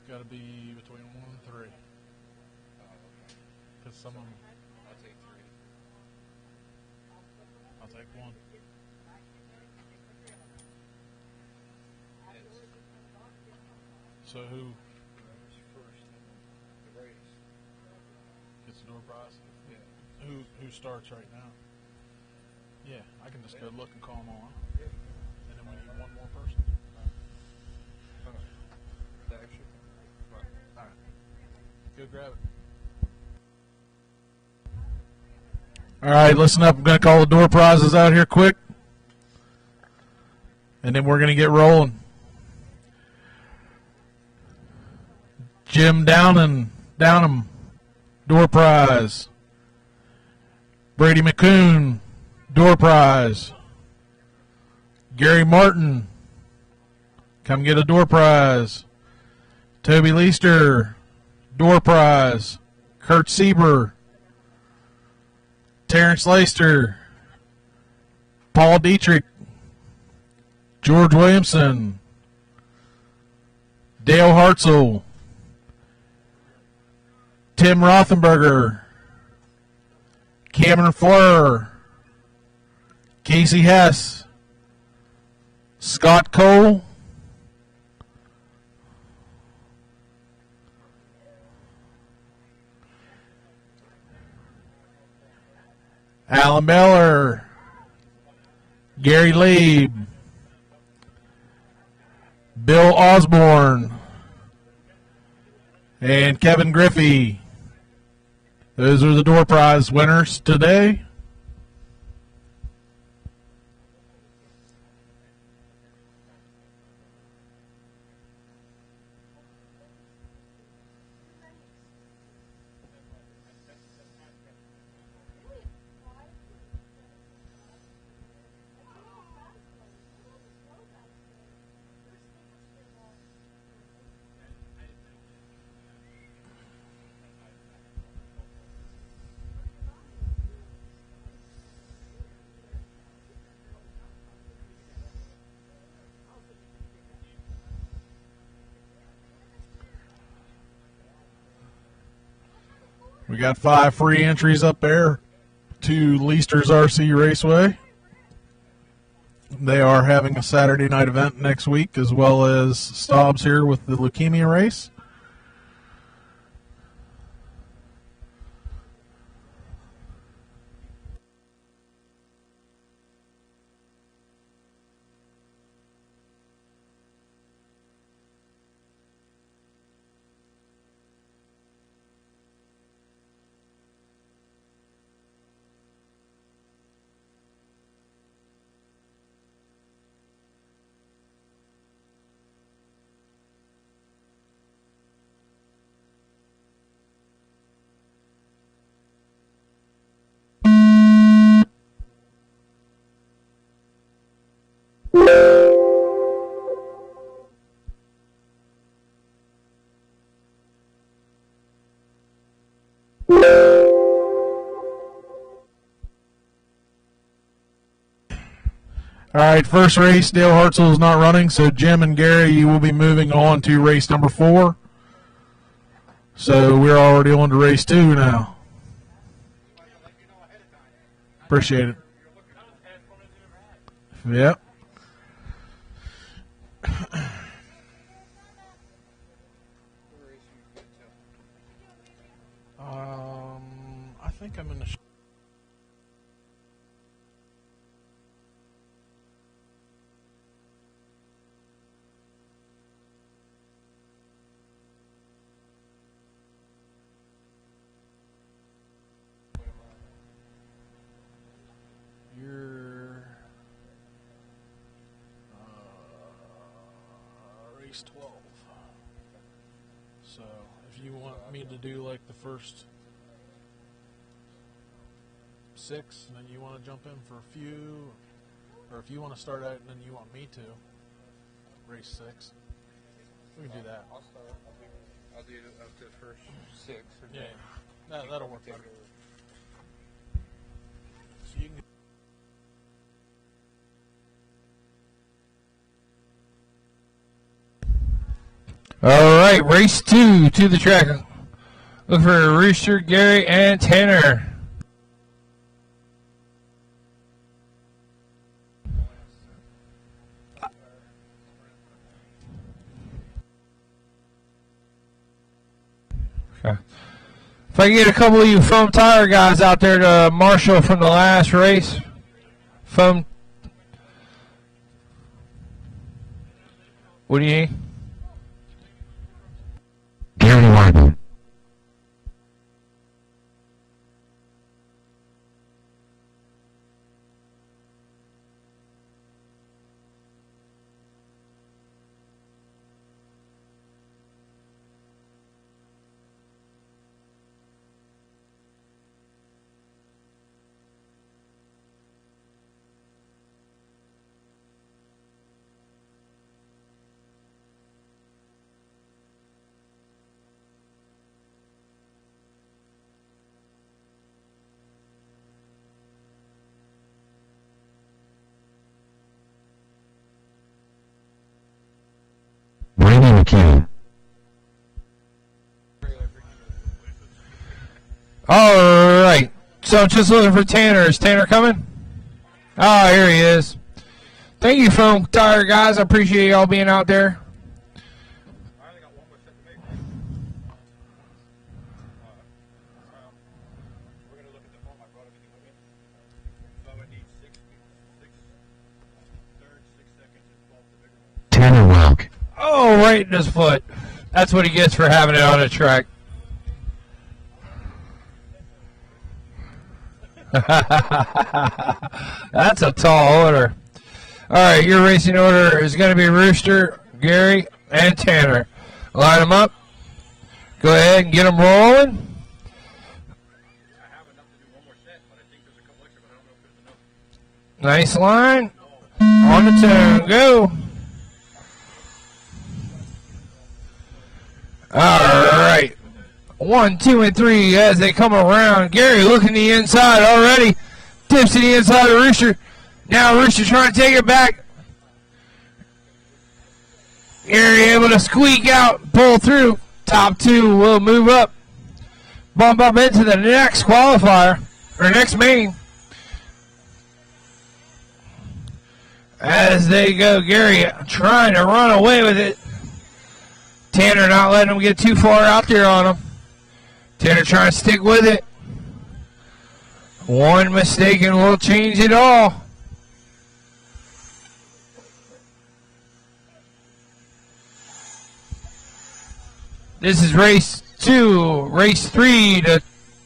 Got to be between 1 and 3. Oh, okay. Because some of them, I'll take 3. I'll take 1. Heads. So who Whoever's first in the race. gets the door prize? Yeah. Who starts right now? Yeah, I can just go look and call them all. And then we need one more person. Oh, the extra thing. Right. All right. Go grab it. All right, listen up. I'm going to call the door prizes out here quick. And then we're going to get rolling. Jim Downham, door prize. Brady McCoon, door prize. Gary Martin, come get a door prize. Toby Leister, door prize. Kurt Sieber, Terrence Leister, Paul Dietrich, George Williamson, Dale Hartzell, Tim Rothenberger, Cameron Fleur, Casey Hess, Scott Cole, Alan Beller, Gary Lieb, Bill Osborne, and Kevin Griffey. Those are the door prize winners today. We got 5 free entries up there to Leister's RC Raceway. They are having a Saturday night event next week, as well as Staub's here with the leukemia race. All right, first race, Dale Hartzell is not running, so Jim and Gary, you will be moving on to race number 4. So we're already on to race 2 now. Appreciate it. Yep. I think I'm in the... race 12. So if you want me to do like the first 6, and then you want to jump in for a few, or if you want to start out and then you want me to race 6, we can do that. I'll start. I'll do up to the first 6. Yeah, that'll work better. So you can. All right, race 2 to the track. Look for Rooster, Gary, and Tanner. Okay. If I can get a couple of you foam tire guys out there to marshal from the last race. Foam. What do you need? Gary Martin. Brady McKeon. All right. So I'm just looking for Tanner. Is Tanner coming? Oh, here he is. Thank you, foam tire guys. I appreciate y'all being out there. I only got one more set to make. We're going to look at the phone. I brought everything with me. So I would need 6 thirds, 6 seconds, and 12 the bigger one. Tanner Welk. Oh, right in his foot. That's what he gets for having it on the track. That's a tall order. All right, your racing order is going to be Rooster, Gary, and Tanner. Line them up. Go ahead and get them rolling. I have enough to do one more set, but I think there's a couple extra, but I don't know if there's enough. Nice line. On the turn. Go. All right. 1, 2, and 3 as they come around. Gary looking the inside already. Tips to the inside of Rooster. Now Rooster trying to take it back. Gary able to squeak out, pull through. Top 2 will move up. Bump up into the next qualifier, or next main. As they go, Gary trying to run away with it. Tanner not letting him get too far out there on him. Tanner trying to stick with it. One mistake and we'll change it all. This is race 2. Race 3 to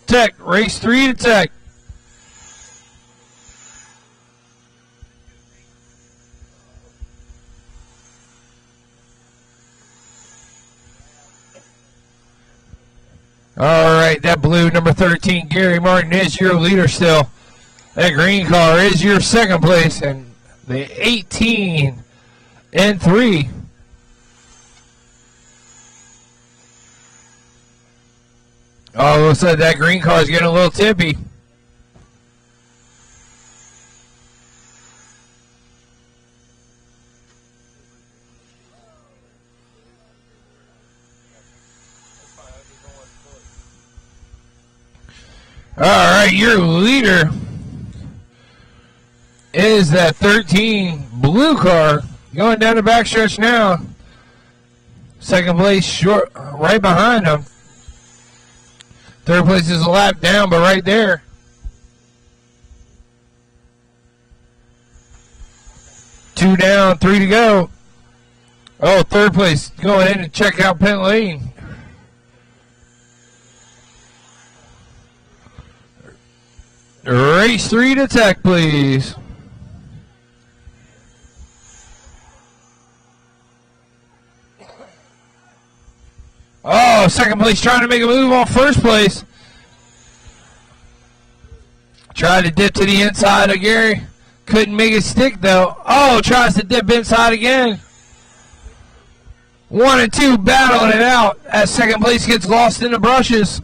Tech. Race 3 to Tech. All right, that blue number 13, Gary Martin, is your leader still. That green car is your second place, and the 18 and 3. Oh, looks like that green car is getting a little tippy. All right, your leader is that 13 blue car going down the backstretch now. Second place short, right behind him. Third place is a lap down, but right there. Two down, 3 to go. Oh, third place going in to check out pit lane. Race 3 to Tech, please. second place trying to make a move on first place. Tried to dip to the inside of Gary. Couldn't make it stick though. Oh, tries to dip inside again. 1 and 2 battling it out as second place gets lost in the brushes.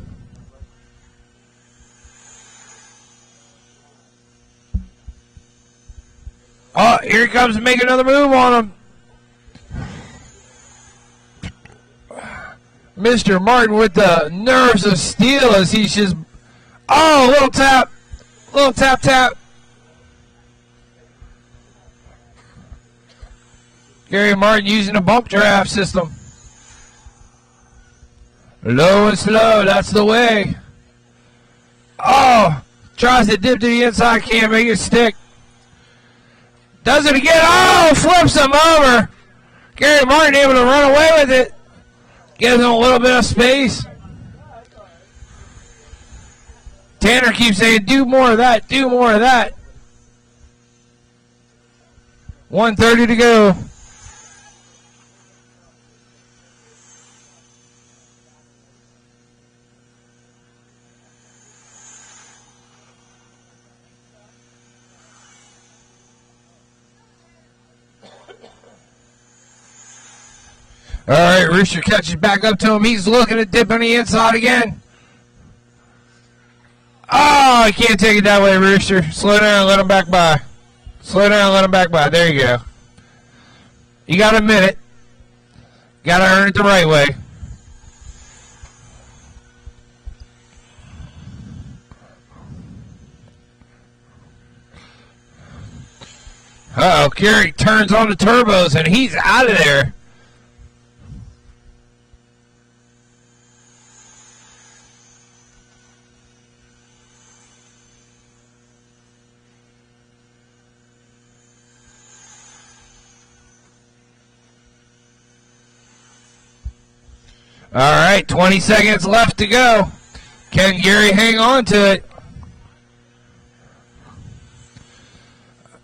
Oh, here he comes to make another move on him. Mr. Martin with the nerves of steel as he's just... Oh, little tap. Little tap, tap. Gary Martin using a bump draft system. Low and slow, that's the way. Oh, tries to dip to the inside, can't make it stick. Does it again. Oh, flips him over. Gary Martin able to run away with it. Gives him a little bit of space. Tanner keeps saying, do more of that, do more of that. 1:30 to go. All right, Rooster catches back up to him. He's looking to dip on the inside again. Oh, I can't take it that way, Rooster. Slow down and let him back by. Slow down and let him back by. There you go. You got a minute. Got to earn it the right way. Uh-oh, Gary turns on the turbos, and he's out of there. All right, 20 seconds left to go. Can Gary hang on to it?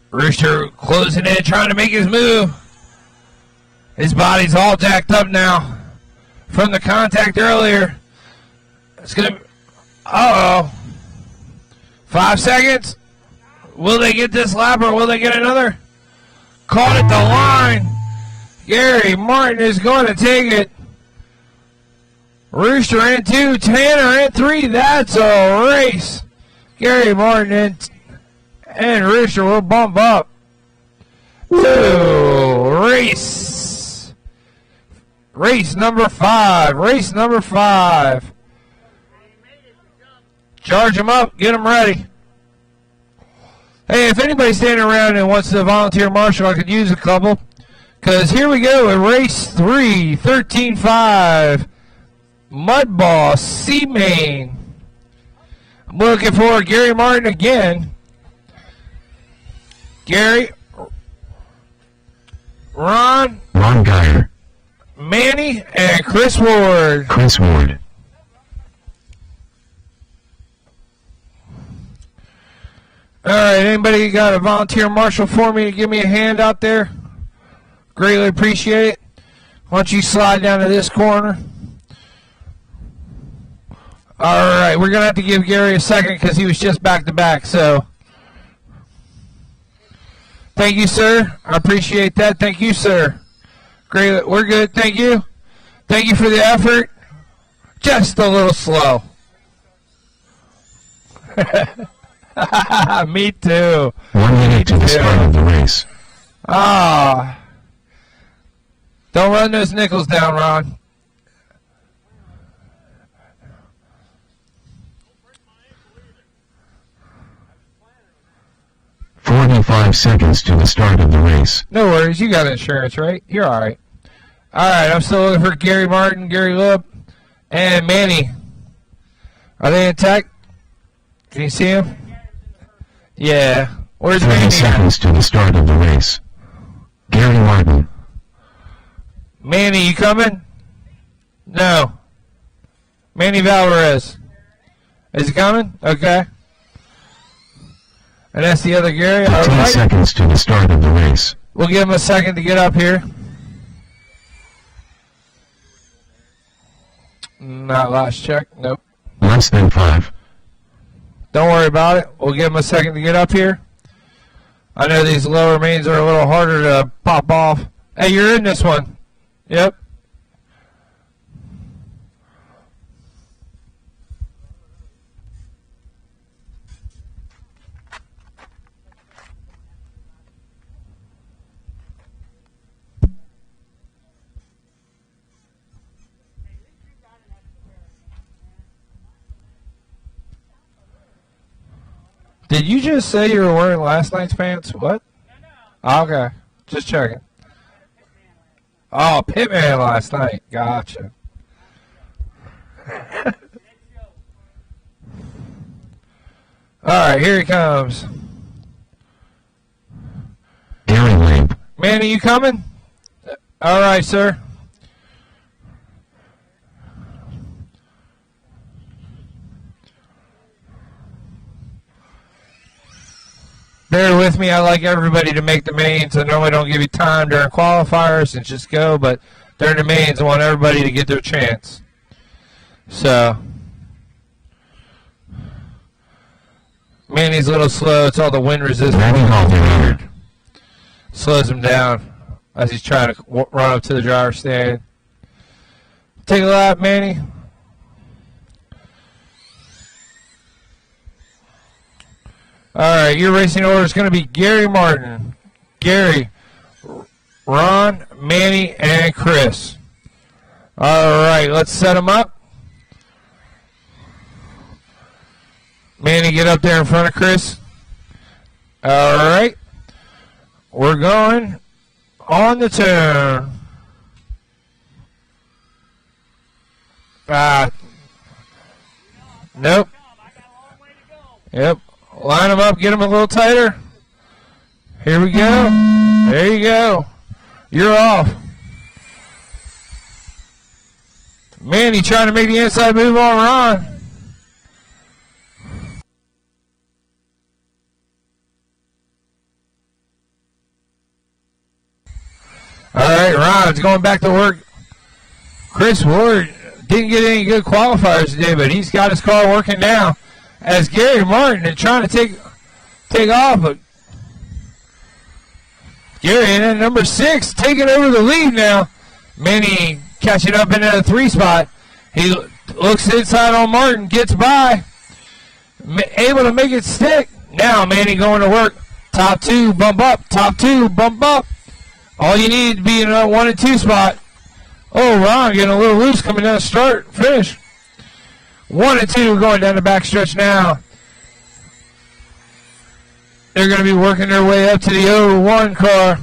Rooster closing in, trying to make his move. His body's all jacked up now from the contact earlier. It's gonna. Uh-oh. 5 seconds. Will they get this lap or will they get another? Caught at the line. Gary Martin is going to take it. Rooster in 2, Tanner in 3. That's a race. Gary Martin and Rooster will bump up to race. Race number 5. Race number 5. Charge them up. Get them ready. Hey, if anybody's standing around and wants to volunteer marshal, I could use a couple. Because here we go in race 3, 13-5. Mudball, C-Main. I'm looking for Gary Martin again. Gary, Ron Geyer, Manny, and Chris Ward. Chris Ward. All right, anybody got a volunteer marshal for me to give me a hand out there? Greatly appreciate it. Why don't you slide down to this corner? All right, we're going to have to give Gary a second because he was just back to back. So, thank you, sir. I appreciate that. Thank you, sir. Great. We're good. Thank you. Thank you for the effort. Just a little slow. Me too. 1 minute to the start of the race. Ah. Don't run those nickels down, Ron. "45 seconds to the start of the race. No worries. You got insurance, right? You're all right. All right. I'm still looking for Gary Martin, Gary Lip, and Manny. Are they intact? Can you see them? Yeah. Where's 30 Manny? seconds to the start of the race. Gary Martin. Manny, you coming? No. Manny Valvarez. Is he coming? Okay. And that's the other Gary. 15 All right. seconds to the start of the race. We'll give him a second to get up here. Not last check. Nope. Less than 5. Don't worry about it. We'll give him a second to get up here. I know these lower mains are a little harder to pop off. Hey, you're in this one. Yep. Did you just say you were wearing last night's pants? What? Okay. Just checking. Oh, Pitman last night. Gotcha. All right, here he comes. Gary Lamb. Manny, you coming? All right, sir. Bear with me. I like everybody to make the mains. I normally don't give you time during qualifiers and just go, but during the mains, I want everybody to get their chance. So, Manny's a little slow. It's all the wind resistance. Slows him down as he's trying to run up to the driver's stand. Take a lap, Manny. All right, your racing order is going to be Gary Martin, Gary, Ron, Manny, and Chris. All right, let's set them up. Manny, get up there in front of Chris. All right, we're going on the turn. Nope. Yep. Line them up, get them a little tighter. Here we go. There you go. You're off. Manny trying to make the inside move on Ron. All right, Ron's going back to work. Chris Ward didn't get any good qualifiers today, but he's got his car working now. As Gary Martin is trying to take off, but Gary in at number 6 taking over the lead now. Manny catching up into the 3 spot. He looks inside on Martin, gets by, able to make it stick. Now Manny going to work. Top 2, bump up. Top 2, bump up. All you need to be in a 1 and 2 spot. Oh, Ron getting a little loose coming down the start, finish. 1 and 2 going down the backstretch now. They're going to be working their way up to the 0-1 car.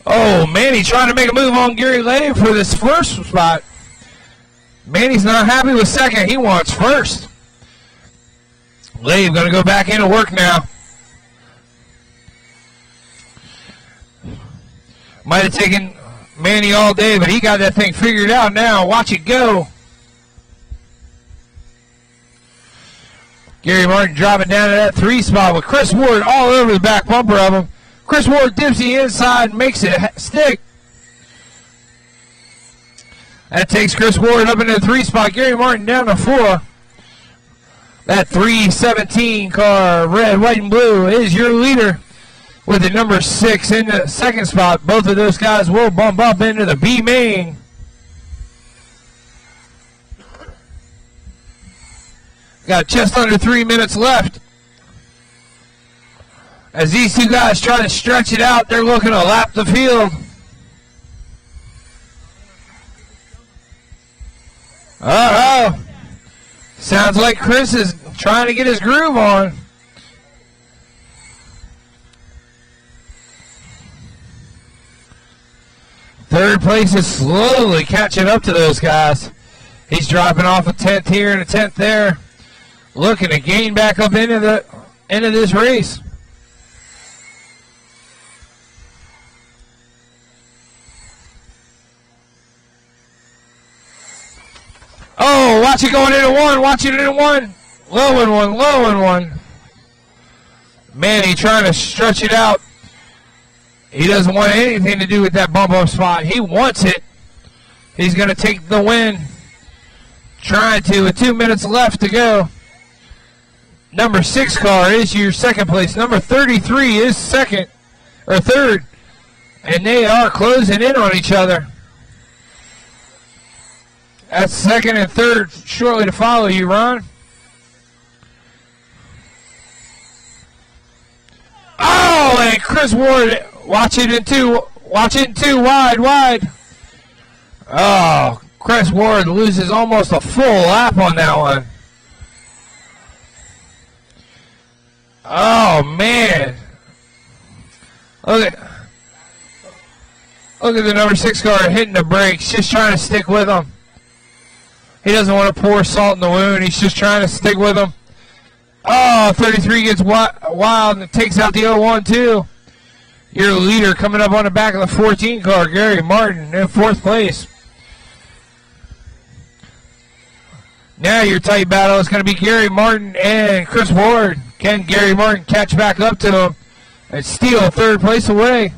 Oh, Manny trying to make a move on Gary Lay for this first spot. Manny's not happy with second. He wants first. Lave going to go back into work now. Might have taken Manny all day, but he got that thing figured out now. Watch it go. Gary Martin driving down to that 3 spot with Chris Ward all over the back bumper of him. Chris Ward dips the inside and makes it stick. That takes Chris Ward up into the 3 spot. Gary Martin down to 4. That 317 car, red, white, and blue, is your leader with the number 6 in the 2nd spot. Both of those guys will bump up into the B main. Got just under 3 minutes left. As these two guys try to stretch it out, they're looking to lap the field. Uh-oh. Sounds like Chris is trying to get his groove on. Third place is slowly catching up to those guys. He's dropping off a 10th here and a 10th there. Looking to gain back up into this race. Oh, watch it going into 1. Watch it into 1. Low and one, low and one. Manny trying to stretch it out. He doesn't want anything to do with that bump up spot. He wants it. He's going to take the win. Trying to, with 2 minutes left to go. Number 6 car is your second place. Number 33 is second, or third. And they are closing in on each other. That's second and third shortly to follow you, Ron. Oh, and Chris Ward, watch it in two, wide. Oh, Chris Ward loses almost a full lap on that one. Oh, man. Look at the number 6 car hitting the brakes, just trying to stick with him. He doesn't want to pour salt in the wound. He's just trying to stick with him. Oh, 33 gets wild and takes out the 01 too. Your leader coming up on the back of the 14 car, Gary Martin, in 4th place. Now your tight battle is going to be Gary Martin and Chris Ward. Can Gary Martin catch back up to him and steal 3rd place away?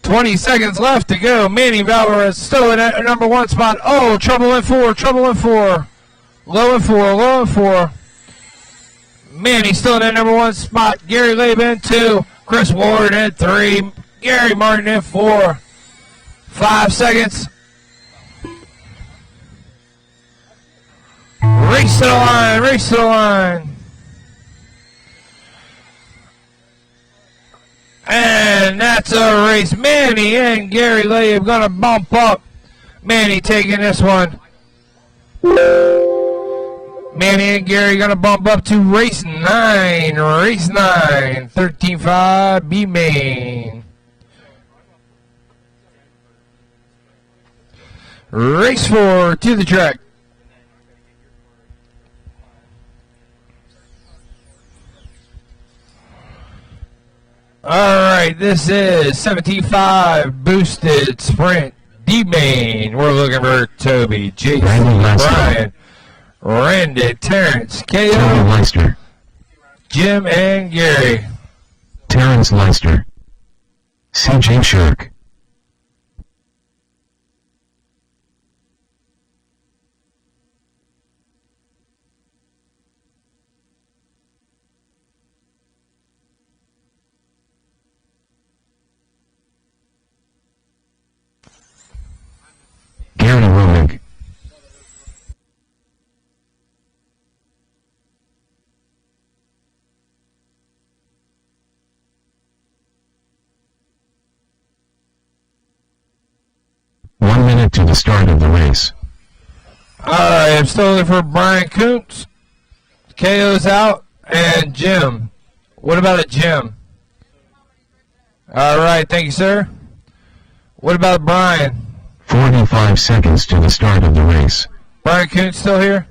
$20 seconds left to go. Manny Valvarez still in that number 1 spot. Oh, trouble in 4. Low and 4. Manny still in that number 1 spot. Gary Laban 2. Chris Ward at 3. Gary Martin at 4. 5 seconds. Race to the line. And that's a race. Manny and Gary Labe going to bump up. Manny taking this one. Manny and Gary going to bump up to race 9. 13.5 B main. Race 4 to the track. All right, this is 17.5 boosted sprint D main. We're looking for Toby, Jason, Brian, Randy, Terrence, KO, Toby Leister, Jim, and Gary. Terrence Leister, CJ Shirk, Gary Romick, One minute to the start of the race. All right, I'm still looking for Brian Koontz. KO's out, and Jim. What about a Jim? All right, thank you, sir. What about Brian? 45 seconds to the start of the race. Brian Koontz still here?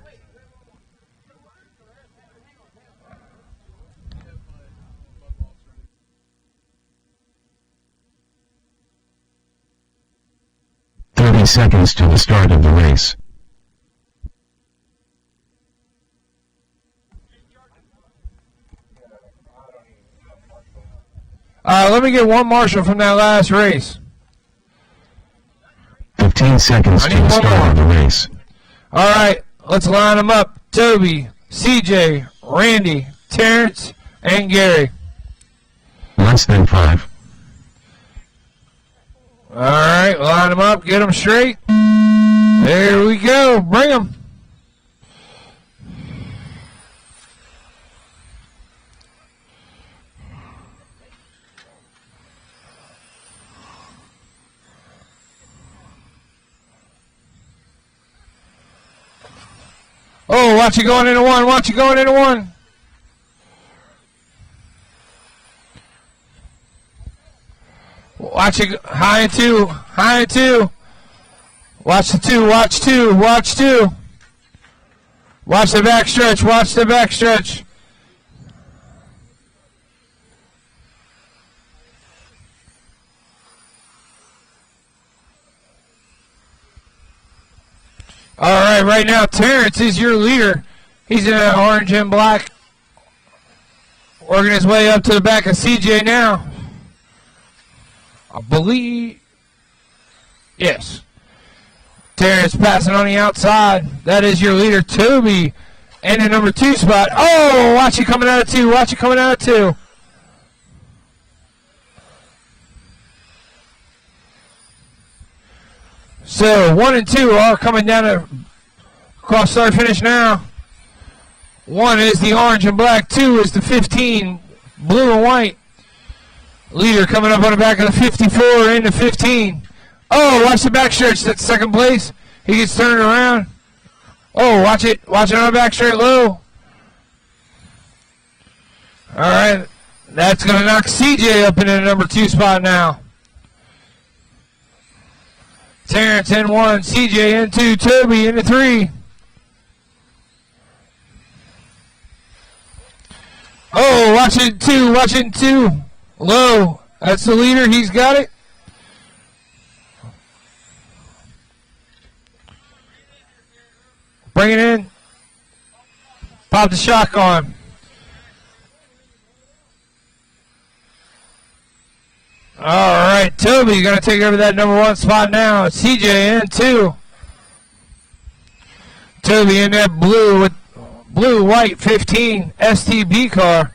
Seconds to the start of the race. Let me get one marshal from that last race. 15 seconds to the start of the race. All right, let's line them up. Toby, CJ, Randy, Terrence, and Gary. Less than 5. All right, line them up, get them straight. There we go, bring them. Oh, watch it going into one, watch it going into one. Watch it, high and two, high and two. Watch the two, watch two, watch two. Watch the back stretch, watch the back stretch. All right, right now, Terrence is your leader. He's in that orange and black. Working his way up to the back of CJ now. I believe, yes. Terrence passing on the outside. That is your leader, Toby, in the number 2 spot. Oh, watch it coming out of 2. Watch it coming out of 2. So 1 and 2 are coming down to cross start finish now. 1 is the orange and black. 2 is the 15, blue and white. Leader coming up on the back of the 54 into 15. Oh, watch the back stretch. That's second place. He gets turned around. Oh, watch it. Watch it on the back straight low. All right. That's going to knock CJ up into the number 2 spot now. Terrence in 1. CJ in 2. Toby in 3. Oh, watch it 2. Watch it 2. Low. That's the leader. He's got it. Bring it in. Pop the shotgun. All right, Toby going to take over that number 1 spot now. CJ in 2. Toby in that blue with blue-white 15 STB car.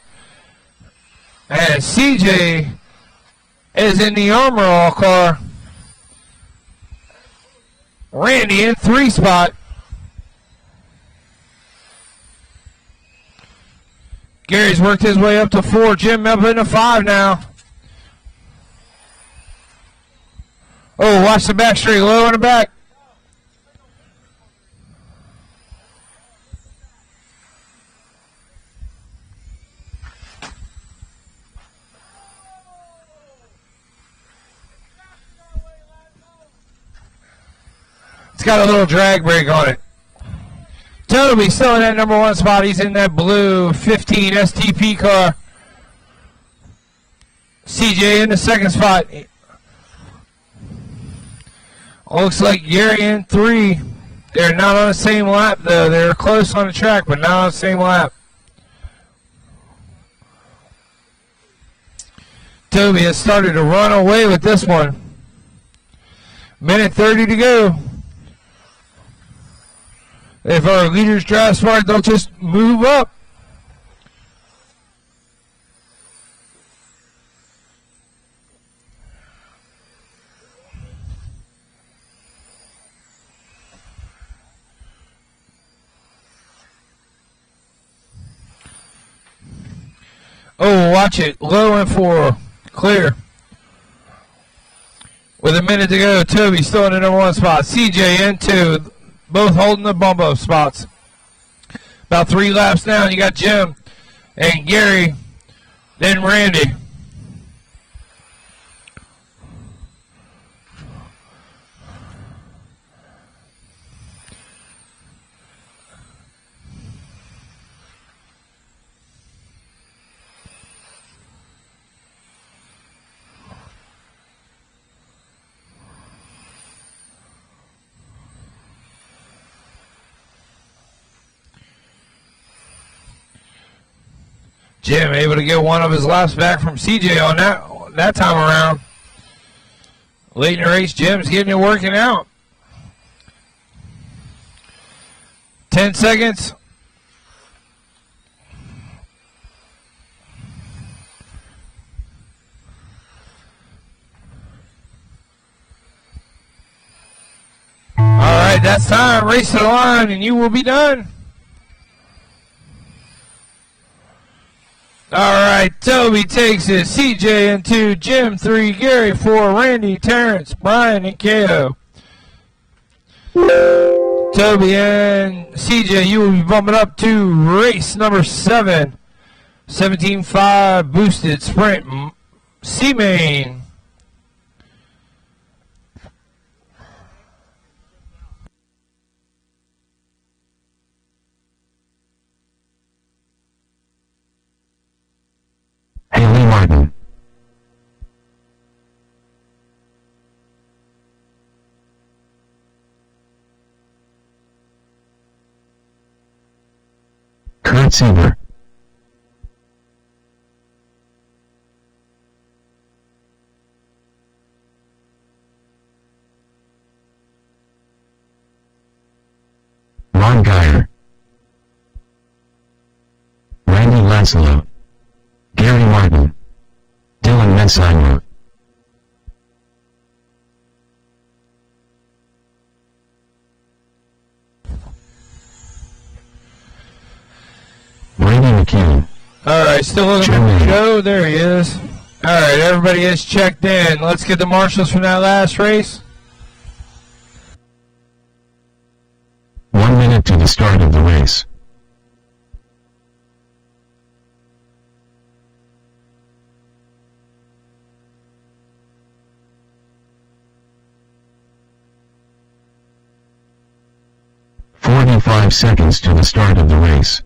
And CJ is in the Armor All car. Randy in 3 spot. Gary's worked his way up to 4. Jim up into 5 now. Oh, watch the back straight low in the back. It's got a little drag brake on it. Toby still in that number 1 spot. He's in that blue 15 STP car. CJ in the 2nd spot. Looks like Gary in 3. They're not on the same lap, though. They're close on the track, but not on the same lap. Toby has started to run away with this one. Minute 30 to go. If our leaders drive smart, they'll just move up. Oh, watch it. Low and 4. Clear. With a minute to go, Toby still in the number 1 spot. CJ in 2. Both holding the bump up spots. About 3 laps now. You got Jim and Gary, then Randy. Jim able to get one of his laps back from CJ on that time around. Late in the race, Jim's getting it working out. 10 seconds. All right, that's time. Race to the line, and you will be done. All right, Toby takes it. CJ in 2, Jim 3, Gary 4, Randy, Terrence, Brian, and KO. Toby and CJ, you will be bumping up to race number 7. 17.5 boosted sprint C-Main. Martin. Kurt Sieber. Ron Geyer. Randy Lancelot. Gary Martin. Dylan Mensheimer. Brady McKeon. All right, still looking for Joe. There he is. All right, everybody is checked in. Let's get the marshals from that last race. 1 minute to the start of the race. "45 seconds to the start of the race.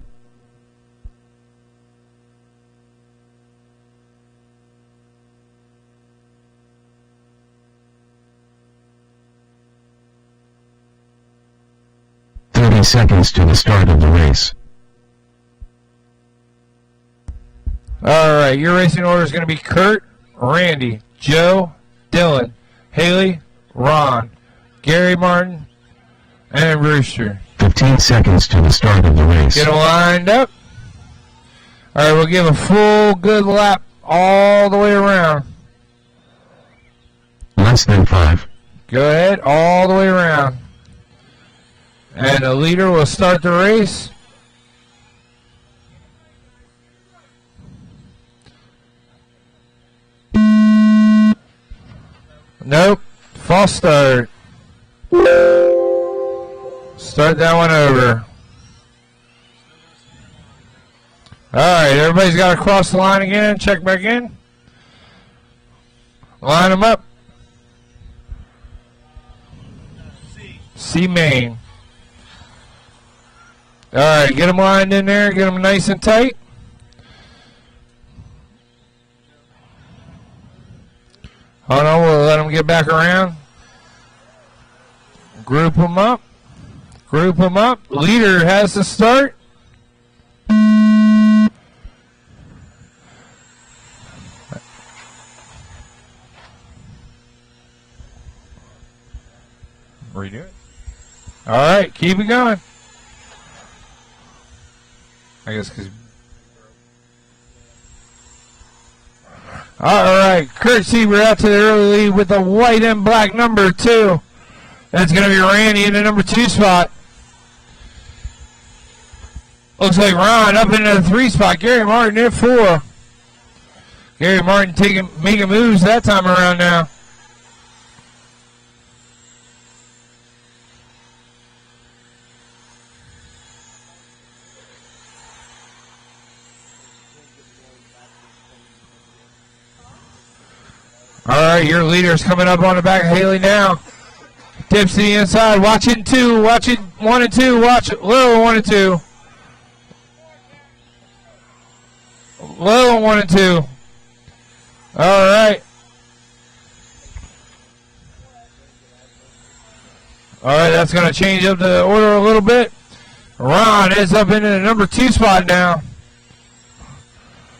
Seconds to the start of the race. All right, your racing order is going to be Kurt, Randy, Joe, Dylan, Haley, Ron, Gary Martin, and Brewster. 15 seconds to the start of the race. Get them lined up. All right, we'll give a full good lap all the way around. Less than 5. Go ahead, all the way around. And the leader will start the race. Nope. False start. Start that one over. Alright, everybody's got to cross the line again. Check back in. Line them up. C main. All right, get them lined in there. Get them nice and tight. Hold on, we'll let them get back around. Group them up. Group them up. Leader has to start. Redo it. All right, keep it going. I guess because. All right, Kurt Sieber out to the early lead with the white and black number 2. That's going to be Randy in the number 2 spot. Looks like Ron up into the 3 spot. Gary Martin at 4. Gary Martin making moves that time around now. All right, your leader's coming up on the back of Haley now. Dips to the inside. Watch it 2. Watch it 1 and 2. Watch it low 1 and 2. Low 1 and 2. All right. All right, that's going to change up the order a little bit. Ron is up into the number 2 spot now.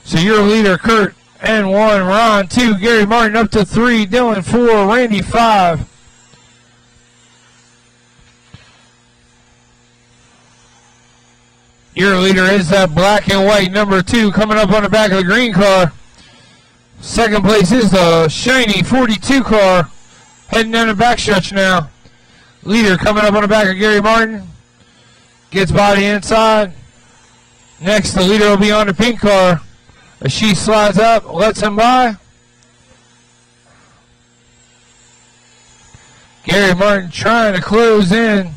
So your leader, Kurt, and 1, Ron 2, Gary Martin up to 3, Dylan 4, Randy 5. Your leader is that black and white number 2 coming up on the back of the green car. Second place is the shiny 42 car heading down the backstretch now. Leader coming up on the back of Gary Martin. Gets by the inside. Next, the leader will be on the pink car. As she slides up, lets him by. Gary Martin trying to close in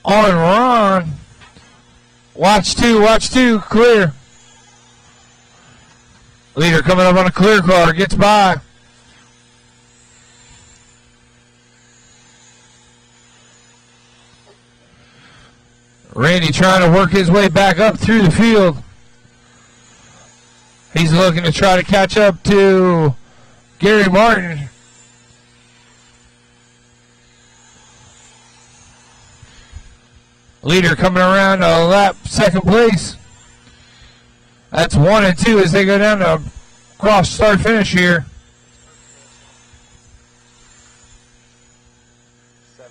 on Ron. Watch 2, clear. Leader coming up on a clear car, gets by. Randy trying to work his way back up through the field. He's looking to try to catch up to Gary Martin. Leader coming around to lap second place. That's 1 and 2 as they go down to cross start finish here. 7-0.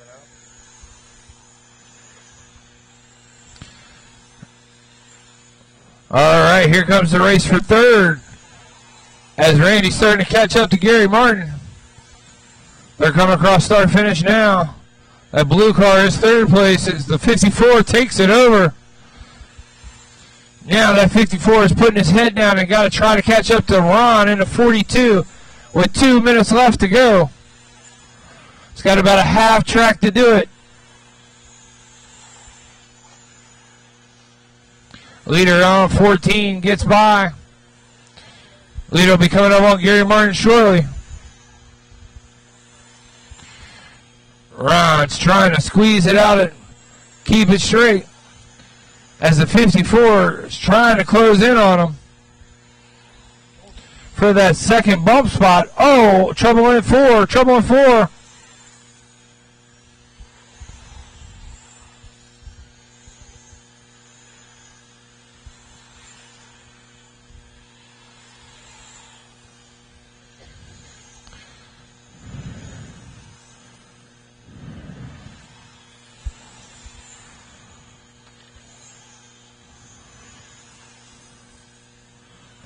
All right, here comes the race for third. As Randy's starting to catch up to Gary Martin. They're coming across start finish now. That blue car is third place as the 54 takes it over. Now that 54 is putting his head down and got to try to catch up to Ron in the 42 with 2 minutes left to go. It's got about a half track to do it. Leader on 14 gets by. Leader will be coming up on Gary Martin shortly. Ron's trying to squeeze it out and keep it straight as the 54 is trying to close in on him for that second bump spot. Oh, trouble in 4, trouble in 4.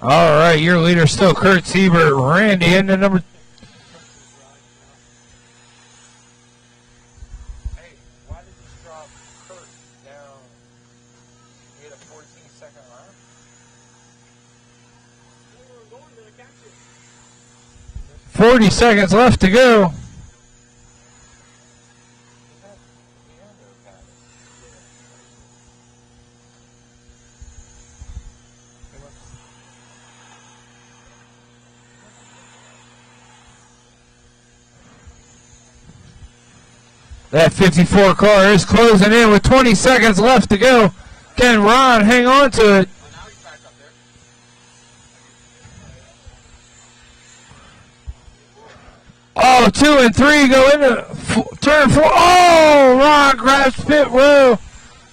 All right, your leader still Kurt Siebert. Randy into number. Hey, why did you drop Kurt down? You had a 14-second lap? 40 seconds left to go. That 54 car is closing in with 20 seconds left to go. Can Ron hang on to it? Oh, 2 and 3 go into turn 4. Oh, Ron grabs pit row.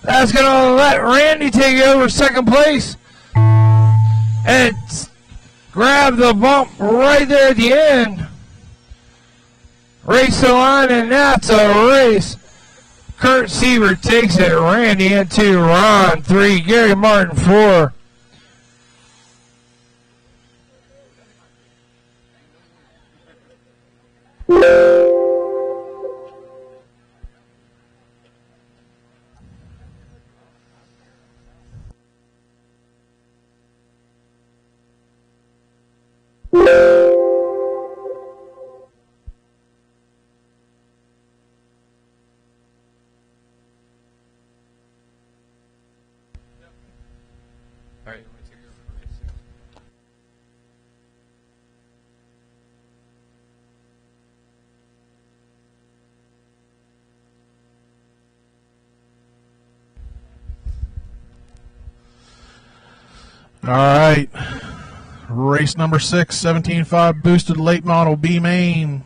That's going to let Randy take over second place. And grab the bump right there at the end. Race the line, and that's a race. Kurt Siebert takes it. Randy into Ron 3. Gary Martin 4. All right. Race number 6, 17.5 boosted late model B main.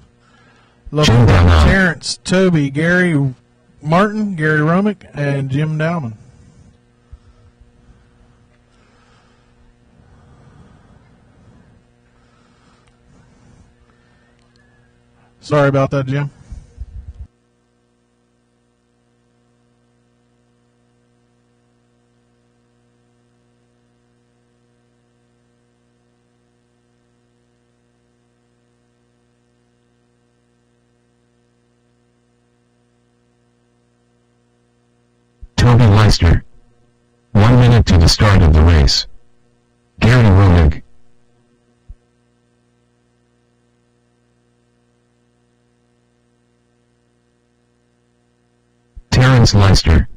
Looking for Terrence, Toby, Gary Martin, Gary Romick, and Jim Dowman. Sorry about that, Jim. Toby Leister. 1 minute to the start of the race. Gary Romick. Terrence Leister.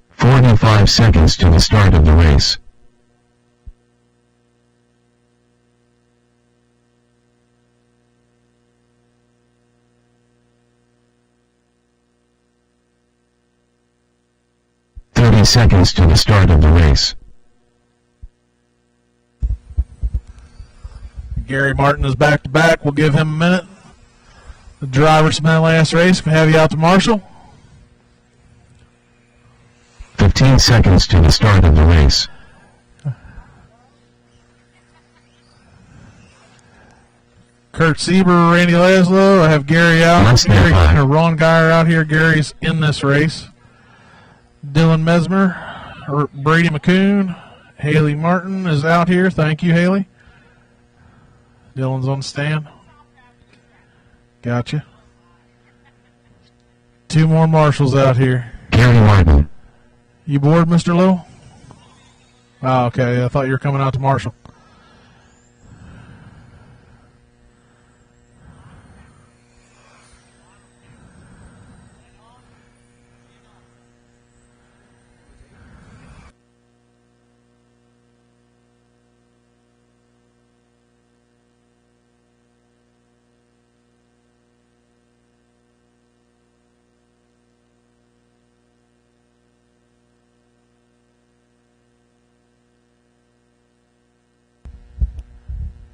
45 seconds to the start of the race. Seconds to the start of the race. Gary Martin is back to back. We'll give him a minute. The drivers from that last race can have you out to Marshall. 15 seconds to the start of the race. Kurt Sieber, Randy Laszlo. I have Gary out. Less than Gary, 5. Ron Geyer out here. Gary's in this race. Dylan Mesmer, Brady McCoon, Haley Martin is out here. Thank you, Haley. Dylan's on the stand. Gotcha. 2 more marshals out here. Gary Martin. You bored, Mr. Little? Oh, okay. I thought you were coming out to Marshall.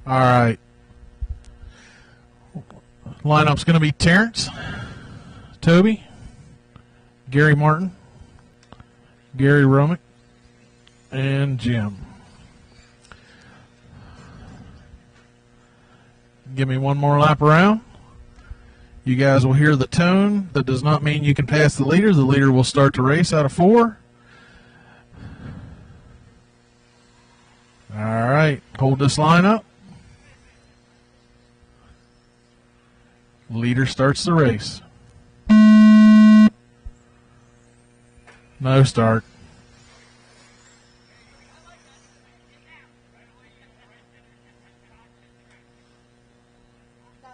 All right. Lineup's going to be Terrence, Toby, Gary Martin, Gary Romick, and Jim. Give me one more lap around. You guys will hear the tone. That does not mean you can pass the leader. The leader will start the race out of 4. All right. Hold this line up. Leader starts the race. No start.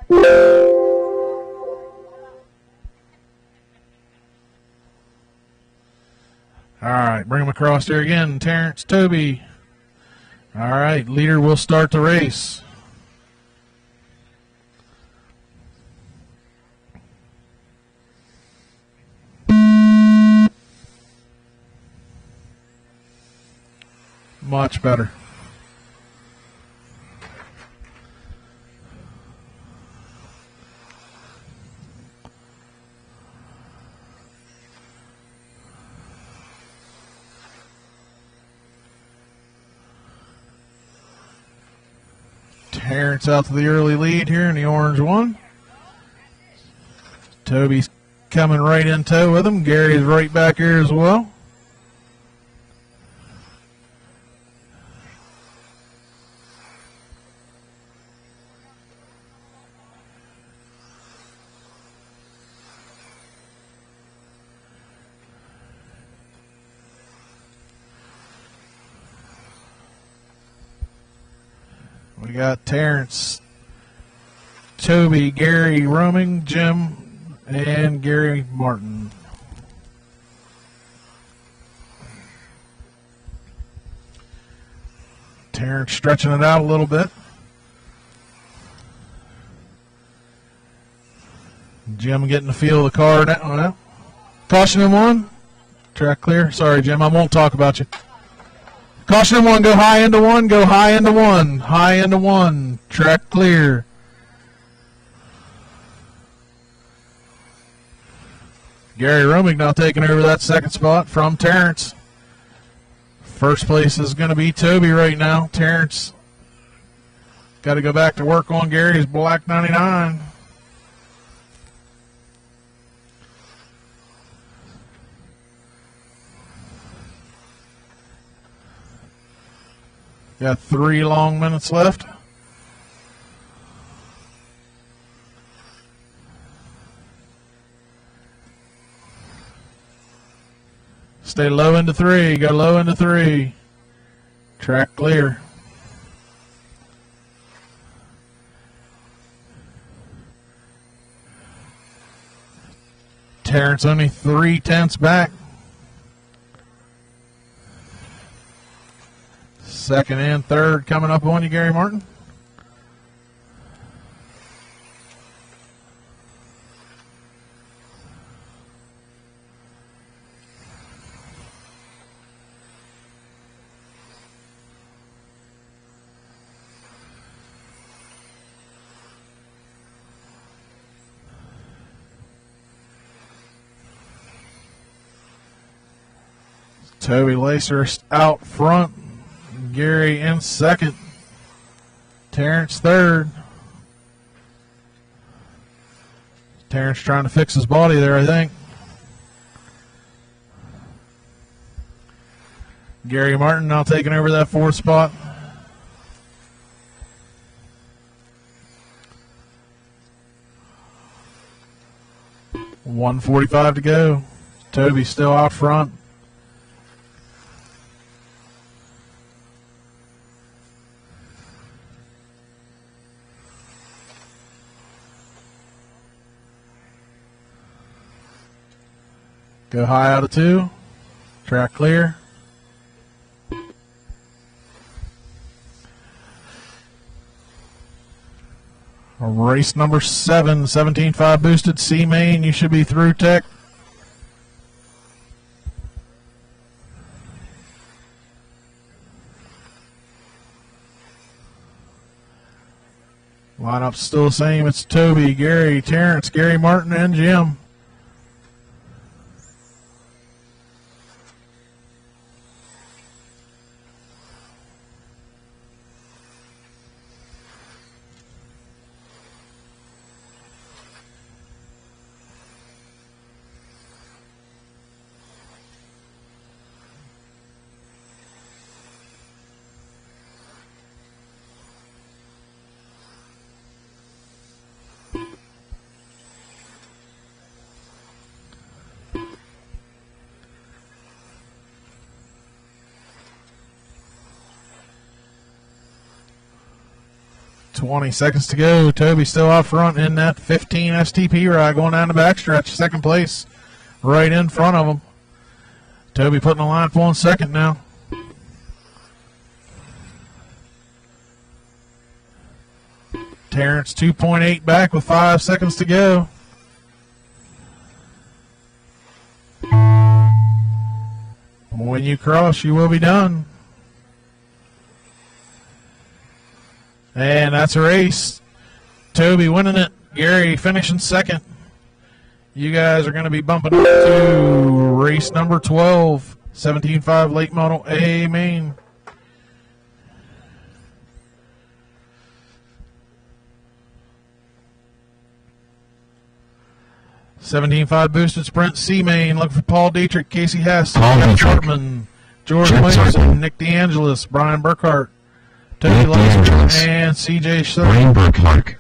All right, bring them across here again. Terrence, Toby. All right, leader will start the race. Much better. Terrence out to the early lead here in the orange one. Toby's coming right in tow with him. Gary's right back here as well. We got Terrence, Toby, Gary Roaming, Jim, and Gary Martin. Terrence stretching it out a little bit. Jim getting the feel of the car now. Caution in 1. Track clear. Sorry, Jim, I won't talk about you. Caution in 1, go high into 1, go high into 1, high into 1, track clear. Gary Romick now taking over that second spot from Terrence. First place is going to be Toby right now. Terrence got to go back to work on Gary's black 99. Got 3 long minutes left. Stay low into 3. Go low into 3. Track clear. Terrence only 3/10 back. Second and third coming up on you, Gary Martin. Toby Lacer out front. Gary in second. Terrence third. Terrence trying to fix his body there, I think. Gary Martin now taking over that fourth spot. .145 to go. Toby still out front. Go high out of 2. Track clear. Race number 7, 17.5 boosted C main. You should be through, Tech. Lineup's still the same. It's Toby, Gary, Terrence, Gary Martin, and Jim. .20 seconds to go. Toby still out front in that 15 STP ride going down the backstretch. Second place right in front of him. Toby putting the line for 1 second now. Terrence 2.8 back with 5 seconds to go. When you cross, you will be done. And that's a race. Toby winning it. Gary finishing second. You guys are going to be bumping up to race number 12, 17.5 late model A main. $17.5 boosted sprint C main. Looking for Paul Dietrich, Casey Hess, Jeff Shortman, George Williamson, Nick DeAngelis, Brian Burkhart, Toby Lacer, and CJ Brian Burkhart.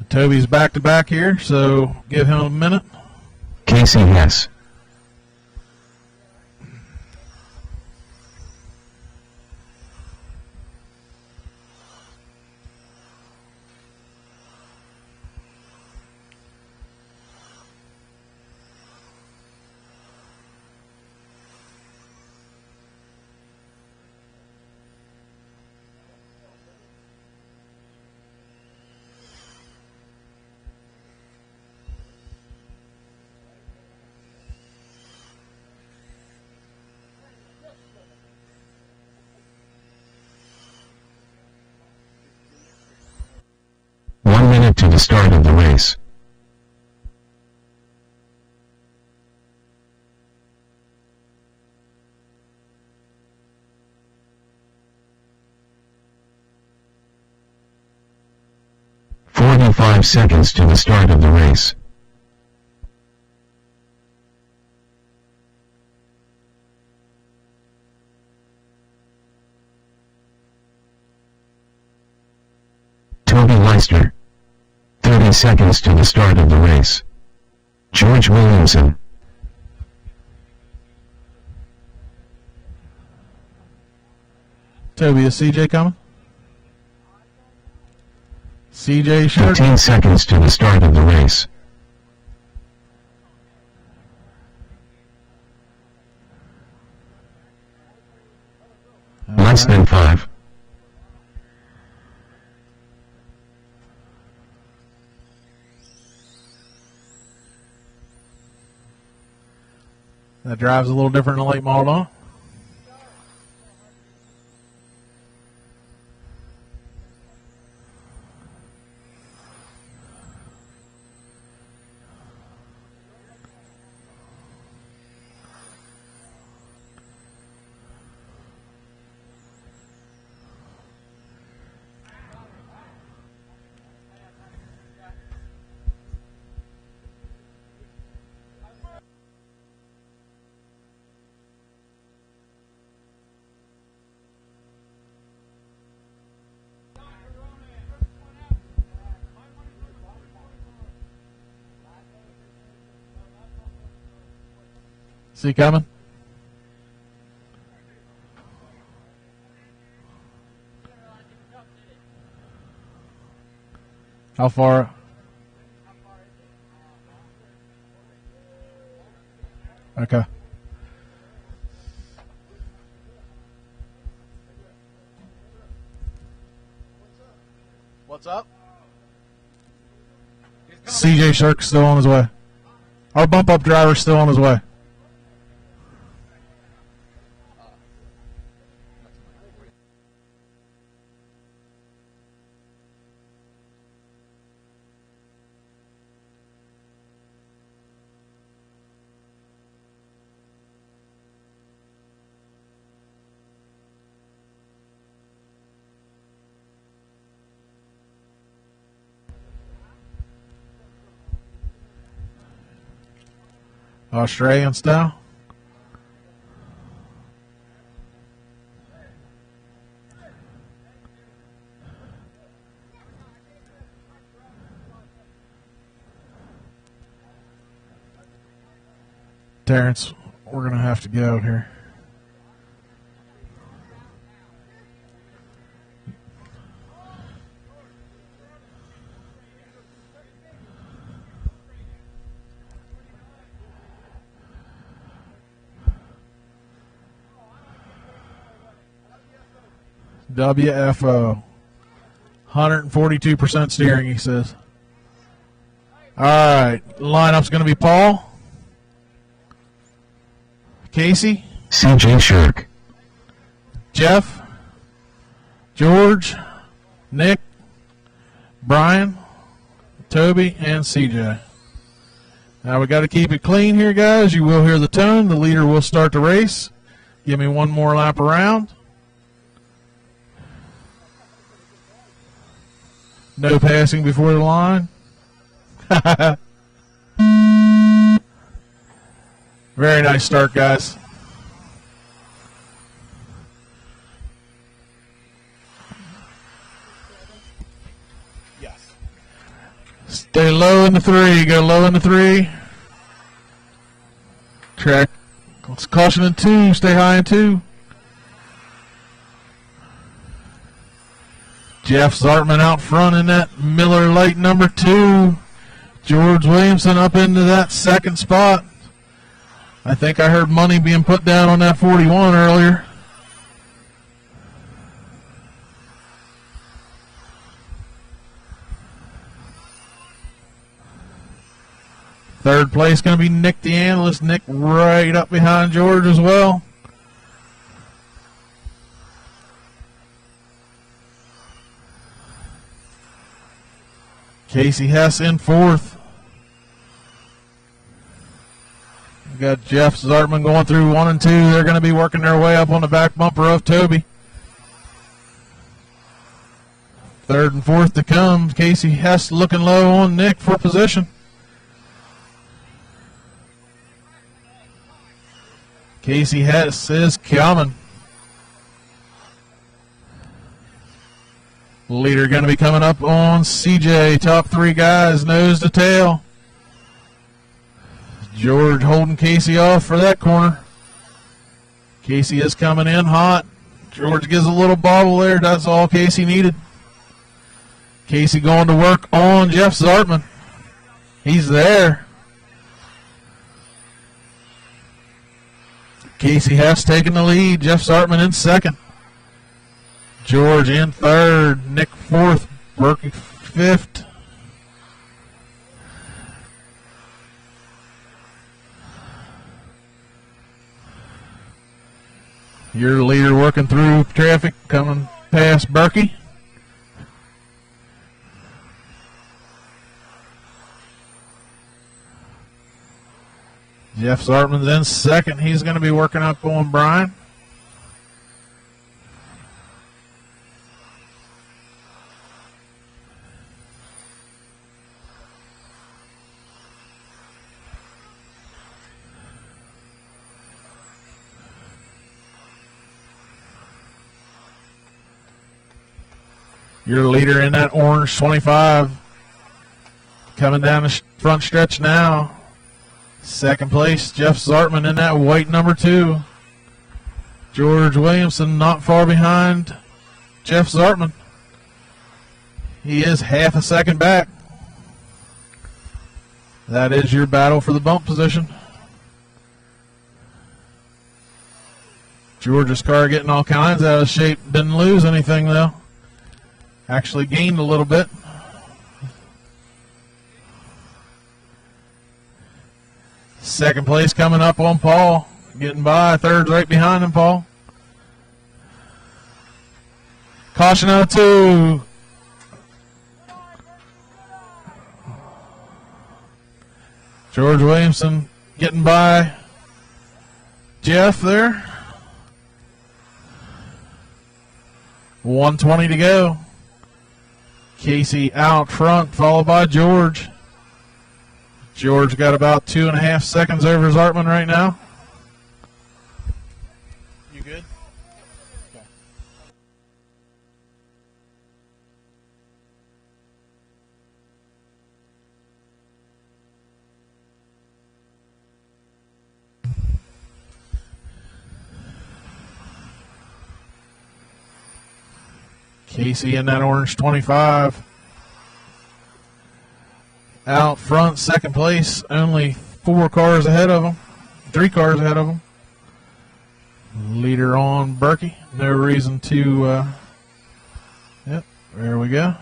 Toby's back to back here, so give him a minute. Casey Hess. To the start of the race. .45 seconds to the start of the race. Toby Leister. 30 seconds to the start of the race. George Williamson. Toby, is CJ coming? CJ Short. 15 seconds to the start of the race. Less than 5. That drive's a little different than the late model, huh? Is he coming? How far? Okay. What's up? CJ Shirk's still on his way. Our bump up driver's still on his way. Australian style. Terrence, we're going to have to go here. WFO. 142% steering, he says. All right, lineup's going to be Paul, Casey, CJ Shirk, Jeff, George, Nick, Brian, Toby, and CJ. Now we got to keep it clean here, guys. You will hear the tone. The leader will start the race. Give me one more lap around. No passing before the line. Very nice start, guys. Yes. Stay low in the three. Go low in the three. Track. Let's caution in two. Stay high in two. Jeff Zartman out front in that Miller Lite number 2. George Williamson up into that second spot. I think I heard money being put down on that 41 earlier. Third place going to be Nick the Analyst. Nick right up behind George as well. Casey Hess in fourth. We got Jeff Zartman going through 1 and 2. They're going to be working their way up on the back bumper of Toby. Third and fourth to come. Casey Hess looking low on Nick for position. Casey Hess is coming. Leader going to be coming up on CJ. Top 3 guys, nose to tail. George holding Casey off for that corner. Casey is coming in hot. George gives a little bobble there. That's all Casey needed. Casey going to work on Jeff Zartman. He's there. Casey Hess taking the lead. Jeff Zartman in second. George in third. Nick fourth. Berkey fifth. Your leader working through traffic, coming past Berkey. Jeff Zartman's in second. He's going to be working up on Brian. Your leader in that orange 25 coming down the front stretch now. Second place, Jeff Zartman in that white number 2. George Williamson not far behind Jeff Zartman. He is half a second back. That is your battle for the bump position. George's car getting all kinds out of shape. Didn't lose anything, though. Actually gained a little bit. Second place coming up on Paul. Getting by. Third's right behind him, Paul. Caution out 2. George Williamson getting by Jeff there. 1:20 to go. Casey out front, followed by George. George got about 2.5 seconds over Zartman right now. You good? Okay. Casey in that orange 25. Out front, second place, only 4 cars ahead of him. 3 cars ahead of him. Leader on Berkey. No reason to, yep, there we go.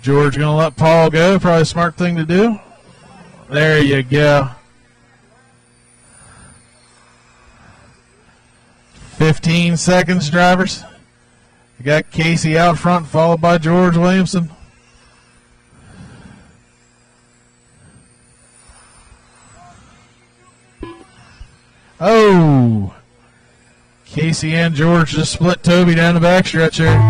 George going to let Paul go. Probably a smart thing to do. There you go. 15 seconds, drivers. You got Casey out front, followed by George Williamson. Oh! Casey and George just split Toby down the backstretch there.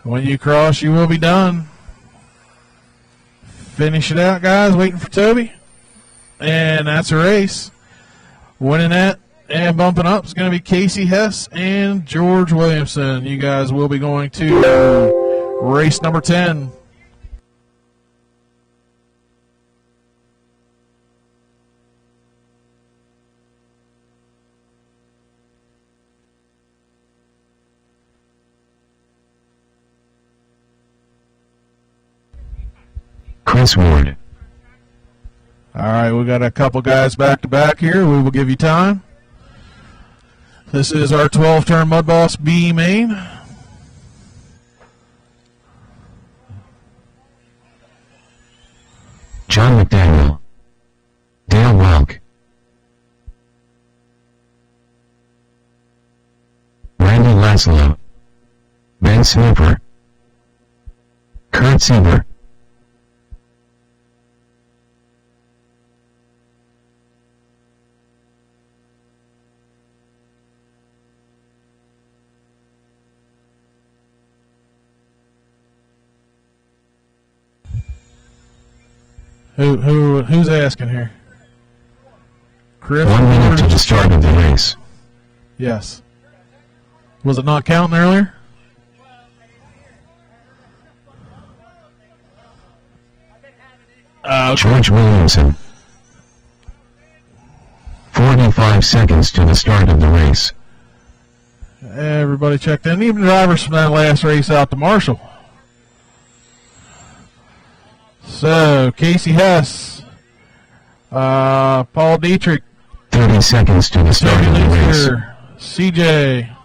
When you cross, you will be done. Finish it out, guys. Waiting for Toby. And that's a race. Winning that and bumping up is going to be Casey Hess and George Williamson. You guys will be going to race number 10. Chris Ward. All right, we got a couple guys back to back here. We will give you time. This is our 12-turn Mud Boss B main. John McDaniel. Dale Welk. Randy Laszlo. Ben Snooper. Kurt Sieber. Who's asking here? Chris? 1 minute to the start of the race. Yes. Was it not counting earlier? George Williamson. 45 seconds to the start of the race. Everybody checked in. Even drivers from that last race out to Marshall. So, Casey Hess, Paul Dietrich, 30 seconds to the start Tony of the race. Leeser, CJ,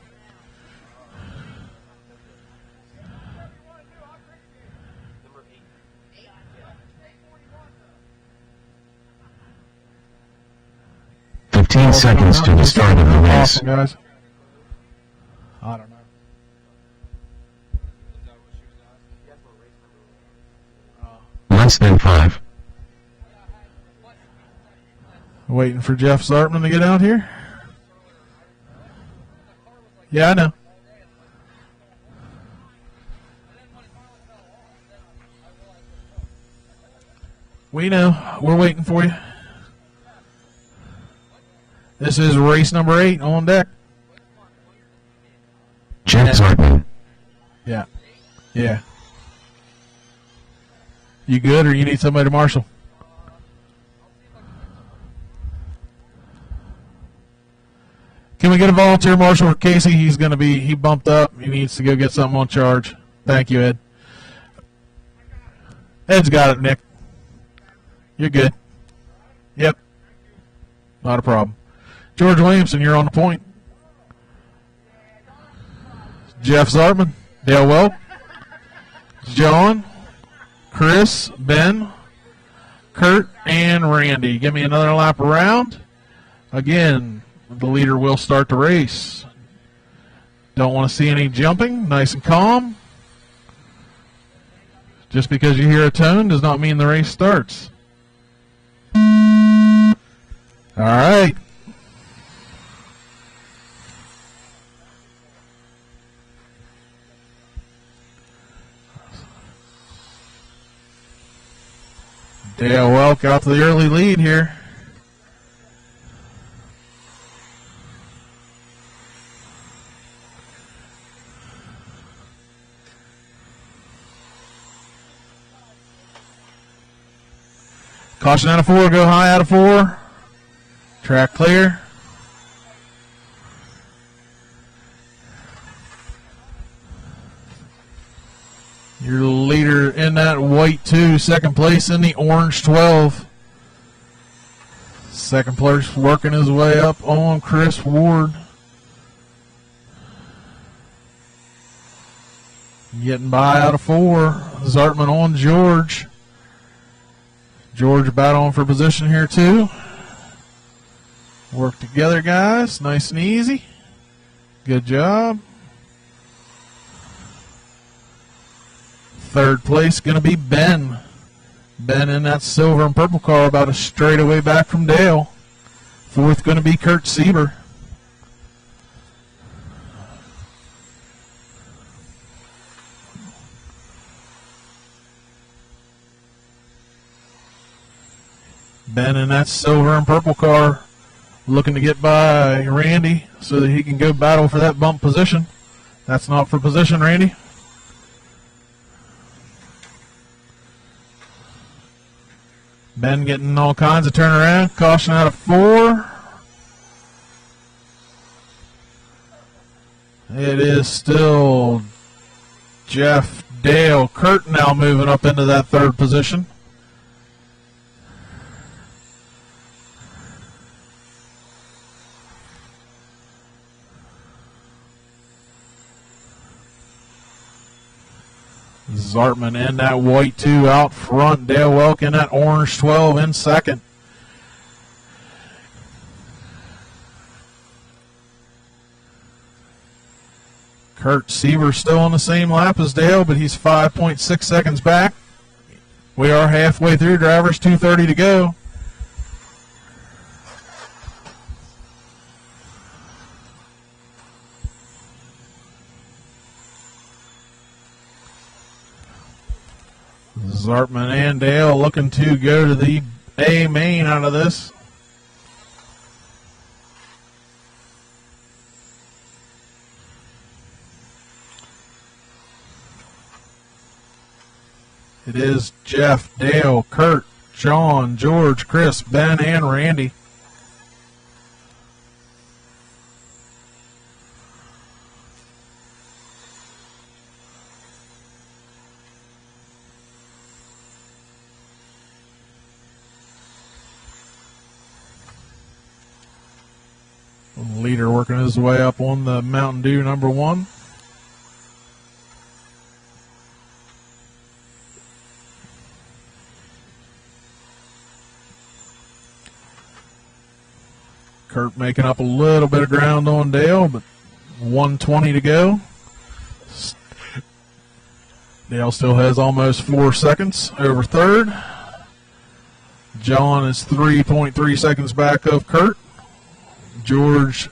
Fifteen seconds to the start of the race. Awesome, guys. I don't know. Less than 5. Waiting for Jeff Zartman to get out here. Yeah, I know. We know. We're waiting for you. This is race number 8 on deck. Jeff Zartman. Yeah. Yeah. You good, or you need somebody to marshal? Can we get a volunteer marshal for Casey? He bumped up. He needs to go get something on charge. Thank you, Ed. Ed's got it, Nick. You're good. Yep. Not a problem. George Williamson, you're on the point. Jeff Zartman, Dale Welk, John, Chris, Ben, Kurt, and Randy. Give me another lap around. Again, the leader will start the race. Don't want to see any jumping. Nice and calm. Just because you hear a tone does not mean the race starts. All right. Dale Welk out to the early lead here. Caution out of 4, go high out of 4. Track clear. Your leader in that white 2, second place in the orange 12. Second place working his way up on Chris Ward. Getting by out of 4. Zartman on George. George battling for position here too. Work together, guys. Nice and easy. Good job. Third place going to be Ben. Ben in that silver and purple car, about a straightaway back from Dale. Fourth going to be Kurt Sieber. Ben in that silver and purple car, looking to get by Randy so that he can go battle for that bump position. That's not for position, Randy. Ben getting all kinds of turnaround. Caution out of 4. It is still Jeff, Dale, Kurt now moving up into that third position. Zartman in that white 2 out front. Dale Welk in that orange 12 in second. Kurt Siever still on the same lap as Dale, but he's 5.6 seconds back. We are halfway through, drivers, 2:30 to go. Zartman and Dale looking to go to the A main out of this. It is Jeff, Dale, Kurt, John, George, Chris, Ben, and Randy. Leader working his way up on the Mountain Dew number 1. Kurt making up a little bit of ground on Dale, but 1:20 to go. Dale still has almost 4 seconds over third. John is 3.3 seconds back of Kurt. George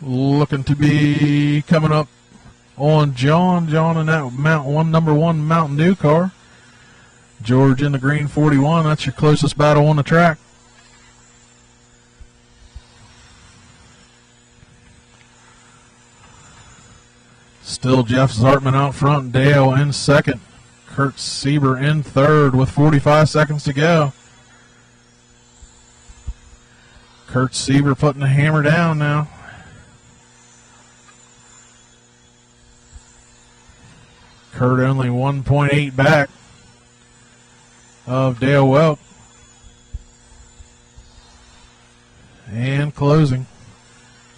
looking to be coming up on John. John in that number 1 Mountain Dew car. George in the green 41. That's your closest battle on the track. Still Jeff Zartman out front, Dale in second. Kurt Sieber in third with 45 seconds to go. Kurt Sieber putting the hammer down now. Kurt only 1.8 back of Dale Welk. And closing.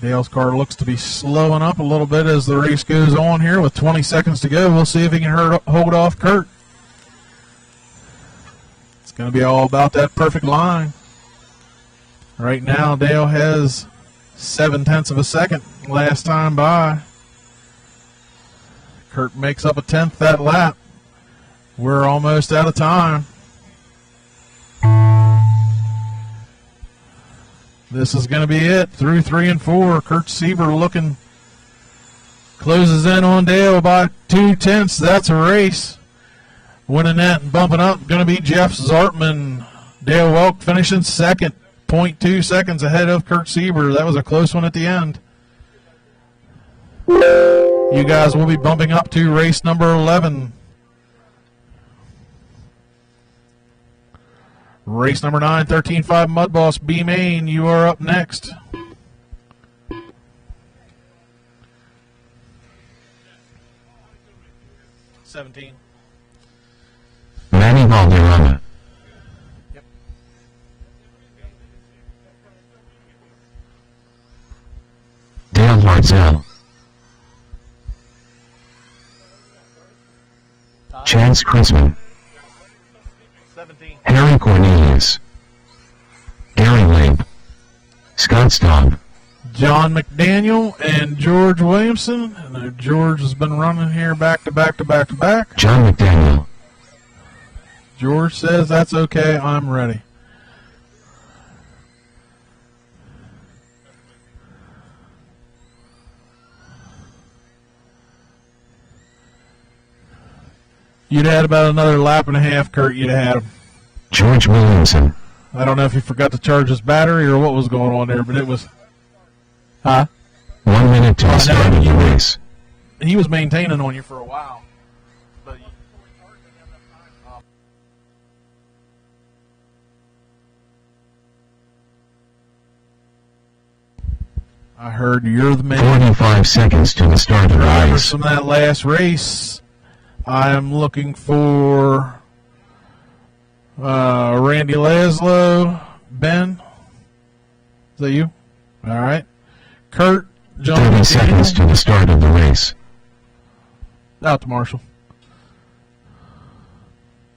Dale's car looks to be slowing up a little bit as the race goes on here with 20 seconds to go. We'll see if he can hold off Kurt. It's going to be all about that perfect line. Right now, Dale has 0.7 of a second last time by. Kurt makes up a 10th that lap. We're almost out of time. This is going to be it through 3 and 4. Kurt Sieber looking, closes in on Dale by 0.2. That's a race. Winning that and bumping up going to be Jeff Zartman. Dale Welk finishing second, 0.2 seconds ahead of Kurt Sieber. That was a close one at the end. You guys will be bumping up to race number 11. Race number 9, 13.5 Mud Boss B Main. You are up next. Manny Valderrama. Yep. Dale Hartzell. Chance Chrisman. 17. Harry Cornelius. Gary Labe. Scott Staub. John McDaniel and George Williamson. And George has been running here back to back to back to back. John McDaniel. George says that's okay, I'm ready. You'd had about another lap and a half, Kurt. You'd have had him. George Williamson. I don't know if he forgot to charge his battery or what was going on there, but it was. Huh? 1 minute to the start of the race. He was maintaining on you for a while. But I heard you're the man. 45 seconds to the start of the Drivers race. from that last race. I am looking for Randy Laszlo, Ben. Is that you? All right. Kurt, John 30 seconds McDaniel. to the start of the race. Out to Marshall.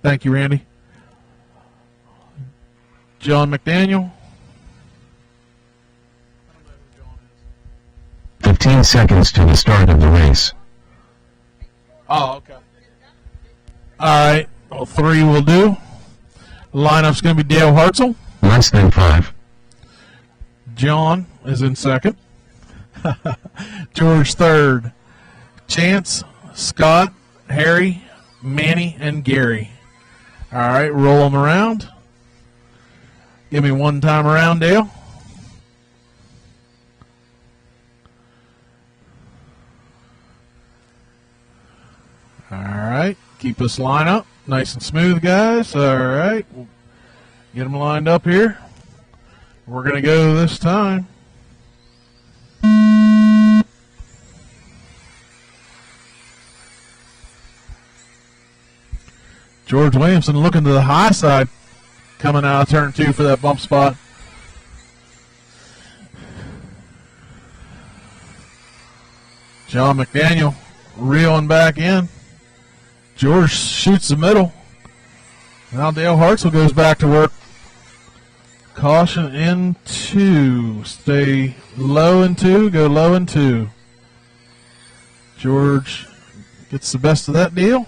Thank you, Randy. John McDaniel. 15 seconds to the start of the race. Oh, okay. All right. Well, 3 will do. Lineup's going to be Dale Hartzell. Less than 5. John is in second. George third. Chance, Scott, Harry, Manny, and Gary. All right, roll them around. Give me one time around, Dale. All right, keep this line up nice and smooth, guys. All right, we'll get them lined up here. We're going to go this time. George Williamson looking to the high side, coming out of turn 2 for that bump spot. John McDaniel reeling back in. George shoots the middle. Now Dale Hartzell goes back to work. Caution in 2. Stay low in 2. Go low in 2. George gets the best of that deal.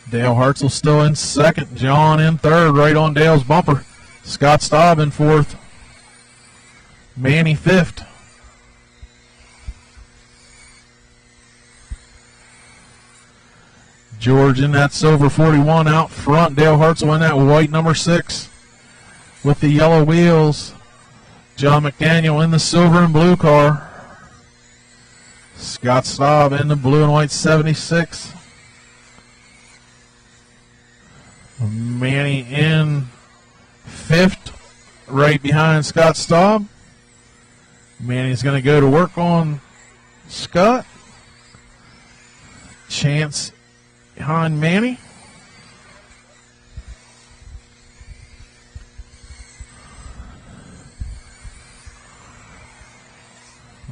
Dale Hartzell still in second. John in third, right on Dale's bumper. Scott Staub in fourth. Manny fifth. George in that silver 41 out front. Dale Hartzell in that white number 6 with the yellow wheels. John McDaniel in the silver and blue car. Scott Staub in the blue and white 76. Manny in fifth, right behind Scott Staub. Manny's going to go to work on Scott. Chance behind Manny.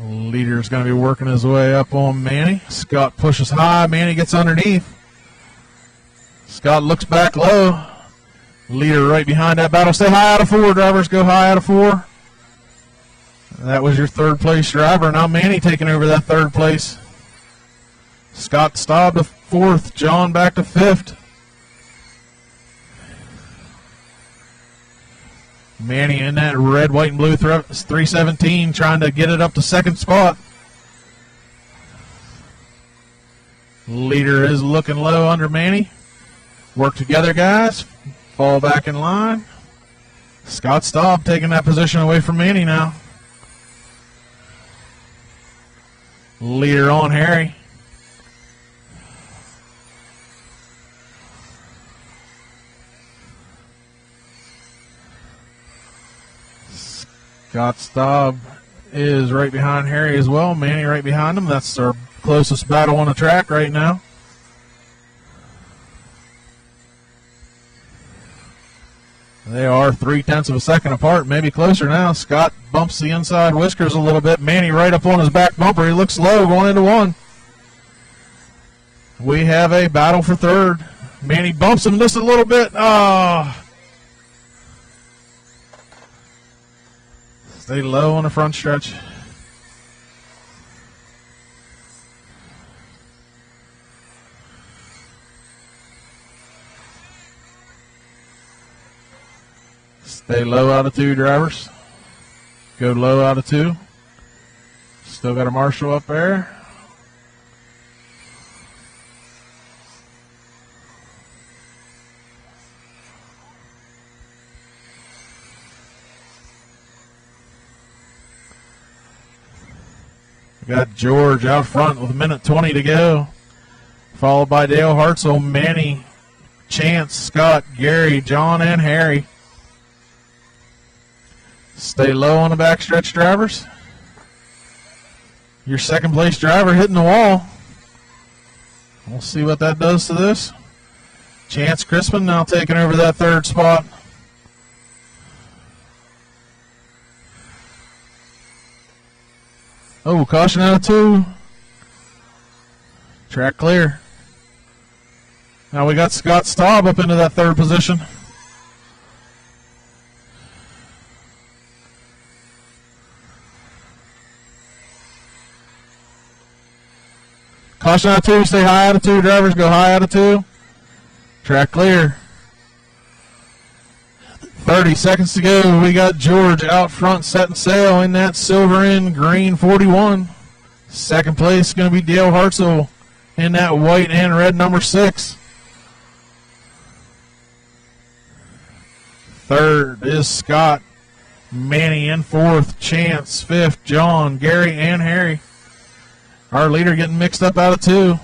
Leader's going to be working his way up on Manny. Scott pushes high. Manny gets underneath. Scott looks back low. Leader right behind that battle. Stay high out of 4. Drivers go high out of 4. That was your third place driver. Now Manny taking over that third place. Scott Staub to 4th. John back to 5th. Manny in that red, white, and blue 317 trying to get it up to 2nd spot. Leader is looking low under Manny. Work together, guys. Fall back in line. Scott Staub taking that position away from Manny now. Leader on Harry. Scott Staub is right behind Harry as well. Manny right behind him. That's our closest battle on the track right now. They are 0.3 of a second apart, maybe closer now. Scott bumps the inside whiskers a little bit. Manny right up on his back bumper. He looks low going into 1. We have a battle for 3rd. Manny bumps him just a little bit. Oh. Stay low on the front stretch. Stay low out of 2, drivers. Go low out of 2. Still got a marshal up there. We got George out front with 1:20 to go. Followed by Dale Hartzell, Manny, Chance, Scott, Gary, John, and Harry. Stay low on the backstretch, drivers. Your 2nd place driver hitting the wall. We'll see what that does to this. Chance Crispin now taking over that 3rd spot. Oh, caution out of 2. Track clear. Now we got Scott Staub up into that 3rd position. Caution out of 2. Stay high out of 2. Drivers go high out of 2. Track clear. 30 seconds to go. We got George out front setting sail in that silver and green 41. 2nd place going to be Dale Hartzell in that white and red number 6. 3rd is Scott. Manny in 4th. Chance 5th. John, Gary, and Harry. Our leader getting mixed up out of 2.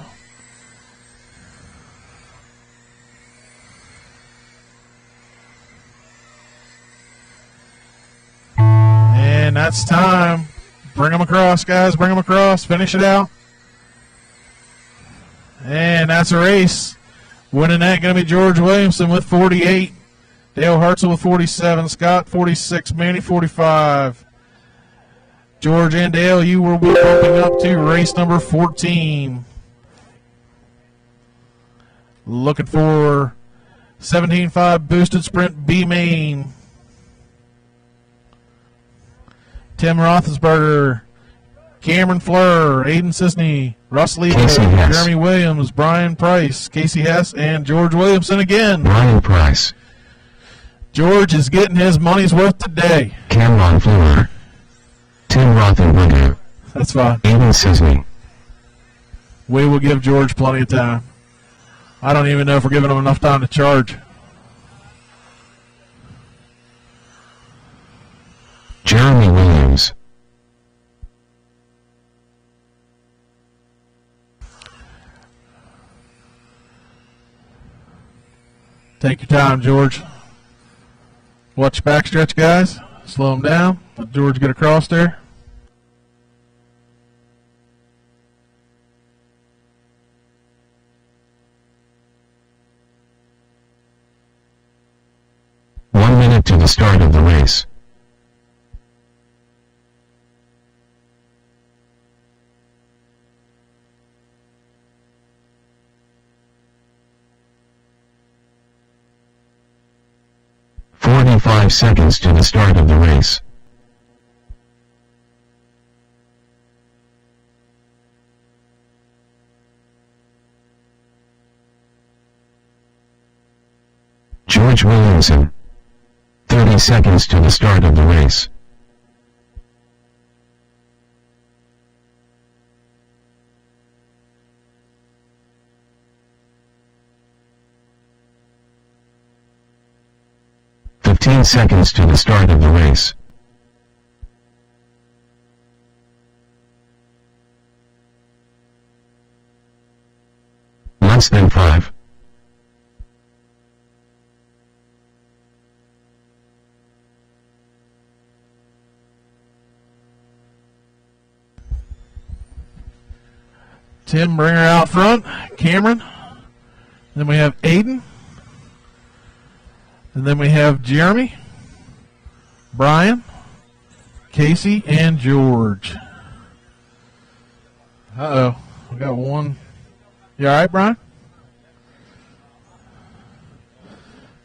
And that's time. Bring them across, guys. Bring them across. Finish it out. And that's a race. Winning that going to be George Williamson with 48. Dale Hartzell with 47. Scott 46. Manny 45. George and Dale, you will be bumping up to race number 14. Looking for 17.5 boosted sprint B main. Tim Roethlisberger, Cameron Fleur, Aiden Sisney, Russ Lee, Jeremy Williams, Brian Price, Casey Hess, and George Williamson again. Brian Price. George is getting his money's worth today. Cameron Fleur. Tim Roethlisberger. That's fine. Aiden Sisney. We will give George plenty of time. I don't even know if we're giving him enough time to charge. Jeremy Williams. Take your time, George. Watch your backstretch, guys. Slow him down. Let George get across there. One minute to the start of the race. "45 seconds to the start of the race. George Williamson. 30 seconds to the start of the race. "15 seconds to the start of the race. Less than 5. Tim, bring her out front. Cameron. Then we have Aiden. And then we have Jeremy, Brian, Casey, and George. Uh-oh. We got one. You all right, Brian?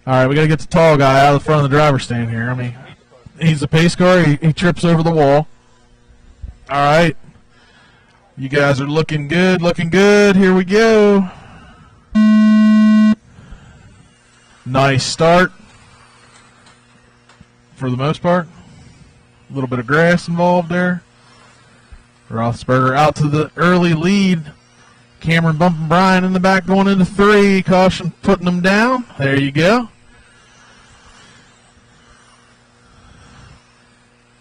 All right, we got to get the tall guy out of the front of the driver's stand here. I mean, he's a pace car. He trips over the wall. All right. You guys are looking good, looking good. Here we go. Nice start for the most part. A little bit of grass involved there. Rothsberger out to the early lead. Cameron bumping Brian in the back going into 3. Caution putting them down. There you go.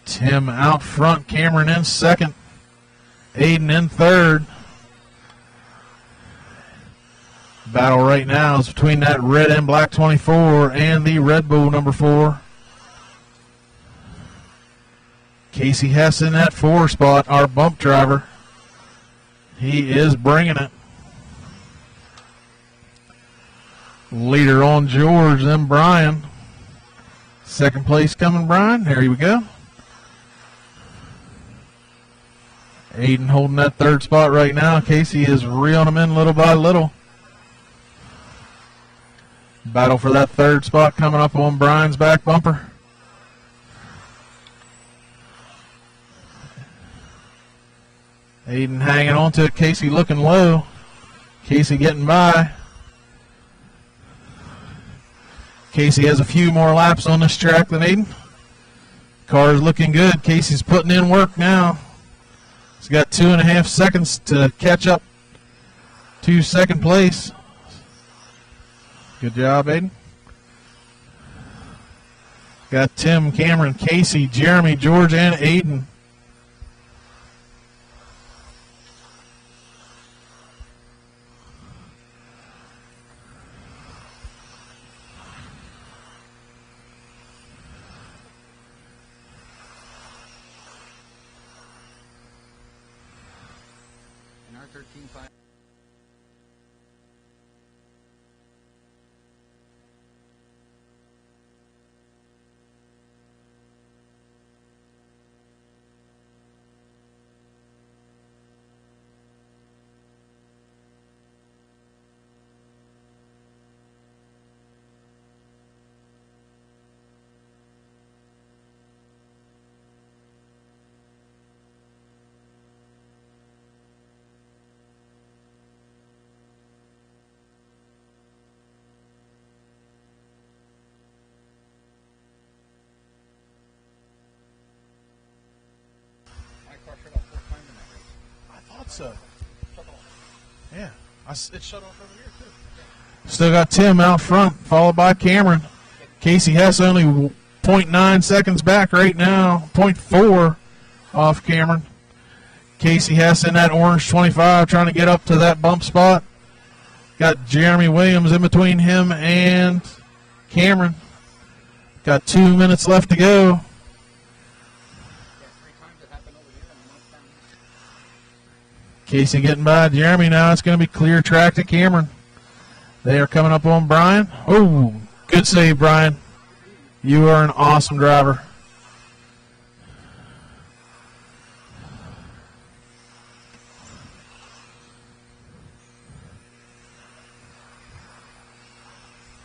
Tim out front. Cameron in second. Aiden in third. Battle right now is between that red and black 24 and the Red Bull number 4. Casey Hess in that 4 spot, our bump driver. He is bringing it. Leader on George, then Brian. Second place coming, Brian. There we go. Aiden holding that 3rd spot right now. Casey is reeling him in little by little. Battle for that 3rd spot coming up on Brian's back bumper. Aiden hanging on to it. Casey looking low. Casey getting by. Casey has a few more laps on this track than Aiden. Car's looking good. Casey's putting in work now. He's got 2.5 seconds to catch up to second place. Good job, Aiden. Got Tim, Cameron, Casey, Jeremy, George, and Aiden. In our 13.5. I thought so. Yeah, it shut off over here too. Still got Tim out front, followed by Cameron. Casey Hess only 0.9 seconds back right now. 0.4 off Cameron. Casey Hess in that orange 25 trying to get up to that bump spot. Got Jeremy Williams in between him and Cameron. Got 2 minutes left to go. Casey getting by Jeremy now. It's going to be clear track to Cameron. They are coming up on Brian. Oh, good save, Brian. You are an awesome driver.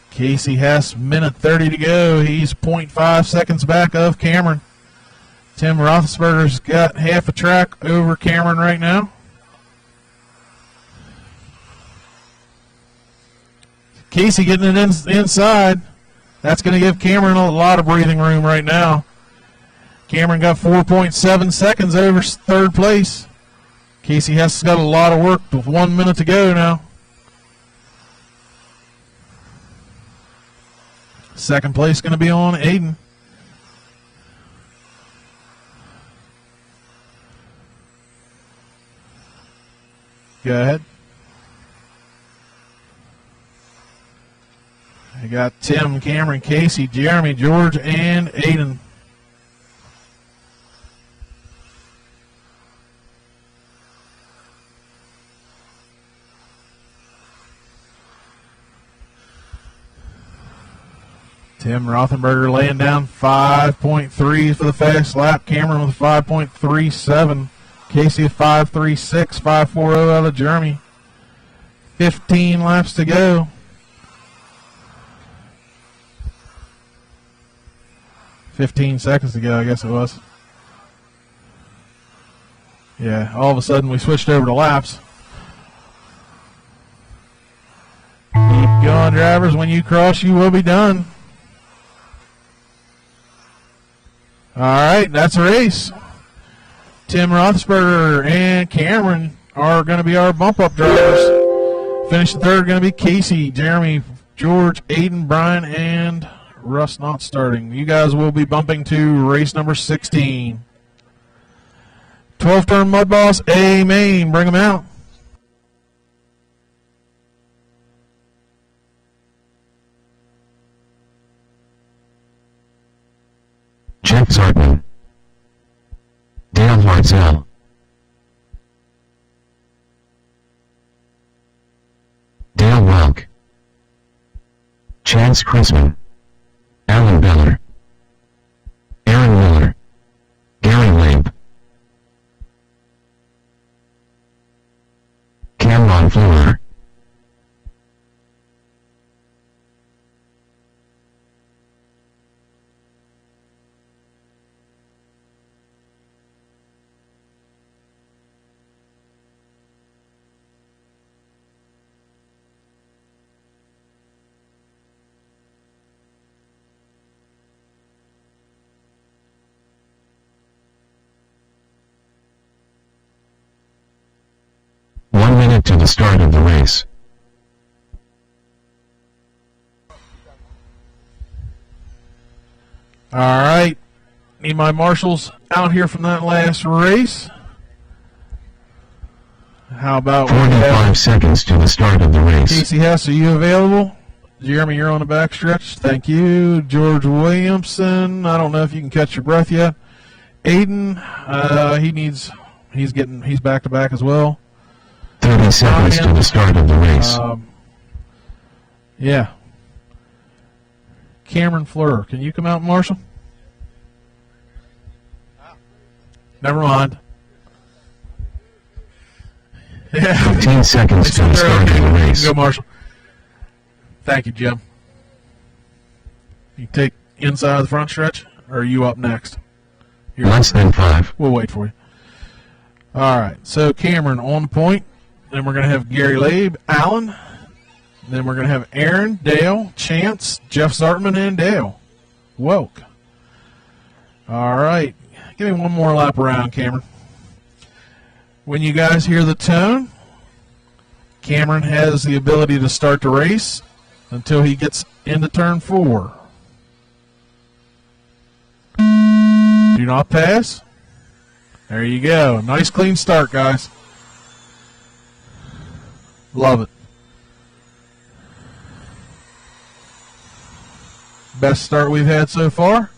Casey Hess, minute 30 to go. He's 0.5 seconds back of Cameron. Tim Roethlisberger's got half a track over Cameron right now. Casey getting it inside. That's going to give Cameron a lot of breathing room right now. Cameron got 4.7 seconds over third place. Casey has got a lot of work with 1 minute to go now. Second place going to be on Aiden. Go ahead. I got Tim, Cameron, Casey, Jeremy, George, and Aiden. Tim Rothenberger laying down 5.3 for the fast lap. Cameron with 5.37. Casey at 5.36, 5.40 out of Jeremy. 15 laps to go. $15 seconds to go, I guess it was. Yeah, all of a sudden we switched over to laps. Keep going, drivers. When you cross, you will be done. All right, that's a race. Tim Roethlisberger and Cameron are going to be our bump-up drivers. Finishing third going to be Casey, Jeremy, George, Aiden, Brian, and Russ not starting. You guys will be bumping to race number 16. 12-turn Mud Boss, A Main. Bring them out. Jeff Zartman, Dale Hartzell, Dale Welk, Chance Chrisman, Alan Beller, Aaron Miller, Gary Lamb, Cameron Fleur, to the start of the race. All right. Need my marshals out here from that last race. How about 45 seconds to the start of the race. Casey Hess, are you available? Jeremy, you're on the backstretch. Thank you. George Williamson, I don't know if you can catch your breath yet. Aiden, he's back to back as well. 30 seconds to the start of the race. Yeah. Cameron Fleur, can you come out, Marshall? Never mind. Yeah. 15 seconds to the start of the race. Go, Marshall. Thank you, Jim. You take inside of the front stretch, or are you up next? Less than 5. We'll wait for you. All right. So Cameron on point. Then we're going to have Gary Labe, Allen. Then we're going to have Aaron, Dale, Chance, Jeff Zartman, and Dale. Welk. All right. Give me one more lap around, Cameron. When you guys hear the tone, Cameron has the ability to start the race until he gets into turn 4. Do not pass. There you go. Nice clean start, guys. Love it. Best start we've had so far.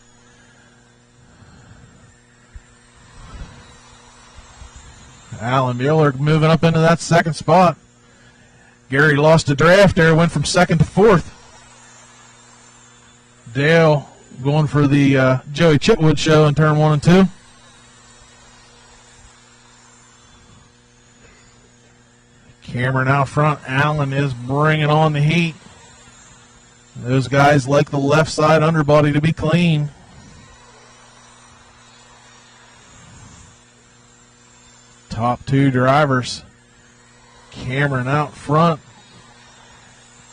Alan Mueller moving up into that second spot. Gary lost a draft there, went from second to fourth. Dale going for the Joey Chitwood show in turn 1 and 2. Cameron out front. Allen is bringing on the heat. Those guys like the left side underbody to be clean. Top 2 drivers. Cameron out front.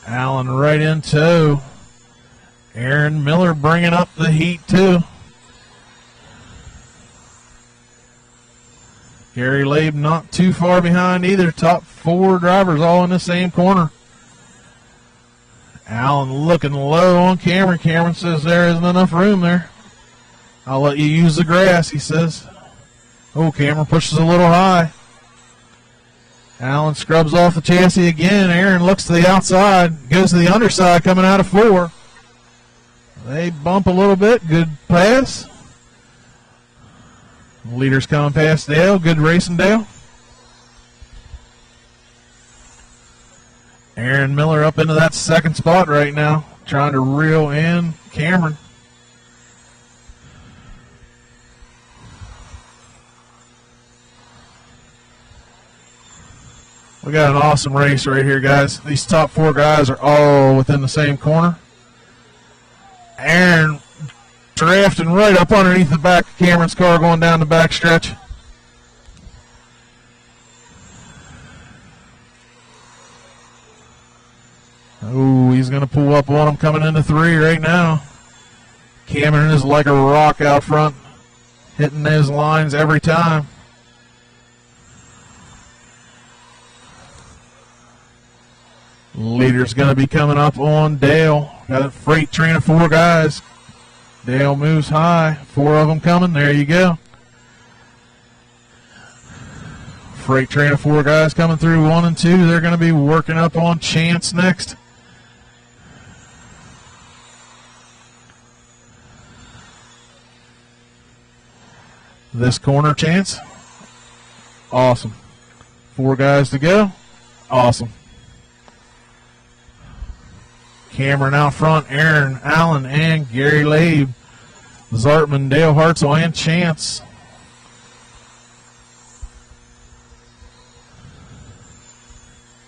Allen right in tow. Aaron Miller bringing up the heat too. Gary Labe not too far behind either. Top 4 drivers all in the same corner. Allen looking low on Cameron. Cameron says there isn't enough room there. I'll let you use the grass, he says. Oh, Cameron pushes a little high. Allen scrubs off the chassis again. Aaron looks to the outside. Goes to the underside coming out of 4. They bump a little bit. Good pass. Leaders coming past Dale. Good racing, Dale. Aaron Miller up into that second spot right now, trying to reel in Cameron. We got an awesome race right here, guys. These top 4 guys are all within the same corner. Aaron drafting right up underneath the back of Cameron's car going down the back stretch. Oh, he's going to pull up on him coming into 3 right now. Cameron is like a rock out front, hitting those lines every time. Leader's going to be coming up on Dale. Got a freight train of 4 guys. Dale moves high. 4 of them coming. There you go. Freight train of 4 guys coming through 1 and 2. They're going to be working up on Chance next. This corner, Chance. Awesome. 4 guys to go. Awesome. Cameron out front, Aaron Allen and Gary Labe, Zartman, Dale Hartzell, and Chance.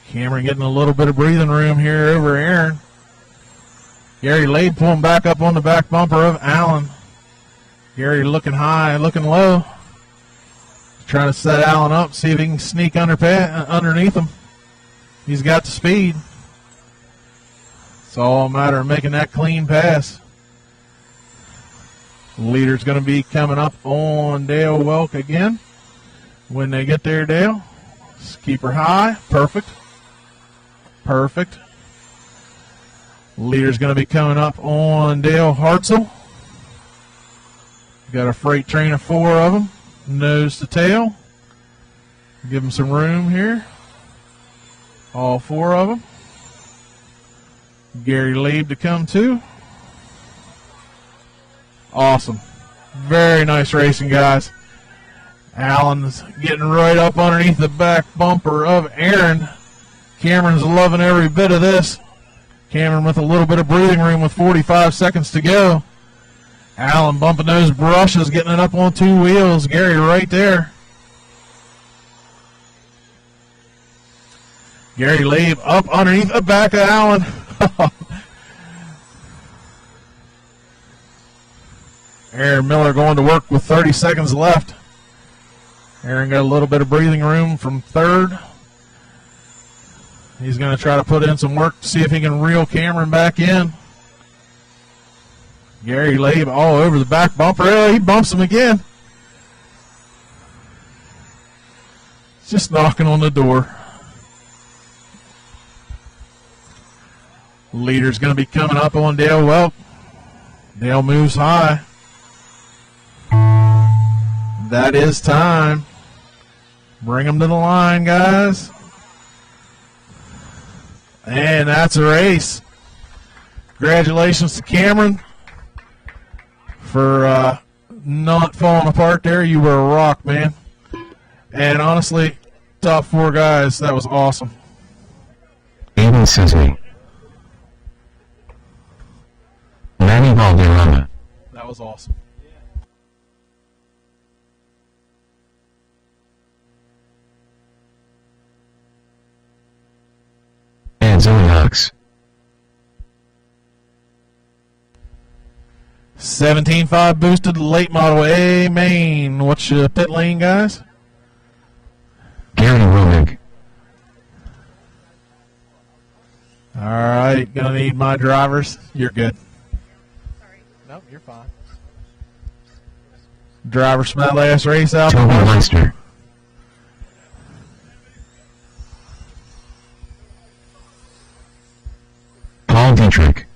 Cameron getting a little bit of breathing room here over Aaron. Gary Labe pulling back up on the back bumper of Allen. Gary looking high, looking low. Trying to set Allen up, see if he can sneak underneath him. He's got the speed. It's all a matter of making that clean pass. Leader's going to be coming up on Dale Welk again. When they get there, Dale, just keep her high. Perfect. Perfect. Leader's going to be coming up on Dale Hartzell. Got a freight train of 4 of them, nose to tail. Give them some room here. All 4 of them. Gary Labe to come too. Awesome. Very nice racing, guys. Allen's getting right up underneath the back bumper of Aaron. Cameron's loving every bit of this. Cameron with a little bit of breathing room with 45 seconds to go. Allen bumping those brushes, getting it up on 2 wheels. Gary right there. Gary Labe up underneath the back of Allen. Aaron Miller going to work with 30 seconds left. Aaron got a little bit of breathing room from 3rd. He's going to try to put in some work to see if he can reel Cameron back in. Gary Labe all over the back bumper. Oh, he bumps him again. Just knocking on the door. Leader's going to be coming up on Dale Welk. Dale moves high. That is time. Bring them to the line, guys. And that's a race. Congratulations to Cameron for not falling apart there. You were a rock, man. And honestly, top 4 guys, that was awesome. Aiden Sisney. Manny Valderrama. That was awesome. And Zoe Hux. 17.5 boosted late model A main. What's your pit lane, guys? Gary Romig. All right, gonna need my drivers. You're good. Nope, you're fine. Drivers from that last race out. Toby Leister. Paul Dietrich.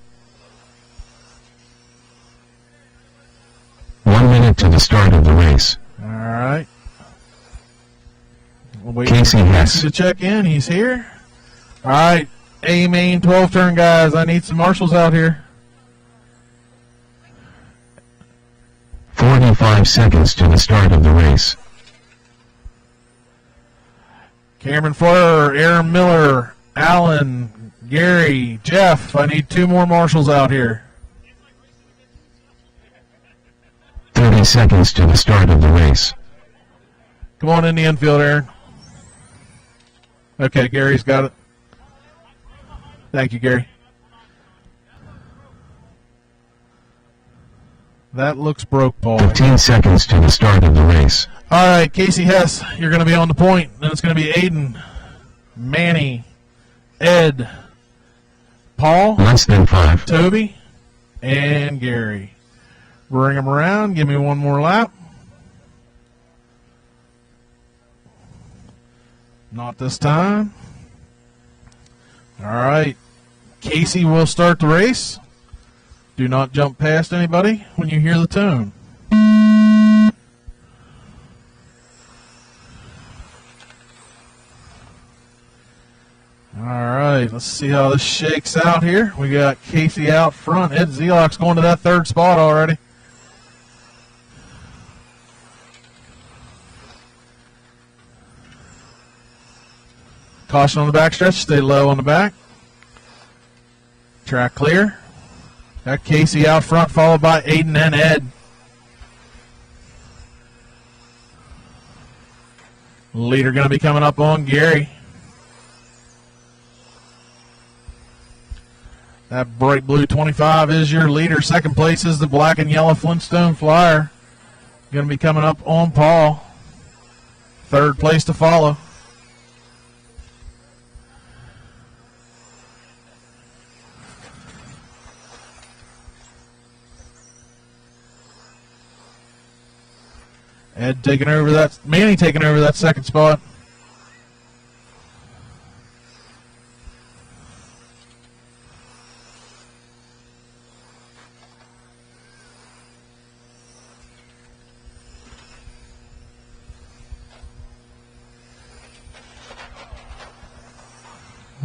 1 minute to the start of the race. All right. We'll wait Casey for Hess. to check in. He's here. All right, A main 12 turn guys. I need some marshals out here. 45 seconds to the start of the race. Cameron Fleur, Aaron Miller, Alan, Gary, Jeff. I need 2 more marshals out here. 30 seconds to the start of the race. Come on in the infield, Aaron. Okay, Gary's got it. Thank you, Gary. That looks broke, Paul. 15 seconds to the start of the race. All right, Casey Hess, you're going to be on the point. Then it's going to be Aiden, Manny, Ed, Paul, Less than 5. Toby, and Gary. Bring them around. Give me one more lap. Not this time. All right. Casey will start the race. Do not jump past anybody when you hear the tune. All right, let's see how this shakes out here. We got Casey out front. Ed Zelok's going to that 3rd spot already. Caution on the backstretch. Stay low on the back. Track clear. Got Casey out front, followed by Aiden and Ed. Leader going to be coming up on Gary. That bright blue 25 is your leader. 2nd place is the black and yellow Flintstone Flyer. Going to be coming up on Paul. 3rd place to follow. Ed taking over that, Manny taking over that 2nd spot.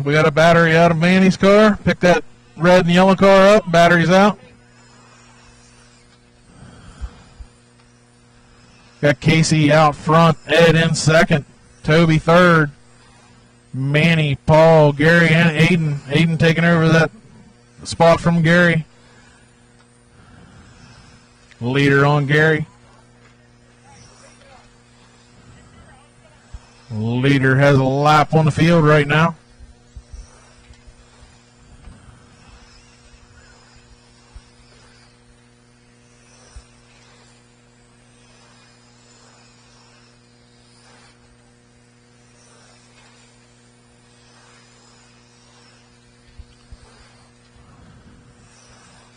We got a battery out of Manny's car. Pick that red and yellow car up. Battery's out. Got Casey out front. Ed in 2nd. Toby 3rd. Manny, Paul, Gary, and Aiden. Aiden taking over that spot from Gary. Leader on Gary. Leader has a lap on the field right now.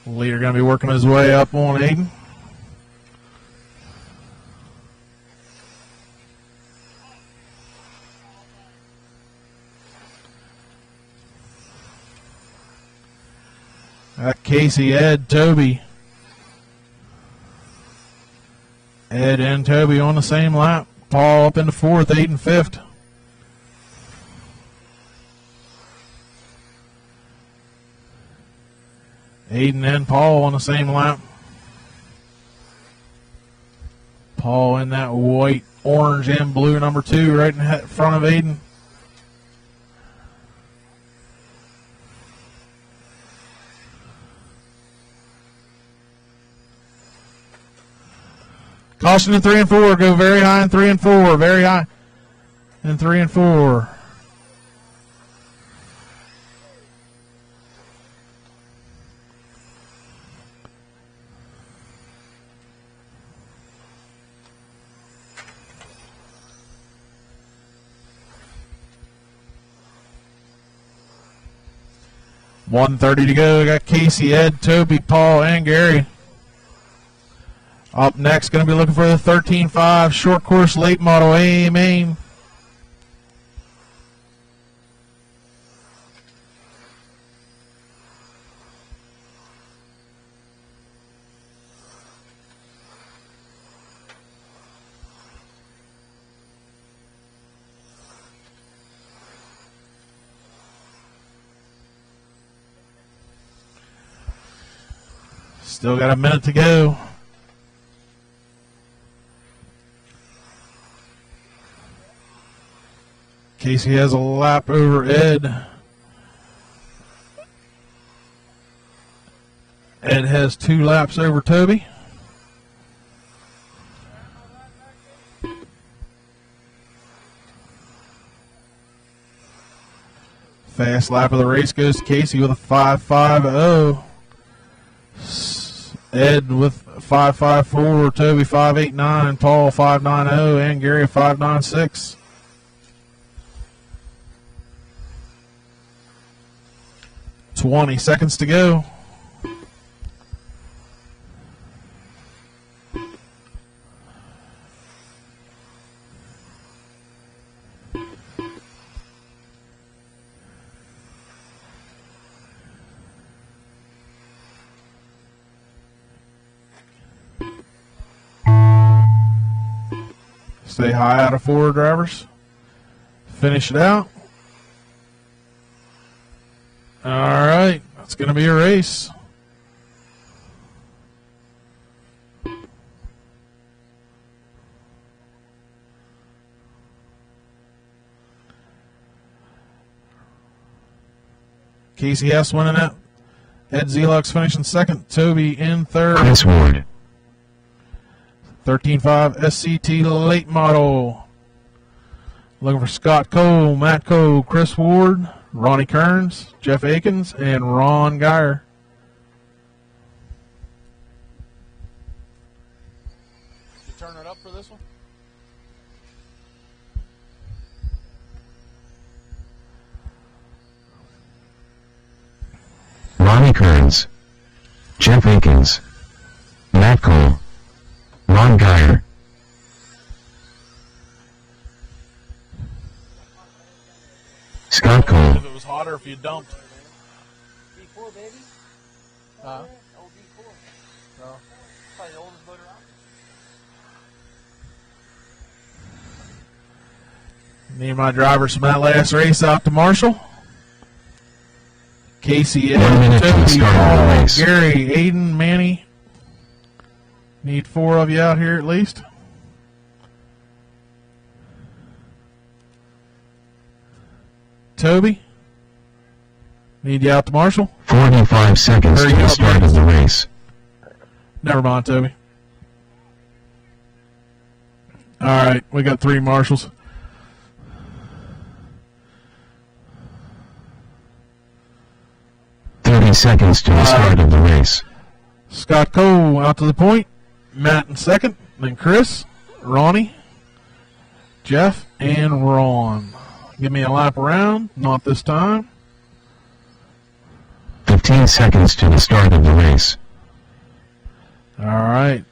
Leader going to be working his way up on Aiden. Got Casey, Ed, Toby, Ed and Toby on the same lap. Paul up into fourth, Aiden fifth. Aiden and Paul on the same lap. Paul in that white, orange, and blue number 2 right in front of Aiden. Caution in 3 and 4. Go very high in 3 and 4. Very high in 3 and 4. .130 to go. We got Casey, Ed, Toby, Paul, and Gary. Up next, going to be looking for the 13.5 short course late model A main. Still got a minute to go. Casey has a lap over Ed. Ed has 2 laps over Toby. Fast lap of the race goes to Casey with a 5.50. Ed with 5.54, Toby 5.89, Paul 5.90, and Gary 5.96. $20 seconds to go. Stay high out of 4 drivers. Finish it out. All right, it's going to be a race. Casey Hess winning it. Ed Zelux finishing second. Toby in third. Chris Ward. 13.5 SCT late model. Looking for Scott Cole, Matt Cole, Chris Ward, Ronnie Kearns, Jeff Akins, and Ron Geyer. You turn it up for this one? Ronnie Kearns. Jeff Akins. Matt Cole. Ron Geyer. Scott Cole. If it was hotter, if you dumped. D4, baby? Old D4. No. Probably the oldest motor out. Need my drivers from that last race out to Marshall. Casey, 1 minute to the Toby, start of the Paul, race. Gary, Aiden, Manny. Need 4 of you out here at least. Toby. Need you out to Marshall. 45 seconds to Hurry the up, start Max. of the race. Never mind, Toby. All right, we got 3 marshals. Seconds to the start of the race. Scott Cole out to the point. Matt in second. Then Chris, Ronnie, Jeff, and Ron. Give me a lap around. Not this time. 15 seconds to the start of the race. All right.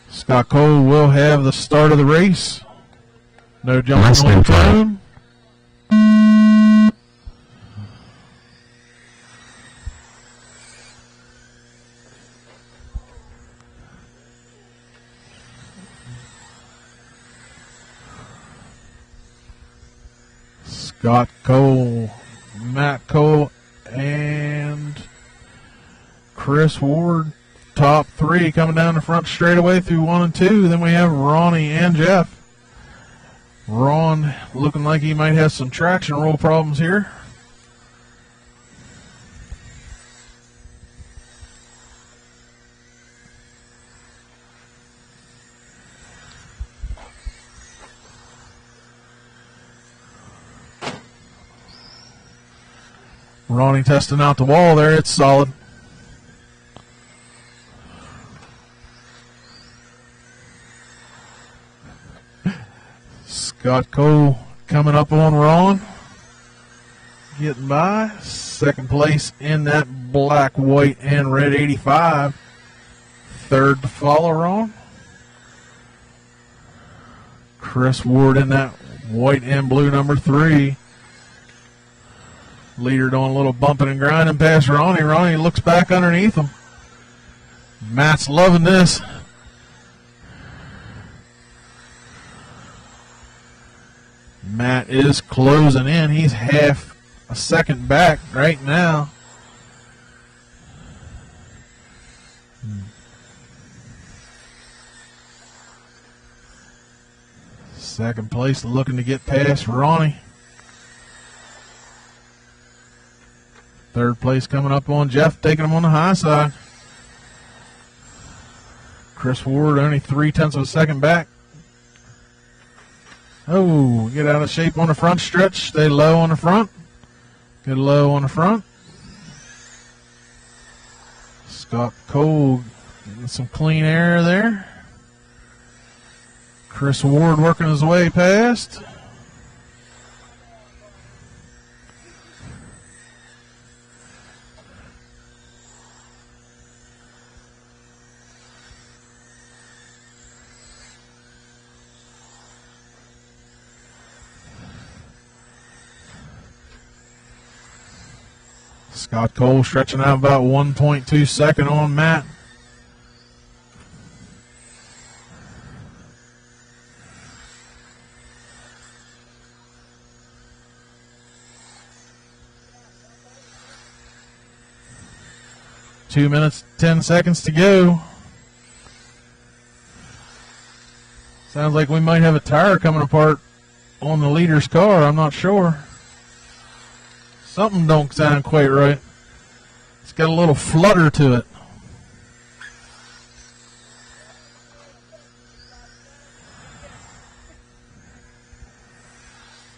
Scott Cole will have the start of the race. No jumping Less on than the 5. phone. Scott Cole, Matt Cole, and Chris Ward. Top three coming down the front straightaway through 1 and 2. Then we have Ronnie and Jeff. Ron looking like he might have some traction roll problems here. Ronnie testing out the wall there. It's solid. Scott Cole coming up on Ron. Getting by. Second place in that black, white, and red 85. Third to follow Ron. Chris Ward in that white and blue number 3. Leader doing a little bumping and grinding past Ronnie. Ronnie looks back underneath him. Matt's loving this. Matt is closing in. He's half a second back right now. Second place looking to get past Ronnie. Third place coming up on Jeff, taking him on the high side. Chris Ward only 0.3 of a second back. Oh, get out of shape on the front stretch. Stay low on the front. Get low on the front. Scott Cole getting some clean air there. Chris Ward working his way past. Scott Cole stretching out about 1.2 second on Matt. Two minutes, 10 seconds to go. Sounds like we might have a tire coming apart on the leader's car. I'm not sure. Something don't sound quite right. It's got a little flutter to it.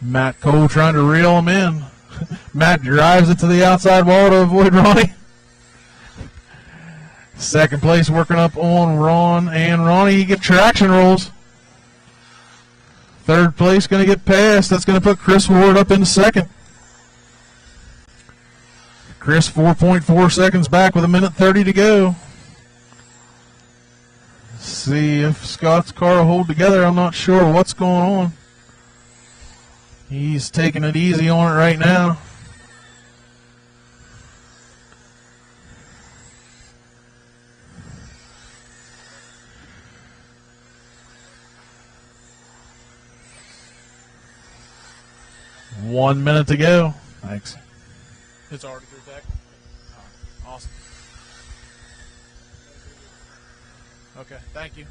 Matt Cole trying to reel him in. Matt drives it to the outside wall to avoid Ronnie. Second place working up on Ron and Ronnie. You get traction rolls. Third place going to get passed. That's going to put Chris Ward up in second. Chris 4.4 seconds back with 1:30 to go. See if Scott's car will hold together. I'm not sure what's going on. He's taking it easy on it right now. One minute to go. Thanks. It's already through deck. Oh, awesome. Okay, thank you.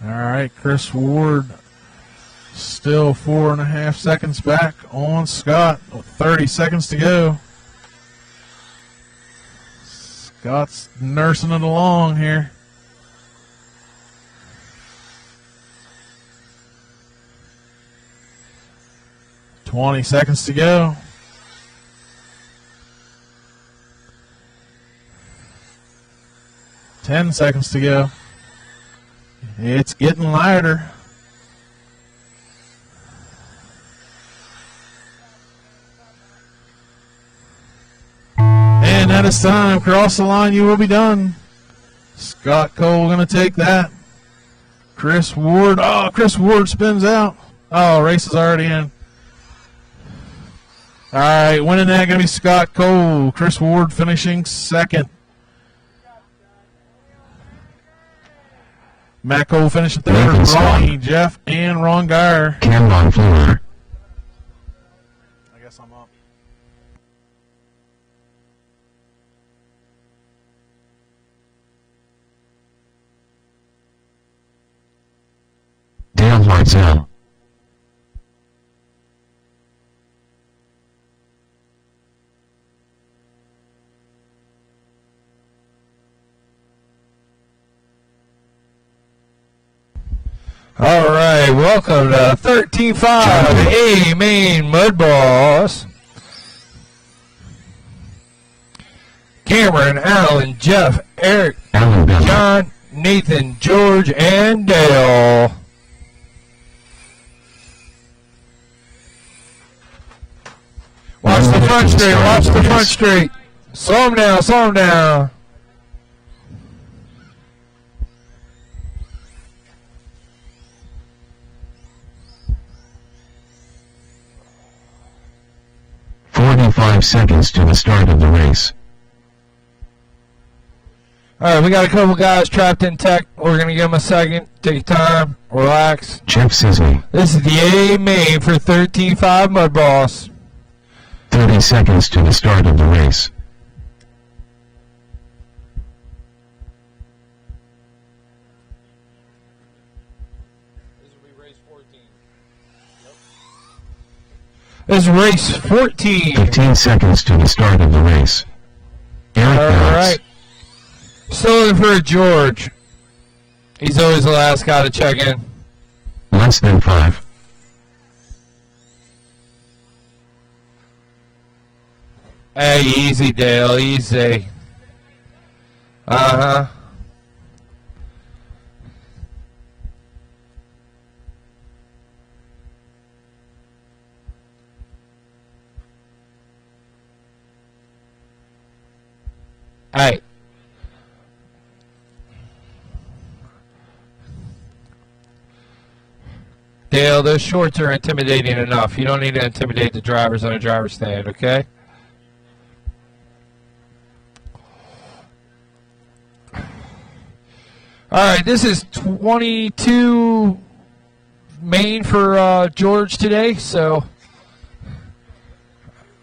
All right, Chris Ward still 4.5 seconds back on Scott. 30 seconds to go. Scott's nursing it along here. $20 seconds to go. $10 seconds to go. It's getting lighter. And that is time. Cross the line, you will be done. Scott Cole going to take that. Chris Ward. Oh, Chris Ward spins out. Oh, race is already in. All right, winning that going to be Scott Cole. Chris Ward finishing second. Matt Cole finishing third. Nathan Staub. Ronnie, Jeff, and Ron Geyer. Cam Von Fleur. I guess I'm up. Dale Hartzell. All right, welcome to 13-5 A Main Mud Boss. Cameron, Alan, Jeff, Eric, Alan Bell. John, Nathan, George, and Dale. Watch the front straight, watch the front straight. Slow him down, slow him down. "45 seconds to the start of the race. All right, we got a couple guys trapped in tech. We're going to give them a second. Take your time, relax. Jeff Sisley. This is the A Main for 13-5 Mud Boss. 30 seconds to the start of the race. This will be race 14. This is race 14. 15 seconds to the start of the race. Eric All Bells. right. Still looking for George. He's always the last guy to check in. Less than 5. Hey, easy, Dale, easy. Uh-huh. Hey. Dale, those shorts are intimidating enough. You don't need to intimidate the drivers on a driver's stand, okay? All right, this is 22 main for George today, so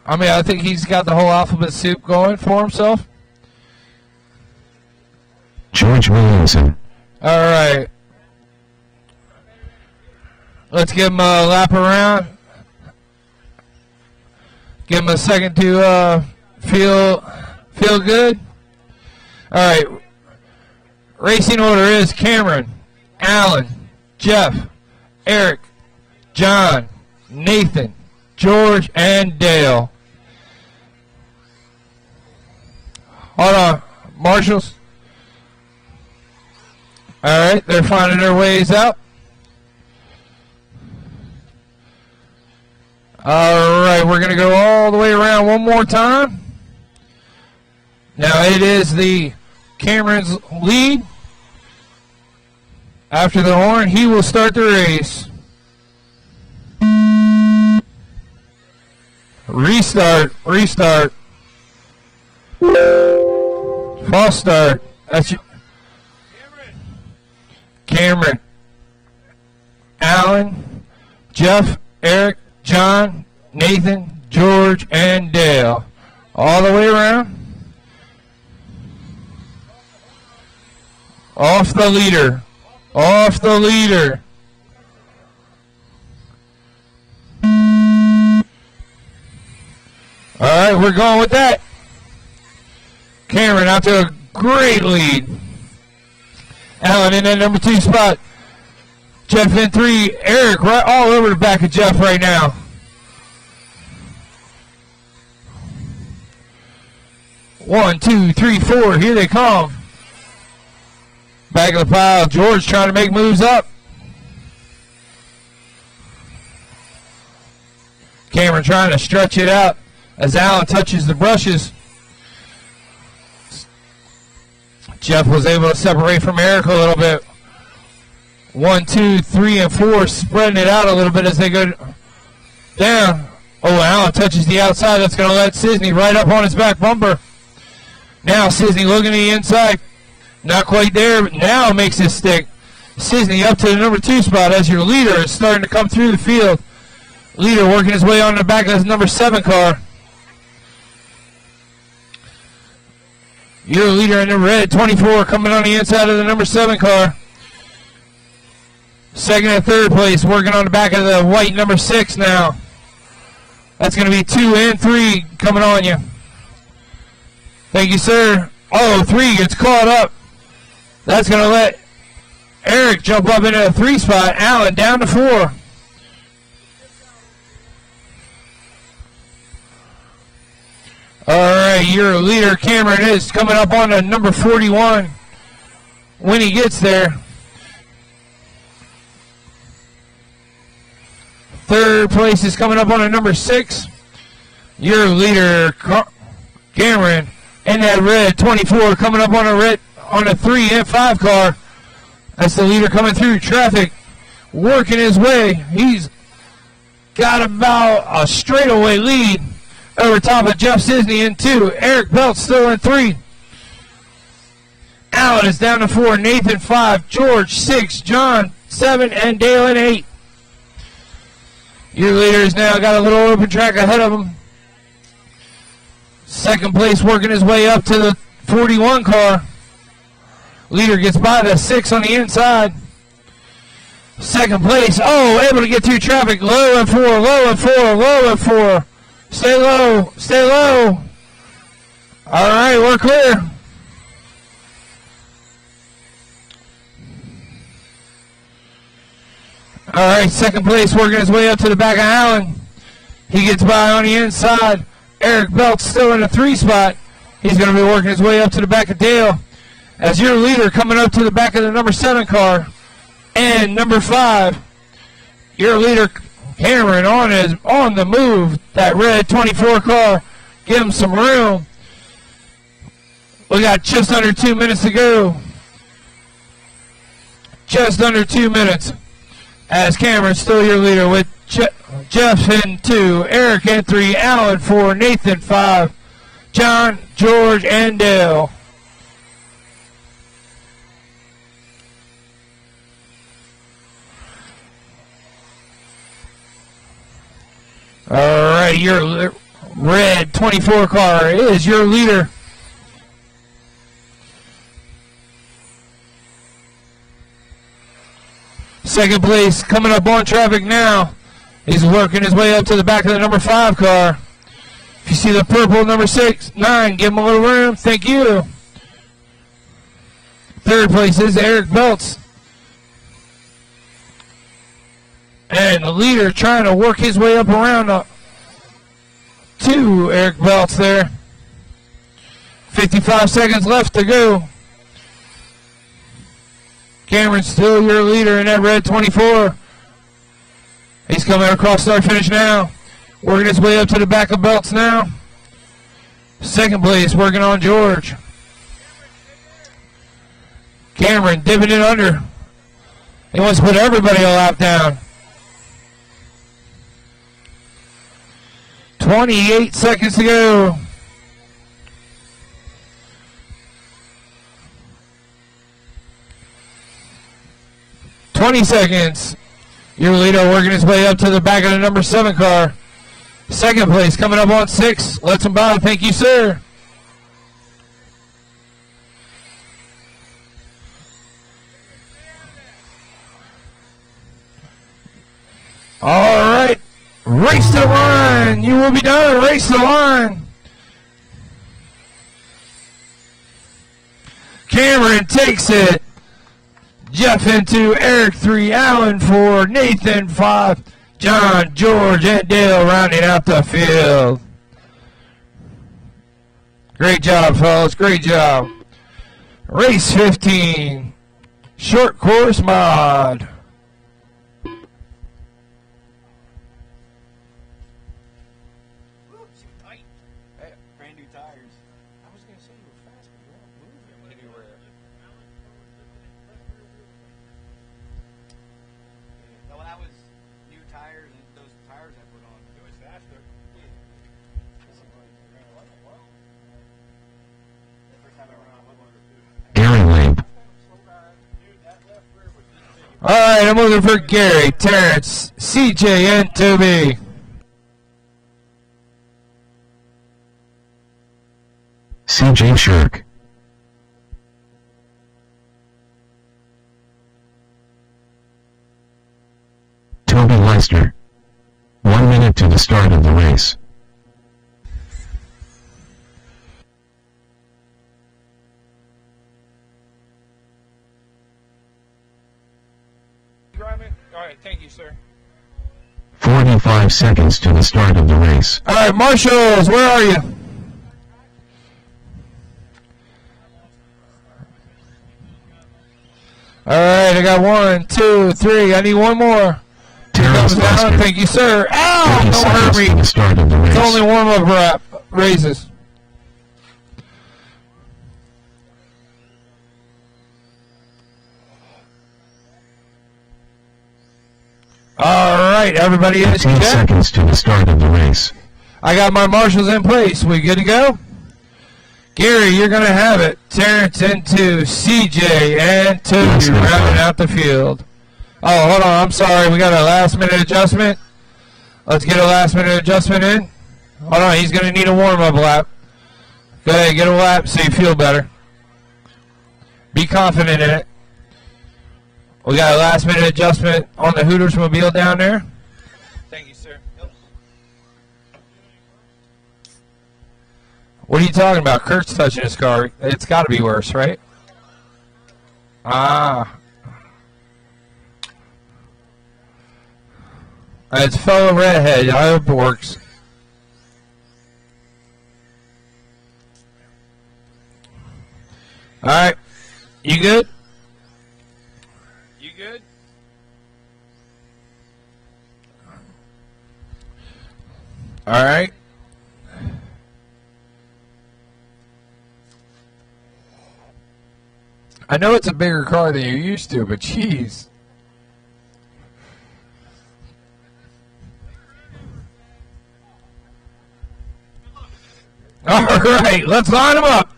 I mean, I think he's got the whole alphabet soup going for himself. George Williamson. All right. Let's give him a lap around. Give him a second to feel good. All right. Racing order is Cameron, Alan, Jeff, Eric, John, Nathan, George, and Dale. Hold on. Marshals. All right. They're finding their ways out. All right, we're going to go all the way around one more time. Now it is the Cameron's lead. After the horn, he will start the race. Restart. False start. That's you. Cameron, Alan, Jeff, Eric, John, Nathan, George, and Dale. All the way around. Off the leader. Off the leader. All right, we're going with that. Cameron out to a great lead. Alan in that number 2 spot. Jeff in 3. Eric right all over the back of Jeff right now. One, two, three, four. Here they come. Back of the pile. George trying to make moves up. Cameron trying to stretch it out as Alan touches the brushes. Jeff was able to separate from Eric a little bit. 1, 2, 3, and 4, spreading it out a little bit as they go down. Oh, Allen touches the outside. That's going to let Sisney right up on his back bumper. Now Sisney looking to the inside. Not quite there, but now makes his stick. Sisney up to the number 2 spot as your leader is starting to come through the field. Leader working his way on the back of his number 7 car. Your leader in the red, 24, coming on the inside of the number 7 car. Second and third place, working on the back of the white number 6 now. That's going to be 2 and 3 coming on you. Thank you, sir. Oh, 3 gets caught up. That's going to let Eric jump up into the 3 spot. Allen down to 4. All right, your leader, Cameron, is coming up on the number 41 when he gets there. Third place is coming up on a number 6. Your leader, Cameron, in that red 24, coming up on a 3 and 5 car. That's the leader coming through traffic, working his way. He's got about a straightaway lead over top of Jeff Sisney in 2. Eric Belt still in 3. Allen is down to 4. Nathan 5. George 6. John 7. And Dale in 8. Your leader has now got a little open track ahead of him. Second place working his way up to the 41 car. Leader gets by the 6 on the inside. Second place. Oh, able to get through traffic. Low and 4. Low and 4. Low and 4. Stay low. Stay low. All right, we're clear. All right, second place working his way up to the back of Allen. He gets by on the inside. Eric Belt's still in the 3 spot. He's going to be working his way up to the back of Dale. As your leader coming up to the back of the number 7 car. And number 5, your leader, Cameron, on the move. That red 24 car. Give him some room. We got just under 2 minutes to go. Just under 2 minutes. As Cameron's still your leader with Jeff in 2, Eric in 3, Allen 4, Nathan 5, John, George, and Dale. All right, your red 24 car is your leader. Second place coming up on traffic now. He's working his way up to the back of the number 5 car. If you see the purple number 9, give him a little room. Thank you. Third place is Eric Belts. And the leader trying to work his way up around to Eric Belts there. 55 seconds left to go. Cameron's still your leader in that red 24. He's coming across start finish now. Working his way up to the back of Belts now. Second place working on George. Cameron dipping it under. He wants to put everybody a lap down. 28 seconds to go. Seconds. Your leader working his way up to the back of the number 7 car. Second place coming up on 6. Let's him by. Thank you, sir. All right. Race to the line. You will be done. Race to the line. Cameron takes it. Jeff into Eric 3, Allen 4, Nathan 5, John, George, and Dale rounding out the field. Great job, fellas. Great job. Race 15, short course mod. Hey, brand new tires. I was going to say you were fast, but you weren't moving anywhere. No, that was new tires and those tires I put on. It was faster. Yeah. All right, I'm looking for Gary, Terrence, CJ, and Toby. CJ Shirk. Toby Leicester. 1 minute to the start of the race. All right, thank you, sir. 45 seconds to the start of the race. All right, marshals, where are you? All right, I got 1, 2, 3. I need one more. Terrence Comes down. Leicester. Thank you, sir. Ow! 30 Don't hurt seconds to me. the start of the race. It's only warm-up raises. All right, everybody in 15 check. seconds to the start of the race. I got my marshals in place. We good to go? Gary, you're going to have it. Terrence into CJ and Toby Yes, that's rounding fine. out the field. Oh, hold on. I'm sorry. We got a last-minute adjustment. Let's get a last-minute adjustment in. Hold on. He's going to need a warm-up lap. Go ahead. Get a lap so you feel better. Be confident in it. We got a last-minute adjustment on the Hooters mobile down there. Thank you, sir. What are you talking about? Kurt's touching his car. It's got to be worse, right? Ah. It's fellow redhead. I hope it works. All right. You good? You good? All right. I know it's a bigger car than you're used to, but jeez. All right, let's line them up.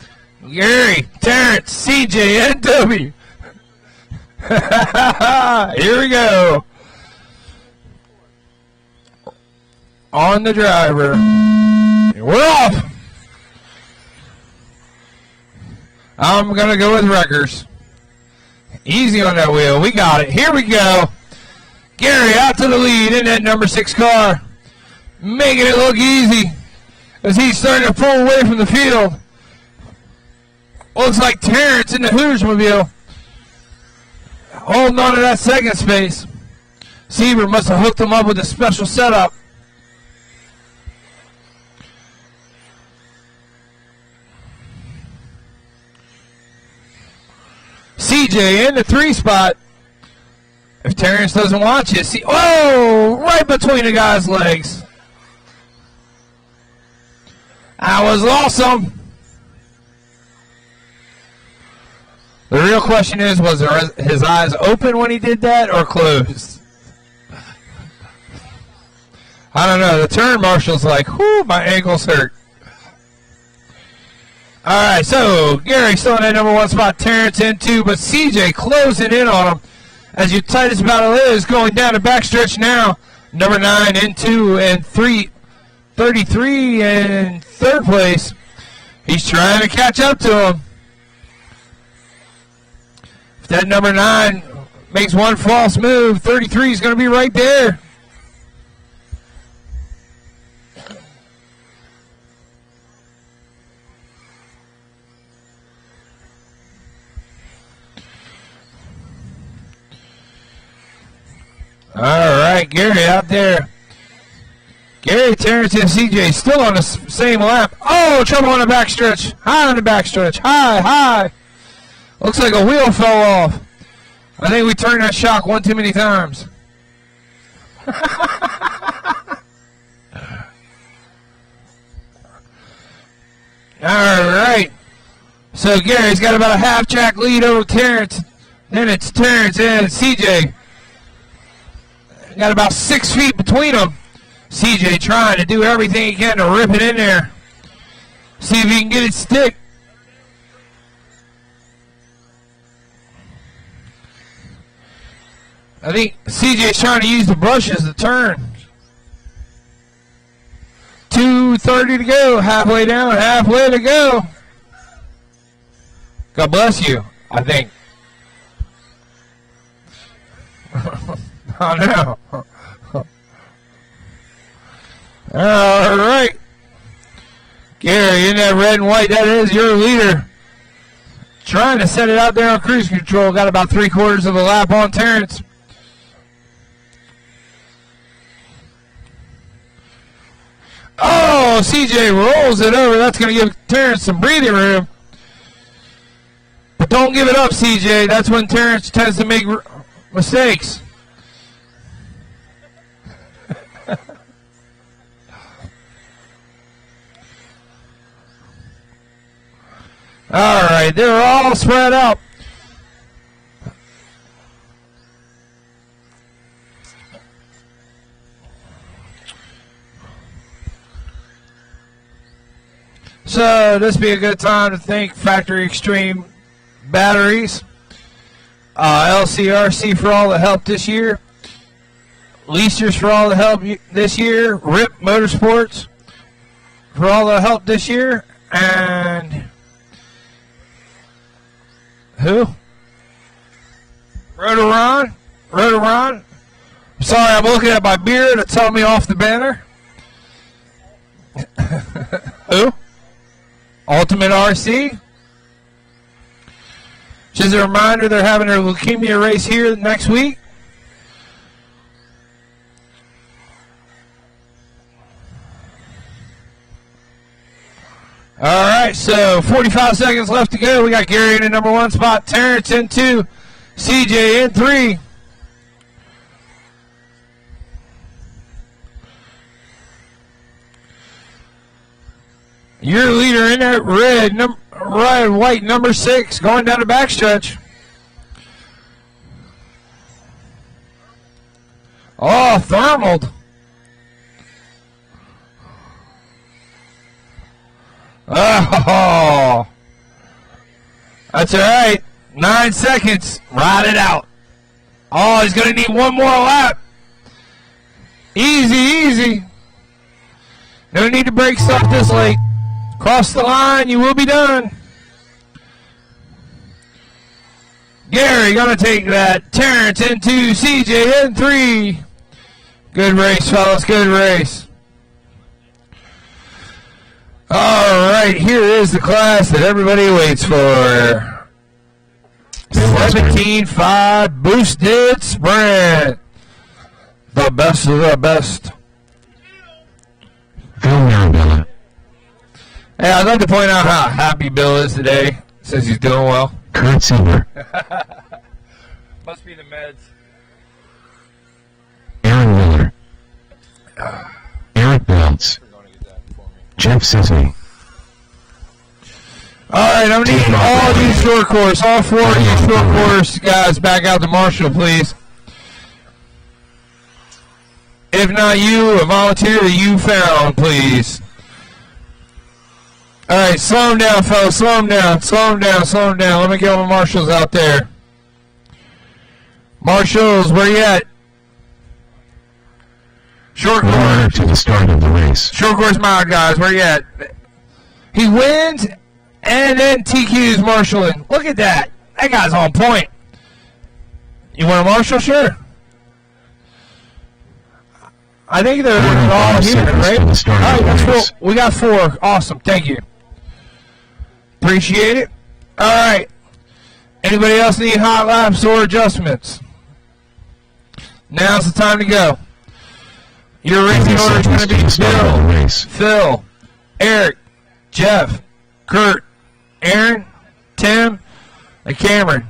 Gary, Terrence, CJ, and Toby. Here we go. On the driver. We're off. I'm going to go with Wreckers. Easy on that wheel. We got it. Here we go. Gary out to the lead in that number 6 car. Making it look easy as he's starting to pull away from the field. Looks like Terrence in the Hooters mobile holding on to that second space. Sieber must have hooked him up with a special setup. CJ in the 3 spot. If Terrence doesn't watch it, see, oh, right between the guy's legs. That was awesome. The real question is, was his eyes open when he did that or closed? I don't know. The turn marshal's like, whoo, my ankles hurt. All right, so Gary still in that number 1 spot, Terrence in 2, but CJ closing in on him as your tightest battle is going down the backstretch now. Number 9 in 2 and 3, 33 in 3rd place. He's trying to catch up to him. If that number 9 makes one false move, 33 is going to be right there. All right, Gary out there. Gary, Terrence, and CJ still on the same lap. Oh, trouble on the backstretch. High on the backstretch. High. Looks like a wheel fell off. I think we turned that shock one too many times. All right. So Gary's got about a half track lead over Terrence. Then it's Terrence and CJ. Got about 6 feet between them. CJ trying to do everything he can to rip it in there. See if he can get it stick. I think CJ's trying to use the brushes to turn. 2:30 to go. Halfway down. Halfway to go. God bless you, I think. I know. All right. Gary, in that red and white, that is your leader. Trying to set it out there on cruise control. Got about 3/4 of a lap on Terrence. Oh, CJ rolls it over. That's going to give Terrence some breathing room. But don't give it up, CJ. That's when Terrence tends to make mistakes. All right, they're all spread out. So this be a good time to thank Factory Extreme Batteries, LCRC for all the help this year, Leasters for all the help this year, RIP Motorsports for all the help this year, and who? Rotoron. Sorry, I'm looking at my beard to tell me off the banner. Who? Ultimate RC. Just a reminder, they're having their leukemia race here next week. All right, so 45 seconds left to go. We got Gary in the number 1 spot, Terrence in 2, CJ in 3. Your leader in that red, white, number 6, going down the backstretch. Oh, thermaled. Oh, that's all right. 9 seconds. Ride it out. Oh, he's going to need one more lap. Easy, easy. No need to break stuff this late. Cross the line, you will be done. Gary going to take that. Terrence in 2, CJ in 3. Good race, fellas. Good race. All right, here is the class that everybody waits for. 17.5 boosted sprint. The best of the best. Phil Marabella. Hey, I'd like to point out how happy Bill is today. Says he's doing well. Kurt Silver. Must be the meds. Aaron Miller. Eric Belts. Jeff Sesame. All right, I'm going to need all these short course, all 4 of these short course guys back out to Marshall, please. If not you, a volunteer that you found, please. All right, slow him down, fellas. Slow him down. Slow him down. Slow him down. Let me get all the marshals out there. Marshals, where you at? Short course. To the start of the race. Short course mile, guys. Where you at? He wins, and then TQ's marshaling. Look at that. That guy's on point. You want a marshal? Sure. I think they're all here, right? All right, that's 4. We got 4. Awesome. Thank you. Appreciate it. All right. Anybody else need hot laps or adjustments? Now's the time to go. Your racing order is going to be Bill, Phil, Eric, Jeff, Kurt, Aaron, Tim, and Cameron.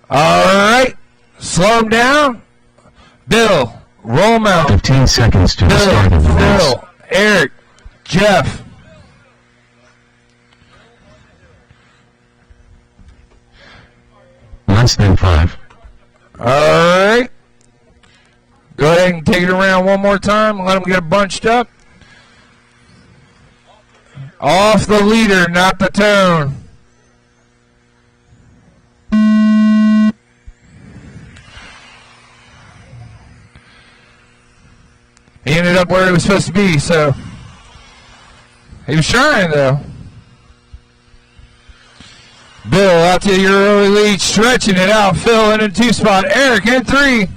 All right. Slow them down. Bill, roll them out. 15 seconds to the start of the race. Phil, Eric, Jeff. Less than 5. All right. Go ahead and take it around one more time. Let them get bunched up. Off the leader, not the tone. He ended up where he was supposed to be, so he was trying, though. Bill out to your early lead, stretching it out. Phil in a 2 spot. Eric in 3.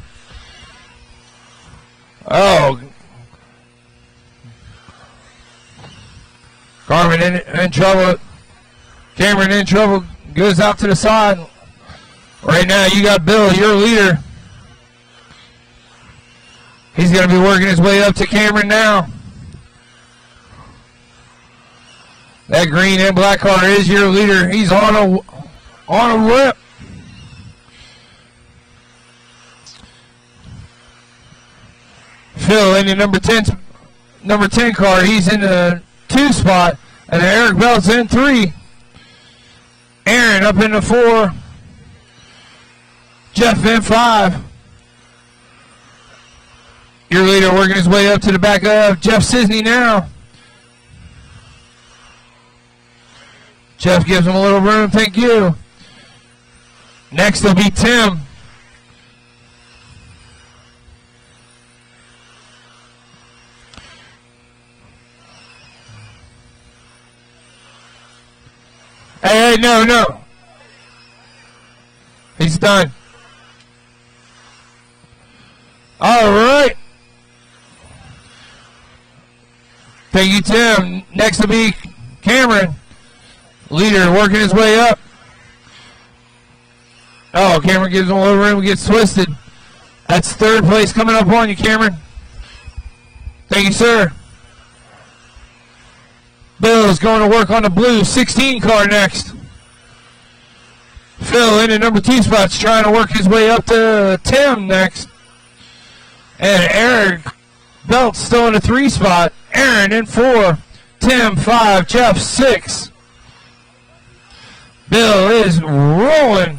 Oh. Carmen in trouble. Cameron in trouble. Goes out to the side. Right now you got Bill, your leader. He's going to be working his way up to Cameron now. That green and black car is your leader. He's on a whip. Phil in the number 10 car. He's in the 2 spot. And Eric Belt's in 3. Aaron up in the 4. Jeff in 5. Your leader working his way up to the back of Jeff Sisney now. Jeff gives him a little room, thank you. Next will be Tim. Hey, no. He's done. All right. Thank you, Tim. Next will be Cameron. Leader working his way up. Oh, Cameron gives him a little room, gets twisted. That's 3rd place coming up on you, Cameron. Thank you, sir. Bill's going to work on the blue 16 car next. Phil in the number 2 spots trying to work his way up to Tim next. And Eric Belt still in the 3 spot. Aaron in 4. Tim 5. Jeff 6. Bill is rolling.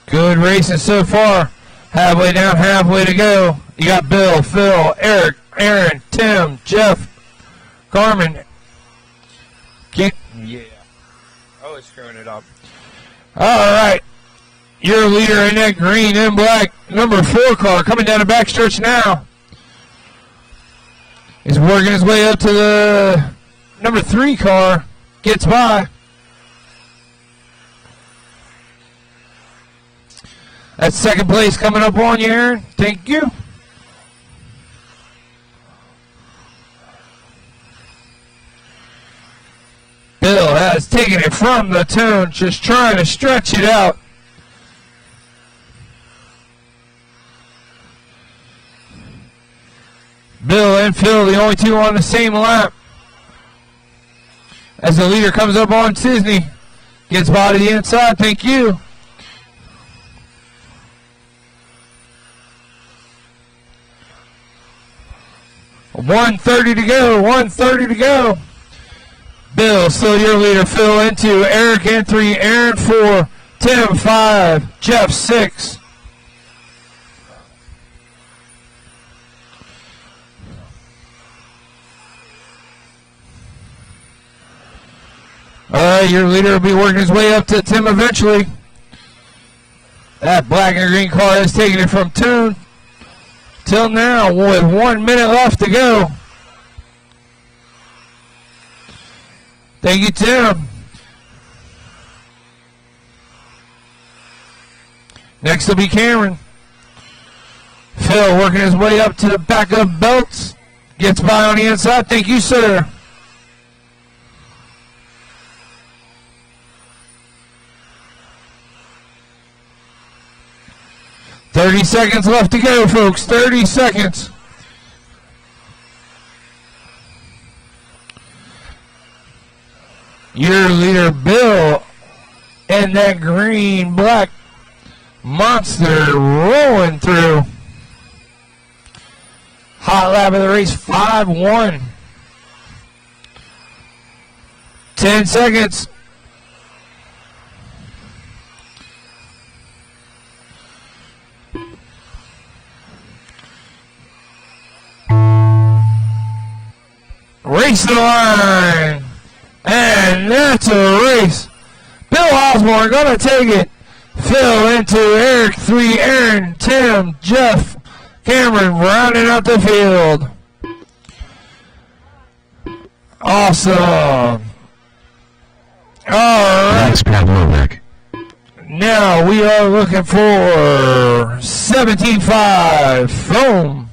Good racing so far. Halfway down, halfway to go. You got Bill, Phil, Eric, Aaron, Tim, Jeff, Carmen. Yeah. Always screwing it up. All right. Your leader in that green and black number 4 car coming down the backstretch now. He's working his way up to the number 3 car. Gets by. That's 2nd place coming up on you, Aaron. Thank you. Bill has taken it from the tone, just trying to stretch it out. Bill and Phil, the only 2 on the same lap. As the leader comes up on Sisney. Gets by to the inside, thank you. .130 to go, 1:30 to go. Bill, still your leader. Phil in 2, Eric in 3, Aaron 4, Tim 5, Jeff 6. All right, your leader will be working his way up to Tim eventually. That black and green car is taking it from Tune till now with 1 minute left to go. Thank you, Tim. Next will be Cameron. Phil working his way up to the back of Belts. Gets by on the inside. Thank you, sir. $30 seconds left to go, folks. 30 seconds. Your leader, Bill, and that green black monster rolling through. Hot lap of the race, 5-1. 10 seconds. Race the line. And that's a race. race. Bill Osborne going to take it. Phil into Eric 3, Aaron, Tim, Jeff, Cameron rounding out the field. Awesome. All right. Max Pavlovek. Now we are looking for 17.5. Foam.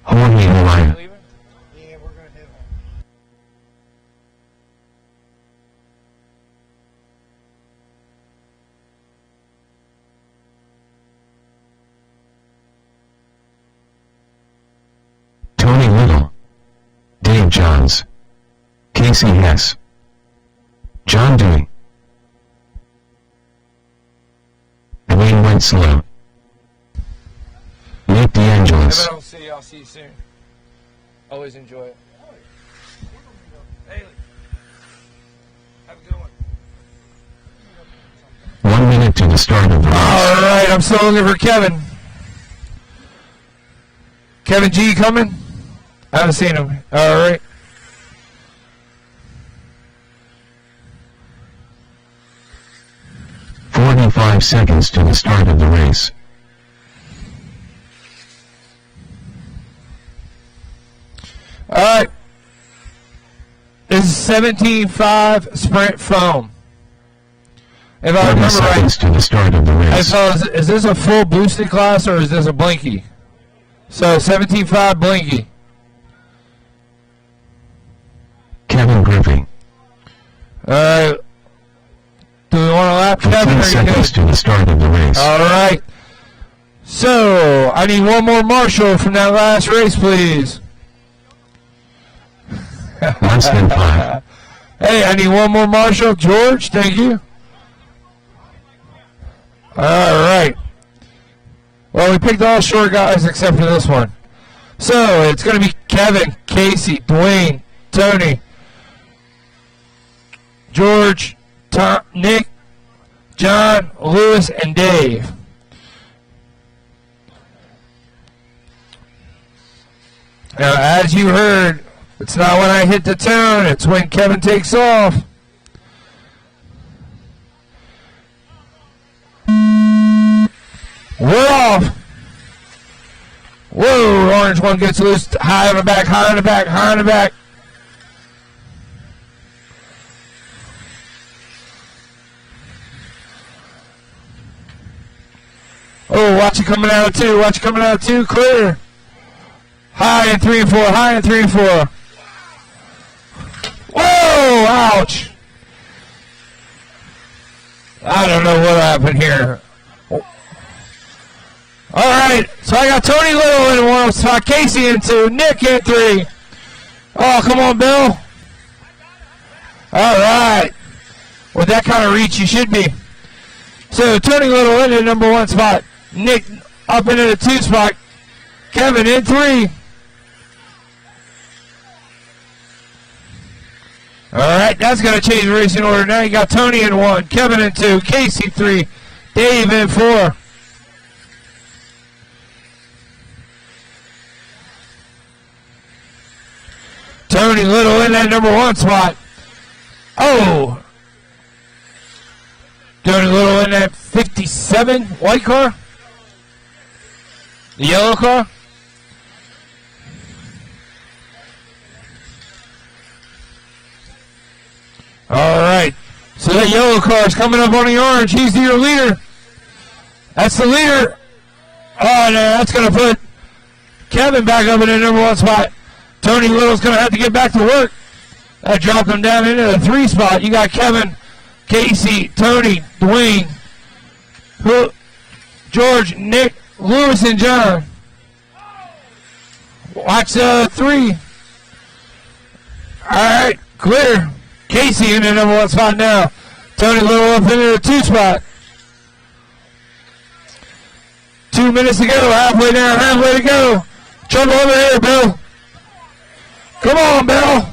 Jorge Malaya. Yeah, we're going to hit home. Tony Little. Dave Johns. Casey Hess. John Dewey. Dwayne went slow. Nick DeAngelis. If I don't see you, I'll see you soon. Always enjoy it. Haley, have a good one. 1 minute to the start of the race. All right, I'm still looking for Kevin. Kevin G coming? I haven't seen him. All right. "45 seconds to the start of the race. All right. This is 17.5 sprint foam. If I 30 remember seconds right, to the start of the hey, race. fellas, is this a full boosted class or is this a blinky? So 17.5 blinky. Kevin Griffey. All right. Do we want to lap Kevin 15 or you seconds good? to the start of the race. All right. So I need one more Marshall from that last race, please. Less than 5. Hey, I need one more Marshall. George, thank you. All right. Well, we picked all short guys except for this one. So it's going to be Kevin, Casey, Dwayne, Tony, George, Tom, Nick, John, Lewis, and Dave. Now, as you heard, it's not when I hit the tune, it's when Kevin takes off. We're off. Whoa, orange one gets loose. High in the back, high in the back, high in the back. Oh, watch it coming out of 2. Watch it coming out of 2. Clear. High in 3 and 4. High in 3 and 4. Whoa! Ouch! I don't know what happened here. All right, so I got Tony Little in 1 spot, Casey in 2, Nick in 3. Oh, come on, Bill. All right. With that kind of reach, you should be. So Tony Little in the number 1 spot, Nick up into the 2 spot, Kevin in 3. All right, that's going to change the racing order. Now you got Tony in 1, Kevin in 2, Casey 3, Dave in 4. Tony Little in that number 1 spot. Oh. Tony Little in that 57 white car. The yellow car. All right. So that yellow car is coming up on the orange. He's your leader. That's the leader. Oh, no, that's going to put Kevin back up in the number 1 spot. Tony Little's going to have to get back to work. That dropped him down into the 3 spot. You got Kevin, Casey, Tony, Dwayne, George, Nick, Lewis, and John. Watch 3. All right, clear. Casey in the number 1 spot now. Tony Little up into the 2 spot. 2 minutes to go. Halfway down, halfway to go. Trouble over here, Bill. Come on, Bill.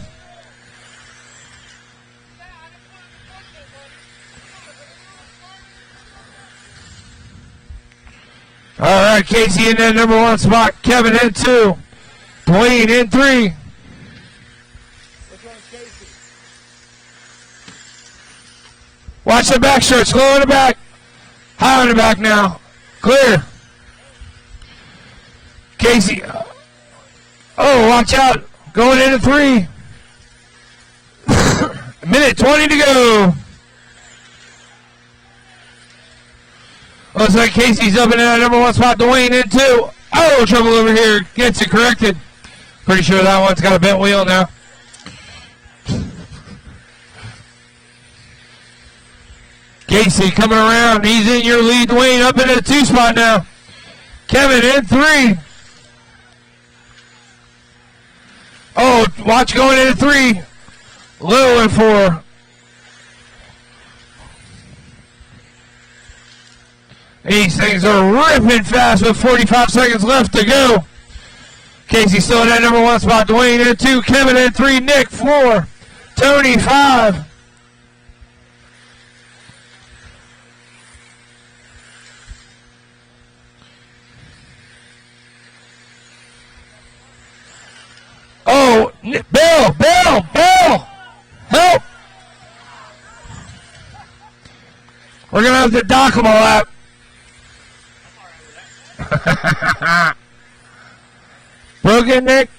All right, Casey in that number 1 spot. Kevin in 2. Dwayne in 3. Watch the back stretch. Slow in the back. High on the back now. Clear. Casey. Oh, watch out. Going into 3. Minute 20 to go. Looks like Casey's up in that number 1 spot. Dwayne in 2. Oh, trouble over here. Gets it corrected. Pretty sure that one's got a bent wheel now. Casey coming around. He's in your lead. Dwayne up in the 2 spot now. Kevin in 3. Oh, watch going into 3. Little in 4. These things are ripping fast with 45 seconds left to go. Casey still in that number 1 spot. Dwayne in 2. Kevin in 3. Nick 4. Tony 5. Oh, Bill, help! We're going to have to dock them all out. Broken, Nick.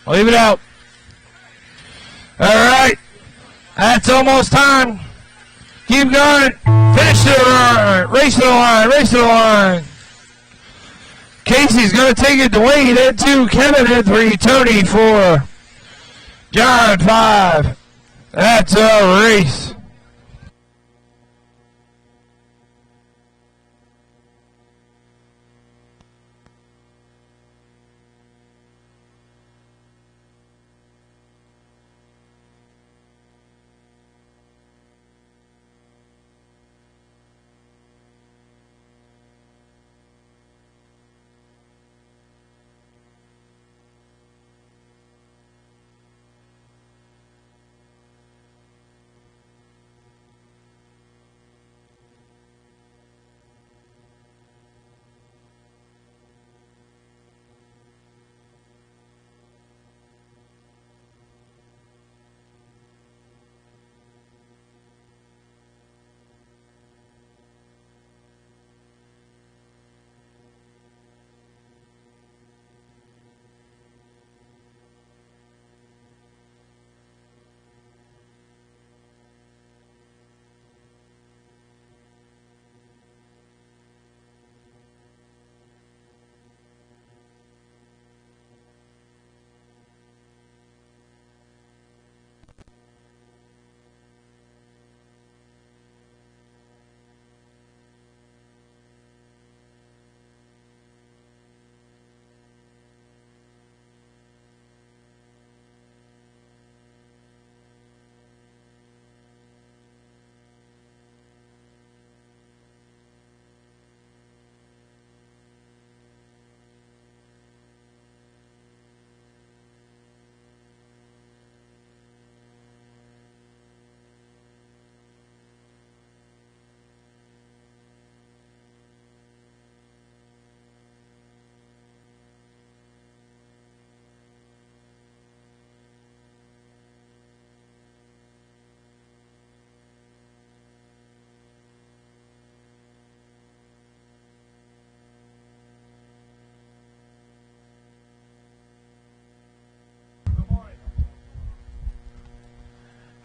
Leave it out. All right. That's almost time. Keep going. Finish the line. Race to the line. Race to the line. Casey's going to take it. Dwayne in 2. Kevin in 3. Tony 4. John 5. That's a race.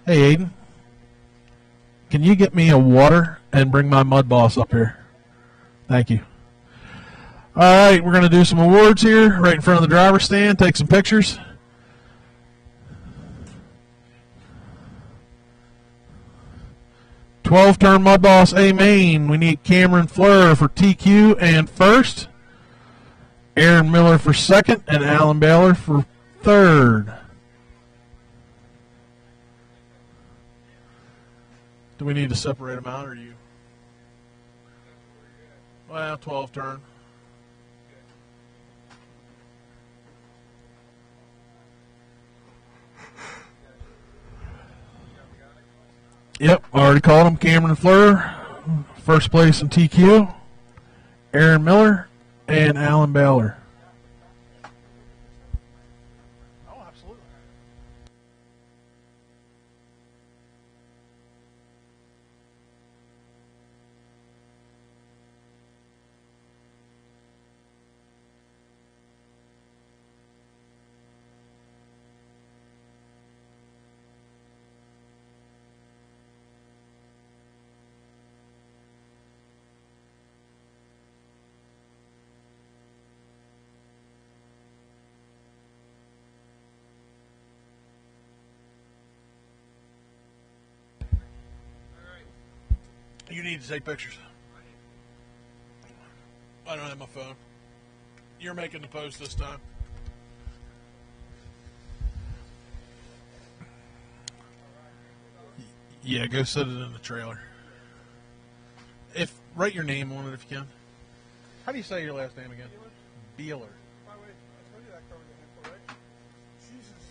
Hey, Aiden. Can you get me a water and bring my mud boss up here? Thank you. All right, we're going to do some awards here right in front of the driver's stand, take some pictures. Turn Mud Boss A main. We need Cameron Fleur for TQ and first. Aaron Miller for second and Alan Baylor for third. Do we need to separate them out, or you? Well, 12 turn. Yep, already called him. Cameron Fleur, first place in TQ. Aaron Miller and Alan Baylor. Oh, absolutely. You need to take pictures. I don't have my phone. You're making the post this time. Yeah, go set it in the trailer. Write your name on it if you can. How do you say your last name again? Beeler. By the way, I told you that car was a handful, right? Jesus.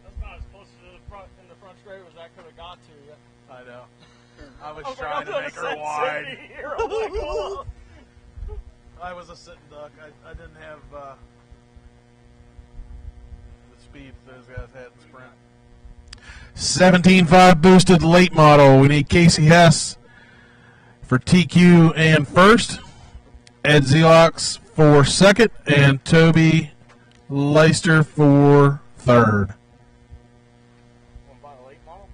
That's about as close to the front in the front straight as I could have got to you. I know. I was I was trying like, to make her wide. Here. I'm like, oh. I was a sitting duck. I didn't have the speed those guys had in sprint. 17.5 boosted late model. We need Casey Hess for TQ and first. Ed Zelox for second. And Toby Leister for third. Want to buy a late model?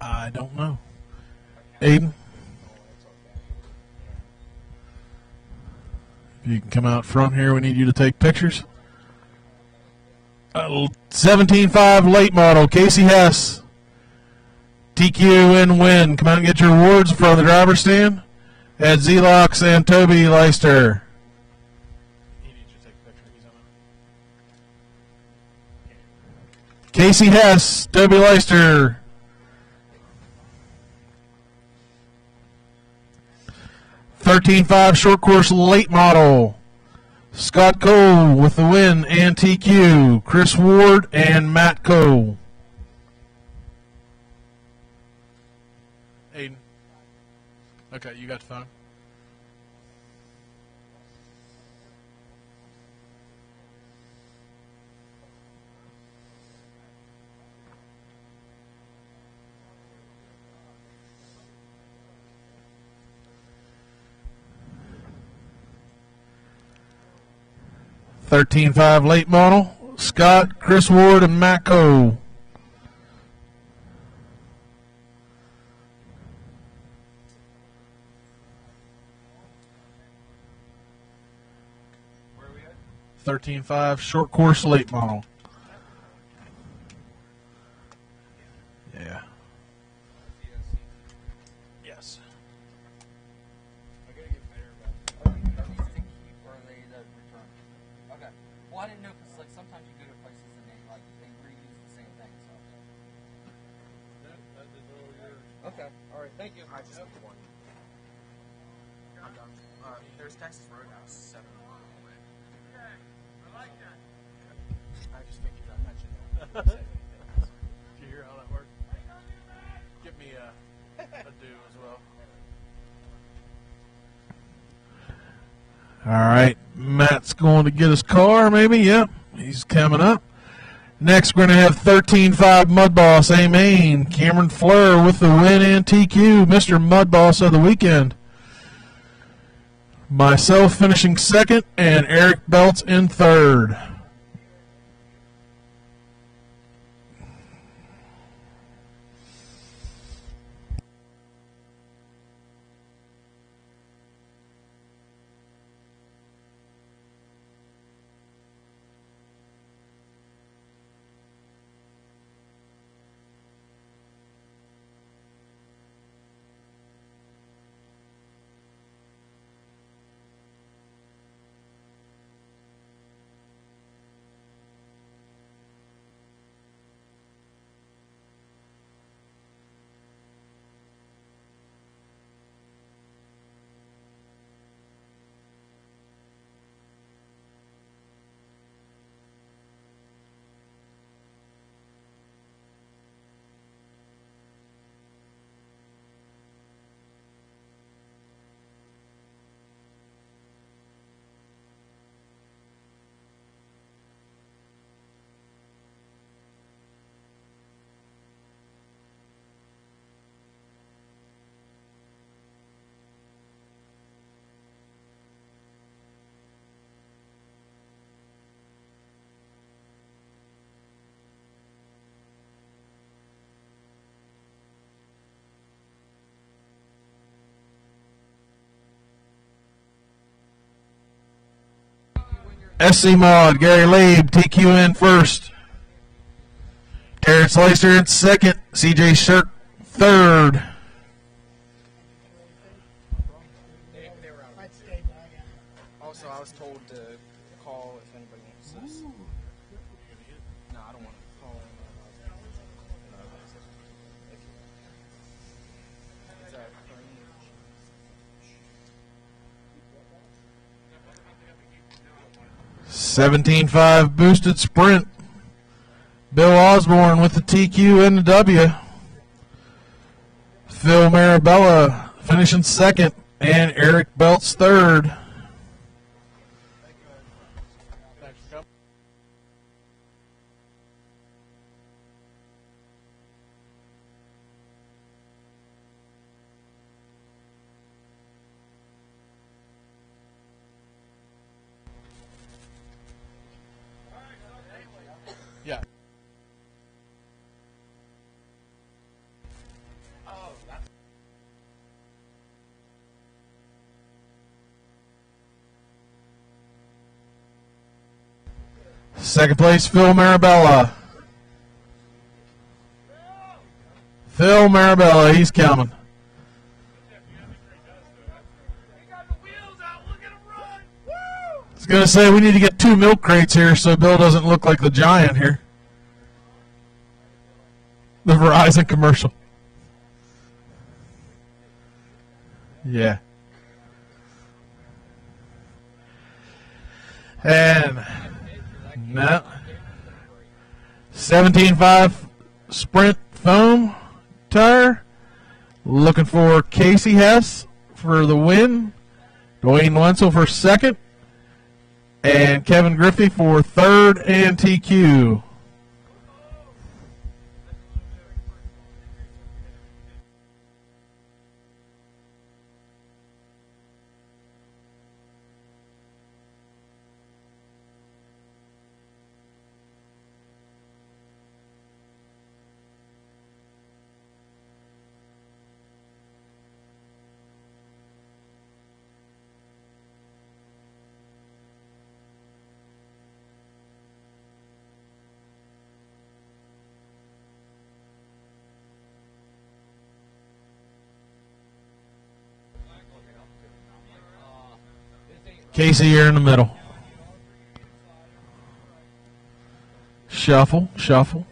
I don't know. Aiden? If you can come out front here, we need you to take pictures. 17.5 late model, Casey Hess. TQ and win. Come out and get your awards in front of the driver's stand. At Zelox and Toby Leister. Casey Hess, Toby Leister. 13.5 short course late model. Scott Cole with the win and TQ. Chris Ward and Matt Cole. Aiden. Okay, you got the phone. $13.5 late model. Scott, Chris Ward, and Matt Cole. Where are we at? 13.5 short course late model. Yeah. Yes. I gotta get better about it. Are these to keep or are they to return? Okay. Well, I didn't know because like sometimes you go to places and they reuse the same thing. So. Okay. All right. Thank you. I just need one. I'm done. There's Texas Roadhouse 7 miles away. I just figured I'd mention that. Did you hear how that worked? Give me a do as well. All right, Matt's going to get his car, maybe. Yep, he's coming up. Next, we're going to have 13.5 Mud Boss, A Main. Cameron Fleur with the win and TQ, Mr. Mud Boss of the weekend. Myself finishing second, and Eric Belts in third. SC Mod, Gary Labe, TQN first. Terrence Lacer in second. CJ Shirk third. Also, I was told to call if anybody wants this. No, I don't want to call anyone. Is that Kareem? 17.5 boosted sprint. Bill Osborne with the TQ and the W. Phil Marabella finishing second, and Eric Belts third. Thanks for coming. Yeah. Second place, Phil Marabella. Phil Marabella, he's coming. I was going to say, we need to get 2 milk crates here so Bill doesn't look like the giant here. The Verizon commercial. Yeah. And no. 17.5 sprint foam tire. Looking for Casey Hess for the win. Dwayne Wenzel for second. And Kevin Griffey for third and TQ. Casey, you're in the middle. Shuffle, shuffle.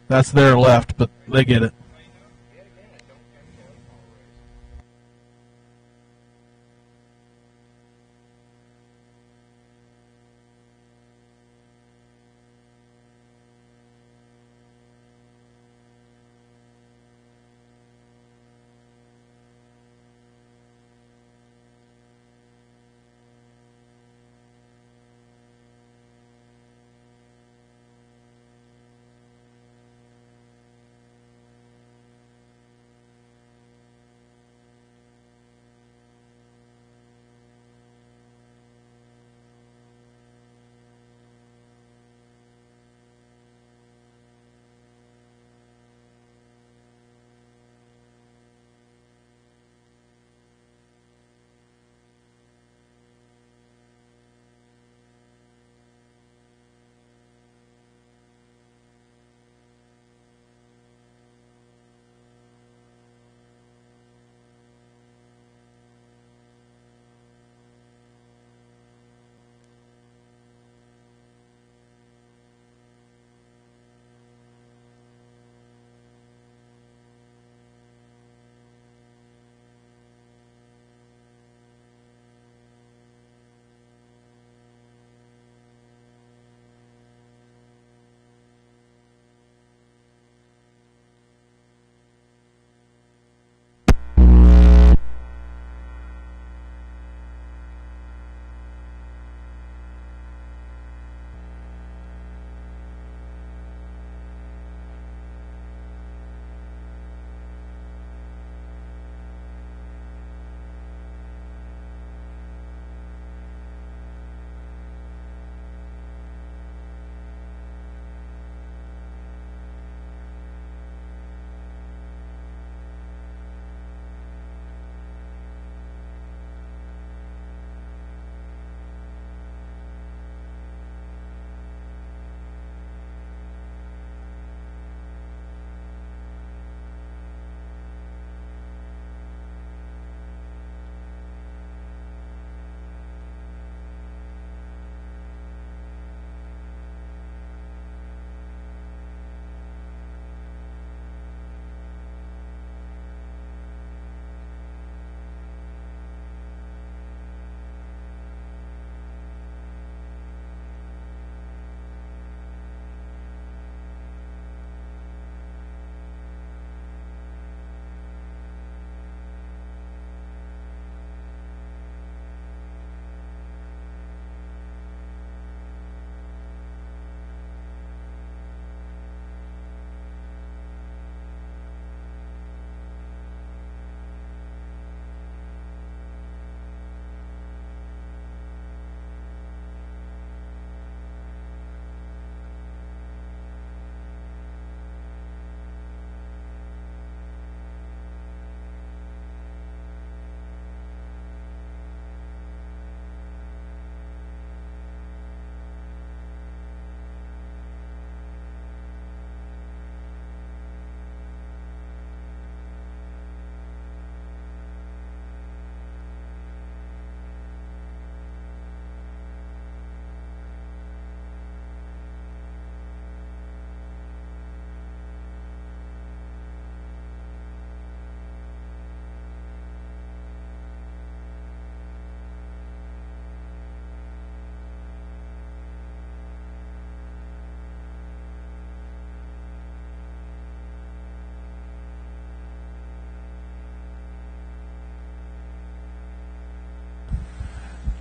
That's their left, but they get it.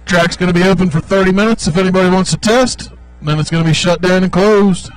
Track's going to be open for 30 minutes if anybody wants to test. Then it's going to be shut down and closed.